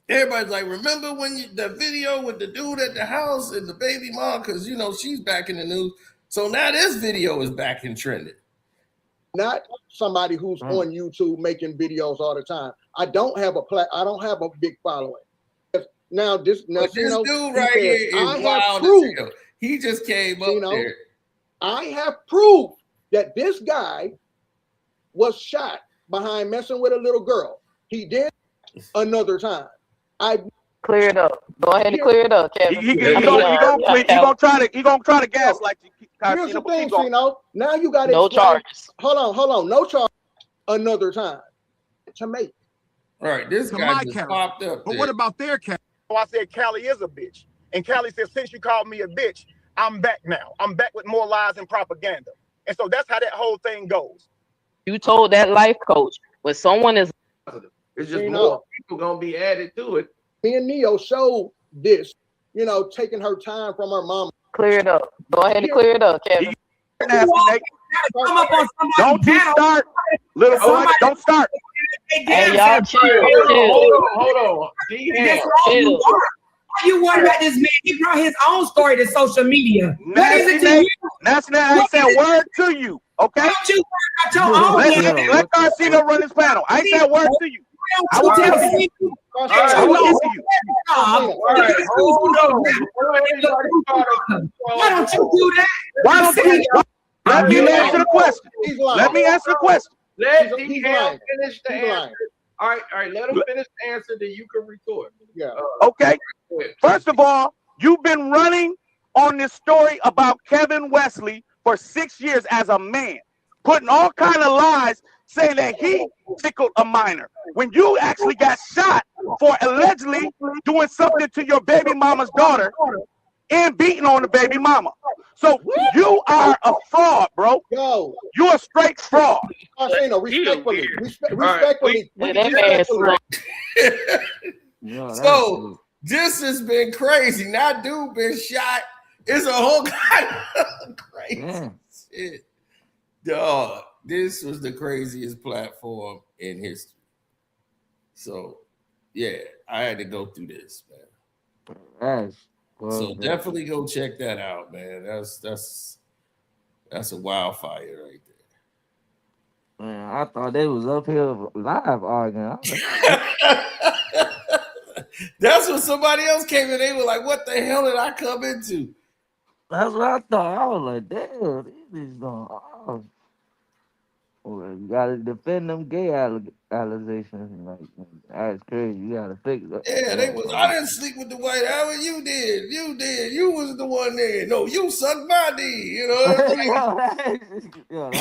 Everybody's like, remember when the video with the dude at the house and the baby mom? Because, she's back in the news. So now this video is back in trending. Not somebody who's on YouTube making videos all the time. I don't have a big following. Now this dude right here is wild. He just came up there. I have proof that this guy was shot behind messing with a little girl. He did another time. Clear it up. Go ahead and clear it up, Kevin. He gonna try to gaslight you. Here's the thing, now you got no charges. Hold on, no charge. Another time to make. All right, this guy just popped up. But what about their character? So I said Callie is a bitch, and Callie said, since you called me a bitch, I'm back now. I'm back with more lies and propaganda, and so that's how that whole thing goes. You told that life coach when someone is. It's just more people gonna be added to it. Me and Neo showed this, taking her time from her mom. Clear it up. Go ahead and clear it up, Kevin. Don't you start, little boy. Don't start. Hey, y'all chill. Hold on. Chill. Why you worried about this man? He brought his own story to social media. What is it to you? That's not I said word to you. Okay? Don't you worry about your own. Let Garcia run this panel. I said word to you. I will tell you. Why don't you do that? Why don't you? Let me answer the question. Let me answer the question. Let him finish the answer. All right. Let him finish the answer, then you can retort. Yeah. Okay. First of all, you've been running on this story about Kevin Wesley for 6 years as a man, putting all kind of lies, saying that he tickled a minor when you actually got shot for allegedly doing something to your baby mama's daughter and beating on the baby mama. So you are a fraud, bro. Yo, you're a straight fraud. Respectfully. So this has been crazy. Now, dude been shot. It's a whole kind of crazy shit. Dog, this was the craziest platform in history. So, yeah, I had to go through this, man. So definitely go check that out, man. That's a wildfire right there. Man, I thought they was up here live arguing. That's when somebody else came in. They were like, "What the hell did I come into?" That's what I thought. I was like, "Damn, these niggas going off." Well, you gotta defend them gay allegations. Like, that's crazy. You gotta fix it. Yeah, they was. I didn't sleep with the White House. You did. You did. You was the one there. No, you sucked my D. You know what I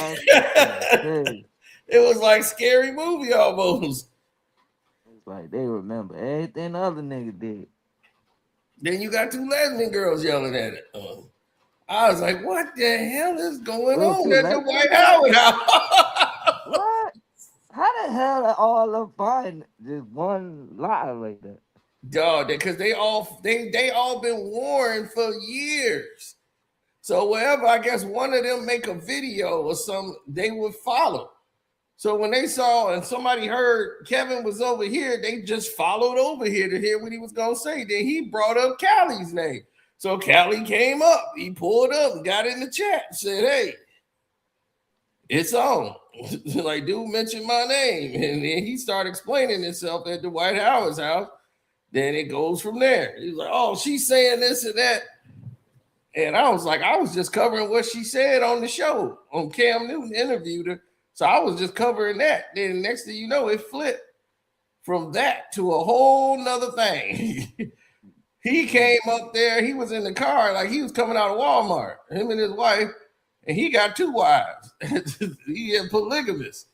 mean? It was like scary movie almost. It's like they remember everything the other nigga did. Then you got two lesbian girls yelling at it. I was like, what the hell is going on at the White House? What? How the hell are all of them find just one lie like that? Dog, because they all been warned for years. So wherever I guess one of them make a video or something, they would follow. So when they saw and somebody heard Kevin was over here, they just followed over here to hear what he was gonna say. Then he brought up Callie's name. So Callie came up, he pulled up and got in the chat, said, "Hey, it's on." Like, dude mentioned my name. And then he started explaining himself at the White Howard's house. Then it goes from there. He's like, "Oh, she's saying this and that." And I was like, I was just covering what she said on the show. On Cam Newton interviewed her. So I was just covering that. Then next thing you know, it flipped from that to a whole nother thing. He came up there. He was in the car like he was coming out of Walmart, him and his wife. And he got 2 wives. He a polygamist.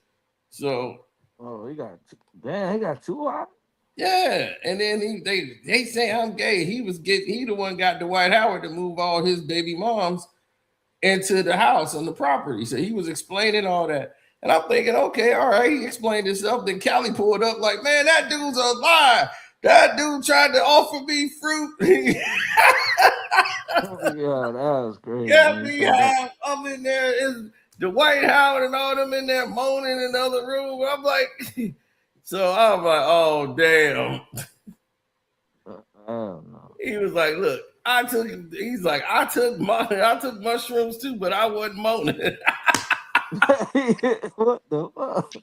So. Oh, he got 2 wives? Yeah, and then they say I'm gay. He the one got Dwight Howard to move all his baby moms into the house and the property. So he was explaining all that. And I'm thinking, okay, all right, he explained himself. Then Callie pulled up like, "Man, that dude's a lie. That dude tried to offer me fruit." Yeah, that was crazy. Yeah, me I'm in there. Is Dwight Howard and all them in there moaning in the other room. I'm like, so I'm like, oh damn. Oh no. He was like, "Look, I took mushrooms too, but I wasn't moaning." What the fuck?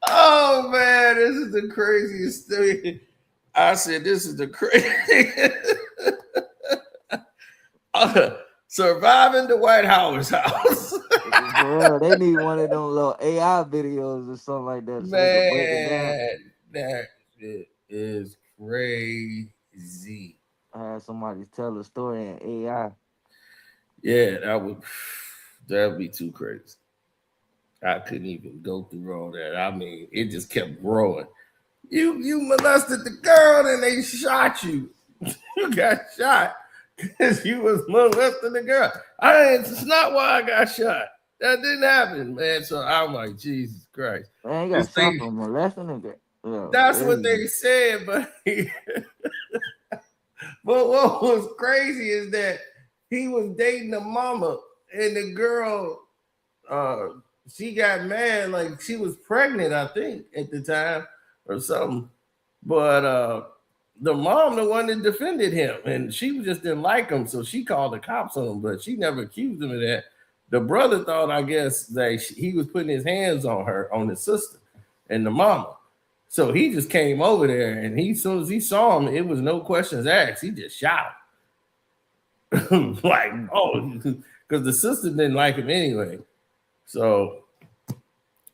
Oh man, this is the craziest thing. I said, "This is the craziest." Surviving the White Howard's house. Bro, they need one of them little AI videos or something like that. Man, that shit is crazy. I had somebody tell a story in AI. Yeah, that'd be too crazy. I couldn't even go through all that. I mean, it just kept growing. You molested the girl and they shot you. You got shot because you was molesting the girl. It's not why I got shot. That didn't happen, man. So I'm like, Jesus Christ. Man, you got shot for molesting a girl. That's what they said, but but what was crazy is that he was dating a mama and the girl she got mad, like she was pregnant, I think, at the time or something. But the mom, the one that defended him, and she just didn't like him, so she called the cops on him, but she never accused him of that. The brother thought, I guess, that he was putting his hands on her, on his sister and the mama. So he just came over there, and as soon as he saw him, it was no questions asked. He just shot him. Like, oh, because the sister didn't like him anyway. So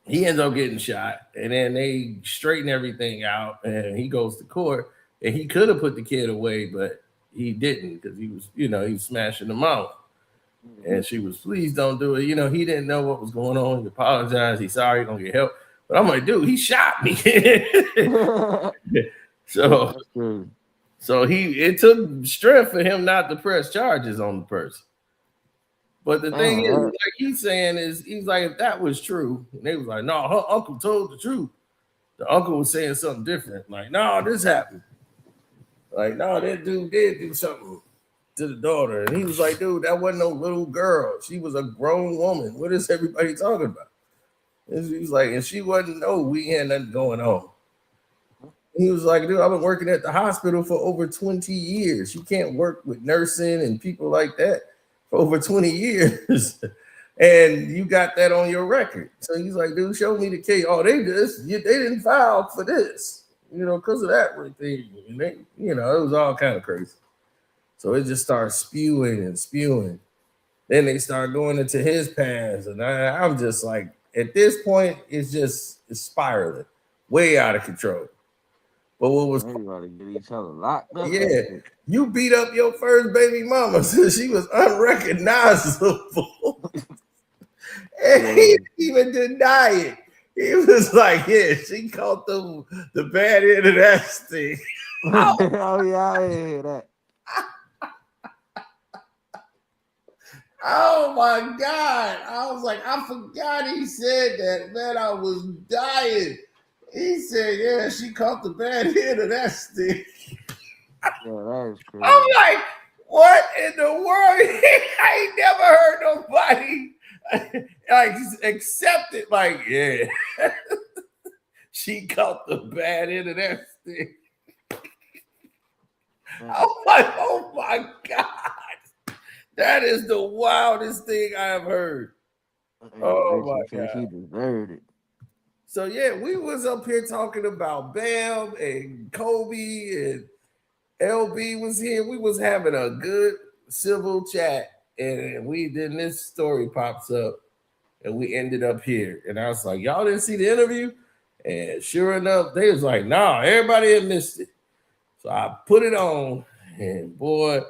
he ends up getting shot, and then they straighten everything out, and he goes to court, and he could have put the kid away, but he didn't because he was, he was smashing the mouth. And she was, "Please don't do it." He didn't know what was going on. He apologized. He's sorry, gonna get help. But I'm like, dude, he shot me. So it took strength for him not to press charges on the person. But the thing is, like he's saying is, he's like, if that was true, and they was like, "No, her uncle told the truth." The uncle was saying something different. Like, "No, this happened." Like, "No, that dude did do something to the daughter." And he was like, "Dude, that wasn't no little girl. She was a grown woman. What is everybody talking about?" And he was like, "And she wasn't, we had nothing going on." He was like, "Dude, I've been working at the hospital for over 20 years. You can't work with nursing and people like that for over 20 years. And you got that on your record." So he's like, "Dude, show me the case." "Oh, they didn't file for this, because of that thing." And they, it was all kind of crazy. So it just started spewing and spewing. Then they start going into his past. And I'm just like, at this point, it's spiraling way out of control. But what was everybody get each other locked up? Yeah, you beat up your first baby mama since she was unrecognizable. And he didn't even deny it. He was like, "Yeah, she caught the bad end of that thing." Oh yeah, I hear that. Oh my God. I was like, I forgot he said that. Man, I was dying. He said, "Yeah, she caught the bad end of that stick." Yeah, that is I'm crazy. like, what in the world? I ain't never heard nobody like accept it. Like, yeah, she caught the bad end of that thing. I'm like, oh my God. That is the wildest thing I have heard. Oh Richie my said God. she deserved it. So yeah, we was up here talking about Bam and Kobe and LB was here. We was having a good civil chat, and then this story pops up, and we ended up here. And I was like, y'all didn't see the interview? And sure enough, they was like, nah, everybody had missed it. So I put it on, and boy,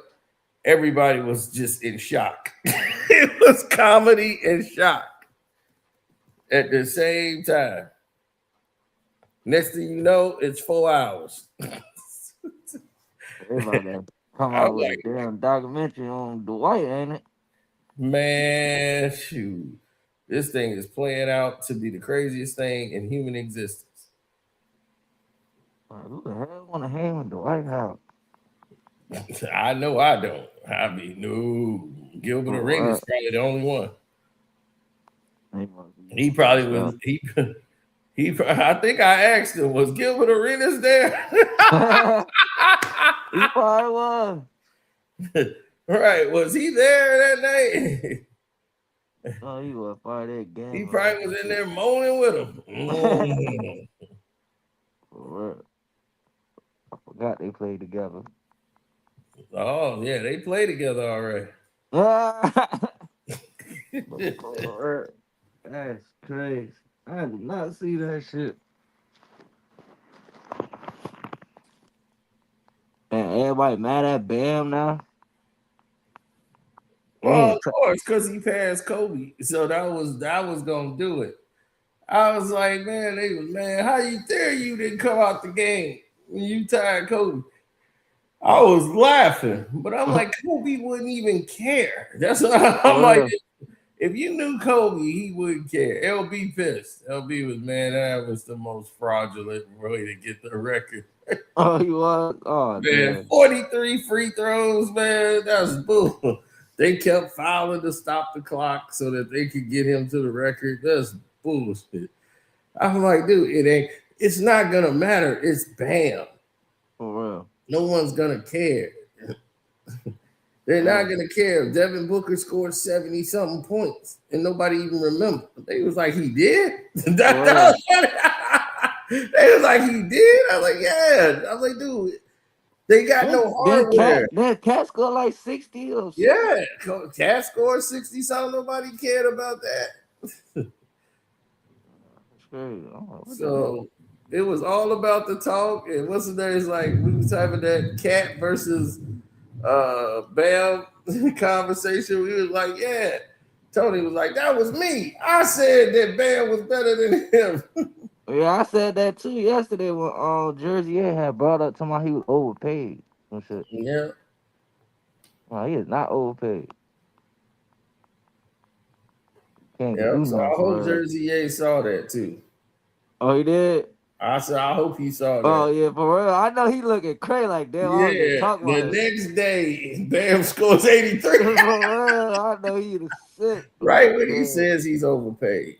everybody was just in shock. It was comedy and shock at the same time. Next thing you know, it's 4 hours. Everybody gotta come I'm out with a like, damn documentary on Dwight, ain't it? man, shoot. This thing is playing out to be the craziest thing in human existence. Who the hell want to hang with Dwight Howard? I know I don't. I mean, no. Gilbert Arenas probably the only one. He probably was. I think I asked him, was Gilbert Arenas there? He probably was. Right. Was he there that night? Oh, he was part of that game. He probably was in there moaning with him. For real. I forgot they played together. Oh, yeah, they play together already. That's crazy. I did not see that shit. And everybody mad at Bam now. Well, of course, because he passed Kobe. So that was gonna do it. I was like, man, how you dare you didn't come out the game when you tied Kobe? I was laughing, but I'm like, Kobe wouldn't even care. That's what I'm like. If you knew Kobe, he wouldn't care. LB pissed. LB was, man, that was the most fraudulent way to get the record. Oh, he was? Oh, man, damn. 43 free throws, man. That's bull. They kept fouling to stop the clock so that they could get him to the record. That's bullshit. I'm like, dude, it's not gonna matter. It's Bam. For real. No one's gonna care. They're not gonna care if Devin Booker scored 70-something points and nobody even remember. They was like, he did? They was like, he did? I was like, yeah. I was like, dude, they got no hardware. That Cat scored like 60 or something. Yeah, Cat scored 60 something. Nobody cared about that. So it was all about the talk. And what's the name? It's like we was having that Cat versus Bam conversation. We was like, yeah. Tony was like, that was me. I said that Bam was better than him. Yeah, I said that too yesterday when Jersey A had brought up to my he was overpaid and shit. Yeah. No, he is not overpaid. Can't do So I nothing hope for Jersey A saw that too. Oh, he did? I said, I hope he saw that. Oh, yeah, for real. I know he looking crazy like, damn, I was just talking the about it. next day, Bam scores 83. For real, I know he the sick. Right when he says he's overpaid.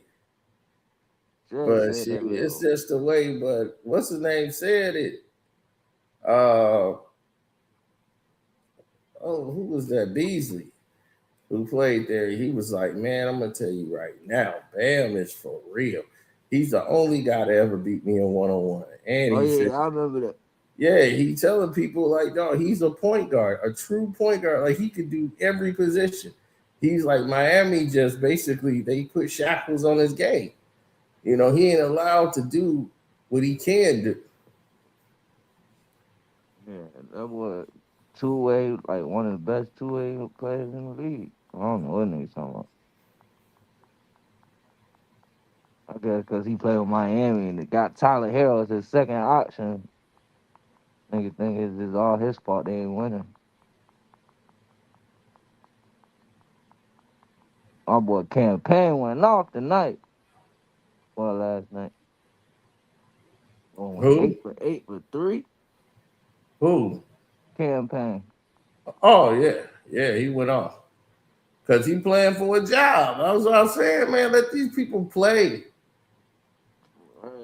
But said shit, that it's just the way. But what's his name said it? Who was that? Beasley, who played there. He was like, man, I'm gonna tell you right now, Bam is for real. He's the only guy to ever beat me in one-on-one. And Oh, he yeah, said, I remember that. yeah, he telling people like, no, he's a point guard, a true point guard. Like he could do every position. He's like Miami. Just basically, they put shackles on his game. You know, he ain't allowed to do what he can do. Yeah, that was two-way, like one of the best two-way players in the league. I don't know what nigga talking about. I guess because he played with Miami and it got Tyler Hero as his second option. Nigga think it's all his fault they ain't winning. My boy Campaign went off tonight. Well, last night. Who? 8 for 3. Who? campaign. Oh yeah, he went off because he playing for a job. That's what I'm saying, man. Let these people play.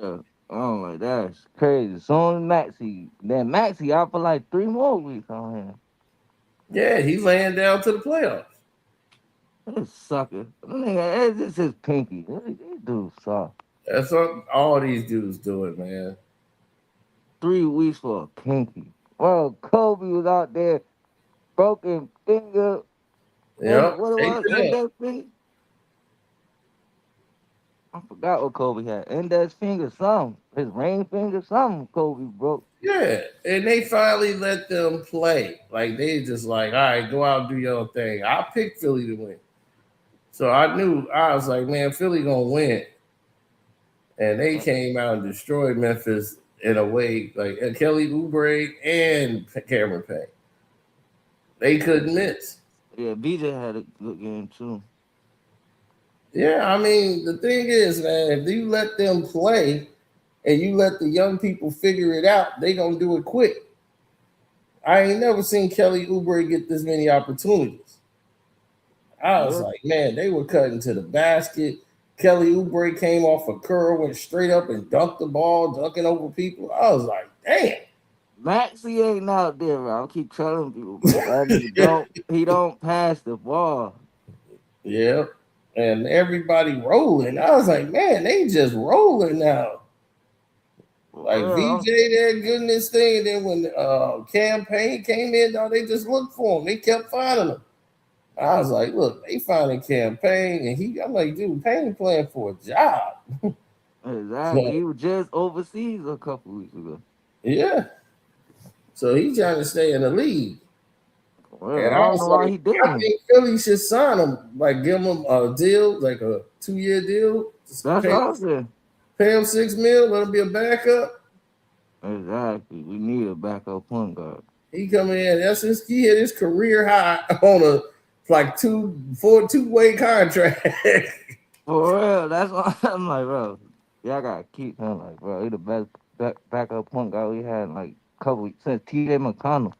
Yeah. Oh my, that's crazy. Soon as Maxie out for like 3 more weeks on him. Yeah, he's laying down to the playoffs. This sucker. Nigga, this is pinky. These dudes suck. That's what all these dudes doing, man. 3 weeks for a pinky. Well, Kobe was out there, broken finger. And Yep. what it Take was, it up. index finger? I forgot what Kobe had. Index finger, something. His ring finger, something Kobe broke. Yeah, and they finally let them play. Like they just like, all right, go out and do your thing. I picked Philly to win, so I was like, man, Philly gonna win, and they came out and destroyed Memphis in a way like Kelly Oubre and Cameron Payne. They couldn't miss. Yeah, BJ had a good game too. Yeah, I mean the thing is, man, if you let them play and you let the young people figure it out, they gonna do it quick. I ain't never seen Kelly Oubre get this many opportunities. I was like, man, they were cutting to the basket. Kelly Oubre came off a curl, went straight up and dunked the ball, dunking over people. I was like, damn. Maxie ain't out there, bro. I'll keep telling people, bro. That nigga he don't pass the ball. Yeah. And everybody rolling. I was like, man, they just rolling now. Like VJ that goodness thing. And then when campaign came in, dog, they just looked for him. They kept finding him. I was like, look, they finding campaign, and I'm like, dude, Payne playing for a job. Exactly. He was just overseas a couple weeks ago. Yeah. So he's trying to stay in the league. Well, And I don't know why he I didn't. think Philly should sign him, like give him a deal, like a 2-year deal. That's awesome. Pay him $6 million, let him be a backup. Exactly. We need a backup point guard. He come in, he hit his career high on a like two-way contract. For real, that's why I'm like, bro, y'all gotta keep him. Like, bro, he the best backup point guard we had in like a couple weeks since TJ McConnell.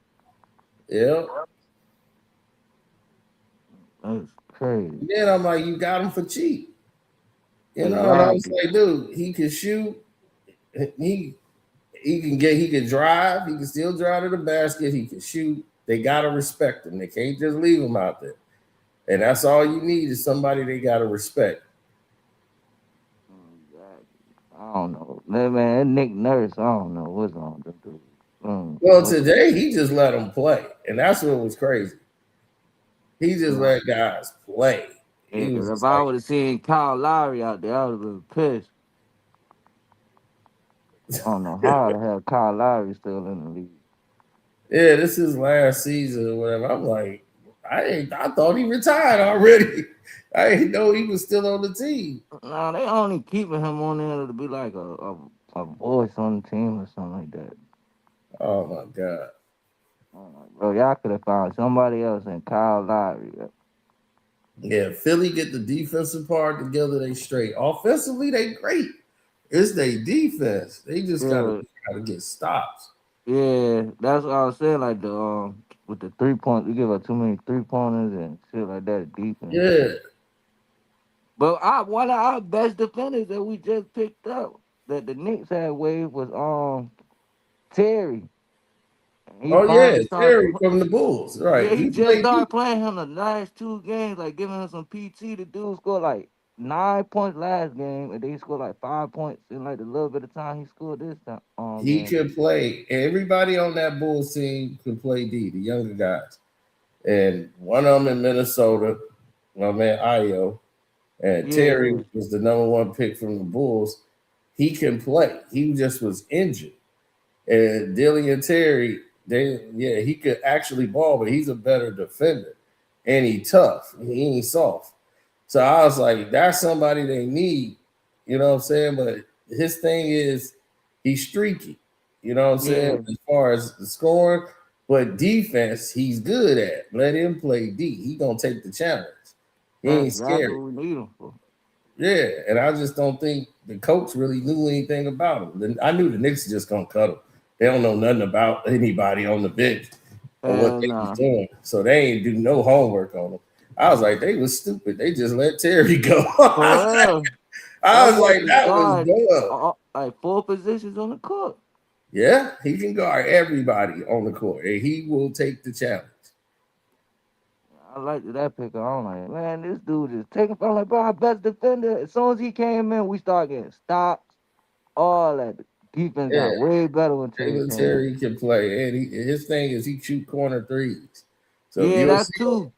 Yeah. That's crazy. Then I'm like, you got him for cheap. You know, and I was like, dude, he can shoot. He can drive. He can still drive to the basket. He can shoot. They gotta respect him. They can't just leave him out there. And that's all you need is somebody they gotta respect. I don't know. Man, Nick Nurse, I don't know what's on with them dudes. Well, today he just let them play, and that's what was crazy. He just let guys play. Yeah, because if I would have seen Kyle Lowry out there, I would have been pissed. I don't know how the hell Kyle Lowry still in the league. Yeah, this is last season or whatever. I'm like, I thought he retired already. I didn't know he was still on the team. No, they only keeping him on there to be like a voice on the team or something like that. Oh my God. Bro, y'all could have found somebody else than Kyle Lowry. Yeah, Philly get the defensive part together, they straight. Offensively, they great. It's their defense. They just gotta get stops. Yeah, that's what I was saying. Like with the 3-point, we give up too many 3-pointers and shit like that. Defense. Yeah. But one of our best defenders that we just picked up that the Knicks had waived was Terry. Terry from the Bulls, right? Yeah, he just started playing him the last 2 games, like giving him some PT. The dude scored like 9 points last game, and then he scored like 5 points in like the little bit of time he scored this time. He could play. Everybody on that Bulls team could play D, the younger guys. And one of them in Minnesota, my man Ayo, and Terry was the number 1 pick from the Bulls. He can play. He just was injured. And Dilly and Terry, he could actually ball, but he's a better defender. And he tough. He ain't soft. So I was like, that's somebody they need. You know what I'm saying? But his thing is he's streaky. You know what I'm saying? As far as the scoring, but defense, he's good at. Let him play D. He gonna take the challenge. He ain't scared. That's what we need him for. Yeah, and I just don't think the coach really knew anything about him. I knew the Knicks just gonna cut him. They don't know nothing about anybody on the bench. on what they was doing. So they ain't do no homework on them. I was like, they was stupid. They just let Terry go. I was like, that was dumb. Like 4 positions on the court. Yeah, he can guard everybody on the court, and he will take the challenge. I liked that pick. I'm like, man, this dude is taking. I'm like, bro, our best defender. As soon as he came in, we start getting stops. All that defense got way better when Terry came in. Terry can play, and his thing is he shoot corner threes. So yeah, that's too.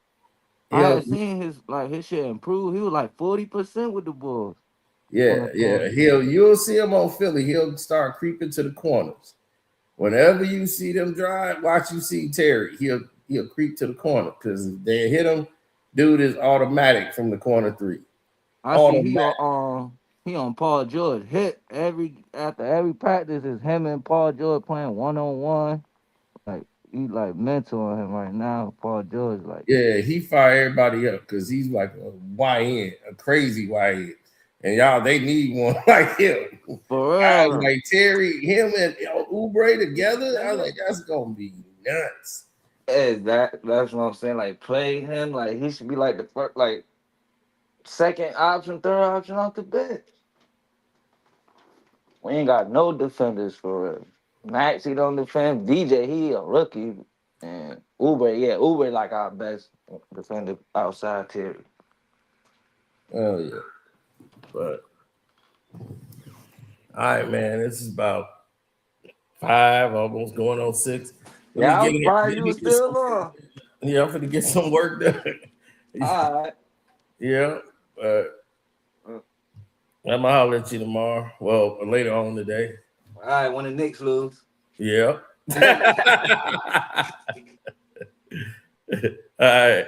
I He'll- had seen his shit improve. He was like 40% with the Bulls. Yeah. You'll see him on Philly. He'll start creeping to the corners. Whenever you see them drive, watch you see Terry. He'll creep to the corner because if they hit him, dude is automatic from the corner three. I see he on Paul George. After every practice is him and Paul George playing 1-on-1. Like he like mentoring him right now. Paul George like he fire everybody up because he's like a YN, a crazy YN. And y'all, they need one like him. For real. I was like Terry, him and Oubre together. I was like, that's gonna be nuts. That's what I'm saying. Like play him like he should be like the first, like second option, third option off the bench. We ain't got no defenders for real. Max, he don't defend. DJ, he a rookie. And Oubre like our best defender outside Terry. Oh yeah. But all right, man. This is about 5, almost going on 6. Yeah, I was surprised you was still on. Yeah, I'm finna get some work done. All right. Yeah, but I'm gonna holler at you tomorrow. Well, later on today. All right, when the Knicks lose. Yeah. All right.